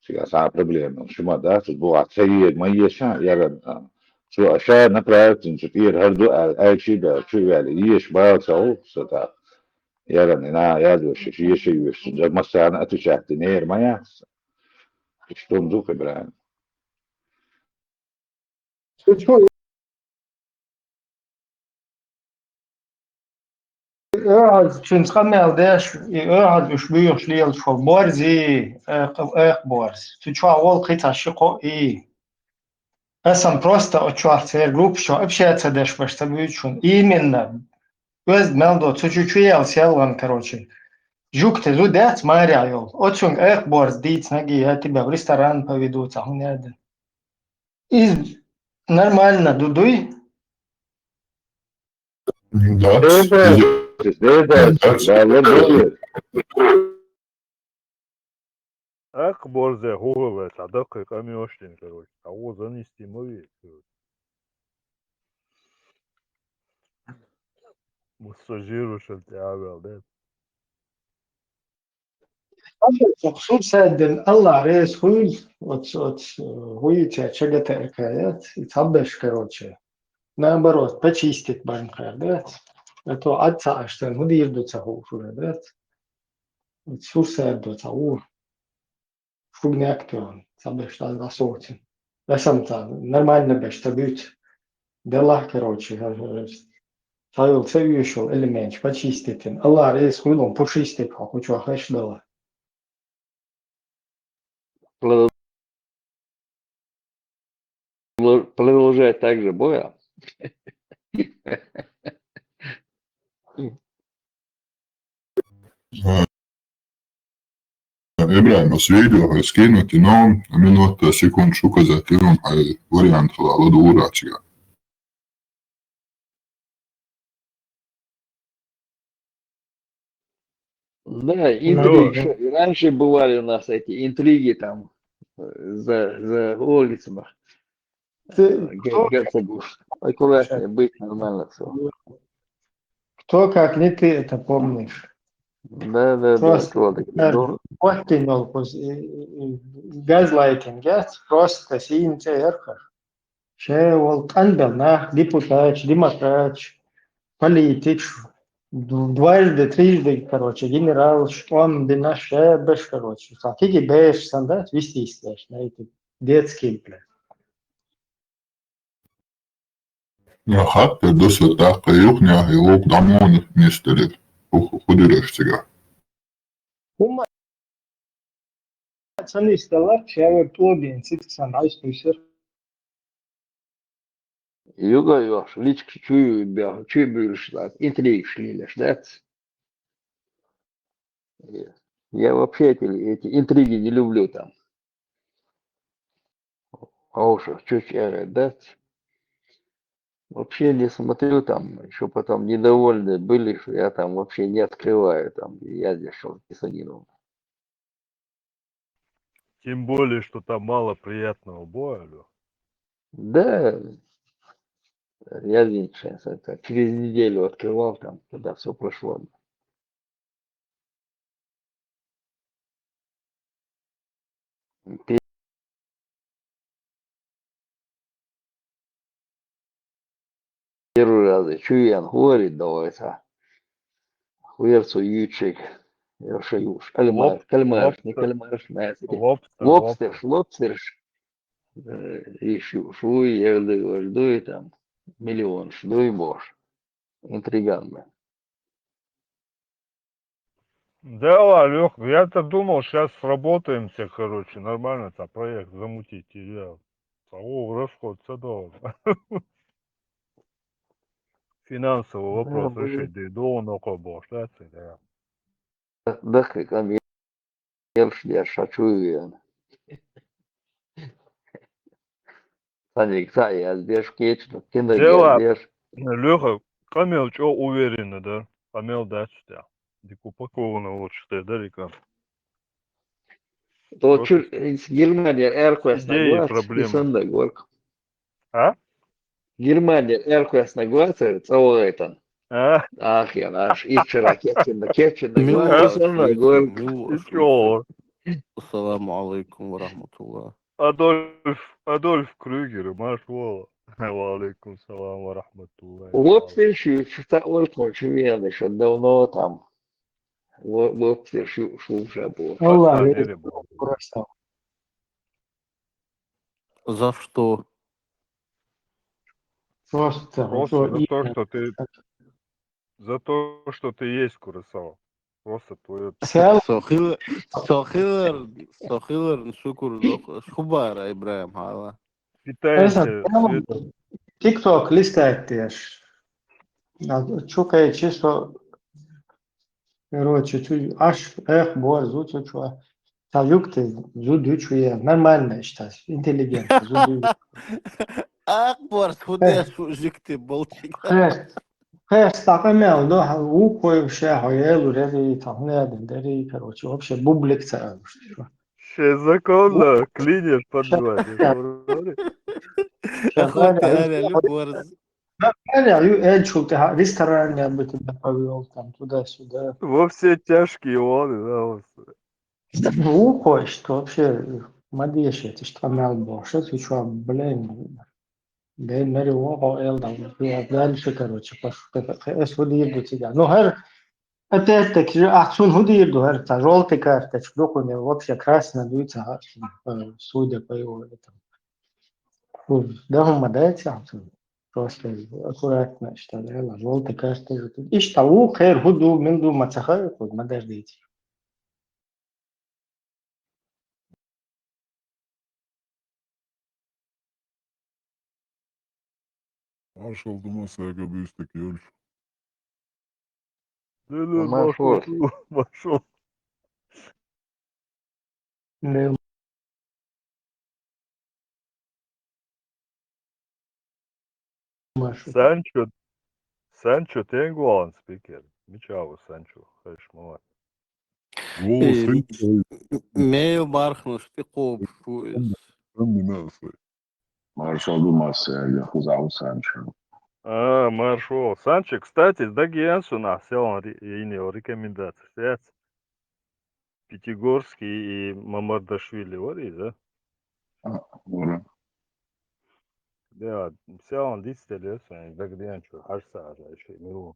E: سيجار سام проблема شو ما ده تبغى سيل ما يشان يلا شو أشياء نقرأت إن كثير هردو أي شيء ده شو يعني يش باعثه ستا يعني أنا يادو شيء جد مثلا أتوشحت نير ما يحس شتون ذوق إبراهيم
V: Шучу. Чун схамел деш, и уж бьешь лил шо борзи, борз. Ты чё, вол кита шико и. Esam просто очварцы групп, что общается дашь ваш табючун. Именно. Göz meldo çocuk yels yalan короче. Жук ты зудец марял. Очень эх борс диц наги, я тебя в ресторан поведу, цахунеда. И нормально, дудуй.
I: Да.
C: Ах, борзе, голове, садок, камештин, короче. А вот занести мои. Массажируешь от тебя, да?
V: Суд саден, Allah рез хуй, от хуй чагата эркаят, и табеш, короче. Наоборот, почистить банка, да? Это отца, что мудир до цаху, да? Суд саден, цаху. Шуг не актуален, табеш, да, засотен. Я сам там, нормально беш, табють. Дела, короче, Файл це вийшов елемент, почистити. Allah рез хуй, он почистить, хочу ахеш дала.
D: Продолжать также боя.
I: Ibrahimos video skinuti, no minuta sekundšu ukazati vam variantu lado urāčigā.
D: Да, интриги. Раньше бывали у нас эти интриги там за улицами. Герцогов. Аккуратнее быть, нормально все.
V: Кто, как не ты, это помнишь?
D: Да,
V: Просто подкинул, газлайтинг, просто синте эрхар. Ше ол кандална, депутат, демократ, политик, дважды, трижды, короче, генерал, он бинаше, беш, короче. Какие беш, сандат, вести стаж, на эти детские, бля.
I: Ja hakkad dosad tahka juhnia ja lūk damoni ministeri hudiröštigā.
V: Uma sanīstala, šajā plodien, citas aizpūsir.
D: Югаешь, лички чуешь, так, интриги шли лишь, да? Я вообще эти интриги не люблю там. А уж чуть, да? Вообще не смотрю там, еще потом недовольны были, что я там вообще не открываю там, я здесь шел писанину.
C: Тем более, что там мало приятного боя, Лёх.
D: Да, я сейчас это через неделю открывал там, когда все прошло. Первый раз чуян говорит, давайте, хуерцу ючек, я шаюш, кальмар, не кальмар, лобстер, ищу, шуй, я жду там, миллион, жду и бож, интриганно.
C: Да, Лёх, я-то думал, сейчас сработаемся, короче, нормально-то проект замутить. Я расход долго. Финансовый вопрос решить, да и долго бож, да?
D: Да, как там я шачую. Саник, я здесь кечно,
C: Дела, Лёха, камел, что уверенно, да? Камел, да, что упаковано лучше, да, Рика?
D: То Германия Airquest
C: проблемы.
D: Горк.
C: А?
D: Германия Airquest нагласа, целует. Ах, я наш, и вчера Кепчин нагласа, Горк.
R: Ассаламу алейкум ва рахматуллах.
C: Адольф Крюгер, Машвола. Ва алейкум салам ва рахматуллах.
D: Лобстер, что Оркон Чувен еще давно там. Лобстер шуша был.
R: За что?
V: Просто
C: за то, что ты есть, Курасава. Просто твое...
R: Сохилер, шукур, шубара, Ибраим, хала.
C: Питаемся светом.
V: TikTok листаешь. Чукай чисто, короче, аж бор, зучу. Тавюк ты, зудючуя. Нормально считаю, интеллигент.
R: Акбар, куда жикты болчик.
V: Стакамел, да, укой все, хаелу, реди, там, реди, короче, вообще бублик царь.
C: Законно клинер подбивать. Я что говорю?
R: Охота, Аля, люборз.
V: Эльчулте, ресторан я бы тебя повел там туда-сюда.
C: Во все тяжкие он, да.
V: Укой, что вообще, мадеши, ты что мел был, что ты что, блин, да, мэри уого эл, да, дальше, короче, эс худи до тебя. Ну, опять-таки, ахсун худи до, та желтый карточка, докуне вообще красно дуется, судя по его этому. Да, мадайте, ахсун. Просто аккуратно, что ли, желтый карточка. И что, у хэр худу, минду мацахай, худ, мадаждите.
I: Marshall Dumasega büyüstek yol.
C: Neler
D: Машор.
C: Машор.
V: Не, Машу.
C: Sancho Tenguan speaker. Miçavo Sancho. Hayır mama.
R: Meio barknuş, bir kop şu.
E: Marshall Dumasega, Kuzau Sancho.
C: Маршал. Санчо, кстати, да Генсу на сел его рекомендации. Связь. Пятигорский и Мамардашвили. Вот и, да?
E: Doğru.
C: Да, сел он 10 лет, да где он что, аж сажа еще, ну.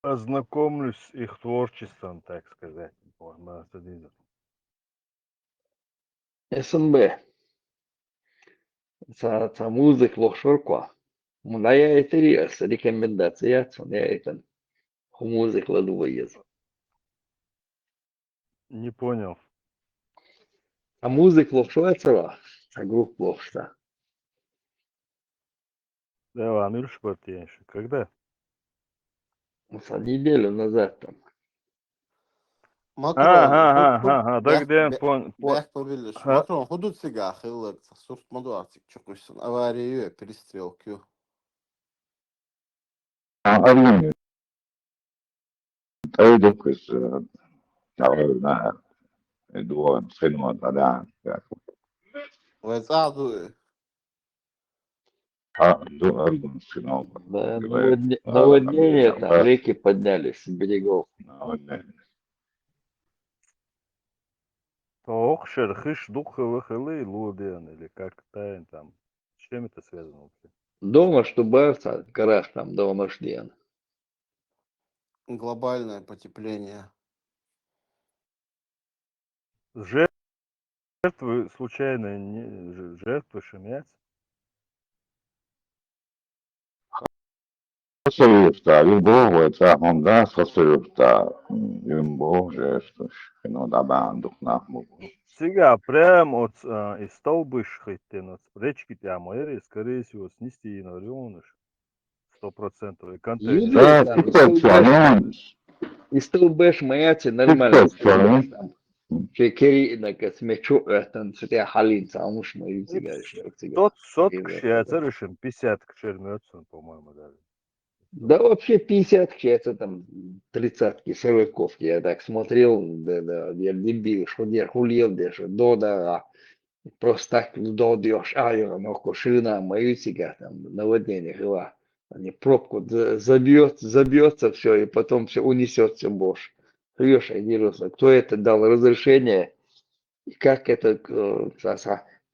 C: Ознакомлюсь с их творчеством, так сказать.
D: СНБ. Це музик лошорква. Моя інтерес, рекомендація, це не это. Музик ладуєз.
C: Не понял.
D: А музик лошорцева, це группа лошта.
C: Да, Анюш Партеньевич, когда?
D: За неделю назад там.
C: Ага, да где он понял.
N: Бэх побилиш. Макрон, худут сега, хиллер, сурт мадуартик, чукуйsun. Аварию, перестрелки.
E: Arvin, öydüküz, çağırına, duan, sınuan, da,
N: Вайцаду.
E: Arvin, sınuan.
D: Да, наводнение там, реки поднялись с берегов.
C: Охшер, хыш, духовых или луден, или как-то там. С чем это связано вообще?
D: Дома, что бавца, гараж там, дома жден.
N: Глобальное потепление.
C: Жертвы случайно не жертвы шумят?
E: Hasonlulta, jó volt elmondás, hasonlulta, jön жестов, но да бандукнах могу.
C: Сега прям от из столбыш хоть от речки там, скорее всего, снести на рионыш. 100%. И контейнер.
E: Да, TikTok
D: И столбэш маяти нормально столбэш там. Кери на космечу, там, цветя халинца, а уж мои
C: Тот сотк шиацерышин, 50 к чермёцун, по-моему, даже.
D: Да вообще 50-ки, это там 30-ки, сороковки. Я так смотрел, да, я дебил, что я хулил, что да, просто так дойдешь, ну, кошина, мою себя там, наводнение, хила. Они пробку забьется все, и потом все унесется Бош. Хрёша, кто это дал разрешение, и как это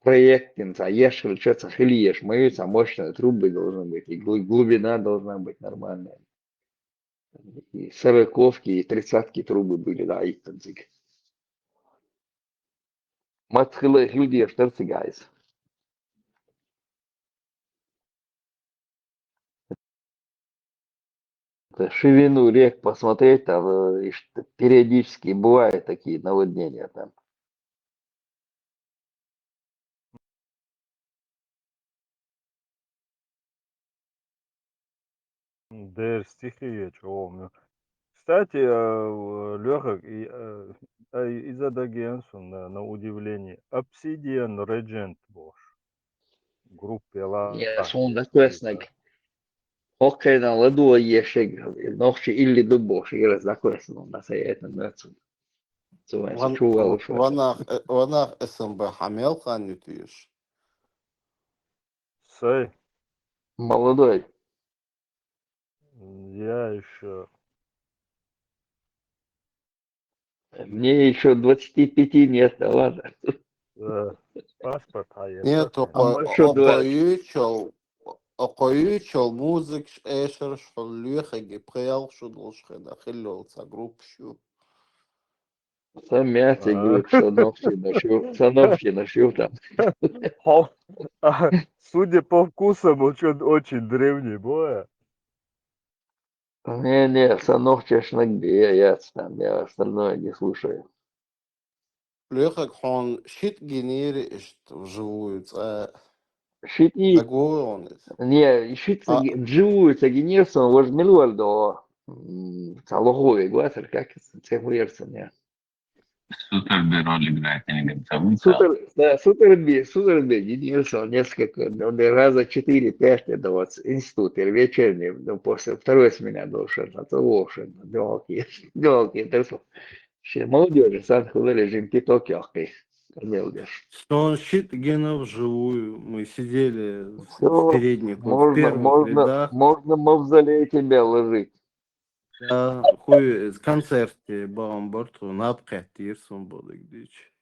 D: проектинг, ешь, что-то хильешь, моются, мощные трубы должны быть, и глубина должна быть нормальная. И сороковки, и 30-ки трубы были, да, и танцик. Матхилы люди штарцигайс. ширину рек посмотреть, там периодически бывают такие наводнения там.
C: Der стихия, чего. Кстати, Леха, из-за Дагенсу, на удивление, Obsidian Regent Bosch, группе
D: Ja,
C: Ла.
D: sonda kösznek. Hokkaidan ledó ilyeség, noksi illi dubos, éles da köszönöm, na szépen mötszön. Szóval ez a csúvalós volt.
N: Ванах СМБ хамел ханютиш.
C: Сэй,
D: Молодой.
C: я еще...
D: Мне еще 25 нет, да ладно.
C: Паспорт, а я
N: Нет,
D: А может, 20.
N: окоючел музык эшер шолюха гипрел шудлушха да хиллолца групп шу.
D: Сам мясо говорит, сановки нашил там.
C: Судя по вкусам, очень древний бой.
D: Не, сановки шнагби, я там, я остальное не слушаю.
N: Леха хон шит генери вживую.
D: Шити,
N: Договоренность.
D: не, шити
N: А
D: вживую, генерсон, возьмел до Салоховой, гвасер, как это не.
T: Супер роли играет, я не говорю,
D: Супер генерсон, несколько, раза 4-5 до вот института, вечерний, после второй смены должен, а то лошадь, долгие, так что молодежи, сам ходили, жим титок, яхкой, молодежь.
R: Что он щит гена вживую. Мы сидели в
D: Все,
R: передних, вот в первых рядах.
D: можно мавзолей тебя ложить.
R: Да, хуй в концерте Баумборту на обкатир свободы дичь.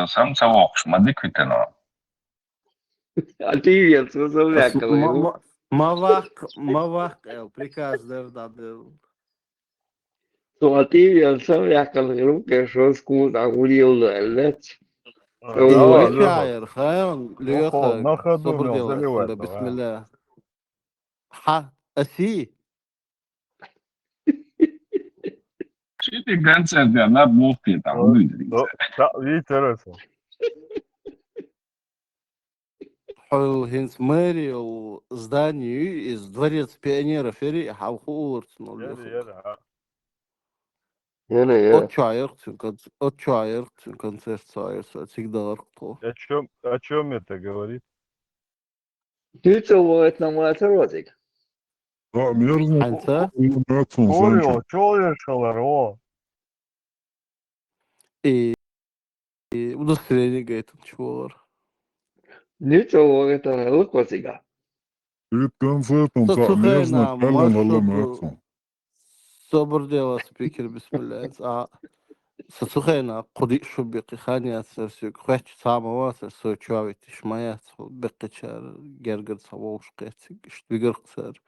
T: Сам совок, шмады квитено.
D: А ты вец, возовлякал.
R: Мавак, приказ дал.
D: А ты вец, совлякал, руки, что скуда, урил, лец.
R: Чайр, хайон,
C: На
R: Леха,
C: ходу
R: собор
C: умел
R: делает,
C: заливать,
R: бисмилля. Ха, аси.
T: Шити концерт, я на блоке там выделился.
C: Да, интересно.
R: Хинс мэрил зданию из дворец пионеров Фери Хавхурт, ну Леха. От чайр, концерт сайрса, всегда аркту.
C: О чем это говорит?
D: Ты целует на мой отротик.
I: Да, мерзно.
R: Анца?
C: Курил, что решил, РО?
R: И удостоверение говорит, чего.
D: Не целует, это лукотига.
I: Перед концертом так
R: Слухай,
I: мерзно,
R: на
I: кален
R: маршруту
I: галемерцем.
R: собор дела спикер бисмилля. А слухай, на куди шо бекихания сэрсик, хвач самого сэрсо чуавит ишмаят, бекичар гергер савош кэтсик, штвигер сэр.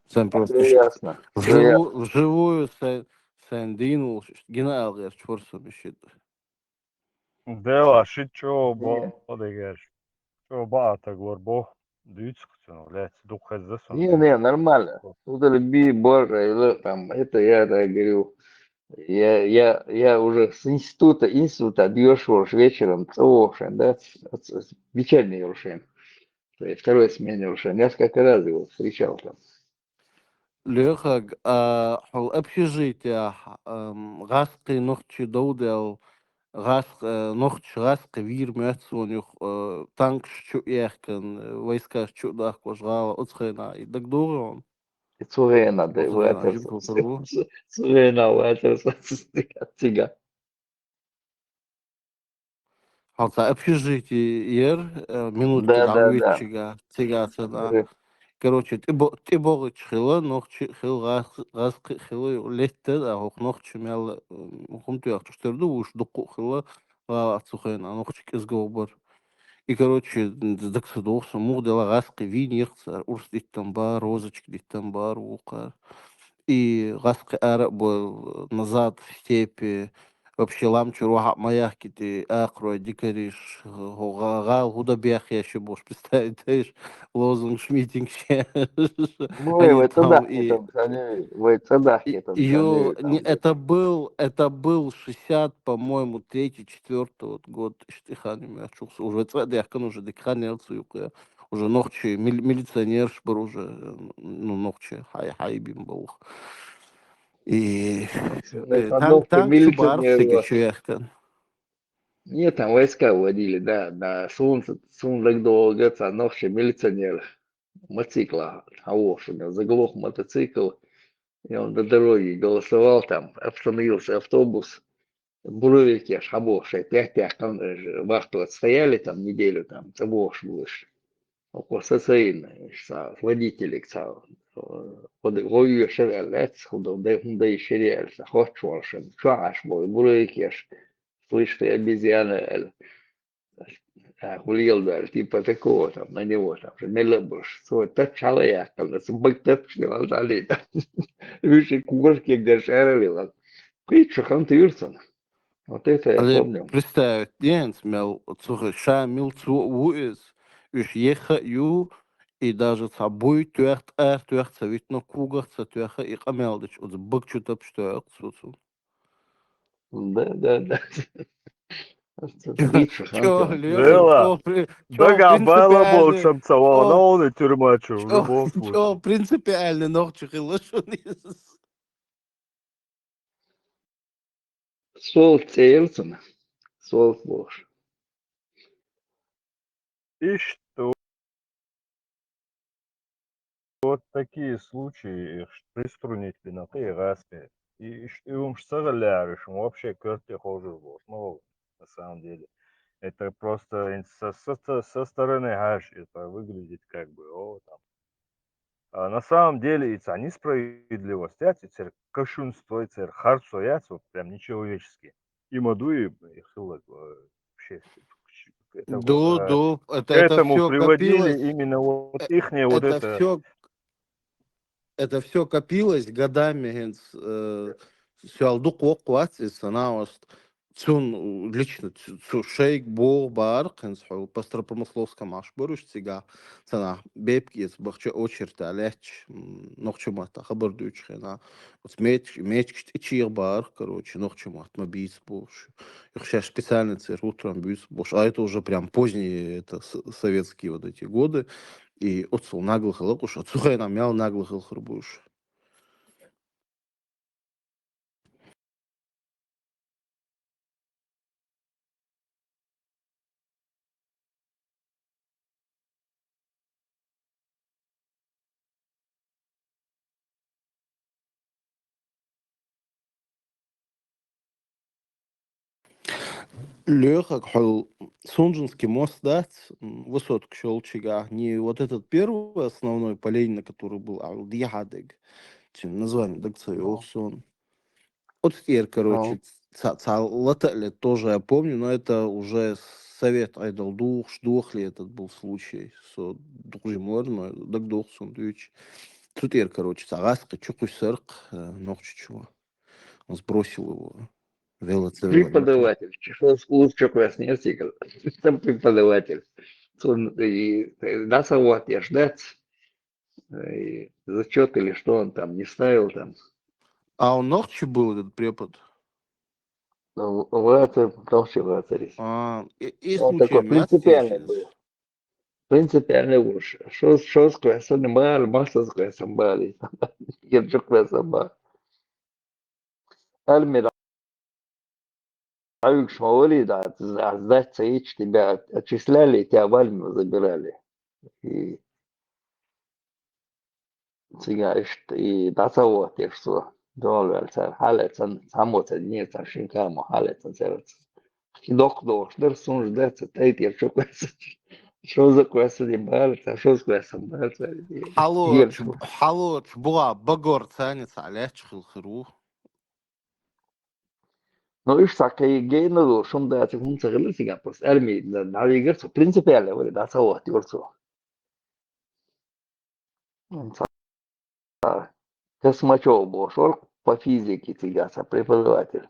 R: Сам просто
D: Ясно.
R: вживую сандину, гена алгер чворсо бешит.
C: Дела, шит чего бодегеш. Чего бата горбо. Дюцкцено, блядь, дух из засун.
D: Не, нормально. Тут люби, боже, там, это я говорю. Я уже с института отъезжал вечером, целовшим, да, вечерний рушен. Второй смене рушен. Несколько раз его встречал там.
R: Леха, общежитие, гаски ногчи доудел, гаски вир мецунюх, танк щу ехкен, войска щу дахко жгала, оцхена, и так дурон.
D: Цурена, да, Цурена, цига.
R: Халта общежитие ер, минутки гавичига, цига цена. Короче, ты богыч хила, ногчи хил гаски хила летте, а хох ногчи мел, хумту яхту штерду, уж дуку хила, ацухена, ногчи кизгобар. И, короче, даксадохса, мух дела гаски винирца, урс диттан бар, розочки диттан бар, ука. И гаски араб назад в степи, вообще ламчу руха маяхки ты акро дикариш гал гуда бях я еще можешь представить, знаешь, лозунг шмитинг
D: Ой,
R: они
D: вы
R: там
D: туда,
R: и
D: вы туда, там,
R: ее
D: там,
R: это был 60, по-моему, третий, четвертый вот год штихани очухся уже цвет уже дыхание уже ногчи милиционер был уже ну ногчи хайбим был и
D: это ногти
R: танк чубар всеги
D: милиционер.
R: чуяхтан.
D: Нет, там войска водили, да, на солнце, солнце долго, ногти милиционер. Мотоцикла, заглох мотоцикл, и он до дороги голосовал, там остановился автобус, буровики аж обошли, 5 там вахту отстояли там неделю, там забош выше. Около социальной, водители, ой, шерелец, худо и шерелец, хочешь, чаш, буровики аж, слышь, ты обезьяна, Julio типа такого там на него там же не любишь. Свой тот человек, когда собак топчил, дали. Выше курки, где шарили. Притча Хантырсон. Вот это я
R: Але
D: помню.
R: представь, Jens мел ша мил цу уис, уж еха ю, и даже собой тюрт совет на кугах, тюрха и камелдыч, от бык чутап что цуцу.
D: Да. Притча
R: Чё,
D: Хантырсон.
R: Леха,
C: Дела.
R: чё
C: Дага было
R: принципиально,
C: больше целого, на тюрьмачу в любом
R: чё
C: случае.
R: принципиально ногчих и лошадиц.
D: Сол Цельсон. Сол Бож.
C: И что? Вот такие случаи, приструнить на ты распе. И уж сожалеешь, вообще керти хуже вот. Ну, на самом деле. Это просто со стороны аж это выглядит как бы, там. А на самом деле это несправедливость, это кощунство, это харцо, вот прям нечеловечески. И мадуи, и хылок, вообще, к
R: Это
C: этому
R: все копилось,
C: приводили именно вот ихнее вот
R: это
C: это.
R: все это все копилось годами, сюалдук окват из санаост, цун лично шейк бол бар, по стропомысловскому аж боруш сега, цена бебки из бахча очередь алеч, нохчумата хабардуч хена, вот меч чир бар, короче, нохчумат мобиц бош. Их сейчас специально цер утром бьют бош, а это уже прям поздние, это советские вот эти годы. И отцу наглых лакуш, отцу нам мял наглых хрбуш. Леха, Сунжинский мост, да, высотку Щелчига, не вот этот первый основной по Ленина, который был, а вот Ягодег, название Дагца Охсон. Вот теперь, короче, Латали тоже я помню, но это уже совет Айдал Духли этот был случай, со Духжимор, Даг Духсон, Дюч. Теперь, короче, Сагаска, Чукуй Сырк, Нохчичева. Он сбросил его.
D: Преподаватель. Что лучше краснее стикл. Там преподаватель. И нас вот я ждать. И зачет или что он там не ставил там.
R: А он ногче был, этот препод?
D: Вратарь, толще вратарь.
R: И
D: Он
R: случай
D: такой принципиальный
R: мясо.
D: был. Принципиальный уж. Что с квесом бали, масса с квесом бали. Я же квесом бали. Альмир Аюк Шмаули, да, сдать ЦИЧ, тебя отчисляли, тебя в армию забирали. И сега и до того, что доллар, халецан, самоца, нет, шинкамо, халецан, сердце. Доктор, что ждать, третье, что квеса. Что за квеса не бали, а что с квесом бали?
R: Халоч, була, багор цанец, аляч, хилхиру.
D: Ну, и так и гейнеру, шум да, это он царил сега, просто армии, навигацию, принципиально, говорит, до того, творцу. Космачев был, шел по физике сега, преподаватель.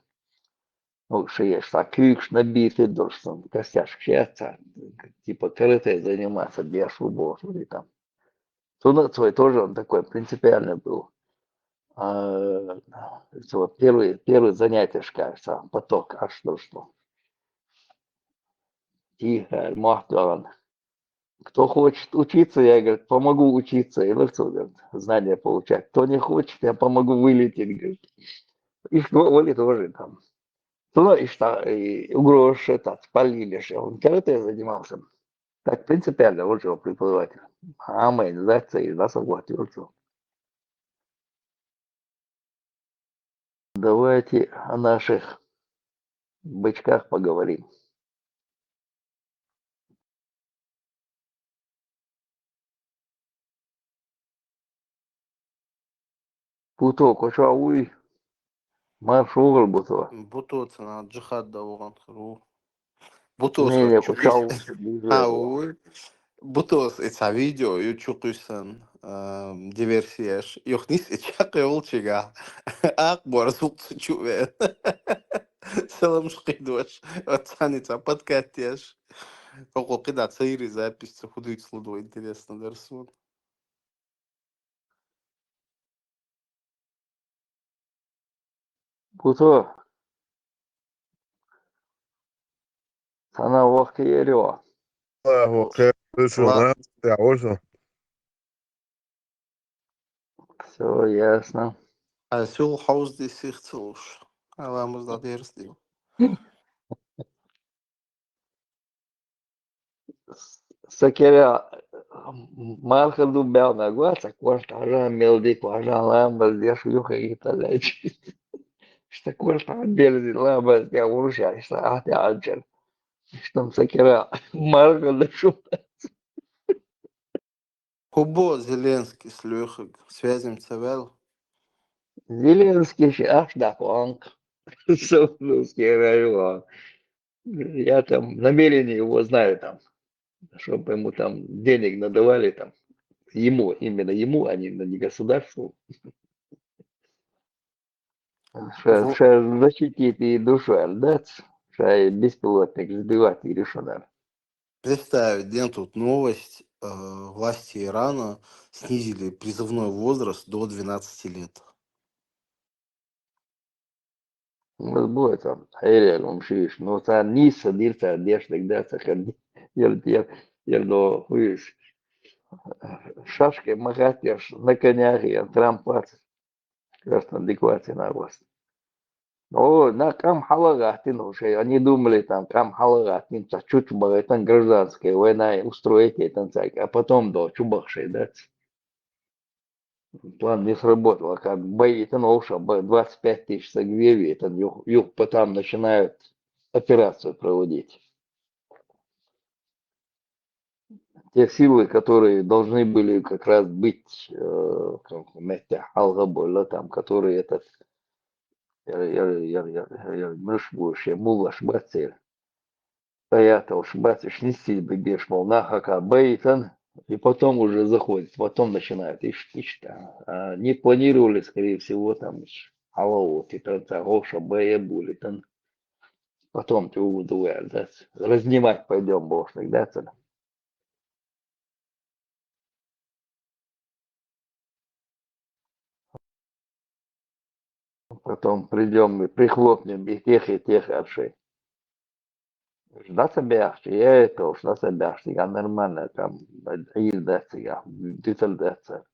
D: Ну, что есть, а кюкш набитый должен, костяшек щеца, типа карате заниматься без шубов или там. Сунат свой тоже он такой принципиальный был. Вот первые занятия, кажется, поток, аж что. Тихо, махтан. Кто хочет учиться, я, говорит, помогу учиться. И легко, говорит, знания получать. Кто не хочет, я помогу вылететь, говорит. И что, Оли тоже там. Ну, и что, и угрозы, так, спалили, что он карате занимался. Так принципиально, вот же преподаватель. А мы, знаете, и нас оплатил. Давайте о наших бычках поговорим. Путок, уй, маршугал бутова.
R: Бутоцы на джихад да уган. Бутос
D: Не,
R: чукис.
D: кушал,
R: Ой. Бутос это видео ю чукисан диверсияш. Юхнис ичак олчига. Ак борсук чуве. Салам шкидош. Отцаница подкастяш. Ого, когда цейри запись худых слудо интересно дарсун.
D: Путо, sana vakti eriyor.
B: وخير
R: Ладно.
B: تعوزه
D: Все ясно.
R: А сел хаус здесь их целуш. А вам издадерстил.
D: Sakera marca do Bel negócio, corta mel de corta lambas, deixa eu rir talvez. Esta corta mel de lambas, que é urgente, esta arte alger. Estamos sakera marca do chupa.
R: Кубо Зеленский с Лехой связем цевел.
D: Зеленский аж да планк. Русский говорю. Я там намерение его знаю там, чтобы ему там денег надавали там. Ему, именно ему, а не государству. Что защитить и душу отдать, что беспилотник сбивать и решено.
R: Представить, где тут новость. Власти Ирана снизили призывной возраст до 12 лет.
D: مظبوط حيل ومشيش نو صار نيسا ديرتا ديش لك دا تخد يلدو ويش шашки махать аж на конях и Трамп просто адекватен на вас. О, на кам халагатин уже. Они думали там кам халагатин, чуть там гражданская война устроить и танцать, а потом до чубахшей, да. План не сработал, как бои там уж 25 тысяч сагвеви, там юг потом начинают операцию проводить. Те силы, которые должны были как раз быть, там, которые этот, мышбуши, мулаш бацель, стоят, уж бациш неси, бегешь, мол, нахака, бейтан, и потом уже заходит, потом начинают ищ-ищ-то. Они планировали, скорее всего, там, алло, типа, гоша, бэя, були, там, потом ты удуэр, да, разнимать пойдем, бошник, да, там. Потом придем и прихлопнем и тех отшей. Ждаться бяхти, я это уж ждаться бяхти, я нормально там, издаться я, дитальдаться.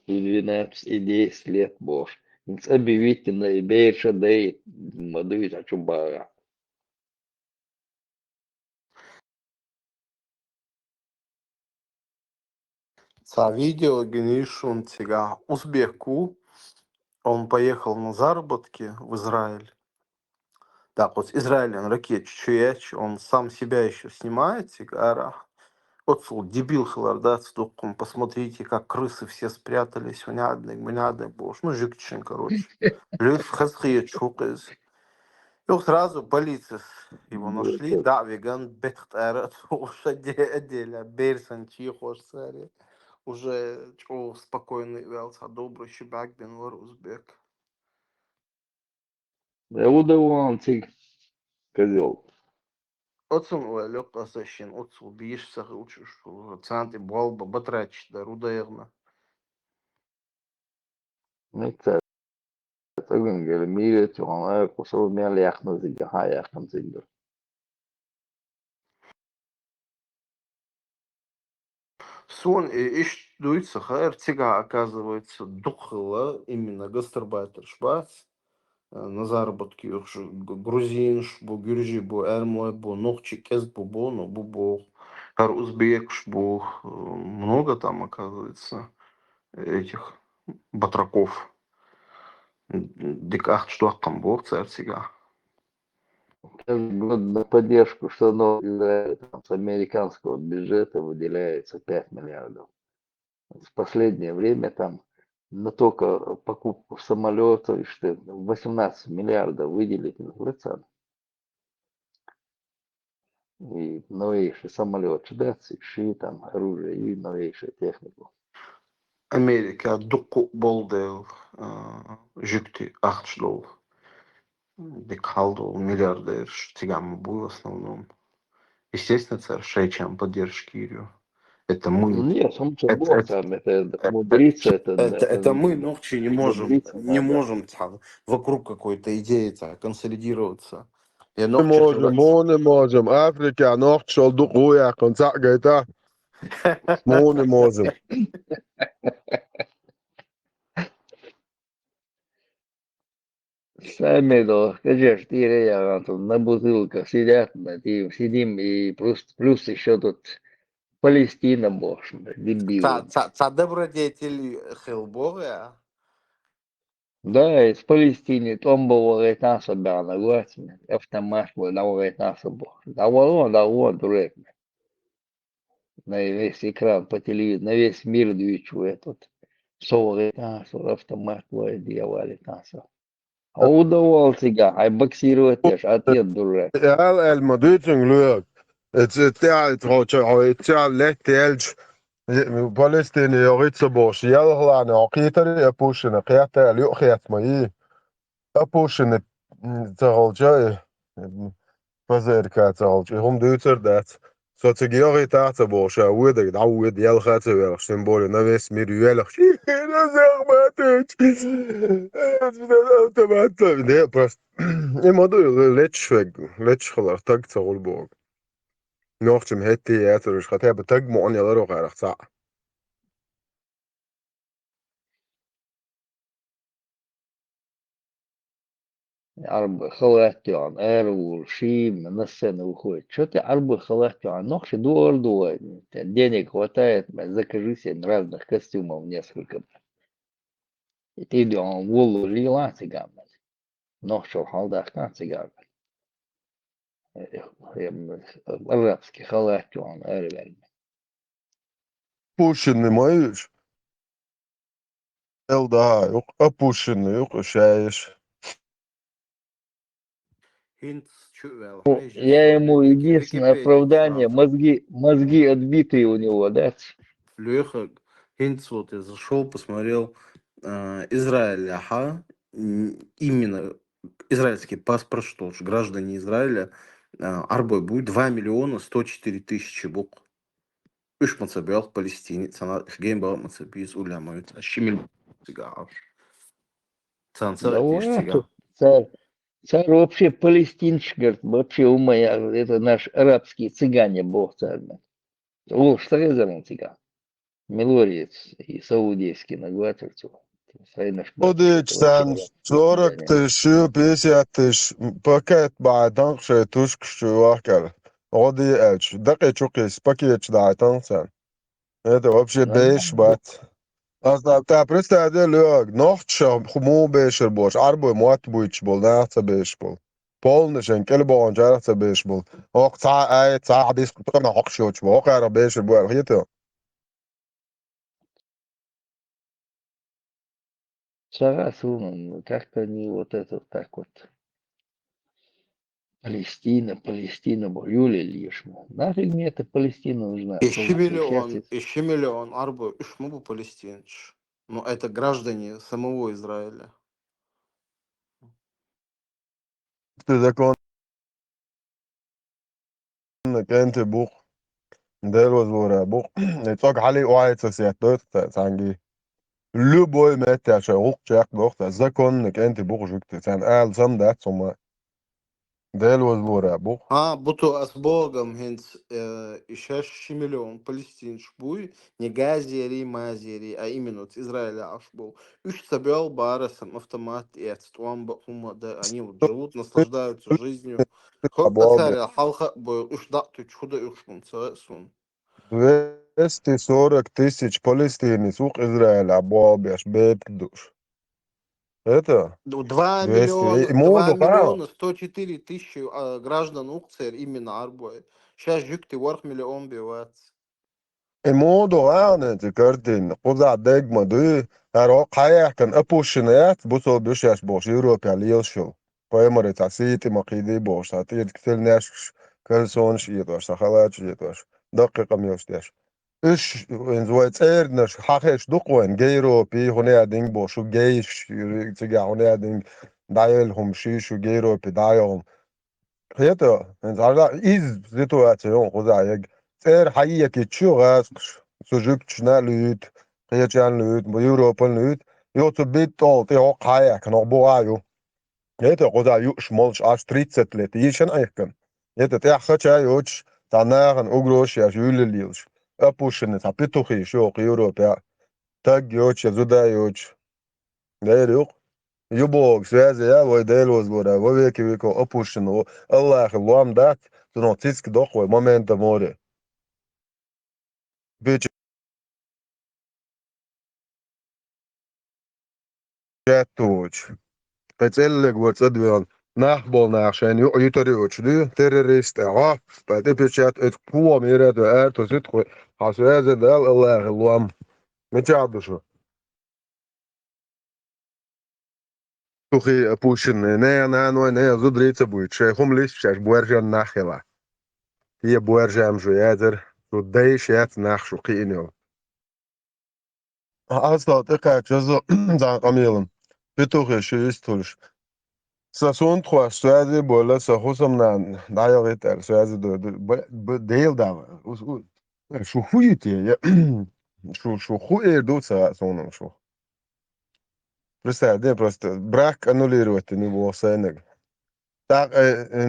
D: И 12, и 10 лет, бож. Объявите на бейша дей, мадуит ачубара.
R: Са видео генишун тига узбеку. Он поехал на заработки в Израиль. Так, вот Израиль, он ракет чуяч, он сам себя еще снимает, тигара. Вот дебил хларда, стуком, посмотрите, как крысы все спрятались, унядный, бош. Ну, жикчин, короче. Люд в хасхие чукез. И сразу полиция его нашли, да, веган бехтарат, уж отделя, берсан, чихош, цари. Уже спокойный велся, добрый щебак, бен узбек.
D: Удаван цик козел.
R: Отsun öyle kasasın, otsun bir iş sakılçış. Santi bol batraç da rudayırma.
D: Neyse. Tagın gel miret ona kusur mel yakın zigi ha yakın zigi.
R: Сон иш дуется РТГ, оказывается, духала именно гастарбайтер шбац на заработки грузин, бу гюржи, бу эрмой, бу ногчи кез, бу ну бу хар узбек, бу много там, оказывается, этих батраков. Диках что там был РТГ.
D: Год на поддержку штанов Израиля там, с американского бюджета выделяется 5 миллиардов. В последнее время там на только покупку самолетов, что 18 миллиардов выделить на лица. И новейший самолет, ши там оружие и новейшую технику.
R: Америка дукку болды жүкті ақшылол. Дик халду миллиардер тигам был в основном. Естественно, царь шейчам поддержки Ирию. Это мы.
D: Нет, сам собой, там, это мудрица,
R: Это мы ногчи не можем,
D: мудрица надо.
R: там, вокруг какой-то идеи консолидироваться. Я
A: Ne možem. Afrika noć oldu kuya kontak gayta. Ne možem.
D: Сами, да, конечно, я там на бутылках сидят, сидим, и плюс еще тут Палестина, боже, дебилы.
R: Ца добродетель Хелбога.
D: Да, из Палестины, там было это себя на глазме, автомат был, да, это собой. Да, вот, дурак. На весь экран по телевизору, на весь мир двичу этот. Автомат был, делали танцев. А удавался, ай боксировать, а ты дурак.
A: El madütün lüg. Tja lätt elj. Palestini yoritsa boş. Yalhlan aqitari apushin qiyata lyuqiyat mai. Apushin taralja. Pazerka taralja. Hum dütser dat. Så til gjøre tata boş. Ude dawud yalkhata wel symbol na ves mir yelach. Na zermatet. Det просто imadu lech khalar tag tarul borg. Nochtjem hetti yater is gaat hebben tag mo anya laro garach sa.
D: عرب خواتي عن أرو شي من السنة وخوت شو ты عرب خواتي عن نقش دول денег хватает закажи себе разных костюмов несколько и ты идём вулу жила цыган нقش халдах на цыган арабский خواتي عن أرو
A: Pushin mayış. El daha yok. Apushin yok şeyiş.
D: Я ему единственное оправдание, мозги отбитые у него, да?
R: Леха, Хинц, вот я зашел, посмотрел Израиль, именно израильский паспорт, что ж, граждане Израиля, арбой будет 2 миллиона 104 тысячи бук. Үш мацабел Палестине, цана геймбал мацабиз улямают, щемель цигар.
D: Да вот, царь вообще палестинчик, говорит, вообще это наш арабский цыгане, бог царь. Луж срезанный цыган. Милорец и саудийский наглатывается.
A: Odic'ten sonraki şu piyasatış paket بعدان şey tuşk şu vakar. Odi elç. Dakika çok is paket dağıtan sen. Это вообще беш бат. Azda ta представьте лёг. Ночь хму бешер бош. Арбой мот буйч бол. Нахца беш бол. Полный шенкел бон жарца беш бол. Ок та ай та беш потом на ок шоч. Ок ара бешер бол. Хито.
D: Сарасун, как-то они вот это так вот. Палестина, Юлия Лишма. Нафиг мне эта Палестина нужна?
R: Еще миллион арбой, уж могу палестинч. Но это граждане самого Израиля.
A: تذكرنك أنت بوخ دلوز ورا بوخ يتوقع علي واحد سيادات تانجي لبوي متى شوق جاك بوخ تذكرنك أنت بوخ جوك تان آل سام دات سما دلوز ورا بوخ
R: Буту асбогам хинц ишеш миллион палестинч буй не газери мазери, а именно от Израиля аж был. Уж собрал барасом автомат и отстуам хума, да они вот живут, наслаждаются жизнью. Ход
A: أبواب
R: ацаря халха бой уж да ты чудо уж сун.
A: 240 тысяч палестиний сук Израиля أبواب يا شباب دوش это
R: 2
A: 200
R: миллиона,
A: и
R: 2
A: моду хау
R: миллиона 104 тысячи граждан Укцер именно арбой. Сейчас жюк ты ворх миллион биват.
A: الموضوع يعني ذكرتين قضاء دقمة دي هرو قايح كان أبوشنيات بوصل بيشاش بوش يوروبيا ليلشو قيمري تاسيتي مقيدي بوش تاتيد كتير ناش كالسون شيطوش تخلات شيطوش دقيقة ميوستيش إيش إن زويت إيرنش حقيش دقوين جيروبي هنا دينج بوشو جيش تيجا هنا دينج دايلهم شيشو جيروبي دايلهم هيدا إن زاردا إز سيتواتيون قضاء يج er hayya ke chugas sujuk chna lut qiyachan lut bu europan lut yo to bit tol te ho khaya kan bo ayo eta qoda yu shmolch as 30 let yishan aykan eta te khacha yoch tanagan ugrosh ya jule lios apushne ta pituhi sho europa tag yoch zuda yoch der yok yubog связи я вой делос бора во веки веко apushne allah lom dat to no tisk dokhwe momenta more Bečetoč. Pēc ielikot atvēl nahbolnāšana, jo jutarījuši teroristi, pēc iepiečēt, ko mīrētu ērtu zitku, hasvēzi dēl elēri lom. Mečādušu. Тухи Пушин, не, зудрīca būtu. Šai humlis, šai bueržan nahela. Tie bueržam žujēdzer, tu deiši ēt nahšu qīņo. Asla tikai čazo amīlam. Pituhi šī iztuļš. Sasun trois suezi bola sa husam d'ailleurs el suezi deal da şu huyiti ya şu huye do sa sonum şu. Просто брак аннулировать не было сенег. Так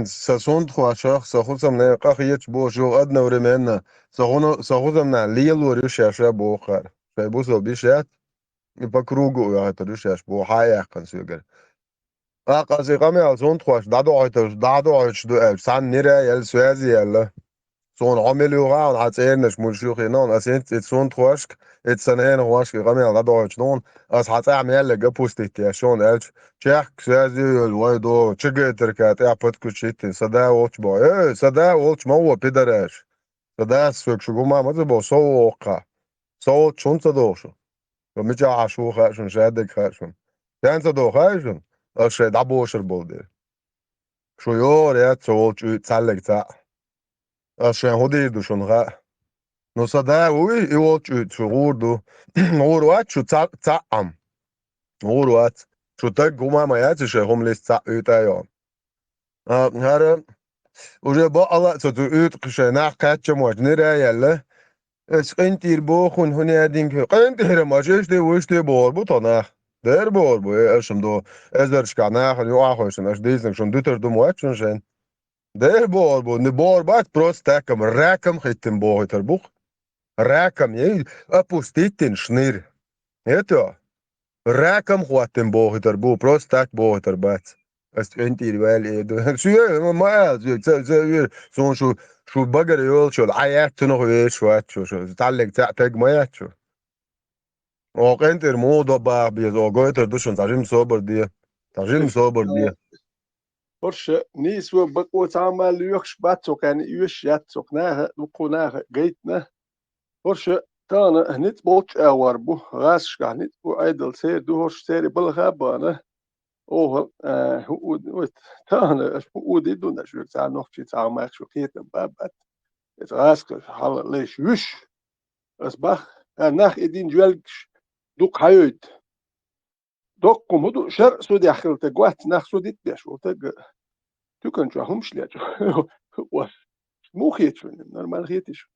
A: sasun trois sa husam ne qahiyat bo jo одновременно sa husam na лилу решаша бохар. Sai busol bishat и по кругу я это решаешь бо хая консюгер. قصدي قامي على زون تخوش دادو سان نيرا يل سوازي يلا زون عمل يوغا on hat ernst mul shuchi non as int zon tخوش et sanhen hosh قامي على دادو non as hat amel gepustit ya schon elch chek سوازي الويدو чигетер кат я подкучит сада олч бо сада олч мо пидораш сада свек шугума маза бо соока со чунца дошу мича ашу хашун шадек хашун танца до хашун أش دعبوشر بولدي شو يوريات سوالش تسلق تا أش هودي دوشون غا نصدا وي يوالش شو غوردو غوروات شو تسعم غوروات شو تقوما ما ياتش هم ليس تايون هذا وجا با الله تتو قش ناقات موج نرا يلا اس قنتير بوخون هنا دينك قنتير ما جيش دي وش دي بور بوتنا Der bor bu esam do ezerškā nāhan jo ahošana aš dīznak šun dutar dumu ekšun šen. Der bor bu ne bor bat prost tekam rekam hitim bo hitar buk. Rekam je apustitin šnir. Eto. Rekam huatim bo hitar bu prost tek bo hitar bat. Es entir vēl edu. Şu ma son şu bagari yol şu ayat tunuh ve şu tallik teg ma yatşu. وقنتر موضوع بقى بيزوجات دوشن تعجين صبر دي تعجين صبر دي
S: Horš nis vēl bakot amal juks batsok en jus jatsok nähe luku nähe geitne. Horš tāna nit boč ewarbu raska nit bu aidal ser du horš seri balgabana. Oh tāna es bu udi dun es juks aan nog iets aan maak so keten babat. Het raska hal lees jus. Es bach nach idin juelks دوك هايوت دوك كومودو شر سودي أخلت جوات نخ سوديت بيشو تج Tükkan şu humşliyaç. Was. Muhiyet şu. Normal hiyetiş.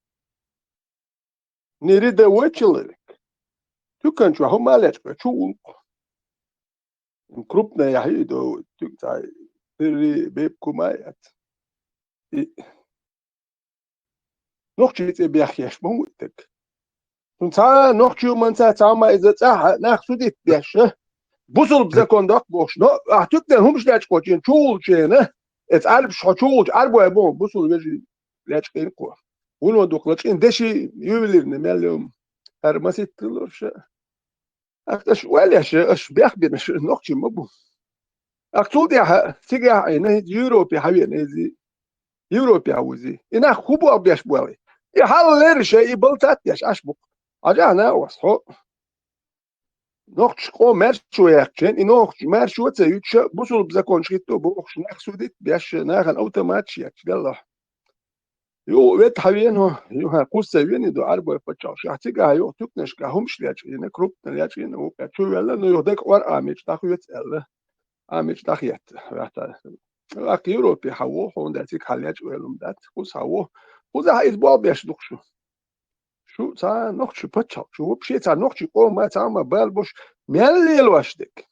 S: Nerede uçılır? Tükkan şu humalaç. Çoğul. Krupna yahido. Tüktay. Tırri beb kumayat. Nochçi biyahyaş mumuttek. Tunta nochçi mansa tama izatsa naxsudit biyaşı. Busul bize kondak boş. No, tükten humşlaç koçin çoğul çeyne. Et alb çoğul albo ebon busul veji laç kayın ko. Uno doklaçın deşi yüvelirini mellum. Her masit tılırşa. Aktaş welyaşı aş biyah bir nochçi mabu. Aktul diya sigah ayna Avrupa haviye zi Avrupa wuzi. Ina khubu abyaş buali. يحلل شيء بلتات يش أشبك أجانا وصحو نقش قو مرشو يحكين إنوخش مرشو تسيوتش بوصل بزاكون شيتو بوخش نخسو ديت بيش ناخن أوتوماتش يكش يلا يو ويت حوين هو يو ها قوس سوين يدو عربو يفتشاش يحتيقا يو تكنش كهمش لياتش ينا كروب نلياتش ينا وكا شو يلا نو يهدك ور آميش داخو يتسأل آميش داخيات لك يوروبي حوو هون داتيك حالياتش ويلوم دات قوس حوو وده هيتبوع بيشدوك شو تا نقش بتشال شو بشي تا نقش قوم ما تا ما بالبوش ميالي الواشدك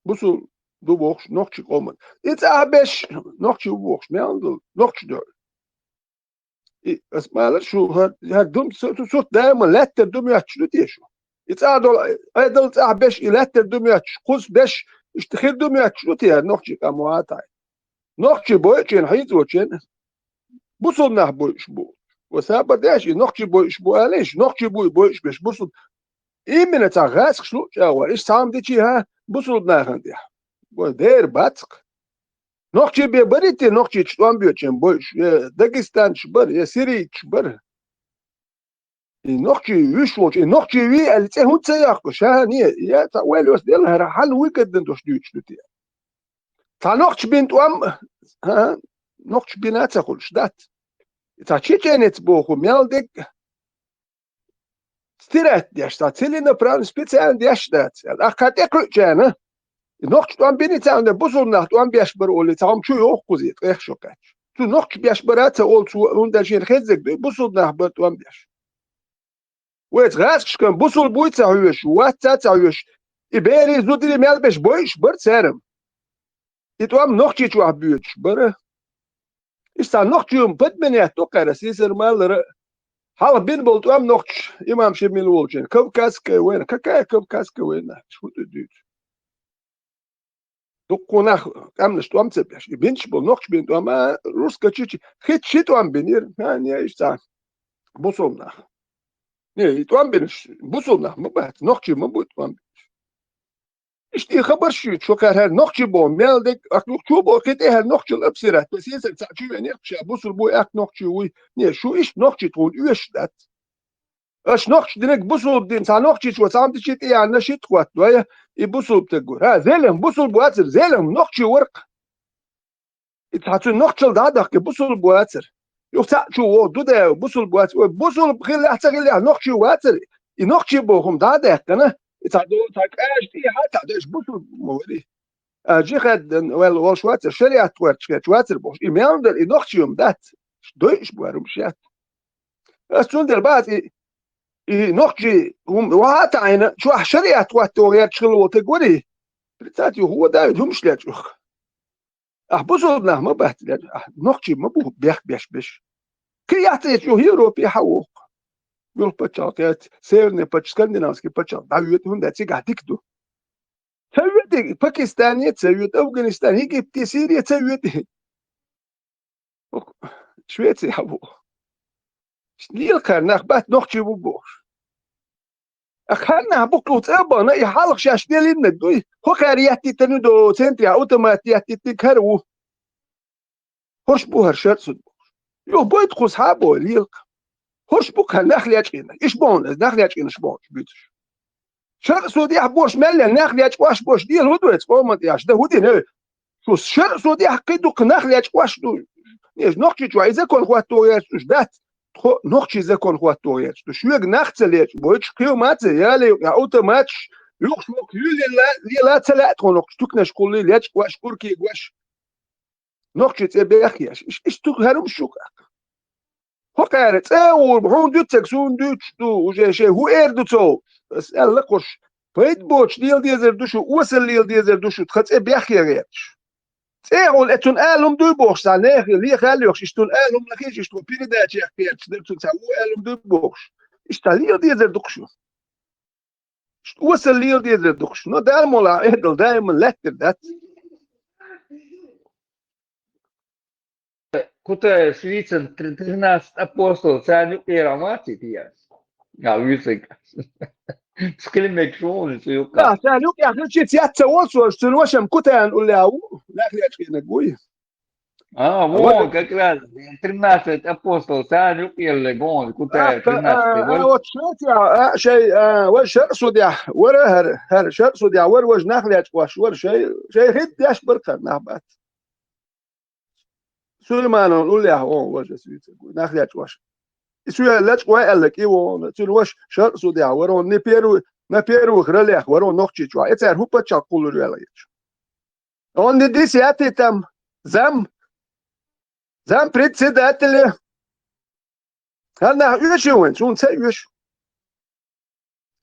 S: بوسو دو بوخش نقش قوم إتا بيش نقش بوخش مياندل نقش دول اسمع شو هدوم صوت دائما لا تدوم يحشلو تيشو إتا دول أيضا تا بيش لا تدوم يحش قوس بيش اشتخير دوم يحشلو تيه نقش كمواتاي نقش بويتشين حيزوتشين بوصل نه بوش بو وسابا داش نقش بوش بو عليش نقش بوش بش بوصل إيمنا تغاس شلو جاوا إيش تام ديشي ها بوصل نه عندي ودير باتق نقش بيبريتي نقش تشوان بيوتشن بوش داغستان شبر يا سيري شبر نقش ويشوش نقش وي اللي هو تسياق شاني يا تا ويلوس ديالها حل ويكدن دوش ديوتشلوتي تا نقش بنت ام ها نقش بنات خلش دات تا چی چنت بوخو میالدک ستیرت دیشتا تیلینا پران سپیڅیان دیشتات اخات اکلچانه نقش توان بینی تاند بوزون نخ توان بیاش بر اولی تام چو یوخ کوزیت اخ شوکاچ تو نقش بیاش برات اول تو اون داشین خزک بوزون نخ بر توان بیاش ویت غاسش کن بوزول بویت هویش وات تا هویش ایبری زودی میال بش بویش بر سرم ایتوام نقشی چو بیوچ بره İşte nokçuyum pıtmeniyat o kadar sesirmaları hal bin bulduğum nokç imam şemil olacak Kavkaz köyüne kakaya Kavkaz köyüne şu düdüt dokuna kammış tuam tsepeş binç bul nokç bin ama Ruska çiçi hiç şey tuam binir yani işte busumna ne tuam biniş busumna mı bat nokçu mu bu tuam İşte haber şu çok her nokçu bu meldek aklık şu bu kete her nokçu absirat bes yesek saçı ve nekşa busul bu ak nokçu ne şu iş nokçu tol üyeşdat اش نقش دينك بوصل بدين تاع نقش شو تاع تشي تي عندنا شي تخوات ويا يبوصل بتقول ها زلم بوصل بواتر زلم نقش ورق تاع نقش دادك بوصل بواتر يو تاع شو دو ده بوصل بواتر بوصل بخير حتى غير نقش واتر نقش بوهم دادك انا تاع دو تاع اش تي حتى داش بوصل موري اجي خد ولا شواتر شريعه تواتر بوش يماندر نقش يوم دات دوش بوارم شات اسون در بعد نقشي وهات عينه شو شريعة واتوريات شغل وتقولي بريتاتي هو دايد هم مش لاجوخ أحبسوا ما بحت نقشي ما بوه بيش كي يعطي شو هيروبي حوق يقول بتشاكات سيرني بتشكندناسكي بتشاك داويتهم داتي قاعديكدو سويتي باكستانية سويت أفغانستان هيك بتي سوريا سويتي شويتي حوق ليه الكرناخ بات نقشي بوبوش أخرنا بكرة أبانا يحلق شاش ديالنا دوي هو كارياتي تنودو سنتي أوتوماتياتي تكرو هرش بو هرشات صدبوش يو بويت خوص هابو ليلك هرش بوك هالنخلي أجينا إيش بون نخلي أجينا شبون بيتش شرق سودي أحبوش ملي النخلي أجواش بوش ديال هدويت فومت ياش ده هدي نو شو شرق سودي حقيدوك نخلي أجواش دو نيش نقشي شو إذا كون خواتو ياش دات نقشي إذا كون خواتو ياش شو يق نختليش بويتش كيو ماتي يالي أوتوماتش يوخش موك يولي لا تلا تكون نقش تكنش كل ليش واش كوركي واش
G: نقطة بيخيش إيش تقهرم شوكا هقارت هون دوتك سون دوتشتو وجي شيء هو إردو بس قال لقش بيت بوش ديال زر دوشو وصل ديال زر دوشو تخت بيخيش تقول اتون قالهم دو بوش سانه لي خاليوش اشتون قالهم لخيش اشتو بيردات يخيش درتو تساو قالهم دو بوش اشتاليو ديال زر دوشو وصل ديال زر دوشو نو دالمولا إهدل دايما لتر دات
D: Куда свитен 13 апостол царю Иеромати пьяс. А висик. Скримек шоун сюка.
G: لا ثاني يا أخي شيء تياتة وصل شنوشم كتان ولا هو لا خليك كنا قوي
D: Вот как раз 13 апостол царю Иеромати. Куда 13.
G: вот شيء وشر سوديا ورا هر شر سوديا ور وجه نخليك واش ور شيء هد ياش بركة نهبات سليمان نقول له هو وجه سويت نخليك واش سويا لا تقوى قال لك ايوه تلوش شر سوديا ورا نبيرو خرليخ ورا نوختي جوا اتر هو بتشا كل رياليش on دي سياتي تام زم بريتسيدات اللي هنا يشون شون سيش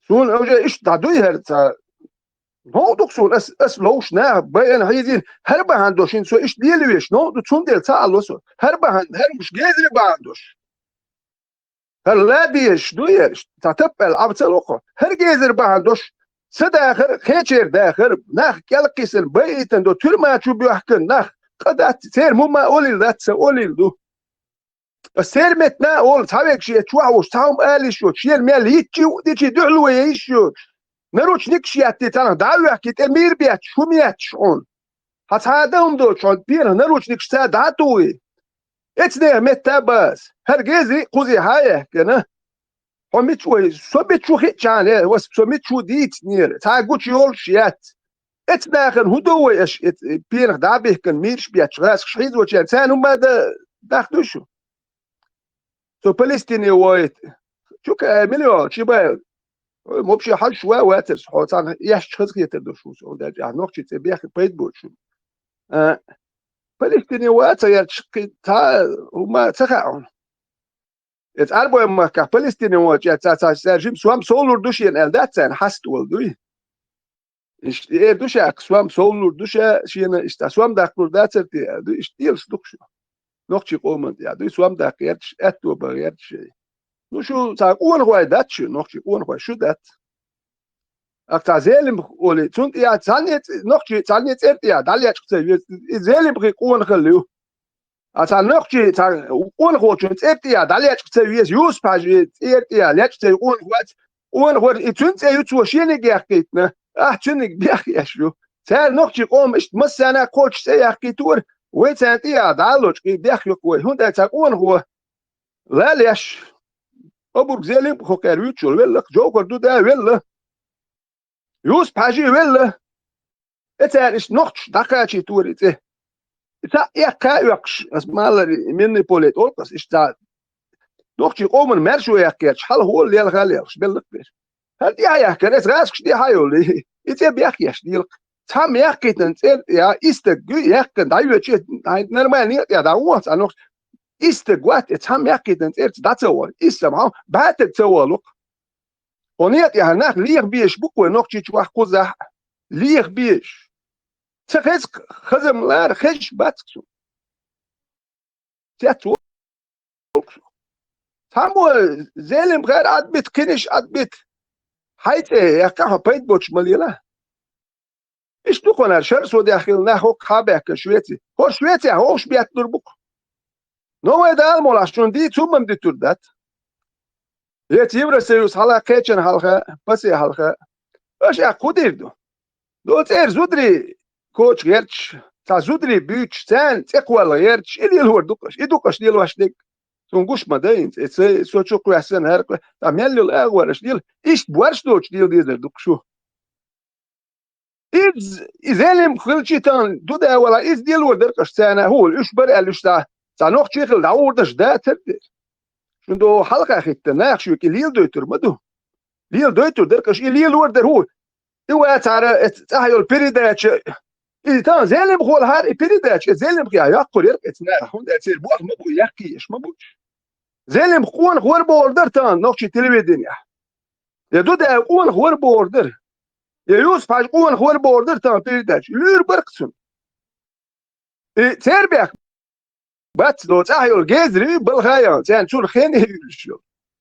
G: شون اوجه ايش تعدوي هرتا هو دكسون اس لوش نا بين هيدين هربا عندوشين سو ايش ديلويش نو دكسون ديل تعالوسو هربا مش جايز بعندوش هلا ديش دويش تعتبل عبتلوقو هر جايز بعندوش سداخر خيشير داخر ناخ كالقيس البيت اندو ترما شو بيحكن ناخ قدات سير مما قولي ذات سقولي دو السير متنا قول تحبك شي تشوحوش تاهم قالي شو شير مال يتشي وديشي دعلو يشو نروش نكشي اتتانا دعلو يحكي تأمير بيات شو ميات شعون هتعادهم دو شعون بينا نروش نكشتا دعتوي اتنير متا بس هرجيزي قوزي هايه كنا حميتشوي سوبيتشو خيتشان وس سوبيتشو ديت نير تعقوش يول شيات اتناخن هدوي اش بينا دعبه كان ميرش بيات شغاس شحيز وشيان سان هما داخدوشو سو فلسطيني وايت شو كامليو شباب مو بشي حل شويه واتر حوتان ياش خذ يتدو شو سو دا نوقتي تبيخ بيت بوشو فلسطيني واتر يا تا هما تخاون اتعربو اما كا فلسطيني واتر تا سرجيم سوام سولور دوشين الدات سان حست ولدوي ايش دوشا سوام سولور دوشا شينا سوام داخل داتر تي ايش ديلش دوشو نوقتي قومنت يا دو سوام داخل اتو بغير شيء نو شو تا اون هو داتش نوقتي اون هو شو دات اكتا زيلم اولي تون يا تانيت نوقتي تانيت يا داليا تشي زيلم بغي اون خليو اتا نوقتي تا اون هو تون يا داليا تشي يوس باجي يا لا تشي اون هو تون يوتو شيني جاكيتنا تشنك بيخ شو تا نوقتي قوم اش مسانا كوتش يا كيتور ويتانت يا دالوش بيخ يكوي هون تا اون هو لا ليش أبوك زيلم بخوكر يوتشول ولا جوكر دو ده ولا يوس باجي ولا إتى إيش نقش دكاتي توري إتى يا كايوكش اسمع مني بوليت أولكس إيش تا نقش قوم مرشو يا كيرش حال هو اللي الغاليش بلك بيش هل دي يا كريس راسكش دي هايولي إتى بيحكيش ديلك تام يحكيتن يا إستجو يحكن دايوتشي نورمال يا داوات أنا استقوات اتهم يقيدن تيرت داتسوال اسمعوا بعد تسوالك ونيت يا هناك ليغ بيش بوكو نوكتي تشوح قزح ليغ بيش تخز خزم لار خش باتكسو تياتو تامو زيلم غير ادبت كنش ادبت حيت يا كه بيت بوتش مليلا ايش تكون شرسو داخل ناخو خابك شويتي هو شويتي هوش بيات دربوك نو يدال مولاشون دي تومم دي تردات يتيبر سيوس حلا كيتشن حلقة بس حلقة اش اقوديردو دو تير زودري كوتش غيرتش تا زودري بيتش تان تقوى غيرتش اللي هو دوكش يدوكش ديال واش ديك تونغوش مدين سو تشوكو حسن هرق تا ميل الاغورش ديال ايش بوارش دوتش ديال دوكشو إذا خلشي تان دودا ولا إز ديال ودركش تانا هو إيش برقلش تا نوخ تشيخل داوردش دا تردر شندو حلقة خيطة ناخشو كي ليل دويتر مدو ليل دويتر دركش ليل وردر هو إوا تعرى تحيو البريداتش إذا زلم خول هار إبريداتش زلم خيا يقول يرقصنا هم ده تصير بوخ ما بو يكيش ما بوش زلم خون خور بوردر تان نقش تلفزيون يا دو ده خون خور بوردر يا يوسف حاج خون خور بوردر تان إبريداتش لور برقصن تربيك بس لو تاهيل جذري بالغاية زين شو الخيني شو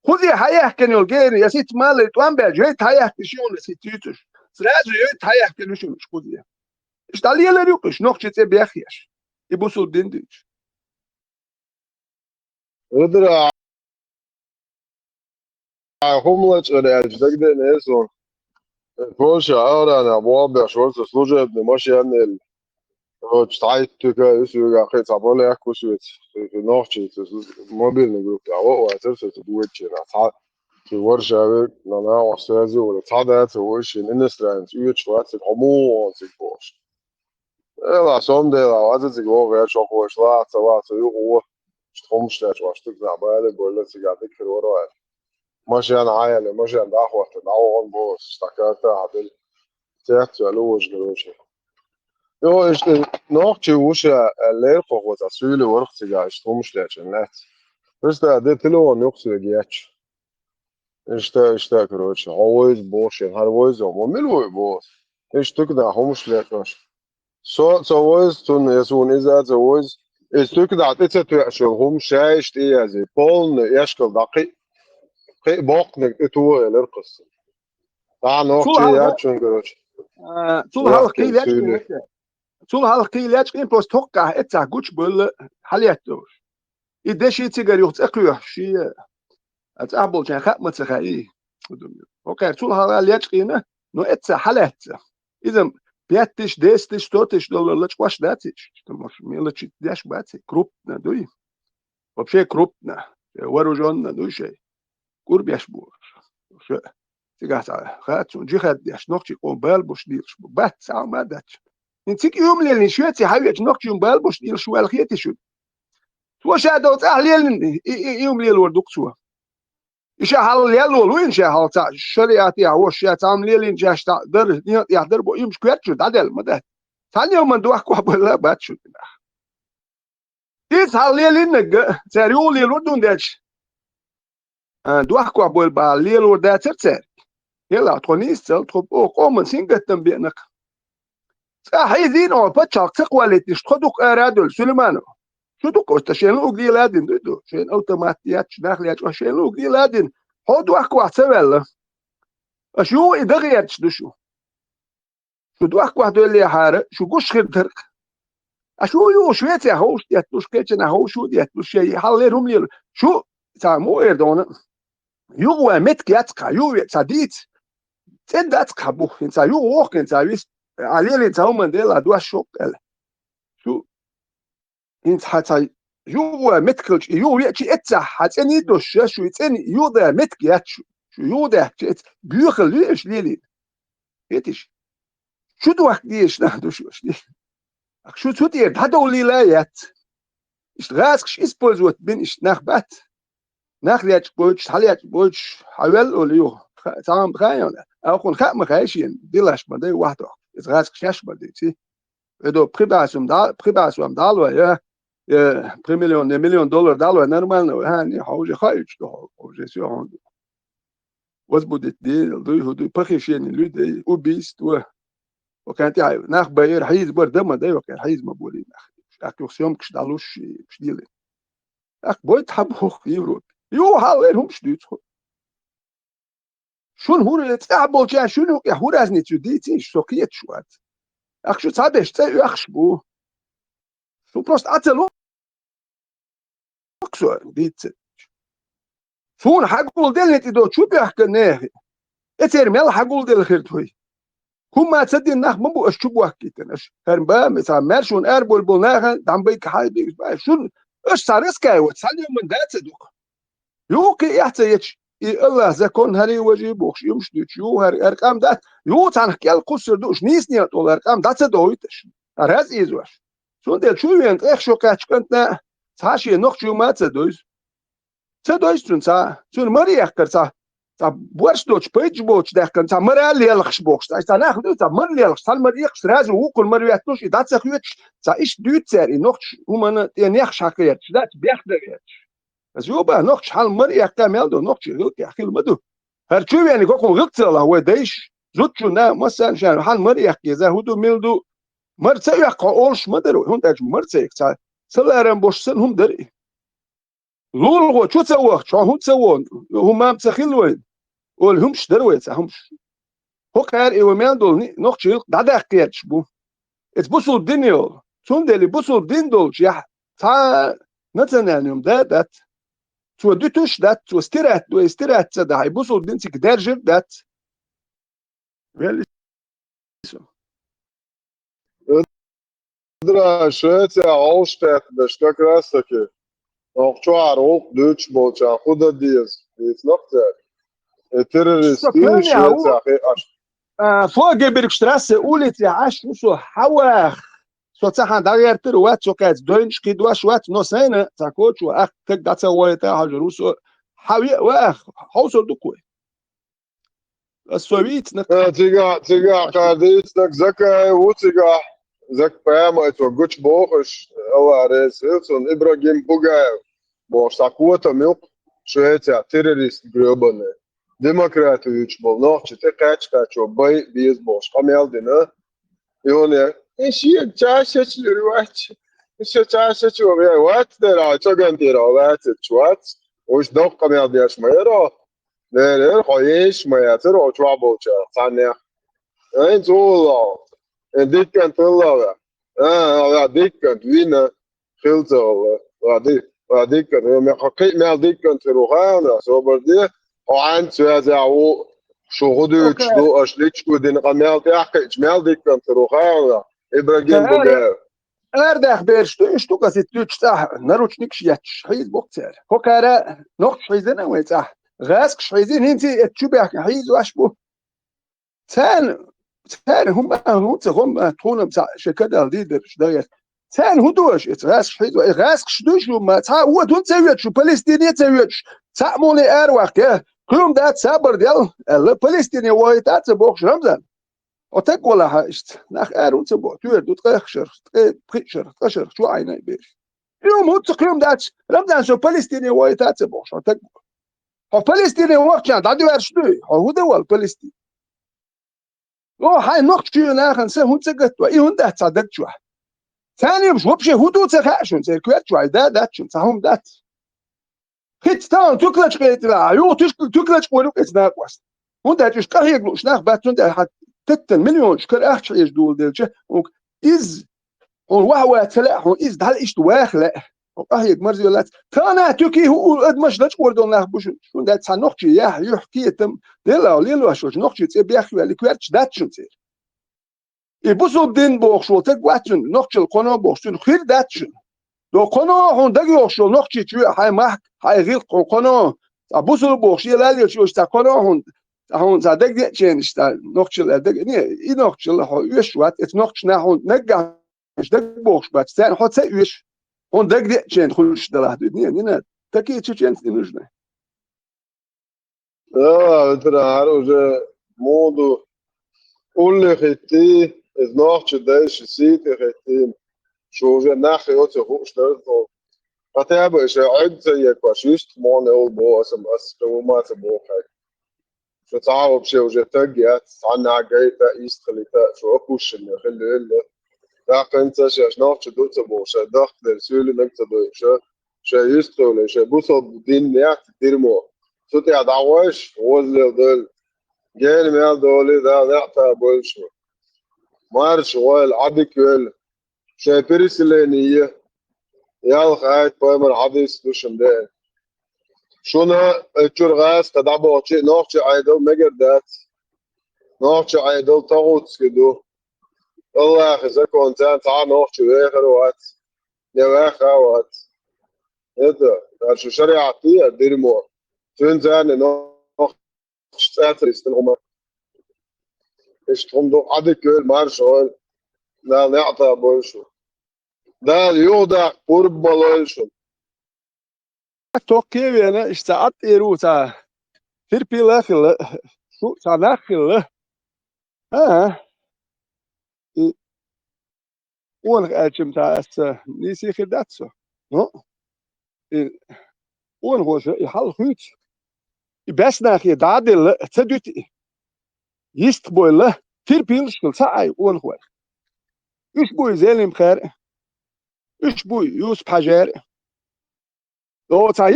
G: خذي حياة كان يلقيني يا سيت مال توان بجيت حياة شو نسيتيتش سراج جيت حياة كان شو مش خذي إيش تعلي لا ريقش نقش تبيخيش يبوسوا الدندش
A: ادرا هملت الجدك ده نيسون فوش اورا انا بوابع شورت سلوجه بمشي ان تعيط تك يسوي اخي صابوله ياكوش في نوتشي موبيل جروب او واترس تدوتش انا في ورشة انا واستاذي ولا تصعدت وش الانسترانس يوتش واتس الهمو سيكوش لا سوم ده لا واتس يقول غير شو خوش لا سوا سيو تخمش تاش واش تقطع بالي بقول لك قاعدك في الورا ماشي انا عايل ماشي عند اخوة تدعوهم بوس اشتكرت عدل تحت لوج قروشي Jo, nog tjusja leerkoch wat asyle worgtiga stromslechen net. Dus ده تلو نقص جياتش. اشتا كروتش always bullshit always وملو بوس. تكده همش لكش. So always تون يسون إذا always تكده عتيت شو هم شايش تي زي بول يشكل دقيق باق تو الرقص. نوع
G: شو
A: جياتشون كروتش.
G: شو هالقيل شو هالقيل إن بس توقع إتسع قوش بول حليتوش. إذا شيء تجاري يتأكله شيء أتقبل كان خات متخيل. أوكي شو هالقيل نو إتسع حليت. إذا بيتش دستش توتش دول لش واش داتش. مش ميلش داش باتي كروبنا دوي. وبشيء كروبنا ورجعنا دوي شيء. قرب يشبور. شو تجاه خات جي خد داش نقطة قوم بالبوش ديرش بات ساعة ما داتش. نتيك يوم اللي شوية حاجة نقطة يوم بالبوش ديرش شو الخيط شو. شو شادوت أهلي يوم اللي الوردك شو. إيش حال يلو وين شيء حال تاع شريعتي أو شيء تعمل لي إنجاز تقدر يقدر بو يوم شكوت شو عدل ما ده. ثاني يوم من دوح كواب ولا بات شو. إيش حال لي إنك سريول لي الوردون داش. دوح كواب ولا باللي الورد ده ترتر. يلا تونيس تلتقو قوم سينجت تنبينك. صحيح أو بتشارك تقوالي تشتخدك أرادل سليمانو. شو دوك استشين لوك دي لادين دو شين أوتوماتيات داخليات وشين لوك دي لادين هود واحد واحد سوالة شو إدغيرش دو شو واحد اللي حارة شو قش خير ترك شو يو شوية هوش ديتلوش كيتشنا هوش شو ديتلوش شيء حليرهم لي شو سامو إردونا يو متك يتقى يو صديت تدتقى بو إنت يو ووك إنت ويس عليه إنت هم من ديلا دوا شوك شو إنت حتى يو متكلش يو يأتي إتسا حتى دوش شو يتني يو ده متك ياتشو شو يو ده بيخل ليش ليلي يتش شو دوك ديش نهدوش لي شو تدير هذا ولايات اشتغاسكش اسبوزوت بين اشتناخبات ناخليات بوش حاليات بوش حوال وليو تمام خاينا أكون خام خايشين ديلاش بدي واحد اشتغاسكش ياش بدي تي إذا بريباسوم دالو يا $3 مليون دالو نورمال هاني حوجي خايش حوجي سيون وزبودت دي هدو بخيشين لودي وبيست وكانت يعني ناخ باير حيز بردما ده وكان حيز مبولين أكلوسيوم كش دالوش كش ديلي أك بويت حبوخ يوروب يو هالين شديت شون هو اللي تعبوا جا شنو يا هو رازني تديتي شوكيت شوات أخ شو تعبش تاي أخش بو شو بروست أتلو أكسو ديت شون حقول دلني تدو شو بيحكي ناهي اترمي حقول دل خيرتوي هم تصدق ناخ مبو اشوبوا حكيتناش هربا مثلا مارشون اربول بولناها دام بيك حاجه شو ايش صار اسكاي وتصلي من ذات دوك يوكي يحتاج الله زكون هري وجي بوخش يمش يو هر ارقام دات يو تنحكي القصر دوش نيسني طول ارقام دات دويتش راز ايزوش شو دل شو ينت اخ شو كاتش كنت تاشي نوخ شو ما تدويس تدويس تون سا شو مري اخر سا بورش دوتش بيج بوتش ده كان مرة ليلخش بوكس ناخذ مر ليلخش مر يخش رازو وكل مر ياتوش ده تسخيتش إيش دوت ساري نوخش ومن يخش حكيتش ده بيخدريتش بس يوبا نوخش حال مر يحتمل دو نوخش غلط يحكي المدو هرشو يعني كوكو غلط لا هو دايش زوتشو نا مثلا شان حال مر يحكي زي هدو ميلدو مر تسيق اولش مدرو هون تاج مر تسيق سلارن بوش سن هم دري لول هو شو تسوق شو هم تسوون هم ما مسخيلوين والهمش درويت همش هو كار ايوميان دول نوخش دا حكيتش بو اتبصوا الدنيا ثم دلي بصوا الدين دول يا تا نتنانيوم ده تو دوتوش ده تو استرات ده هيبصوا الدين تك درجه ده
A: درا Šveicē Alštēta bešķa krasaki. Okčuār ulk duč bolčā huda diez. Līdz noktēr. Terroristi Šveicē.
G: Vorgebirgstraße ulici عاش وسو حواخ سو تصحى داير تروات سو كات دوينش كي دواش وات نو سنه تاكوتش واخ تك داتا ويتا هاجروسو حوي واخ حوصل دكوي السويت نك
A: Cigā kādīs nak zakai ucigā. Zak pēmai to guč bohuš. Alārēs Vils un Ibrahim Bugaev. Boš sakota milk Šveicē terroristi gröbanē. Demokrātu viņš bol nohči te kačkā čo bai bies boš kameldina. I on je, šie čāšači ruači. Šie čāšači o vien vats derā, čogan tīrā vēci čvats. Uš dok kameldies mairā. Nē, hojies maiet ir o čvabočā. Sanē. Ein zūlā. En dikkant tullava. Ja, dikkant vina. Filzala. Ja, dikkant. Men hakik mel dikkant til Rohana. Så var det. وعن سوازعو شغدوش دو أشليتشكو دين قميل تحكي إجمال ديك كنت روخانا إبراهيم بوغاو
G: أردخ بيرشتو إشتو قصي تلوش تاح نروش نكش ياتش حيز بوكتر هوكارا نوخش حيزنا ويتاح غاسك شحيزين هنتي اتشوبيح حيز واشبو تان هم تخون بتاع شكدا الديد برش دايت تان هدوش اتغاسك حيز غاسك شدوش وما تا هو دون تسويتش وبالستينية تسويتش تأموني أروح كه كلهم ده صبر ديال الفلسطيني وايتات سبوخش رمزان وتقول لها اشت ناخ أرون سبوخ تورد وتقشر تقشر شو عيني بيش يوم هو تقيم ده رمزان شو فلسطيني وايتات سبوخش وتقول هو فلسطيني وقت عند عدو أرشدوي هو دول فلسطين لو هاي نقطة ناخن سه هون تقت وإيه هون ده تصدق شو ثاني مش وبشي هدو تخاشون سيركوات شو ده شو سهم ده خيت تاون تكلش قيت لا يو تكلش قولو قيت ناقوس هوندا تش كهيك لوش ناخ باتون حت 3 مليون شكر اخش ايش دول دلچه از هون وهو تلا هون از هل ايش واخله كهيك مرزيلات كان تكي هو اد مش دش قردون ناخ بوش شون ده صنوخ يا يحكي تم دلا ليلو شو نوخ تي بيخ لي كويرش داتشن تي يبوسو دين بوخشو تك واتن نوخ القناه بوخشو خير داتشن دو قناه هون دغ يوخشو نوخ تي هاي ماك هاي غير قناه ابوسو بوخشي لا شو استا قناه هون زادك تشين استا نوخ دغ ني اي نوخ هو يشوات ات نوخ هون نغا مش دغ بوخش بات سان هو تسيش هون دغ تشين خلش دلا ني تكي تشين نجنا
A: ترى عروجه موضوع قول ختي از نوخ داش سيت ختي شو جا ناخي اوت هو شترت فتابع عد زيك وشيشت مون اول بو اسم اسكو ما تبو خاي شو تعاوب شي وجا تاجيات عنا جايتا ايست خليتا شو اكوش اللي خلي الا راك انت شاش نوخ دوت بو شا دخت للسول نكتب شا يست ولا شا بوصل دين نيات ديرمو صوت يا دعواش ولا دول جاي مال دولي ده نعطى بولشو مارش وال عدك ولا شا بيرسلينيه يا خايت بايمر عديس دوشم ده شونا تشورغاس تدعبو شيء نوخش عيدو مجردات نوخش عيدو تغوت كدو الله اخي زكو انسان تعال نوخش ويخر وات يا واخا وات هذا شو شريعتي ديرمو فين زاني نوخش ساتر يستلغم ايش تخمدو عدك مارشول لا نعطى بولشو ده يوضع قرب مالوشو توكي انا اشتعت ايروتا
G: Firpilachille, Sanachille. Ongeëtjem taas, niet zeg dat zo. No? Ongehoze, je half goed. Je best naar je dadelen, het doet Yist boyle, firpilschil saai ongehoor. Üç boy zelim kher. Üç boy yus pajer. O ta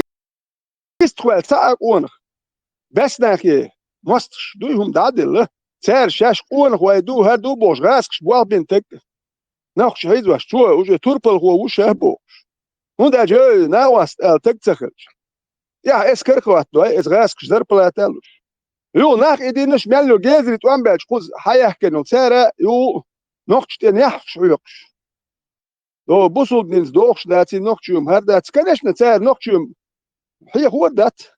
G: yist kwel saai onge. Best naar je most doe dadelen. Ser shash ongehoor doe her doe boos rask boal bintek. Nog shaiz was toe, uje turpel go shabo. Und je na was el tektsachel. Ja, es kerkwat doy, es rask zerplatel. Jo, nach ideen schmello gezrit ambelch kuz hayah kenu sera jo noch stehen ja schwürsch. Do busul nils doch dat sie noch chum her dat skanesh net ser noch chum. Hier hoort dat.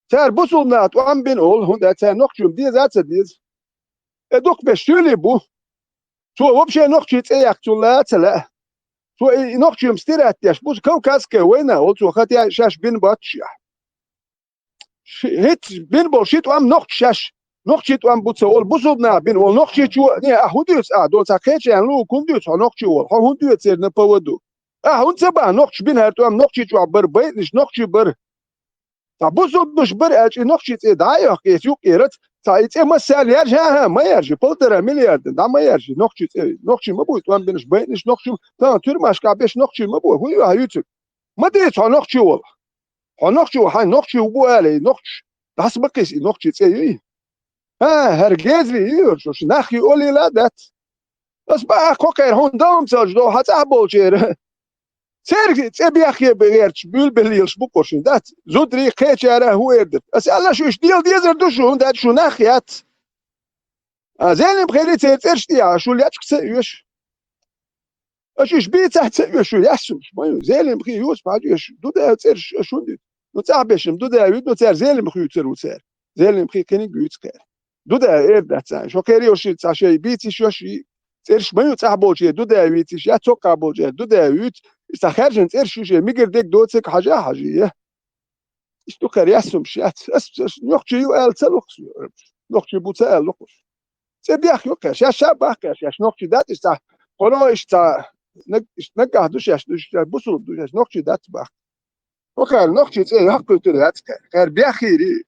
G: Ser busul nat ambin ol und dat ser noch chum die zatze dies. Edok bestüle bu. So вообще noch chit eyak tulatsela. So noch chum stirat yash bus kaukaske wena also hat ja shash bin batcha. Hit bin bolshit am noch shash. Noch chit am butsa ol busubna bin ol noch chit ne ahudus do sakheche an lu kundus noch chit ol hundus ser ne pawadu. Und seba noch bin her am noch chit bar bayt nicht noch chit bar. Ta busub dush bar ach noch chit da yok es yok eret. Ta it masal yar ha ma yarji poltera milyard da ma yarji noch chit mabut am bin bayt nicht noch chit ta tür maşka beş noch chit mabu hu ya youtube. Ma dit noch chit ol. Noch chit noch chit bu ale noch das bakis noch chit هرگز ویور شوش نخی اولی لادت بس با کوکر هندام ساج دو حتا بولچیر سرگ تبیخی بگرچ بول بلیلش بکوشین دات زودری قیچاره هویرد اس الله شوش دیزر دوشون دات شو نخیات زینم خیلی ترشتی شولیت کسیوش اشش بیت تسیوش یاسوش مایم زینم خیوس باجوش دو ده ترش شوندی نو تعبشم دو ده نو تر زینم خیوتر وتر زینم خی کنی گوتکر دو ده evdatsan şokeriyoshi tsaşey bitişyoshi tsershmayu tsahbolchi do de vitish ya tokabolchi do de vit istakharjn tsershushe migirdek dotsek haja hajiye isto kariasum shat es nochchi el tsalux nochchi butsa el lokus tsebiach yokash ya shabach ya nochchi dat ista qono ista nagah dush ya busul dush nochchi dat bach okar nochchi tse hakkutur hat kar biakhiri